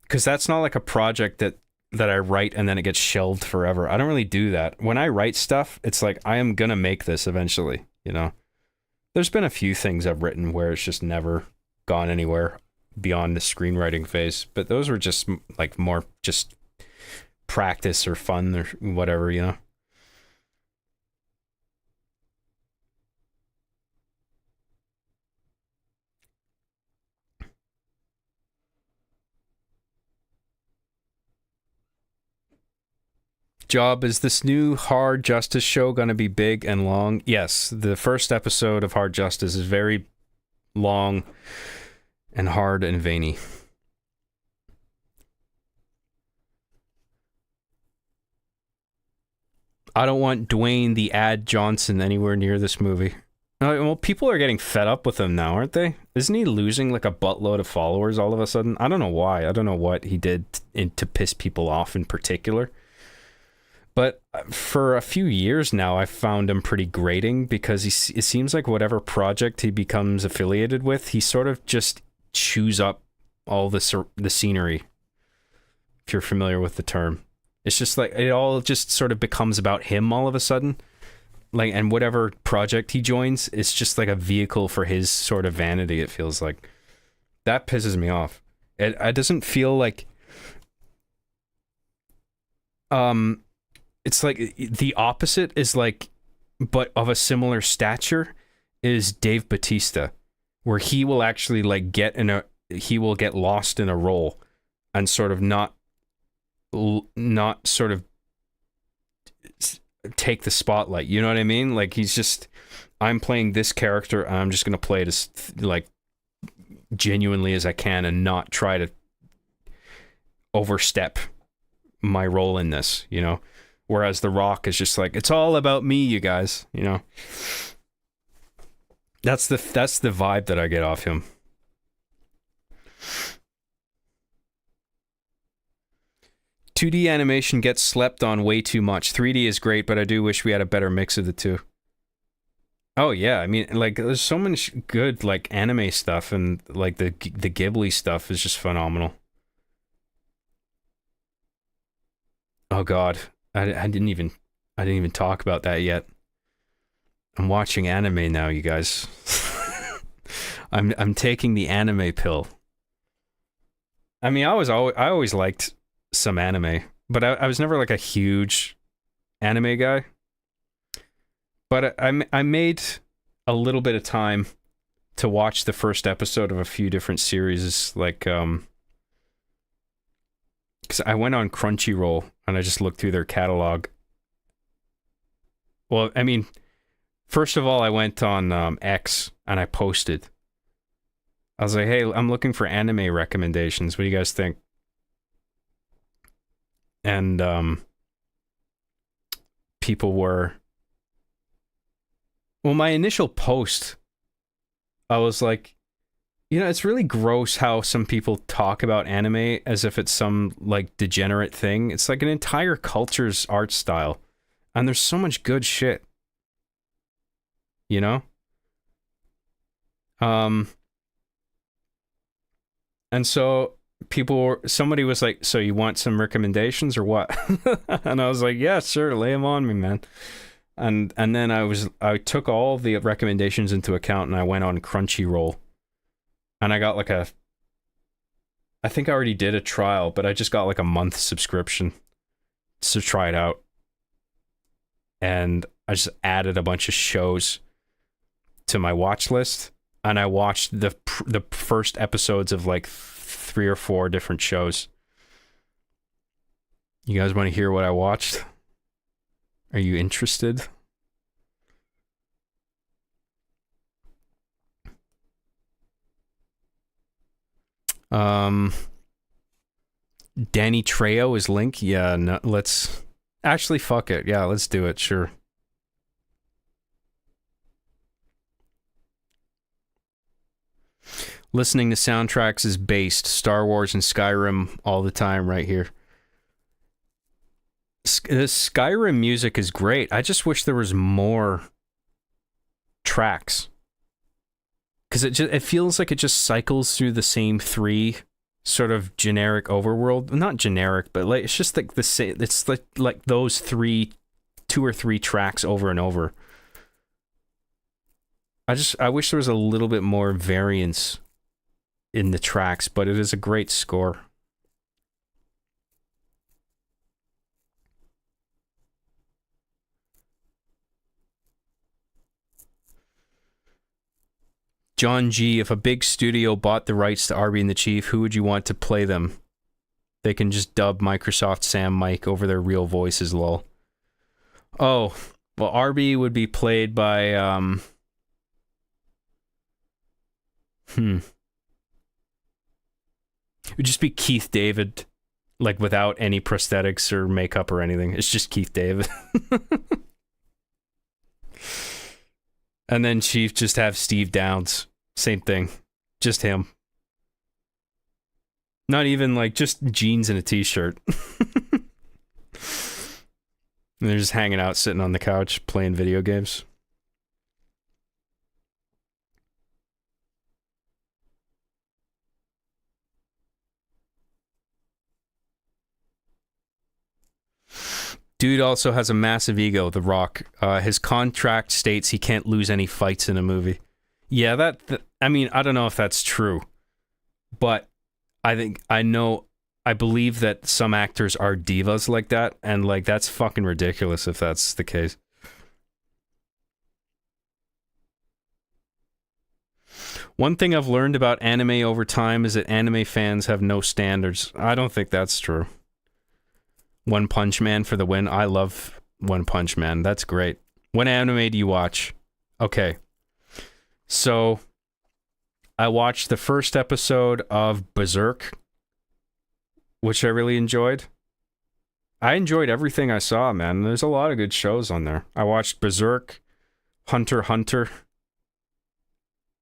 S1: Because that's not like a project that I write and then it gets shelved forever. I don't really do that. When I write stuff, it's like, I am gonna make this eventually, you know? There's been a few things I've written where it's just never gone anywhere beyond the screenwriting phase, but those were just like more just practice or fun or whatever, you know? Job, is this new Hard Justice show going to be big and long? Yes, the first episode of Hard Justice is very long and hard and veiny. I don't want Dwayne the Ad Johnson anywhere near this movie. Well, people are getting fed up with him now, aren't they? Isn't he losing like a buttload of followers all of a sudden? I don't know why. I don't know what he did to piss people off in particular. But for a few years now, I've found him pretty grating because it seems like whatever project he becomes affiliated with, he sort of just chews up all the scenery, if you're familiar with the term. It's just like it all just sort of becomes about him all of a sudden. Like, and whatever project he joins, it's just like a vehicle for his sort of vanity, it feels like. That pisses me off. It doesn't feel like... It's like the opposite is like, but of a similar stature, is Dave Bautista, where he will actually like he will get lost in a role and sort of not sort of take the spotlight. You know what I mean? Like he's just, I'm playing this character and I'm just going to play it as like genuinely as I can and not try to overstep my role in this, you know? Whereas The Rock is just like, it's all about me, you guys, you know? That's the vibe that I get off him. "2D animation gets slept on way too much. 3D is great, but I do wish we had a better mix of the two." Oh yeah, I mean, like, there's so much good like anime stuff, and like the Ghibli stuff is just phenomenal. Oh God, I didn't even talk about that yet. I'm watching anime now, you guys. I'm taking the anime pill. I mean, I always liked some anime, but I was never like a huge anime guy. But I made a little bit of time to watch the first episode of a few different series, like because I went on Crunchyroll and I just looked through their catalog. Well, I mean, first of all, I went on X and I posted. I was like, hey, I'm looking for anime recommendations. What do you guys think? And people were... Well, my initial post, I was like, you know, it's really gross how some people talk about anime as if it's some, like, degenerate thing. It's like an entire culture's art style. And there's so much good shit. You know? And so somebody was like, so you want some recommendations or what? And I was like, yeah, sure, lay them on me, man. And then I took all the recommendations into account and I went on Crunchyroll. And I got like I think I already did a trial, but I just got like a month subscription to try it out. And I just added a bunch of shows to my watch list. And I watched the first episodes of like 3 or 4 different shows. You guys want to hear what I watched? Are you interested? Danny Trejo is Link. Yeah, no, let's actually fuck it. Yeah, let's do it. Sure. Listening to soundtracks is based. Star Wars and Skyrim all the time right here. The Skyrim music is great. I just wish there was more tracks. Because it feels like it just cycles through the same three sort of generic overworld. Not generic, but like it's just like the same. It's like those two or three tracks over and over. I wish there was a little bit more variance in the tracks, but it is a great score. John G, if a big studio bought the rights to Arby and the Chief, who would you want to play them? They can just dub Microsoft Sam Mike over their real voices, lol. Oh, well, Arby would be played by, It would just be Keith David, like without any prosthetics or makeup or anything. It's just Keith David. And then Chief just have Steve Downs. Same thing. Just him. Not even like just jeans and a t-shirt. And they're just hanging out, sitting on the couch, playing video games. Dude also has a massive ego, The Rock. His contract states he can't lose any fights in a movie. Yeah, I mean, I don't know if that's true, but I believe that some actors are divas like that, and like that's fucking ridiculous if that's the case. One thing I've learned about anime over time is that anime fans have no standards. I don't think that's true. One Punch Man for the win. I love One Punch Man. That's great. What anime do you watch? Okay. So, I watched the first episode of Berserk, which I really enjoyed. I enjoyed everything I saw, man. There's a lot of good shows on there. I watched Berserk, Hunter x Hunter,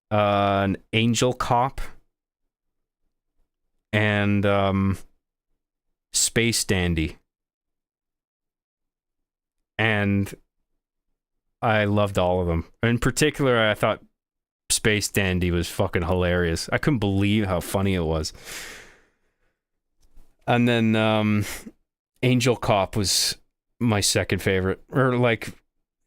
S1: an Angel Cop, and Space Dandy. And I loved all of them. In particular, I thought Space Dandy was fucking hilarious. I couldn't believe how funny it was. And then Angel Cop was my second favorite. Or like,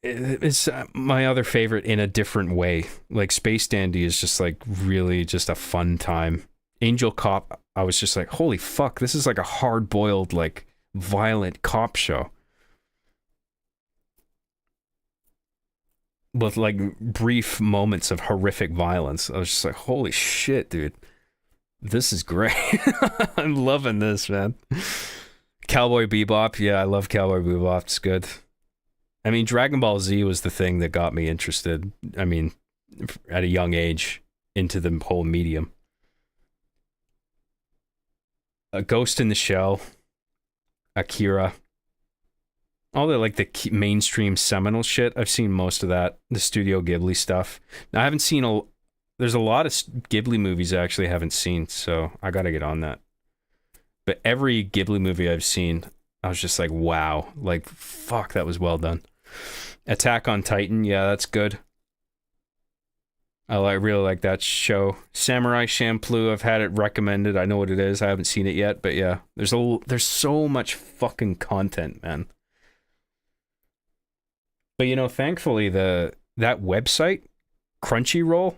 S1: it's my other favorite in a different way. Like Space Dandy is just like really just a fun time. Angel Cop, I was just like, holy fuck, this is like a hard-boiled, like, violent cop show. With like brief moments of horrific violence. I was just like, holy shit, dude. This is great. I'm loving this, man. Cowboy Bebop. Yeah, I love Cowboy Bebop. It's good. I mean, Dragon Ball Z was the thing that got me interested. I mean, at a young age, into the whole medium. Ghost in the Shell. Akira. All the like the mainstream seminal shit, I've seen most of that. The Studio Ghibli stuff. Now, I haven't seen there's a lot of Ghibli movies I actually haven't seen, so I gotta get on that. But every Ghibli movie I've seen, I was just like, wow, like fuck, that was well done. Attack on Titan, yeah, that's good. I really like that show. Samurai Champloo, I've had it recommended. I know what it is. I haven't seen it yet, but yeah, there's so much fucking content, man. But you know, thankfully that website, Crunchyroll,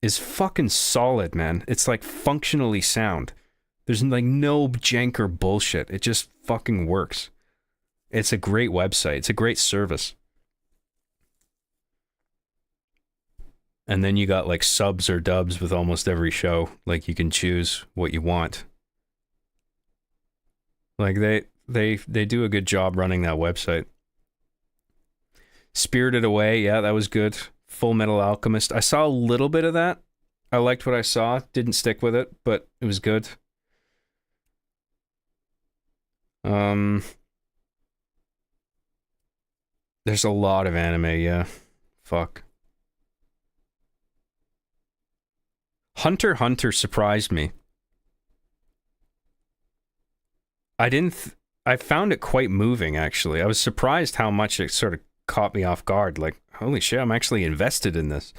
S1: is fucking solid, man. It's like functionally sound. There's like no jank or bullshit. It just fucking works. It's a great website. It's a great service. And then you got like subs or dubs with almost every show. Like you can choose what you want. Like they do a good job running that website. Spirited Away, yeah, that was good. Full Metal Alchemist. I saw a little bit of that. I liked what I saw. Didn't stick with it, but it was good. Um, there's a lot of anime, yeah. Fuck. Hunter x Hunter surprised me. I didn't. I found it quite moving, actually. I was surprised how much it sort of caught me off guard. Like, holy shit, I'm actually invested in this.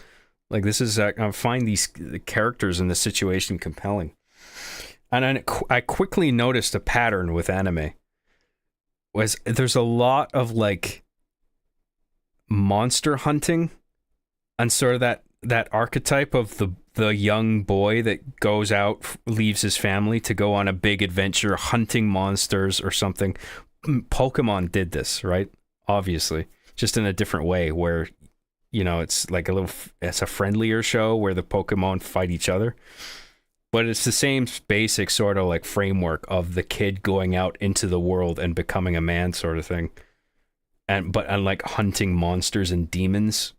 S1: Like, this is. I find the characters in the situation compelling. And I quickly noticed a pattern with anime. Was there's a lot of like monster hunting, and sort of that archetype of the young boy that goes out, leaves his family to go on a big adventure hunting monsters or something. Pokemon did this, right? Obviously, just in a different way, where it's like it's a friendlier show where the Pokemon fight each other, but it's the same basic sort of like framework of the kid going out into the world and becoming a man, sort of thing. But like hunting monsters and demons.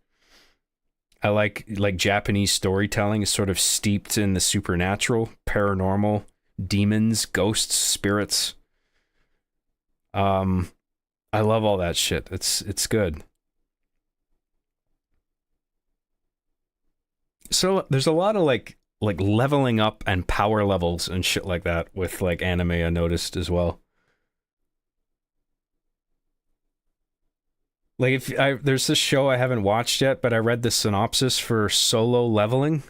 S1: I like Japanese storytelling is sort of steeped in the supernatural, paranormal, demons, ghosts, spirits. I love all that shit. It's good. So there's a lot of like leveling up and power levels and shit like that with like anime, I noticed as well. Like there's this show I haven't watched yet, but I read the synopsis for Solo Leveling,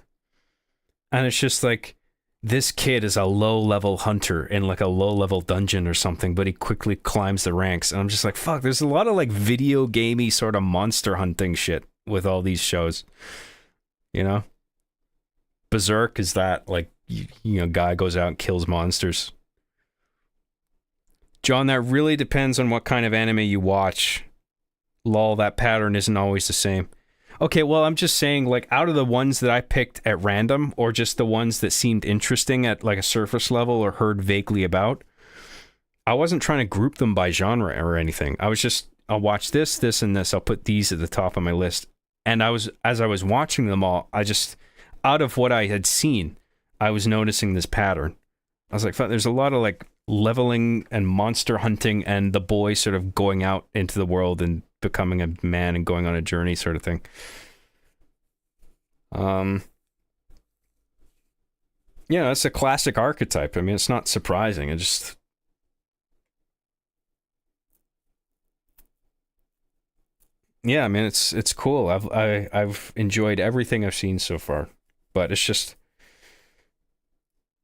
S1: and it's just like this kid is a low level hunter in like a low level dungeon or something, but he quickly climbs the ranks, and I'm just like, fuck. There's a lot of like video gamey sort of monster hunting shit with all these shows, you know. Berserk is that like guy goes out and kills monsters. John, that really depends on what kind of anime you watch. Lol, that pattern isn't always the same. Okay, well, I'm just saying, like, out of the ones that I picked at random, or just the ones that seemed interesting at, like, a surface level or heard vaguely about, I wasn't trying to group them by genre or anything. I was just, I'll watch this, this, and this. I'll put these at the top of my list. And as I was watching them all, I just, out of what I had seen, I was noticing this pattern. I was like, there's a lot of, like, leveling and monster hunting and the boy sort of going out into the world and becoming a man and going on a journey, sort of thing. Yeah, it's a classic archetype. I mean, it's not surprising. It just, yeah, I mean, it's cool. I've enjoyed everything I've seen so far, but it's just,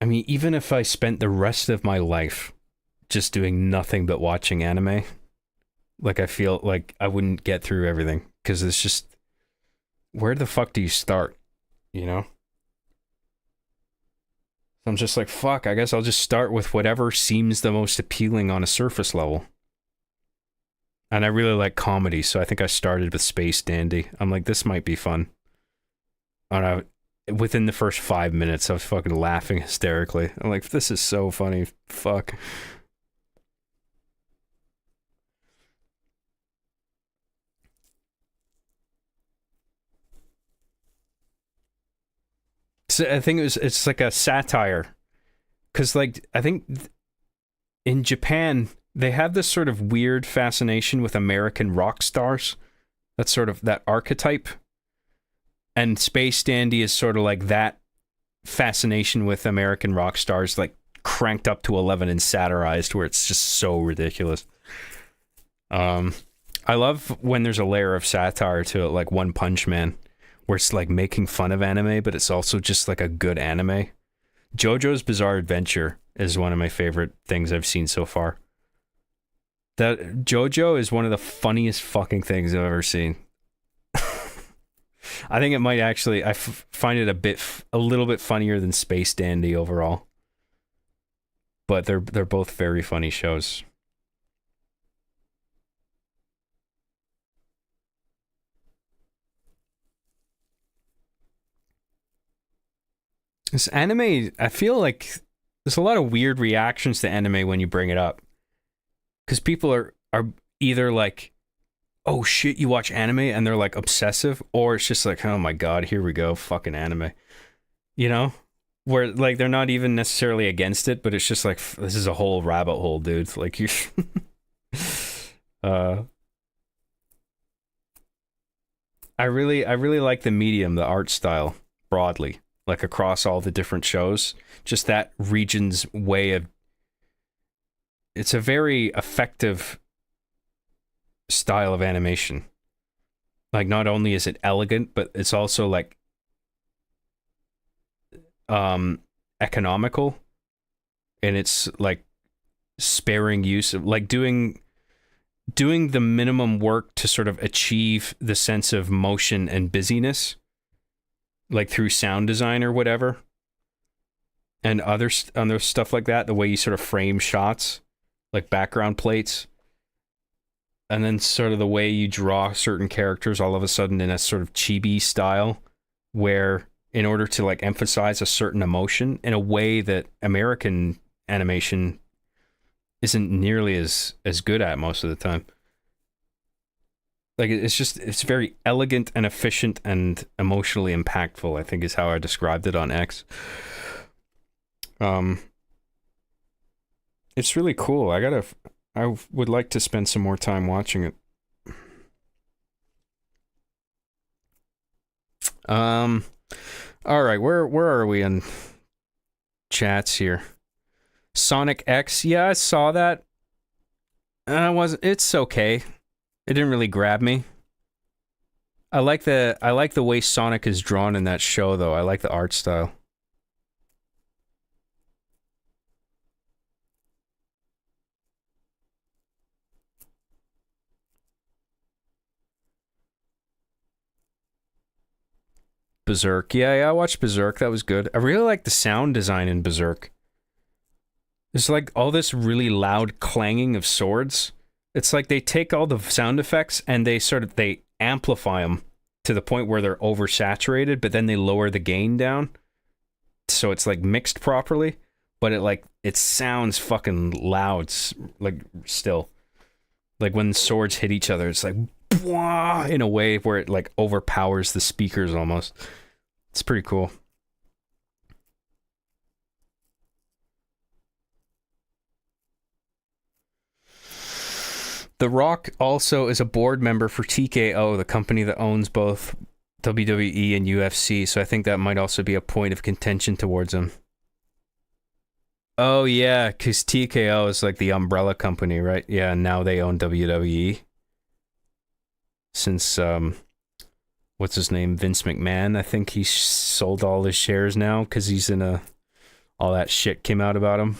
S1: I mean, even if I spent the rest of my life just doing nothing but watching anime, like, I feel like I wouldn't get through everything, because it's just, where the fuck do you start, you know? I'm just like, fuck, I guess I'll just start with whatever seems the most appealing on a surface level. And I really like comedy, so I think I started with Space Dandy. I'm like, this might be fun. And within the first 5 minutes, I was fucking laughing hysterically. I'm like, this is so funny. Fuck. So I think it's like a satire, because like I think in Japan they have this sort of weird fascination with American rock stars. That's sort of that archetype, and Space Dandy is sort of like that fascination with American rock stars, like cranked up to 11 and satirized, where it's just so ridiculous. I love when there's a layer of satire to it, like One Punch Man, where it's like making fun of anime, but it's also just like a good anime. JoJo's Bizarre Adventure is one of my favorite things I've seen so far. That JoJo is one of the funniest fucking things I've ever seen. I think it might actually, find it a little bit funnier than Space Dandy overall. But they're both very funny shows. This anime, I feel like there's a lot of weird reactions to anime when you bring it up. Because people are either like, oh shit, you watch anime, and they're like obsessive, or it's just like, oh my god, here we go, fucking anime. You know? where like they're not even necessarily against it, but it's just like this is a whole rabbit hole, dude. Like you, uh, I really like the medium, the art style broadly, like across all the different shows. Just that region's way of. It's a very effective style of animation. Like not only is it elegant, but it's also like economical, and it's like sparing use of like doing the minimum work to sort of achieve the sense of motion and busyness, like through sound design or whatever, and other stuff like that. The way you sort of frame shots, like background plates, and then sort of the way you draw certain characters all of a sudden in a sort of chibi style, where in order to like emphasize a certain emotion in a way that American animation isn't nearly as good at most of the time. Like it's very elegant and efficient and emotionally impactful, I think is how I described it on X. It's really cool. I would like to spend some more time watching it. All right, where are we in chats here? Sonic X, yeah, I saw that. It's okay. It didn't really grab me. I like the way Sonic is drawn in that show though. I like the art style. Berserk. Yeah, I watched Berserk. That was good. I really like the sound design in Berserk. There's like all this really loud clanging of swords. It's like they take all the sound effects and they amplify them to the point where they're oversaturated, but then they lower the gain down so it's like mixed properly, but it sounds fucking loud, like still. Like when swords hit each other, it's like in a way where it like overpowers the speakers almost. It's pretty cool. The Rock also is a board member for TKO, the company that owns both WWE and UFC, so I think that might also be a point of contention towards him. Oh yeah, because TKO is like the umbrella company, right? Yeah, and now they own WWE. Since what's his name, Vince McMahon, I think he sold all his shares now because he's in all that shit came out about him.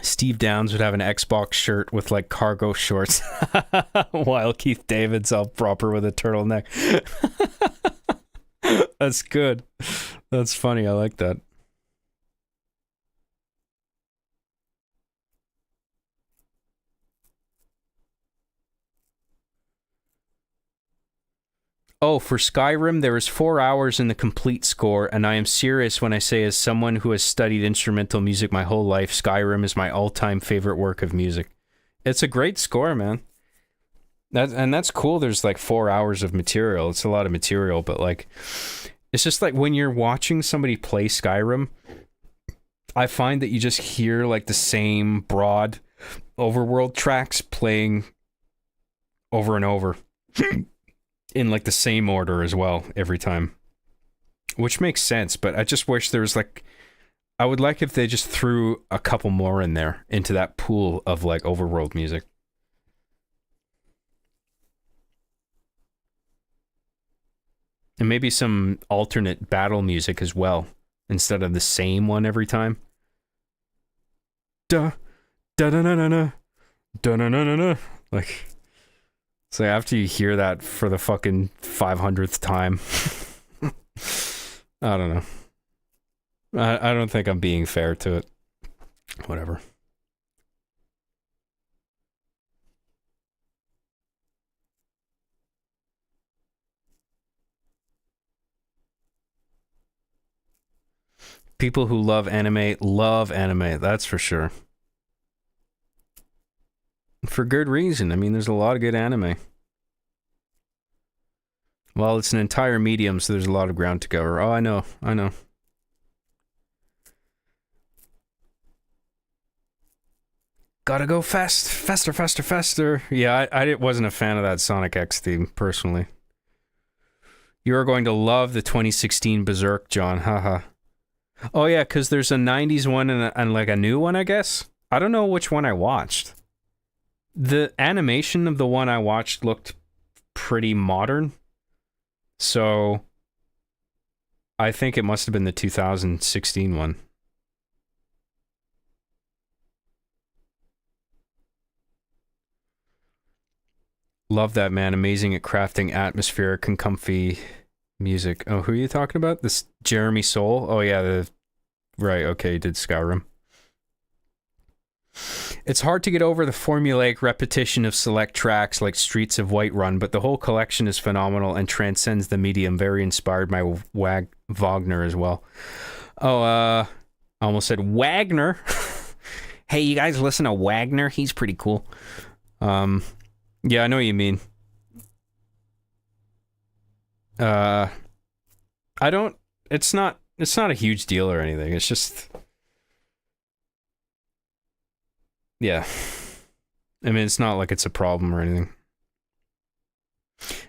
S1: Steve Downs would have an Xbox shirt with like cargo shorts while Keith David's all proper with a turtleneck. That's good. That's funny. I like that. Oh, for Skyrim, there is 4 hours in the complete score, and I am serious when I say, as someone who has studied instrumental music my whole life, Skyrim is my all-time favorite work of music. It's a great score, man. That's cool. There's like 4 hours of material. It's a lot of material, but like, it's just like when you're watching somebody play Skyrim, I find that you just hear like the same broad overworld tracks playing over and over. In like the same order as well every time, which makes sense, but I just wish there was like, I would like if they just threw a couple more in there into that pool of like overworld music. And maybe some alternate battle music as well instead of the same one every time. Da da da da da da da da da da. Like, so after you hear that for the fucking 500th time, I don't know. I don't think I'm being fair to it. Whatever. People who love anime, that's for sure. For good reason. I mean, there's a lot of good anime. Well, it's an entire medium, so there's a lot of ground to cover. Oh, I know. Gotta go faster. Yeah, I wasn't a fan of that Sonic X theme, personally. You're going to love the 2016 Berserk, John. Haha. Oh, yeah, because there's a 90s one and like a new one, I guess. I don't know which one I watched. The animation of the one I watched looked pretty modern. So I think it must have been the 2016 one. Love that, man. Amazing at crafting atmospheric and comfy music. Oh, who are you talking about? This Jeremy Soule? Oh, yeah. Right, okay, he did Skyrim. It's hard to get over the formulaic repetition of select tracks like Streets of Whiterun, but the whole collection is phenomenal and transcends the medium. Very inspired by Wagner as well. Oh, I almost said Wagner. Hey, you guys listen to Wagner? He's pretty cool. Yeah, I know what you mean. I don't. It's not a huge deal or anything. It's just. Yeah. I mean, it's not like it's a problem or anything.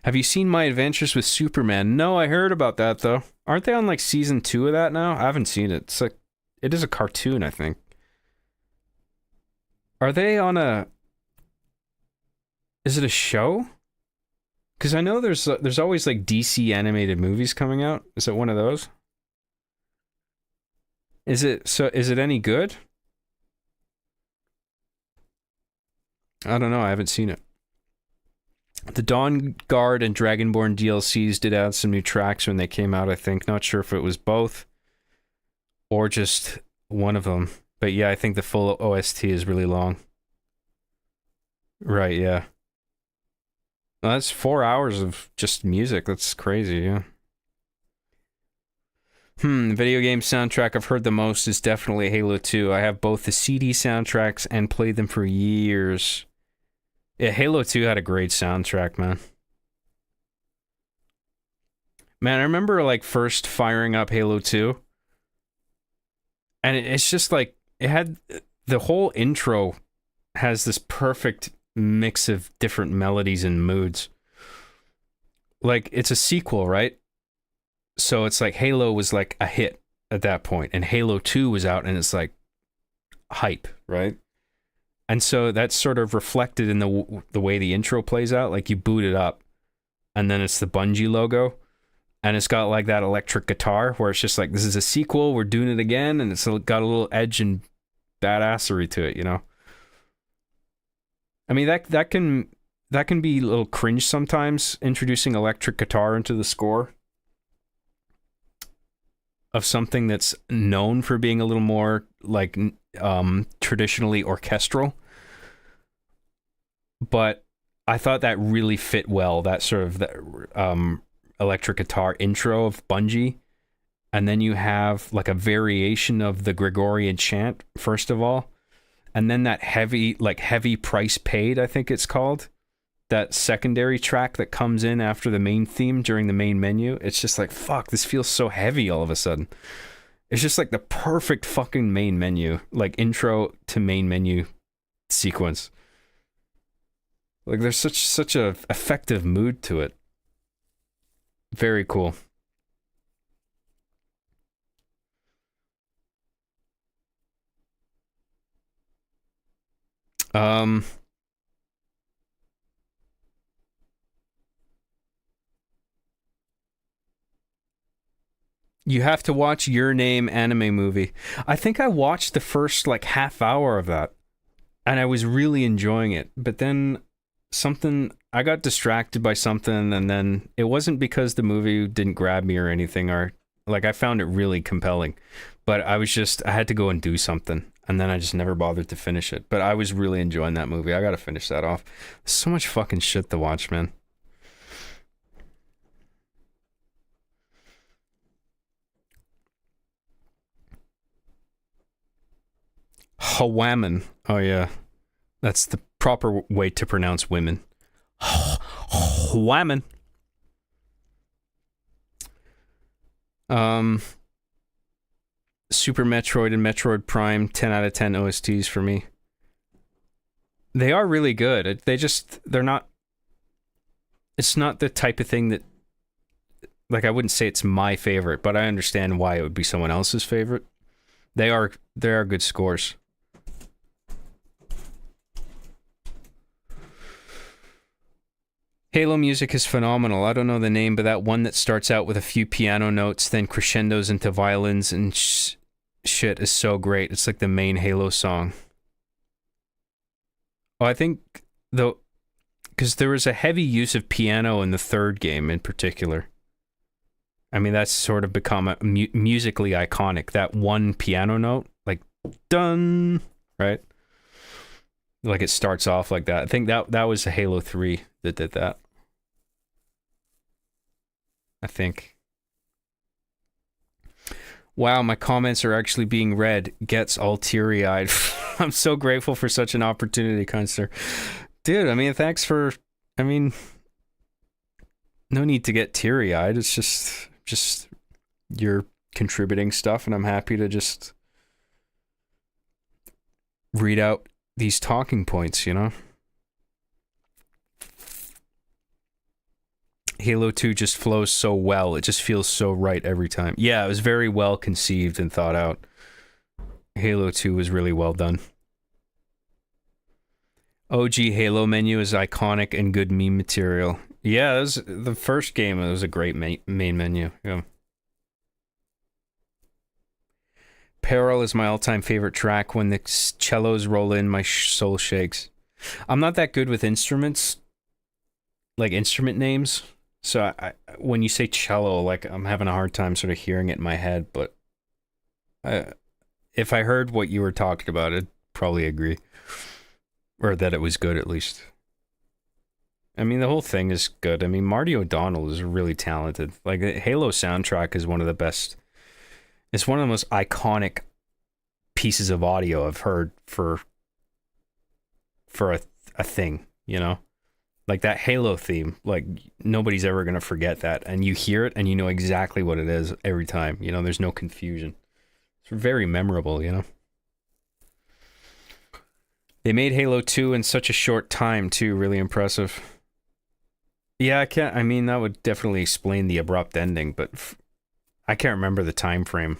S1: Have you seen My Adventures with Superman? No, I heard about that though. Aren't they on like season 2 of that now? I haven't seen it. It's like it is a cartoon, I think. Are they on a? Is it a show? Because I know there's always like DC animated movies coming out. Is it one of those? Is it any good? I don't know. I haven't seen it. The Dawn Guard and Dragonborn DLCs did add some new tracks when they came out, I think. Not sure if it was both or just one of them. But yeah, I think the full OST is really long. Right, yeah. Well, that's 4 hours of just music. That's crazy, yeah. Video game soundtrack I've heard the most is definitely Halo 2. I have both the CD soundtracks and played them for years. Yeah, Halo 2 had a great soundtrack, man. Man, I remember like first firing up Halo 2. And it's just like it had the whole intro has this perfect mix of different melodies and moods. Like it's a sequel, right? So it's like Halo was like a hit at that point, and Halo 2 was out, and it's like hype, right? And so that's sort of reflected in the way the intro plays out. Like you boot it up, and then it's the Bungie logo, and it's got like that electric guitar where it's just like, this is a sequel, we're doing it again, and it's got a little edge and badassery to it, you know? I mean, that can be a little cringe sometimes, introducing electric guitar into the score of something that's known for being a little more like traditionally orchestral. But I thought that really fit well, that sort of electric guitar intro of Bungie. And then you have like a variation of the Gregorian chant, first of all. And then that heavy price paid, I think it's called. That secondary track that comes in after the main theme during the main menu. It's just like, fuck, this feels so heavy all of a sudden. It's just like the perfect fucking main menu, like intro to main menu sequence. Like there's such a effective mood to it. Very cool. You have to watch Your Name anime movie. I think I watched the first like half hour of that, and I was really enjoying it. But then I got distracted by something, and then it wasn't because the movie didn't grab me or anything, or like I found it really compelling, but I had to go and do something, and then I just never bothered to finish it. But I was really enjoying that movie. I gotta finish that off. There's so much fucking shit to watch, man. Hawaman. Oh yeah, that's the proper way to pronounce women. Hawaman. Um, Super Metroid and Metroid Prime, 10 out of 10 OSTs for me. They are really good. They're not, it's not the type of thing that, like, I wouldn't say it's my favorite, but I understand why it would be someone else's favorite. They are good scores. Halo music is phenomenal. I don't know the name, but that one that starts out with a few piano notes, then crescendos into violins and shit is so great. It's like the main Halo song. Oh, I think, though, because there was a heavy use of piano in the third game in particular. I mean, that's sort of become musically iconic. That one piano note, like, dun, right? Like, it starts off like that. I think that was the Halo 3 that did that. I think. Wow, my comments are actually being read. Gets all teary-eyed. I'm so grateful for such an opportunity, kind sir. Dude, I mean, thanks for... I mean, no need to get teary-eyed. It's just you're contributing stuff, and I'm happy to just read out these talking points, you know? Halo 2 just flows so well. It just feels so right every time. Yeah, it was very well conceived and thought out. Halo 2 was really well done. OG Halo menu is iconic and good meme material. Yeah, it was the first game. It was a great main menu. Yeah. Peril is my all-time favorite track. When the cellos roll in, my soul shakes. I'm not that good with instruments, like instrument names. So when you say cello, like, I'm having a hard time sort of hearing it in my head. But if I heard what you were talking about, I'd probably agree. Or that it was good, at least. I mean, the whole thing is good. I mean, Marty O'Donnell is really talented. Like, the Halo soundtrack is one of the best. It's one of the most iconic pieces of audio I've heard for a thing, you know? Like, that Halo theme, like, nobody's ever going to forget that. And you hear it and you know exactly what it is every time. You know, there's no confusion. It's very memorable, you know? They made Halo 2 in such a short time, too. Really impressive. Yeah, I mean, that would definitely explain the abrupt ending, but I can't remember the time frame.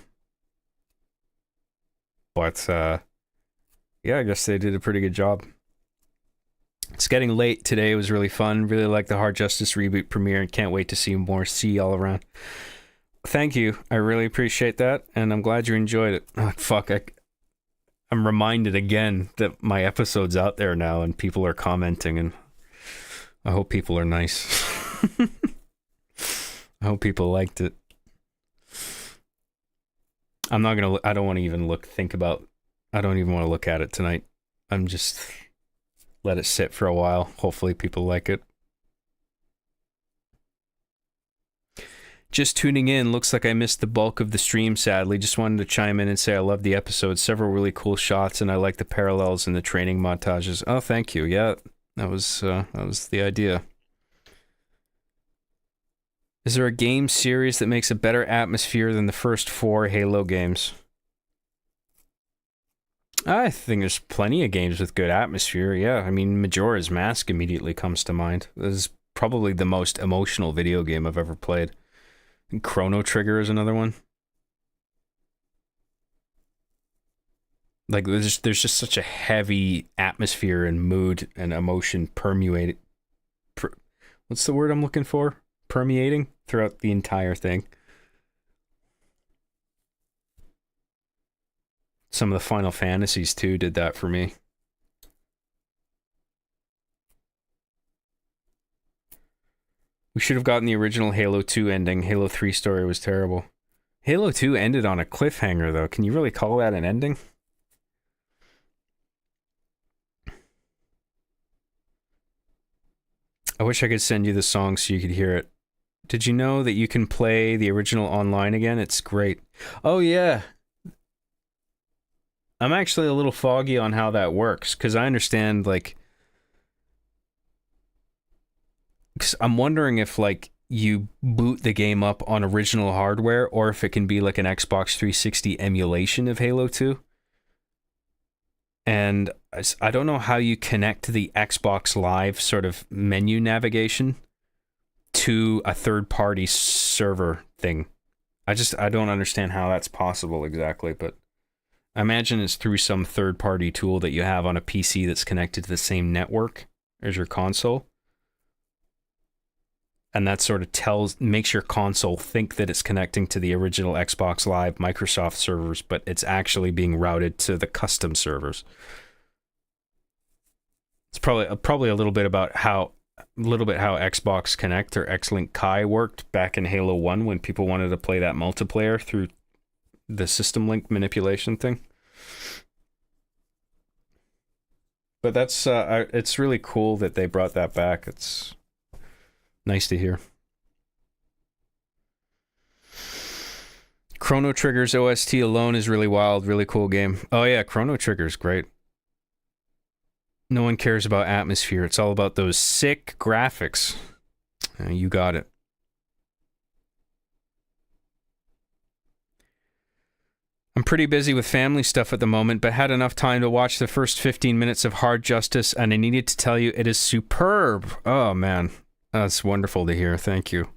S1: But, yeah, I guess they did a pretty good job. It's getting late today. It was really fun. Really like the Hard Justice reboot premiere and can't wait to see more. See you all around. Thank you. I really appreciate that, and I'm glad you enjoyed it. Oh, fuck, I'm reminded again that my episode's out there now and people are commenting, and I hope people are nice. I hope people liked it. I don't want to even I don't even want to look at it tonight. I'm just let it sit for a while. Hopefully people like it. Just tuning in. Looks like I missed the bulk of the stream, sadly. Just wanted to chime in and say I love the episode. Several really cool shots, and I like the parallels and the training montages. Oh, thank you. Yeah, that was the idea. Is there a game series that makes a better atmosphere than the first 4 Halo games? I think there's plenty of games with good atmosphere, yeah. I mean, Majora's Mask immediately comes to mind. This is probably the most emotional video game I've ever played. And Chrono Trigger is another one. Like, there's just such a heavy atmosphere and mood and emotion permeating. What's the word I'm looking for? Permeating throughout the entire thing. Some of the Final Fantasies, too, did that for me. We should have gotten the original Halo 2 ending. Halo 3 story was terrible. Halo 2 ended on a cliffhanger, though. Can you really call that an ending? I wish I could send you the song so you could hear it. Did you know that you can play the original online again? It's great. Oh, yeah. I'm actually a little foggy on how that works, because I understand, like... Because I'm wondering if, like, you boot the game up on original hardware, or if it can be like an Xbox 360 emulation of Halo 2. And I don't know how you connect the Xbox Live sort of menu navigation to a third-party server thing. I don't understand how that's possible exactly, but I imagine it's through some third-party tool that you have on a PC that's connected to the same network as your console. And that sort of makes your console think that it's connecting to the original Xbox Live Microsoft servers, but it's actually being routed to the custom servers. It's probably a little bit how Xbox Connect or Xlink Kai worked back in Halo 1 when people wanted to play that multiplayer through the system link manipulation thing. But that's it's really cool that they brought that back. It's nice to hear. Chrono Trigger's OST alone is really wild, really cool game. Oh yeah, Chrono Trigger's great. No one cares about atmosphere. It's all about those sick graphics. You got it. I'm pretty busy with family stuff at the moment, but had enough time to watch the first 15 minutes of Hard Justice, and I needed to tell you it is superb. Oh man, that's wonderful to hear. Thank you.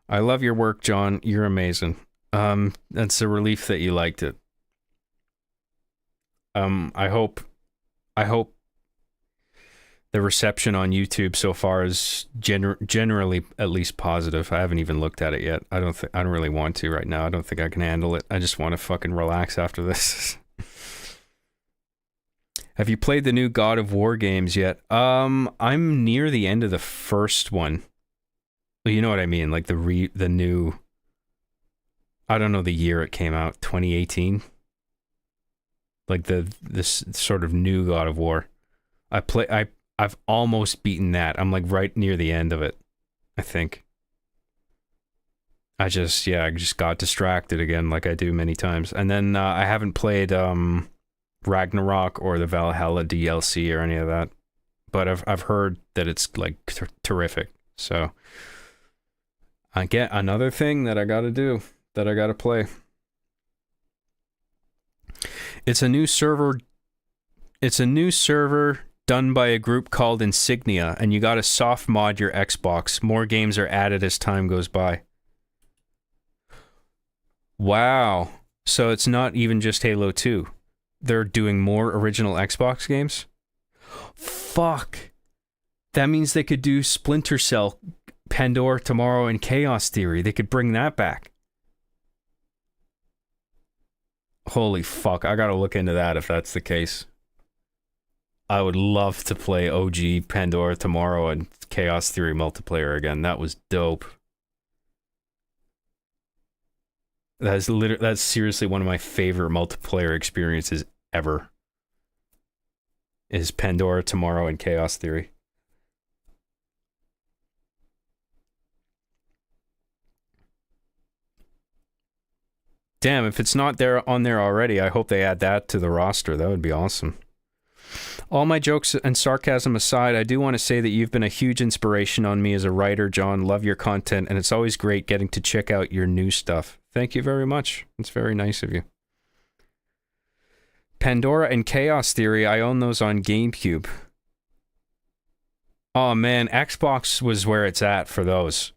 S1: I love your work, John. You're amazing. That's a relief that you liked it. I hope the reception on YouTube so far is generally at least positive. I haven't even looked at it yet. I don't really want to right now. I don't think I can handle it. I just want to fucking relax after this. Have you played the new God of War games yet? I'm near the end of the first one. You know what I mean? Like the new, I don't know the year it came out, 2018. Like this sort of new God of War. I've almost beaten that. I'm like right near the end of it, I think. I just got distracted again like I do many times. And then I haven't played Ragnarok or the Valhalla DLC or any of that. But I've heard that it's like terrific. So I get another thing that I got to do, that I got to play. It's a new server done by a group called Insignia, and you gotta soft mod your Xbox. More games are added as time goes by. Wow. So it's not even just Halo 2. They're doing more original Xbox games? Fuck. That means they could do Splinter Cell, Pandora Tomorrow, and Chaos Theory. They could bring that back. Holy fuck. I gotta look into that if that's the case. I would love to play OG Pandora Tomorrow and Chaos Theory multiplayer again. That was dope. That's seriously one of my favorite multiplayer experiences ever. Is Pandora Tomorrow and Chaos Theory. Damn, if it's not on there already, I hope they add that to the roster. That would be awesome. All my jokes and sarcasm aside, I do want to say that you've been a huge inspiration on me as a writer, John. Love your content, and it's always great getting to check out your new stuff. Thank you very much. It's very nice of you. Pandora and Chaos Theory, I own those on GameCube. Oh man, Xbox was where it's at for those.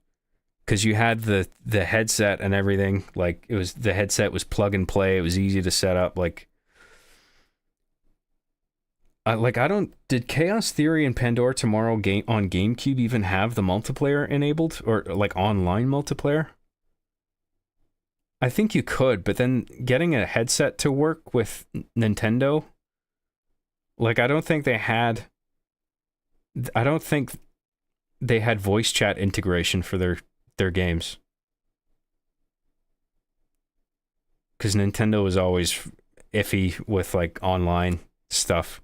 S1: Because you had the headset and everything. Like, the headset was plug and play. It was easy to set up. Did Chaos Theory and Pandora Tomorrow on GameCube even have the multiplayer enabled? Or, like, online multiplayer? I think you could, but then getting a headset to work with Nintendo, like, I don't think they had voice chat integration for their games. Because Nintendo was always iffy with, like, online stuff.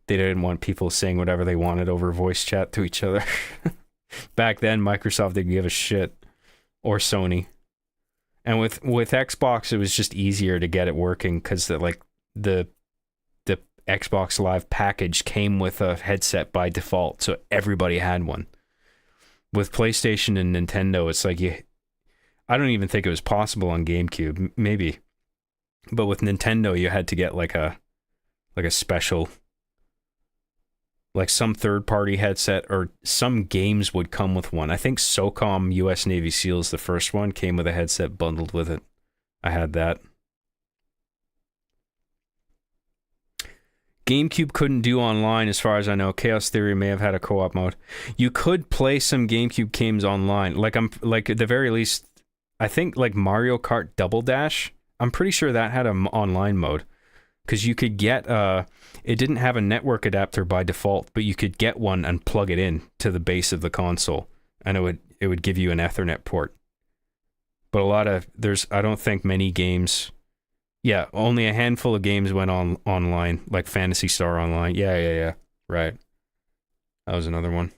S1: They didn't want people saying whatever they wanted over voice chat to each other. Back then, Microsoft didn't give a shit. Or Sony. And with Xbox, it was just easier to get it working because the Xbox Live package came with a headset by default, so everybody had one. With PlayStation and Nintendo, it's like I don't even think it was possible on GameCube, maybe. But with Nintendo, you had to get like a special, like some third-party headset, or some games would come with one. I think SOCOM US Navy SEALs, the first one, came with a headset bundled with it. I had that. GameCube couldn't do online, as far as I know. Chaos Theory may have had a co-op mode. You could play some GameCube games online. Like at the very least, I think like Mario Kart Double Dash. I'm pretty sure that had an online mode, because you could get it didn't have a network adapter by default, but you could get one and plug it in to the base of the console, and it would give you an Ethernet port. But I don't think many games. Yeah, only a handful of games went online, like Phantasy Star Online. Yeah. Right. That was another one.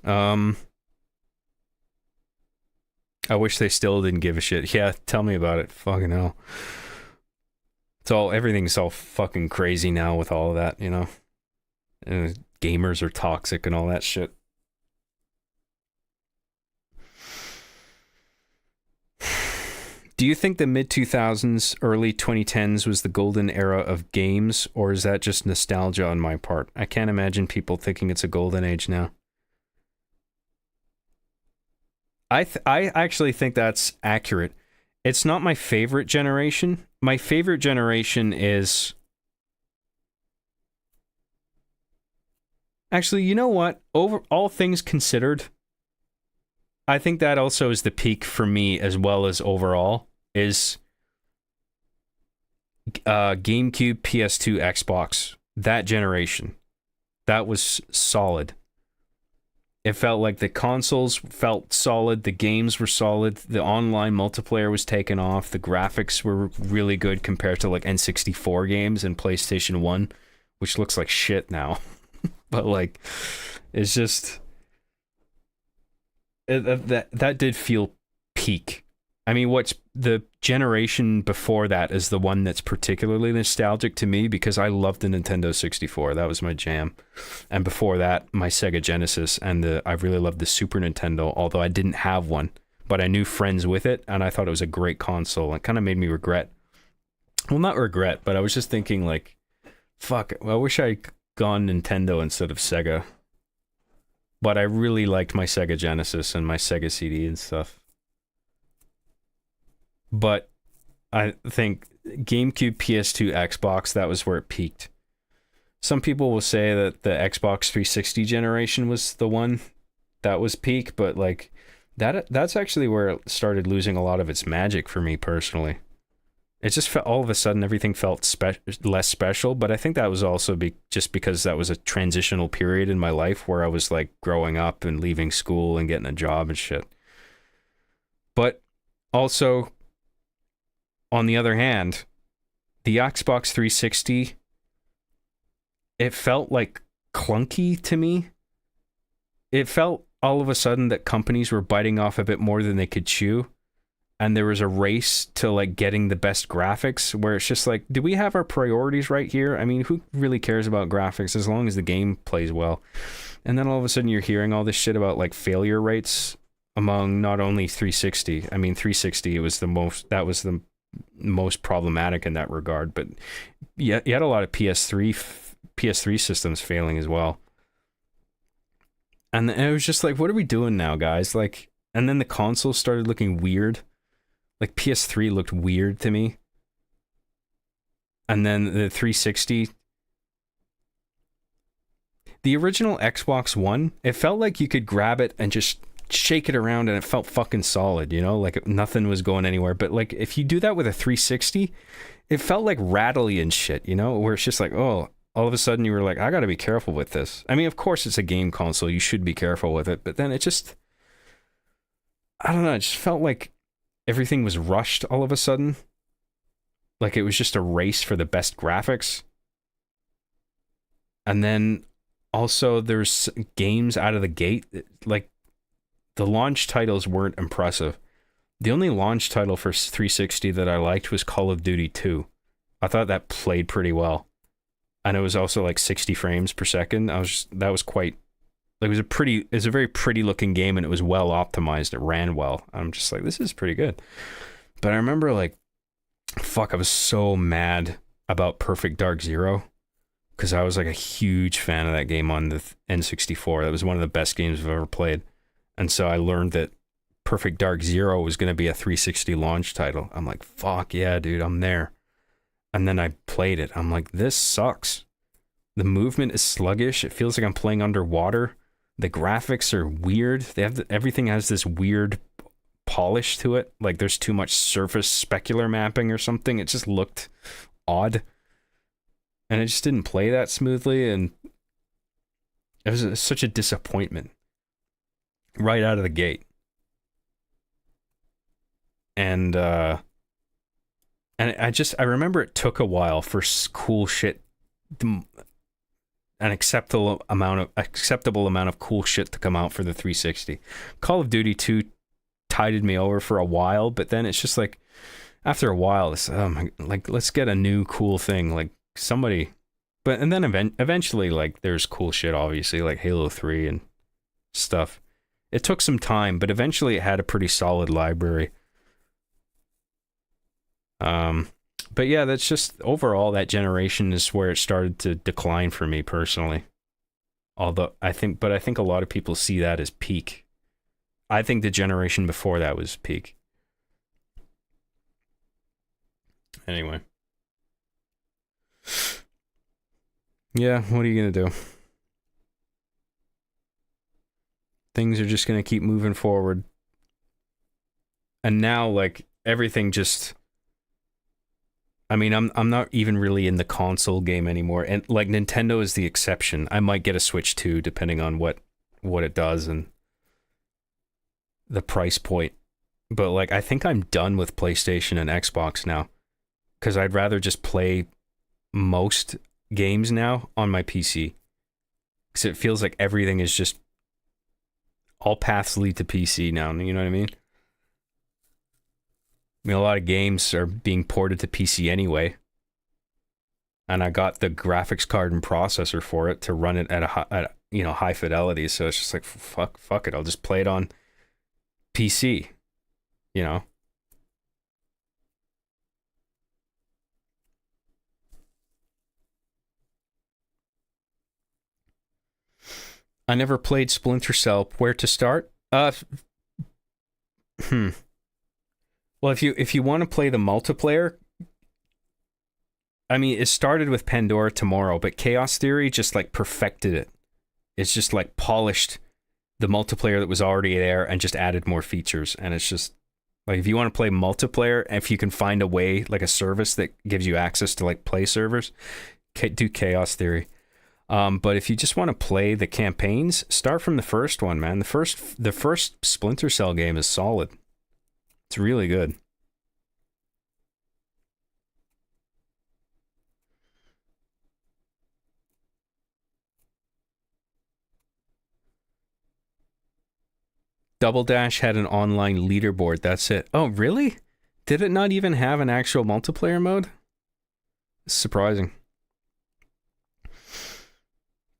S1: I wish they still didn't give a shit. Yeah, tell me about it. Fucking hell. Everything's all fucking crazy now with all of that, you know? And gamers are toxic and all that shit. Do you think the mid-2000s, early 2010s was the golden era of games, or is that just nostalgia on my part? I can't imagine people thinking it's a golden age now. I actually think that's accurate. It's not my favorite generation. My favorite generation is... Actually, you know what? Over all things considered, I think that also is the peak for me, as well as overall, is GameCube, PS2, Xbox. That generation. That was solid. It felt like the consoles felt solid, the games were solid, the online multiplayer was taken off, the graphics were really good compared to like N64 games and PlayStation 1, which looks like shit now. But like, it's just... That did feel peak. I mean, what's the generation before that is the one that's particularly nostalgic to me, because I loved the Nintendo 64. That was my jam. And before that, my Sega Genesis, and I really loved the Super Nintendo, although I didn't have one, but I knew friends with it, and I thought it was a great console. It kind of made me regret. Well, not regret, but I was just thinking like, fuck, I wish I'd gone Nintendo instead of Sega. But I really liked my Sega Genesis and my Sega CD and stuff. But I think GameCube, PS2, Xbox, that was where it peaked. Some people will say that the Xbox 360 generation was the one that was peak, but like that's actually where it started losing a lot of its magic for me personally. It just felt, all of a sudden everything felt less special, but I think that was also just because that was a transitional period in my life where I was like growing up and leaving school and getting a job and shit. But also, on the other hand, the Xbox 360, it felt like clunky to me. It felt all of a sudden that companies were biting off a bit more than they could chew. And there was a race to like getting the best graphics, where it's just like, do we have our priorities right here? I mean, who really cares about graphics as long as the game plays well? And then all of a sudden you're hearing all this shit about like failure rates among not only 360. I mean, 360, that was the most problematic in that regard, but you had a lot of PS3 systems failing as well. And it was just like, what are we doing now, guys? Like, and then the consoles started looking weird. Like PS3 looked weird to me. And then the 360, the original Xbox One, it felt like you could grab it and just shake it around and it felt fucking solid, you know, like nothing was going anywhere. But like if you do that with a 360, it felt like rattly and shit, you know, where it's just like, oh, all of a sudden you were like, I gotta be careful with this. I mean, of course it's a game console, you should be careful with it, but then it just, I don't know, it just felt like everything was rushed all of a sudden. Like it was just a race for the best graphics. And then also there's games out of the gate, like the launch titles weren't impressive. The only launch title for 360 that I liked was Call of Duty 2. I thought that played pretty well. And it was also like 60 frames per second. That was quite, like, it was a very pretty looking game, and it was well optimized. It ran well. I'm just like, this is pretty good. But I remember, like, fuck, I was so mad about Perfect Dark Zero, because I was like a huge fan of that game on the N64. That was one of the best games I've ever played. And so I learned that Perfect Dark Zero was going to be a 360 launch title. I'm like, fuck yeah, dude, I'm there. And then I played it. I'm like, this sucks. The movement is sluggish. It feels like I'm playing underwater. The graphics are weird. Everything has this weird polish to it. Like there's too much surface specular mapping or something. It just looked odd. And it just didn't play that smoothly. And it was such a disappointment right out of the gate. And I remember it took a while for cool shit, an acceptable amount of cool shit to come out for the 360. Call of Duty 2 tided me over for a while, but then it's just like, after a while, it's like, let's get a new cool thing, like somebody. But and then eventually, like, there's cool shit, obviously, like Halo 3 and stuff. It took some time, but eventually it had a pretty solid library. But yeah, that's just overall that generation is where it started to decline for me personally. Although I think a lot of people see that as peak. I think the generation before that was peak. Anyway. Yeah, what are you gonna do? Things are just gonna keep moving forward. And now, like, everything just, I mean, I'm not even really in the console game anymore, and like Nintendo is the exception. I might get a Switch 2 depending on what it does and the price point. But like, I think I'm done with PlayStation and Xbox now, because I'd rather just play most games now on my PC, because it feels like everything is just, all paths lead to PC now. You know what I mean? I mean, a lot of games are being ported to PC anyway, and I got the graphics card and processor for it to run it at high fidelity. So it's just like, fuck it, I'll just play it on PC, you know. I never played Splinter Cell. Where to start? Well, if you want to play the multiplayer, I mean, it started with Pandora Tomorrow, but Chaos Theory just like perfected it. It's just like polished the multiplayer that was already there and just added more features. And it's just like, if you want to play multiplayer, if you can find a way, like a service that gives you access to like play servers, do Chaos Theory. But if you just want to play the campaigns, start from the first one, man. The first Splinter Cell game is solid. It's really good. Double Dash had an online leaderboard. That's it. Oh, really? Did it not even have an actual multiplayer mode? It's surprising.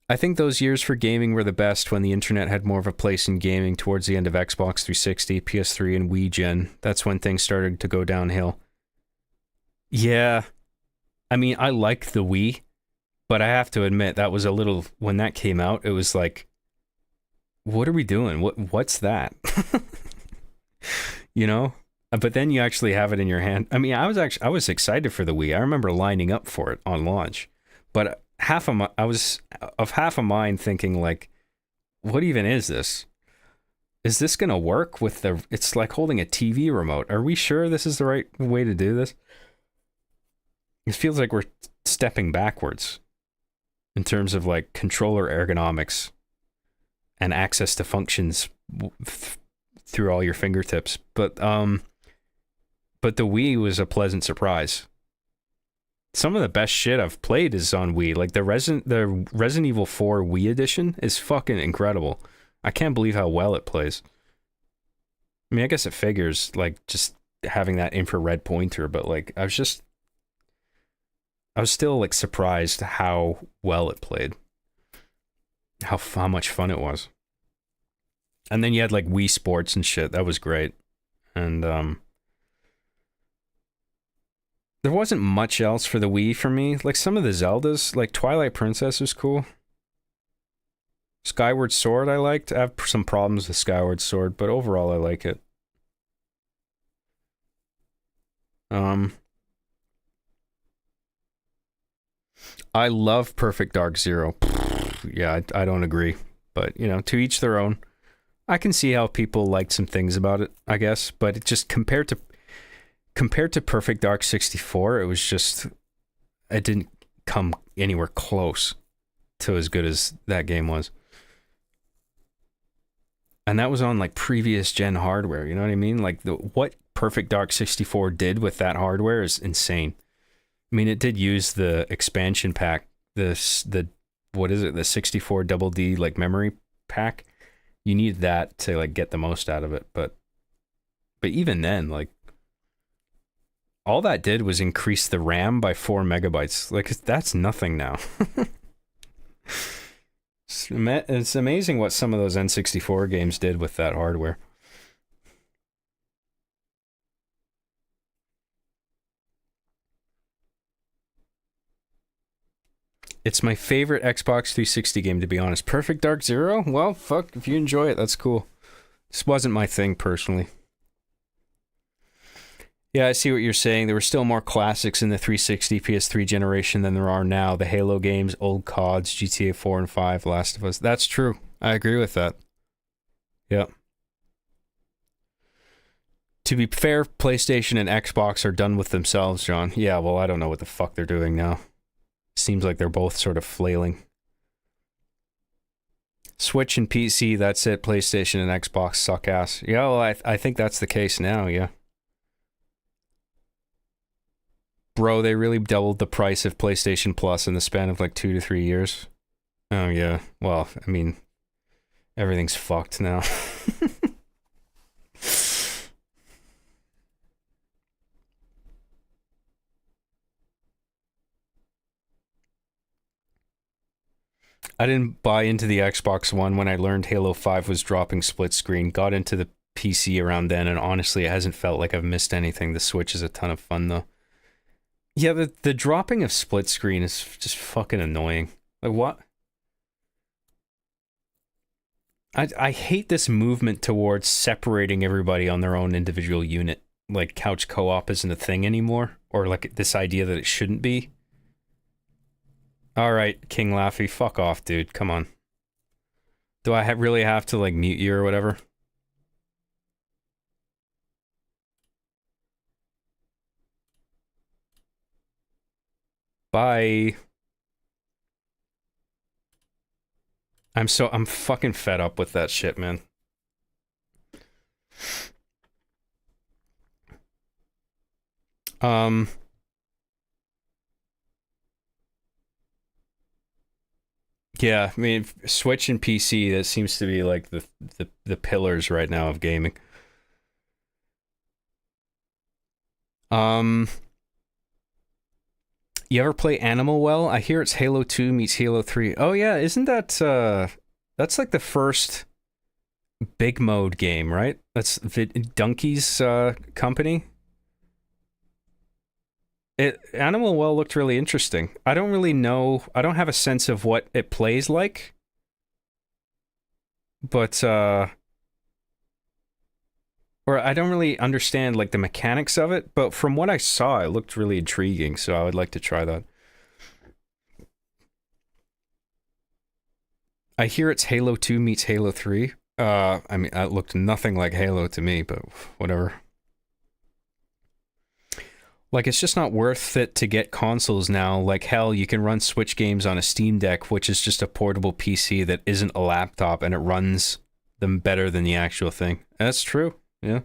S1: I think those years for gaming were the best, when the internet had more of a place in gaming towards the end of Xbox 360, PS3, and Wii Gen. That's when things started to go downhill. Yeah. I mean, I like the Wii, but I have to admit, that was a little, when that came out, it was like, what are we doing? What's that? You know? But then you actually have it in your hand. I mean, I was excited for the Wii. I remember lining up for it on launch. But I was of half a mind thinking, like, what even is this? Is this gonna work with it's like holding a TV remote. Are we sure this is the right way to do this? It feels like we're stepping backwards in terms of like controller ergonomics and access to functions through all your fingertips. But the Wii was a pleasant surprise. Some of the best shit I've played is on Wii. Like the Resident Evil 4 Wii edition is fucking incredible. I can't believe how well it plays. I mean, I guess it figures, like, just having that infrared pointer, but like, I was still like surprised how well it played, how much fun it was. And then you had like Wii Sports and shit. That was great. And there wasn't much else for the Wii for me. Like some of the Zeldas, like Twilight Princess was cool. Skyward Sword I liked. I have some problems with Skyward Sword, but overall I like it. I love Perfect Dark Zero. Yeah, I don't agree, but you know, to each their own. I can see how people liked some things about it, I guess, but it just compared to Perfect Dark 64, it was just, it didn't come anywhere close to as good as that game was. And that was on like previous gen hardware, you know what I mean? Like what Perfect Dark 64 did with that hardware is insane. I mean, it did use the expansion pack, the what is it, the 64 double D like memory pack. You need that to like get the most out of it, but even then, like all that did was increase the RAM by 4 megabytes. Like that's nothing now. It's amazing what some of those N64 games did with that hardware. It's my favorite Xbox 360 game, to be honest. Perfect Dark Zero? Well, fuck, if you enjoy it, that's cool. This wasn't my thing, personally. Yeah, I see what you're saying. There were still more classics in the 360 PS3 generation than there are now. The Halo games, old CODs, GTA 4 and 5, Last of Us. That's true. I agree with that. Yeah. To be fair, PlayStation and Xbox are done with themselves, John. Yeah, well, I don't know what the fuck they're doing now. Seems like they're both sort of flailing. Switch and PC, that's it. PlayStation and Xbox suck ass. Yeah, well, I think that's the case now, yeah. Bro, they really doubled the price of PlayStation Plus in the span of like 2 to 3 years. Oh, yeah. Well, I mean, everything's fucked now. I didn't buy into the Xbox One when I learned Halo 5 was dropping split screen. Got into the PC around then, and honestly, it hasn't felt like I've missed anything. The Switch is a ton of fun, though. Yeah, the dropping of split screen is just fucking annoying. Like, what? I hate this movement towards separating everybody on their own individual unit. Like, couch co-op isn't a thing anymore. Or, like, this idea that it shouldn't be. Alright, King Laffy, fuck off, dude. Come on. Do I really have to, like, mute you or whatever? Bye. I'm fucking fed up with that shit, man. Yeah, I mean, Switch and PC, that seems to be like the pillars right now of gaming. You ever play Animal Well? I hear it's Halo 2 meets Halo 3. Oh yeah, isn't that that's like the first big mode game, right? That's Donkey's company. Animal Well looked really interesting. I don't really know. I don't have a sense of what it plays like. But or I don't really understand like the mechanics of it, but from what I saw, it looked really intriguing, so I would like to try that. I hear it's Halo 2 meets Halo 3. I mean, it looked nothing like Halo to me, but whatever. Like, it's just not worth it to get consoles now. Like, hell, you can run Switch games on a Steam Deck, which is just a portable PC that isn't a laptop, and it runs them better than the actual thing. That's true, yeah.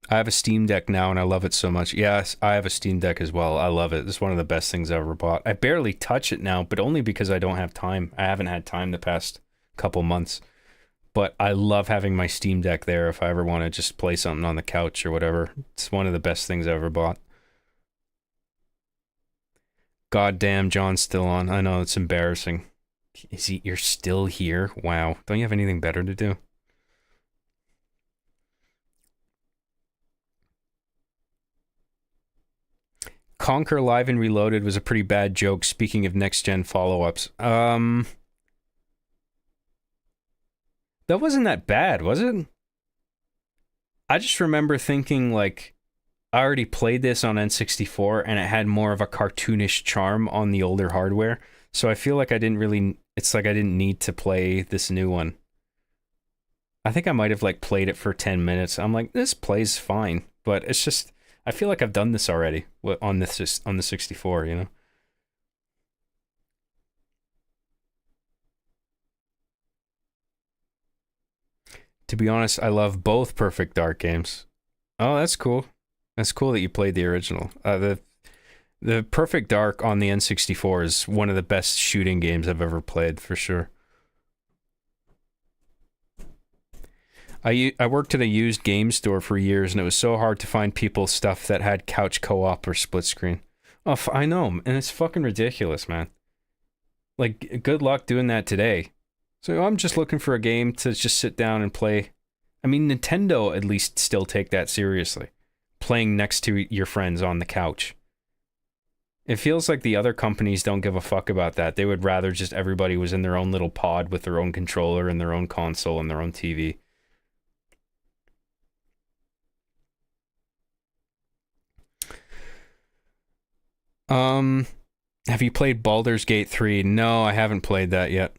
S1: I have a Steam Deck now, and I love it so much. Yes, I have a Steam Deck as well. I love it. It's one of the best things I ever bought. I barely touch it now, but only because I don't have time. I haven't had time the past couple months. But I love having my Steam Deck there if I ever want to just play something on the couch or whatever. It's one of the best things I ever bought. God damn, John's still on. I know, it's embarrassing. You're still here? Wow. Don't you have anything better to do? Conquer Live and Reloaded was a pretty bad joke, speaking of next-gen follow-ups. That wasn't that bad, was it? I just remember thinking, like, I already played this on N64, and it had more of a cartoonish charm on the older hardware, so I feel like I didn't need to play this new one. I think I might have, like, played it for 10 minutes. I'm like, this plays fine, but it's just... I feel like I've done this already on the 64, you know? To be honest, I love both Perfect Dark games. Oh, that's cool. That's cool that you played the original. The Perfect Dark on the N64 is one of the best shooting games I've ever played, for sure. I worked at a used game store for years, and it was so hard to find people stuff that had couch co-op or split screen. Oh, I know, and it's fucking ridiculous, man. Like, good luck doing that today. So I'm just looking for a game to just sit down and play. I mean, Nintendo at least still take that seriously. Playing next to your friends on the couch. It feels like the other companies don't give a fuck about that. They would rather just everybody was in their own little pod with their own controller and their own console and their own TV. Have you played Baldur's Gate 3? No, I haven't played that yet.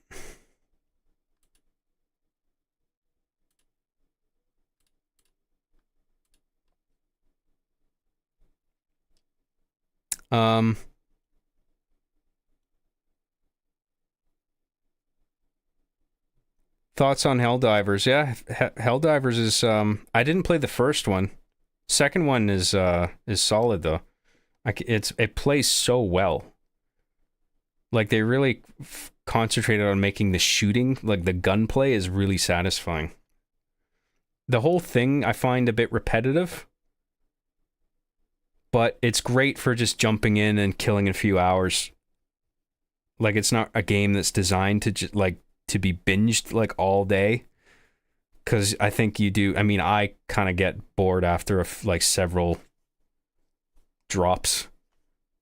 S1: Thoughts on Helldivers? Yeah, Helldivers is I didn't play the first one. Second one is solid though. It plays so well. Like they really concentrated on making the shooting, like the gunplay is really satisfying. The whole thing I find a bit repetitive, but it's great for just jumping in and killing in a few hours. Like it's not a game that's designed to to be binged like all day. Because I think you do. I mean, I kind of get bored after like several drops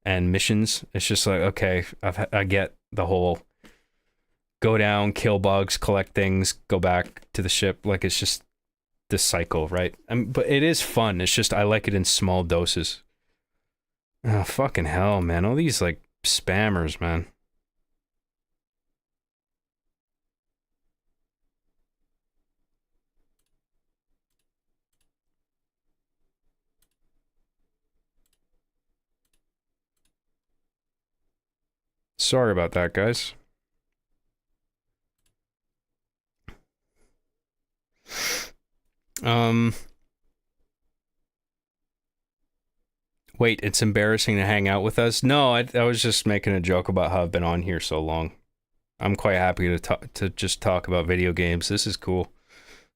S1: and missions. It's just like, okay, I get the whole go down, kill bugs, collect things, go back to the ship. Like it's just this cycle, right? But it is fun. It's just I like it in small doses. Oh, fucking hell, man. All these like spammers, man. Sorry about that, guys. Wait, it's embarrassing to hang out with us? No, I was just making a joke about how I've been on here so long. I'm quite happy to just talk about video games. This is cool.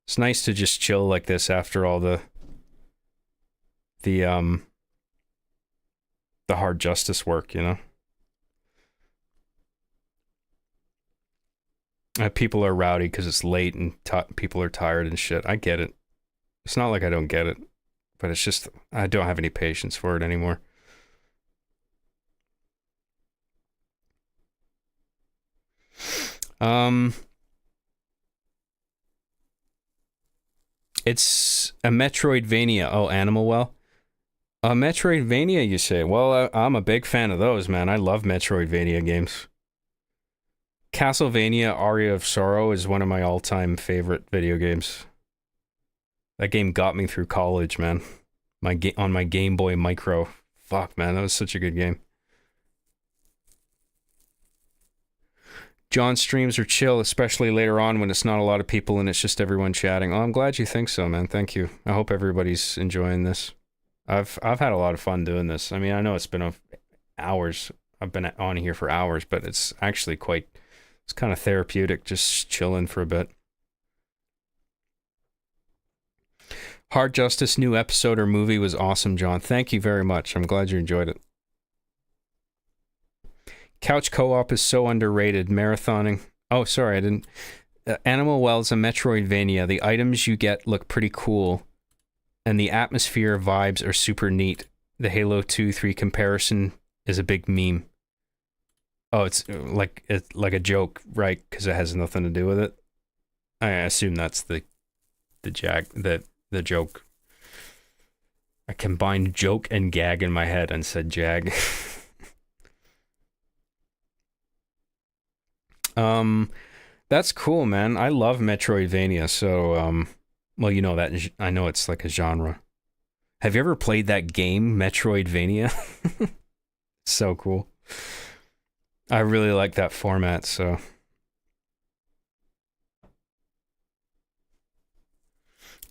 S1: It's nice to just chill like this after all the hard justice work, you know? People are rowdy because it's late and people are tired and shit. I get it. It's not like I don't get it, but it's just I don't have any patience for it anymore. It's a Metroidvania. Oh, Animal Well. A Metroidvania, you say? Well, I'm a big fan of those, man. I love Metroidvania games. Castlevania Aria of Sorrow is one of my all-time favorite video games. That game got me through college, man. On my Game Boy Micro. Fuck, man, that was such a good game. John's streams are chill, especially later on when it's not a lot of people and it's just everyone chatting. Oh, I'm glad you think so, man. Thank you. I hope everybody's enjoying this. I've had a lot of fun doing this. I mean, I know it's been hours. I've been on here for hours, but it's actually it's kind of therapeutic just chilling for a bit. Hard Justice new episode or movie was awesome, John. Thank you very much. I'm glad you enjoyed it. Couch co-op is so underrated. Marathoning. Oh, sorry, I didn't. Animal Wells and Metroidvania. The items you get look pretty cool, and the atmosphere vibes are super neat. The Halo 2-3 comparison is a big meme. Oh, it's like a joke, right? Because it has nothing to do with it. I assume that's the joke. I combined joke and gag in my head and said jag. That's cool, man. I love Metroidvania. So, well, you know that. I know it's like a genre. Have you ever played that game, Metroidvania? So cool. I really like that format, so.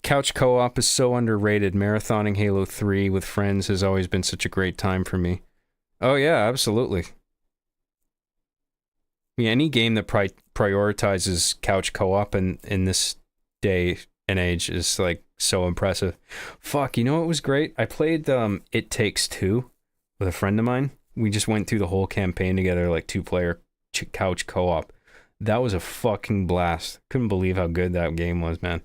S1: Couch co-op is so underrated. Marathoning Halo 3 with friends has always been such a great time for me. Oh yeah, absolutely. Yeah, any game that prioritizes couch co-op in this day and age is like so impressive. Fuck, you know what was great? I played It Takes Two with a friend of mine. We just went through the whole campaign together, like 2-player couch co-op. That was a fucking blast. Couldn't believe how good that game was, man.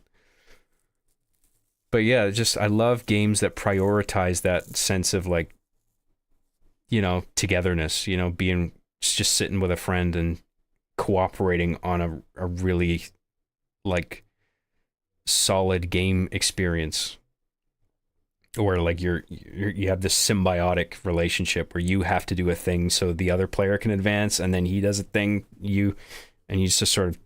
S1: But yeah, just I love games that prioritize that sense of like, you know, togetherness, you know, being just sitting with a friend and cooperating on a really like solid game experience, or like you have this symbiotic relationship where you have to do a thing so the other player can advance, and then he does a thing, you just sort of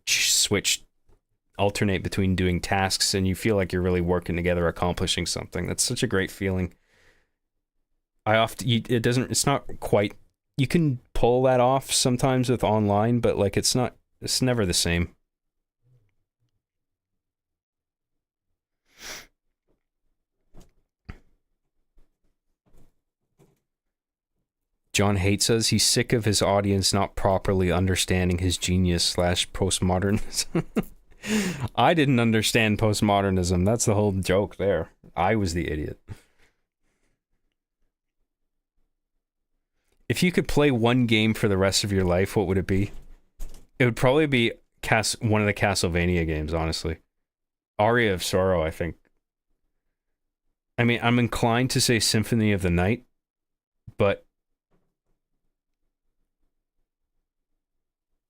S1: alternate between doing tasks, and you feel like you're really working together, accomplishing something. That's such a great feeling. It's not quite, you can pull that off sometimes with online, but like it's never the same. John hates us. He's sick of his audience not properly understanding his genius / postmodernism. I didn't understand postmodernism. That's the whole joke there. I was the idiot. If you could play one game for the rest of your life, what would it be? It would probably be one of the Castlevania games, honestly. Aria of Sorrow, I think. I mean, I'm inclined to say Symphony of the Night, but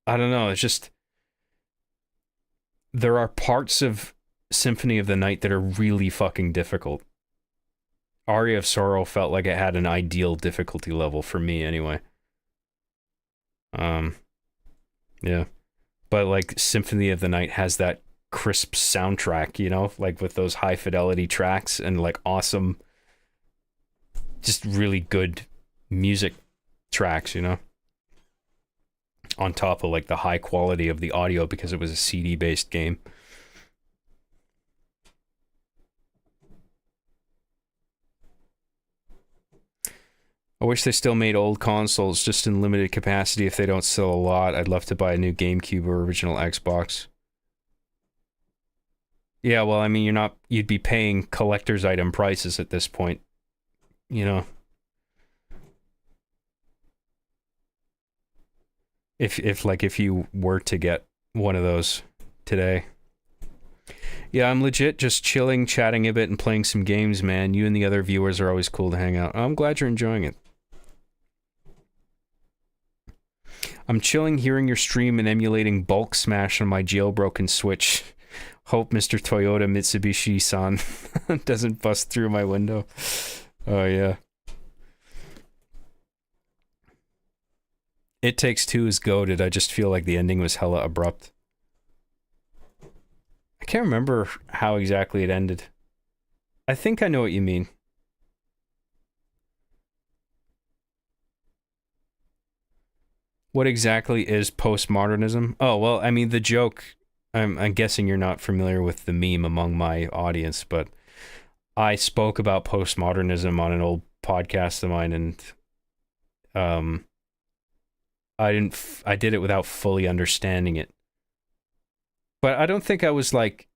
S1: I don't know. It's just, there are parts of Symphony of the Night that are really fucking difficult. Aria of Sorrow felt like it had an ideal difficulty level for me anyway. Yeah. But like Symphony of the Night has that crisp soundtrack, you know, like with those high fidelity tracks and like awesome, just really good music tracks, you know, on top of like the high quality of the audio because it was a CD based game. I wish they still made old consoles just in limited capacity. If they don't sell a lot, I'd love to buy a new GameCube or original Xbox. Yeah, well, I mean, you'd be paying collector's item prices at this point, you know. If you were to get one of those today. Yeah, I'm legit just chilling, chatting a bit, and playing some games, man. You and the other viewers are always cool to hang out. I'm glad you're enjoying it. I'm chilling, hearing your stream and emulating Bulk Smash on my jailbroken Switch. Hope Mr. Toyota Mitsubishi-san doesn't bust through my window. Oh, yeah. It Takes Two is goated. I just feel like the ending was hella abrupt. I can't remember how exactly it ended. I think I know what you mean. What exactly is postmodernism? Oh, well, I mean, the joke, I'm guessing you're not familiar with the meme among my audience, but I spoke about postmodernism on an old podcast of mine, and I did it without fully understanding it. But I don't think I was like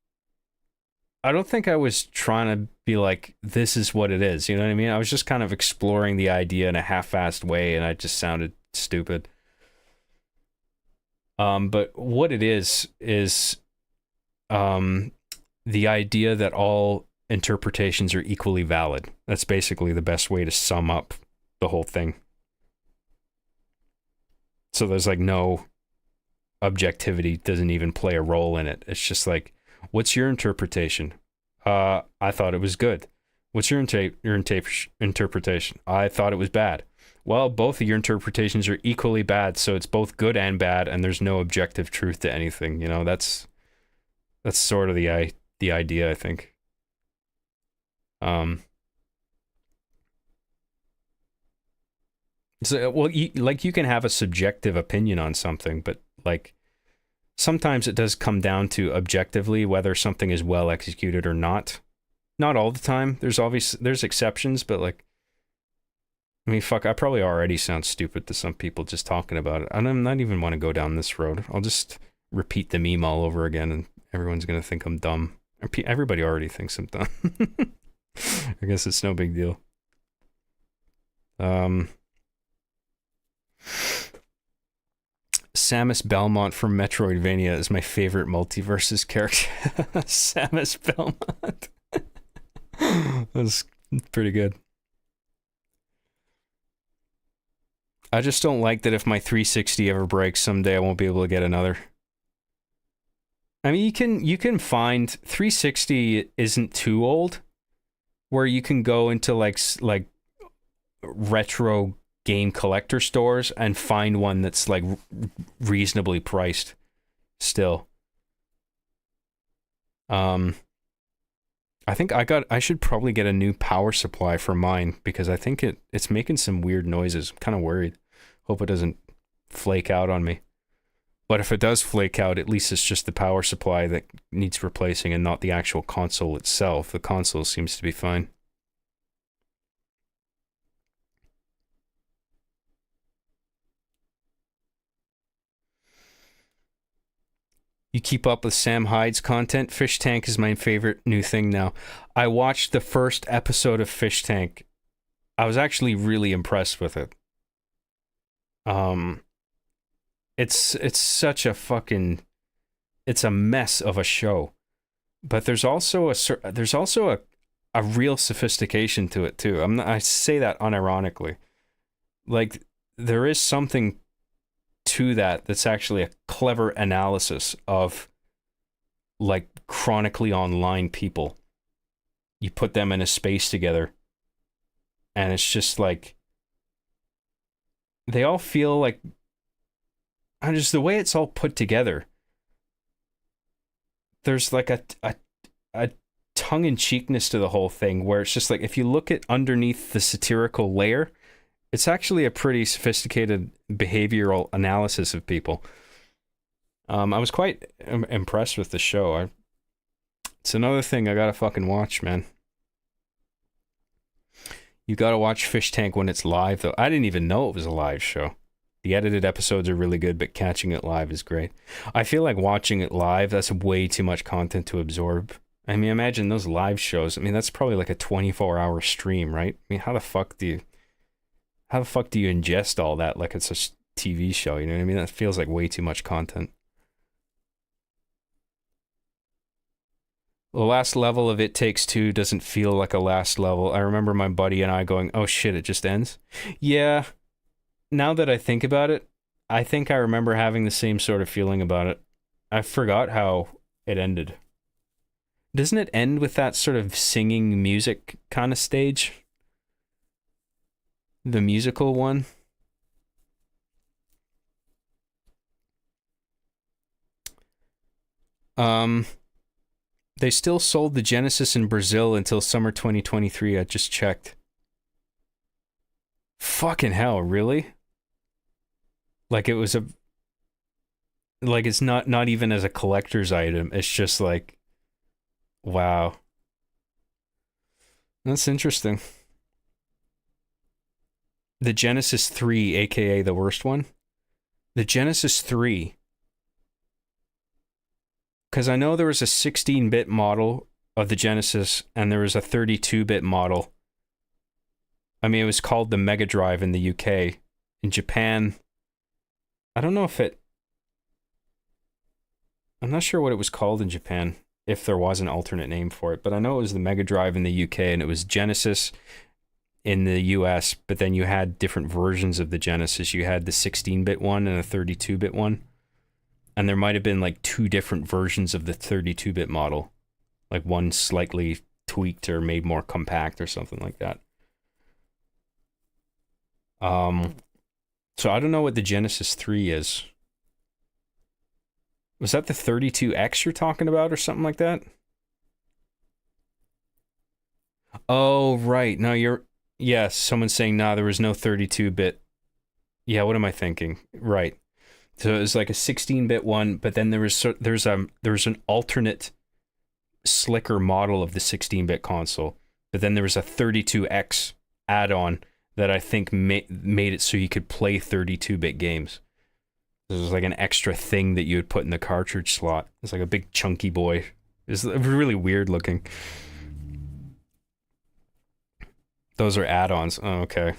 S1: I don't think I was trying to be like, this is what it is. You know what I mean? I was just kind of exploring the idea in a half-assed way, and I just sounded stupid. But what it is the idea that all interpretations are equally valid. That's basically the best way to sum up the whole thing. So there's like no objectivity, doesn't even play a role in it. It's just like, what's your interpretation? I thought it was good. What's your interpretation? I thought it was bad. Well, both of your interpretations are equally bad, so it's both good and bad, and there's no objective truth to anything. You know, that's sort of the idea, I think. So, well, you can have a subjective opinion on something, but like sometimes it does come down to objectively whether something is well executed or not. Not all the time. There's exceptions, but like, I mean, fuck, I probably already sound stupid to some people just talking about it. I'm not even want to go down this road. I'll just repeat the meme all over again, and everyone's gonna think I'm dumb. Everybody already thinks I'm dumb. I guess it's no big deal. Samus Belmont from Metroidvania is my favorite Multiverses character. Samus Belmont. That's pretty good. I just don't like that if my 360 ever breaks someday, I won't be able to get another. I mean, you can find 360 isn't too old, where you can go into like retro game collector stores and find one that's like reasonably priced still. I think I should probably get a new power supply for mine because I think it's making some weird noises. I'm kind of worried. Hope it doesn't flake out on me. But if it does flake out, at least it's just the power supply that needs replacing and not the actual console itself. The console seems to be fine. You keep up with Sam Hyde's content? Fish Tank is my favorite new thing now. I watched the first episode of Fish Tank. I was actually really impressed with it. It's such a fucking, it's a mess of a show, but there's also a real sophistication to it too. I say that unironically. Like there is something to that's actually a clever analysis of like chronically online people. You put them in a space together and it's just like they all feel like, and just the way it's all put together, there's like a tongue-in-cheekness to the whole thing where it's just like if you look at underneath the satirical layer, it's actually a pretty sophisticated behavioral analysis of people. I was quite impressed with the show. It's another thing I gotta fucking watch, man. You gotta watch Fish Tank when it's live, though. I didn't even know it was a live show. The edited episodes are really good, but catching it live is great. I feel like watching it live, that's way too much content to absorb. I mean, imagine those live shows. I mean, that's probably like a 24-hour stream, right? I mean, how the fuck do you ingest all that like it's a TV show? You know what I mean? That feels like way too much content. The last level of It Takes Two doesn't feel like a last level. I remember my buddy and I going, oh shit, it just ends? Yeah. Now that I think about it, I think I remember having the same sort of feeling about it. I forgot how it ended. Doesn't it end with that sort of singing music kind of stage? The musical one? They still sold the Genesis in Brazil until summer 2023. I just checked. Fucking hell, really? Like it was like it's not even as a collector's item. It's just like, wow. That's interesting. The Genesis 3, aka the worst one. The Genesis 3. Because I know there was a 16-bit model of the Genesis, and there was a 32-bit model. I mean, it was called the Mega Drive in the UK. In Japan, I don't know if it... I'm not sure what it was called in Japan, if there was an alternate name for it, but I know it was the Mega Drive in the UK, and it was Genesis in the US, but then you had different versions of the Genesis. You had the 16-bit one and a 32-bit one, and there might have been like two different versions of the 32-bit model, like one slightly tweaked or made more compact or something like that. So I don't know what the Genesis 3 is. Was that the 32X you're talking about or something like that? Oh, right. No, yes, someone's saying, nah, there was no 32-bit. Yeah, what am I thinking? Right. So it was like a 16-bit one, but then there's an alternate slicker model of the 16-bit console. But then there was a 32X add-on that I think made it so you could play 32-bit games. This was like an extra thing that you would put in the cartridge slot. It's like a big chunky boy. It's really weird looking. Those are add-ons. Oh, okay.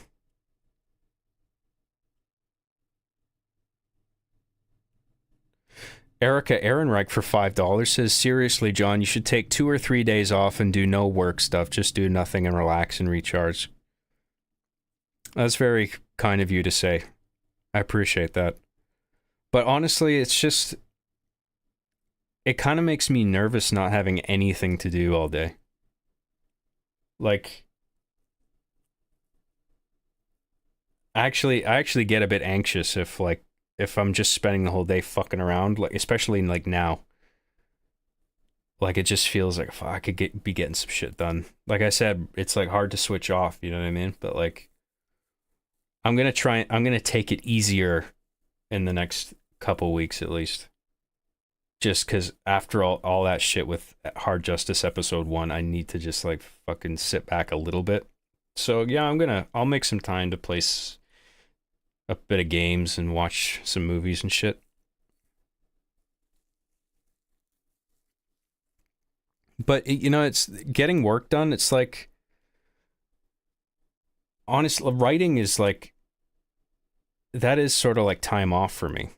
S1: Erica Ehrenreich for $5 says, seriously, John, you should take 2 or 3 days off and do no work stuff. Just do nothing and relax and recharge. That's very kind of you to say. I appreciate that. But honestly, it's just... It kind of makes me nervous not having anything to do all day. Like... I actually get a bit anxious if I'm just spending the whole day fucking around, like especially like now. Like it just feels like fuck, I could be getting some shit done. Like I said, it's like hard to switch off, you know what I mean? But like I'm going to take it easier in the next couple weeks at least. Just cuz after all that shit with Hard Justice episode 1, I need to just like fucking sit back a little bit. So yeah, I'll make some time to play a bit of games and watch some movies and shit. But it's getting work done. It's like, honestly, writing is like, that is sort of like time off for me.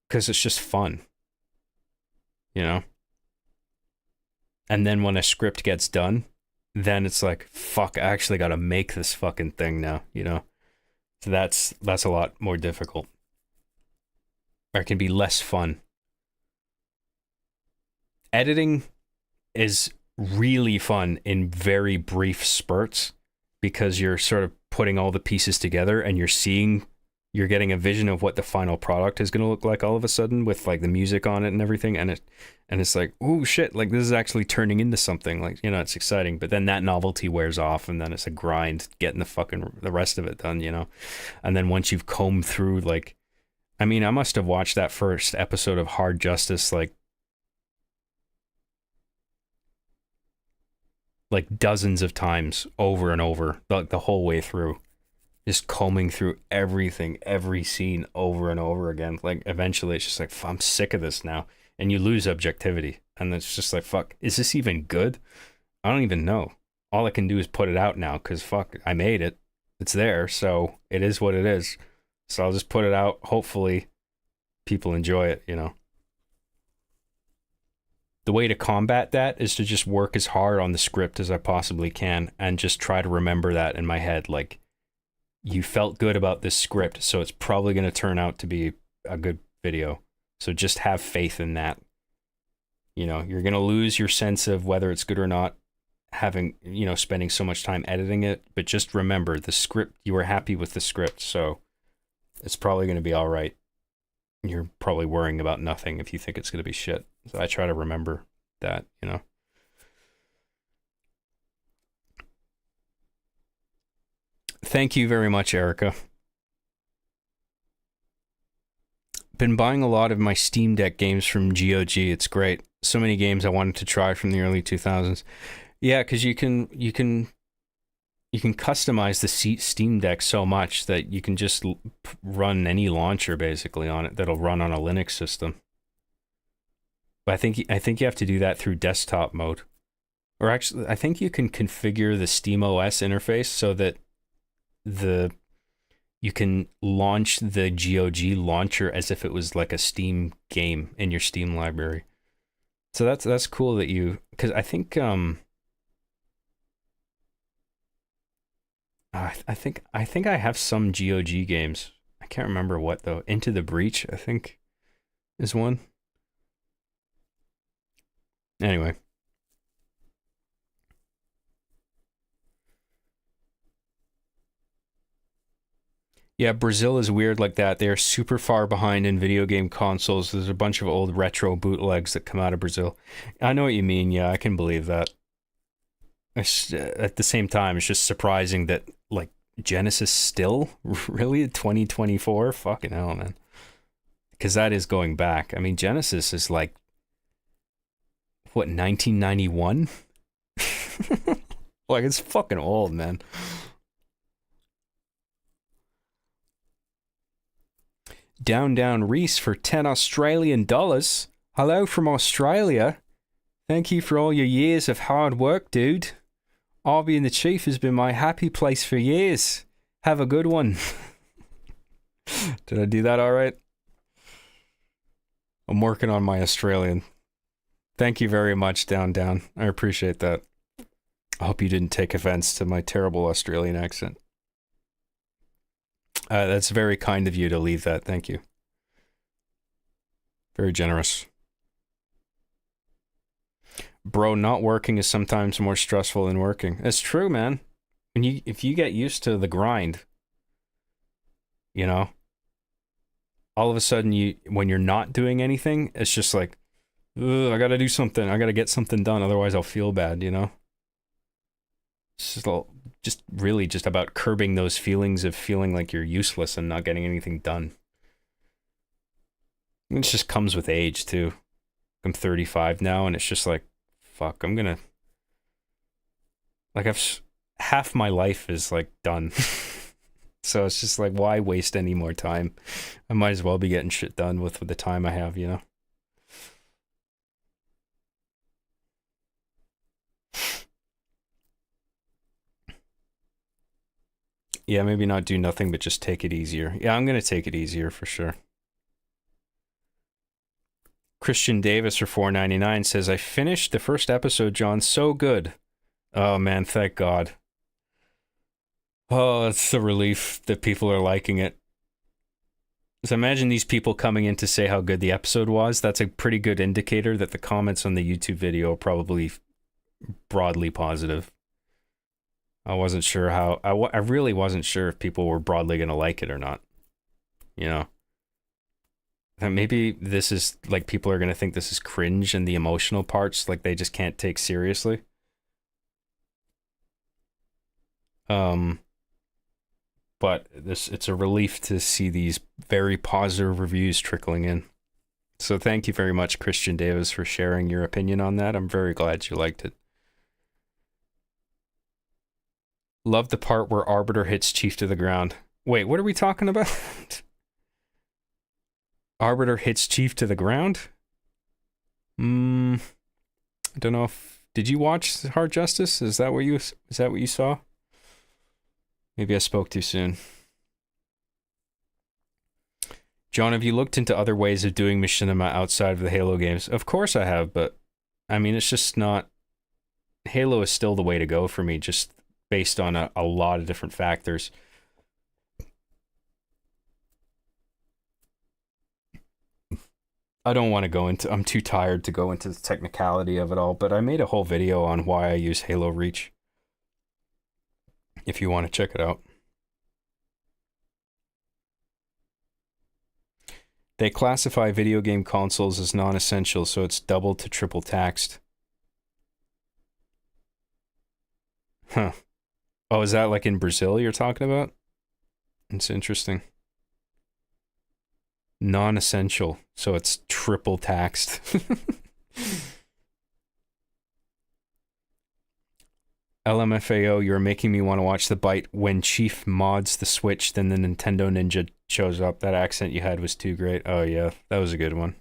S1: Because it's just fun. And then when a script gets done, then it's like, fuck, I actually got to make this fucking thing now, So that's a lot more difficult. Or it can be less fun. Editing is really fun in very brief spurts because you're sort of putting all the pieces together and you're getting a vision of what the final product is going to look like all of a sudden with like the music on it and everything, and it's like, oh shit, like this is actually turning into something, like, it's exciting. But then that novelty wears off and then it's a grind getting the rest of it done, and then once you've combed through, like, I mean, I must have watched that first episode of Hard Justice like dozens of times over and over, the whole way through. Just combing through everything, every scene over and over again. Like eventually it's just like, I'm sick of this now. And you lose objectivity. And it's just like, fuck, is this even good? I don't even know. All I can do is put it out now because fuck, I made it. It's there. So it is what it is. So I'll just put it out. Hopefully people enjoy it, The way to combat that is to just work as hard on the script as I possibly can and just try to remember that in my head. Like, you felt good about this script, so it's probably going to turn out to be a good video. So just have faith in that. You're going to lose your sense of whether it's good or not having, spending so much time editing it. But just remember, the script, you were happy with the script, so it's probably going to be all right. You're probably worrying about nothing if you think it's going to be shit. So I try to remember that, Thank you very much, Erica. Been buying a lot of my Steam Deck games from GOG. It's great. So many games I wanted to try from the early 2000s. Yeah, because you can customize the Steam Deck so much that you can just run any launcher basically on it that'll run on a Linux system. But I think you have to do that through desktop mode. Or actually, I think you can configure the SteamOS interface so that the you can launch the GOG launcher as if it was like a Steam game in your Steam library. So that's cool that you, because I think I think I have some GOG games. I can't remember what though. Into the Breach, I think, is one. Anyway. Yeah, Brazil is weird like that. They are super far behind in video game consoles. There's a bunch of old retro bootlegs that come out of Brazil. I know what you mean. Yeah, I can believe that. At the same time, it's just surprising that like Genesis still really 2024. Fucking hell, man. Because that is going back. I mean, Genesis is like what 1991. Like it's fucking old, man. Down Reese for 10 Australian dollars. Hello from Australia. Thank you for all your years of hard work, dude. Arby and the Chief has been my happy place for years. Have a good one. Did I do that all right? I'm working on my Australian. Thank you very much, Down. I appreciate that. I hope you didn't take offense to my terrible Australian accent. That's very kind of you to leave that. Thank you. Very generous. Bro, not working is sometimes more stressful than working. It's true, man. If you get used to the grind, you know, all of a sudden when you're not doing anything, it's just like, I gotta do something. I gotta get something done. Otherwise I'll feel bad, you know? It's just really just about curbing those feelings of feeling like you're useless and not getting anything done. It just comes with age too. I'm 35 now, and it's just like, fuck, I'm gonna like half my life is like done. So it's just like, why waste any more time? I might as well be getting shit done with the time I have, you know? Yeah, maybe not do nothing, but just take it easier. Yeah, I'm gonna take it easier for sure. Christian Davis for $4.99 says, I finished the first episode, John. So good. Oh man, thank God. Oh, it's a relief that people are liking it. So imagine these people coming in to say how good the episode was. That's a pretty good indicator that the comments on the YouTube video are probably broadly positive. I wasn't sure how... I really wasn't sure if people were broadly going to like it or not. You know? Maybe this is... like, people are going to think this is cringe and the emotional parts, like, they just can't take seriously. But it's a relief to see these very positive reviews trickling in. So thank you very much, Christian Davis, for sharing your opinion on that. I'm very glad you liked it. Love the part where Arbiter hits Chief to the ground. Wait, what are we talking about? Arbiter hits Chief to the ground? I don't know if... Did you watch Hard Justice? Is that what you saw? Maybe I spoke too soon. John, have you looked into other ways of doing machinima outside of the Halo games? Of course I have, but I mean, it's just not... Halo is still the way to go for me, just based on a lot of different factors. I don't want to go into... I'm too tired to go into the technicality of it all, but I made a whole video on why I use Halo Reach. If you want to check it out. They classify video game consoles as non-essential, so it's double to triple taxed. Huh. Oh, is that like in Brazil you're talking about? It's interesting. Non-essential, so it's triple taxed. LMFAO, you're making me want to watch the bite when Chief mods the Switch, then the Nintendo Ninja shows up. That accent you had was too great. Oh yeah, that was a good one.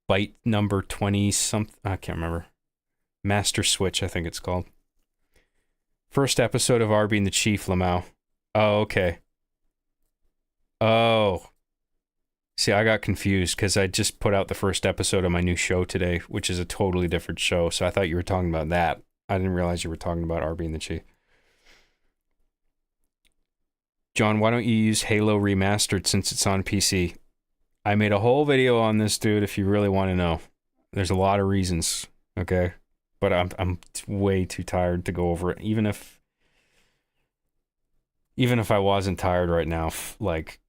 S1: Byte number 20 something. I can't remember. Master Switch, I think it's called. First episode of R being the Chief, Lamau. Oh, okay. Oh. See, I got confused because I just put out the first episode of my new show today, which is a totally different show. So I thought you were talking about that. I didn't realize you were talking about R being the Chief. John, why don't you use Halo Remastered since it's on PC? I made a whole video on this, dude, if you really want to know. There's a lot of reasons, okay? But I'm way too tired to go over it. Even if I wasn't tired right now, like,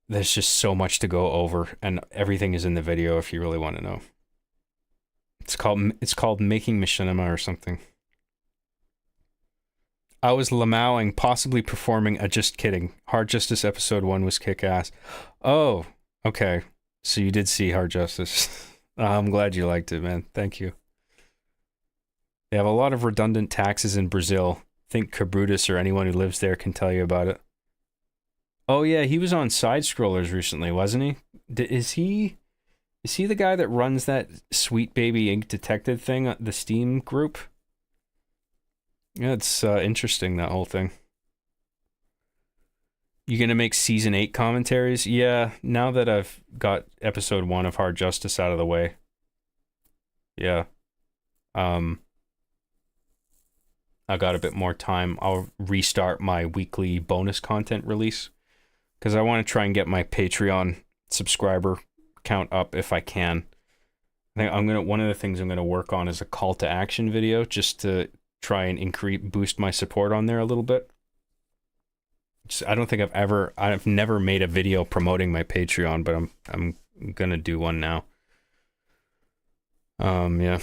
S1: there's just so much to go over, and everything is in the video if you really want to know. It's called Making Machinima or something. I was lamauing, possibly performing a Just Kidding. Hard Justice episode 1 was kick-ass. Oh, okay. So you did see Hard Justice. I'm glad you liked it, man. Thank you. They have a lot of redundant taxes in Brazil. Think Cabrutus or anyone who lives there can tell you about it. Oh yeah, he was on Side Scrollers recently, wasn't he? Is he the guy that runs that Sweet Baby Ink Detective thing, the Steam group? Yeah, it's interesting, that whole thing. You gonna make season 8 commentaries? Yeah, now that I've got episode 1 of Hard Justice out of the way. Yeah. I got a bit more time. I'll restart my weekly bonus content release because I want to try and get my Patreon subscriber count up if I can. I think one of the things I'm gonna work on is a call to action video just to try and boost my support on there a little bit. I don't think I've never made a video promoting my Patreon, but I'm gonna do one now. Yeah.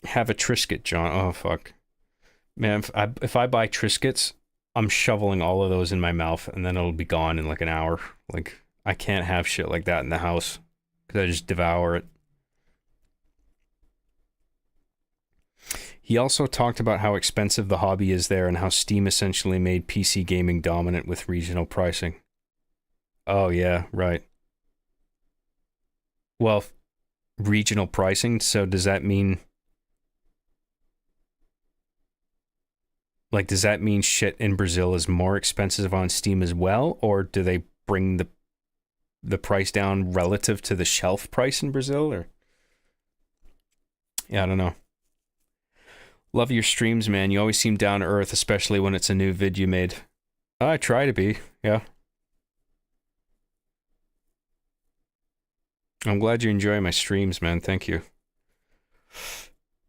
S1: Have a Triscuit, John. Oh fuck, man! If I buy Triscuits, I'm shoveling all of those in my mouth, and then it'll be gone in like an hour. Like I can't have shit like that in the house because I just devour it. He also talked about how expensive the hobby is there and how Steam essentially made PC gaming dominant with regional pricing. Oh yeah, right. Well, regional pricing. So does that mean? Like, does that mean shit in Brazil is more expensive on Steam as well? Or do they bring the price down relative to the shelf price in Brazil? Or yeah, I don't know. Love your streams, man. You always seem down to earth, especially when it's a new vid you made. I try to be, yeah. I'm glad you enjoy my streams, man. Thank you.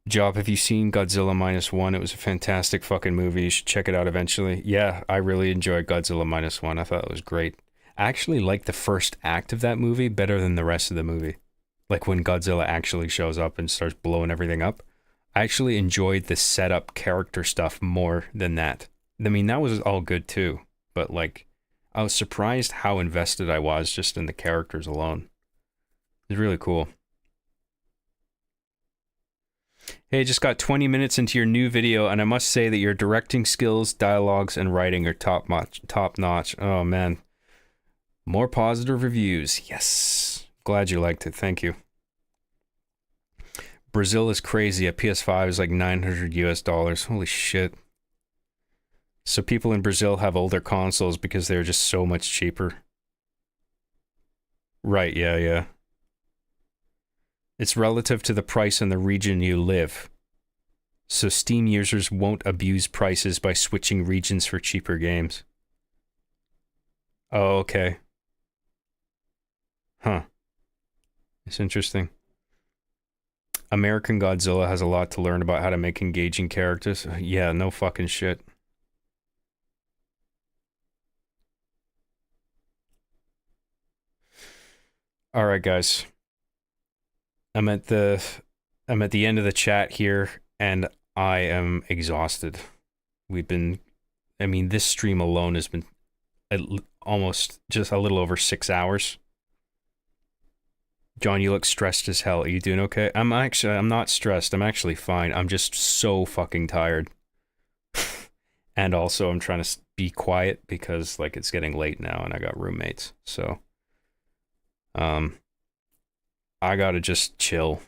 S1: Job, have you seen Godzilla -1? It was a fantastic fucking movie. You should check it out eventually. Yeah, I really enjoyed Godzilla -1. I thought it was great. I actually like the first act of that movie better than the rest of the movie. Like when Godzilla actually shows up and starts blowing everything up. I actually enjoyed the setup character stuff more than that. I mean, that was all good too. But like, I was surprised how invested I was just in the characters alone. It was really cool. Hey, just got 20 minutes into your new video, and I must say that your directing skills, dialogues, and writing are top notch. Oh, man. More positive reviews. Yes. Glad you liked it. Thank you. Brazil is crazy. A PS5 is like $900 US. Holy shit. So people in Brazil have older consoles because they're just so much cheaper. Right, yeah. It's relative to the price in the region you live. So Steam users won't abuse prices by switching regions for cheaper games. Oh, okay. Huh. It's interesting. American Godzilla has a lot to learn about how to make engaging characters. Yeah, no fucking shit. All right, guys. I'm at the end of the chat here, and I am exhausted. This stream alone has been almost just a little over 6 hours. John, you look stressed as hell. Are you doing okay? I'm not stressed. I'm actually fine. I'm just so fucking tired. And also I'm trying to be quiet because like it's getting late now and I got roommates. So I got to just chill.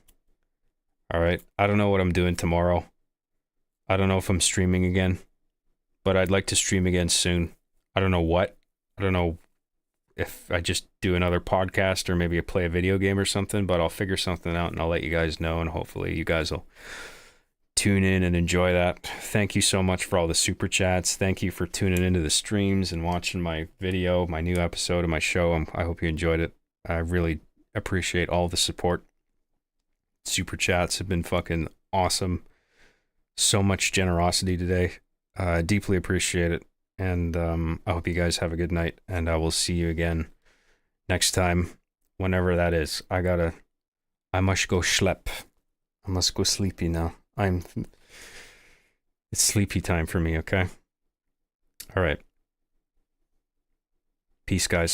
S1: All right. I don't know what I'm doing tomorrow. I don't know if I'm streaming again, but I'd like to stream again soon. I don't know what. I don't know if I just do another podcast or maybe I play a video game or something, but I'll figure something out and I'll let you guys know, and hopefully you guys will tune in and enjoy that. Thank you so much for all the super chats. Thank you for tuning into the streams and watching my video, my new episode of my show. I hope you enjoyed it. I really appreciate all the support. Super chats have been fucking awesome. So much generosity today. Deeply appreciate it. And I hope you guys have a good night, and I will see you again next time, whenever that is. I must go schlep. I must go sleepy now. It's sleepy time for me, okay? All right. Peace, guys.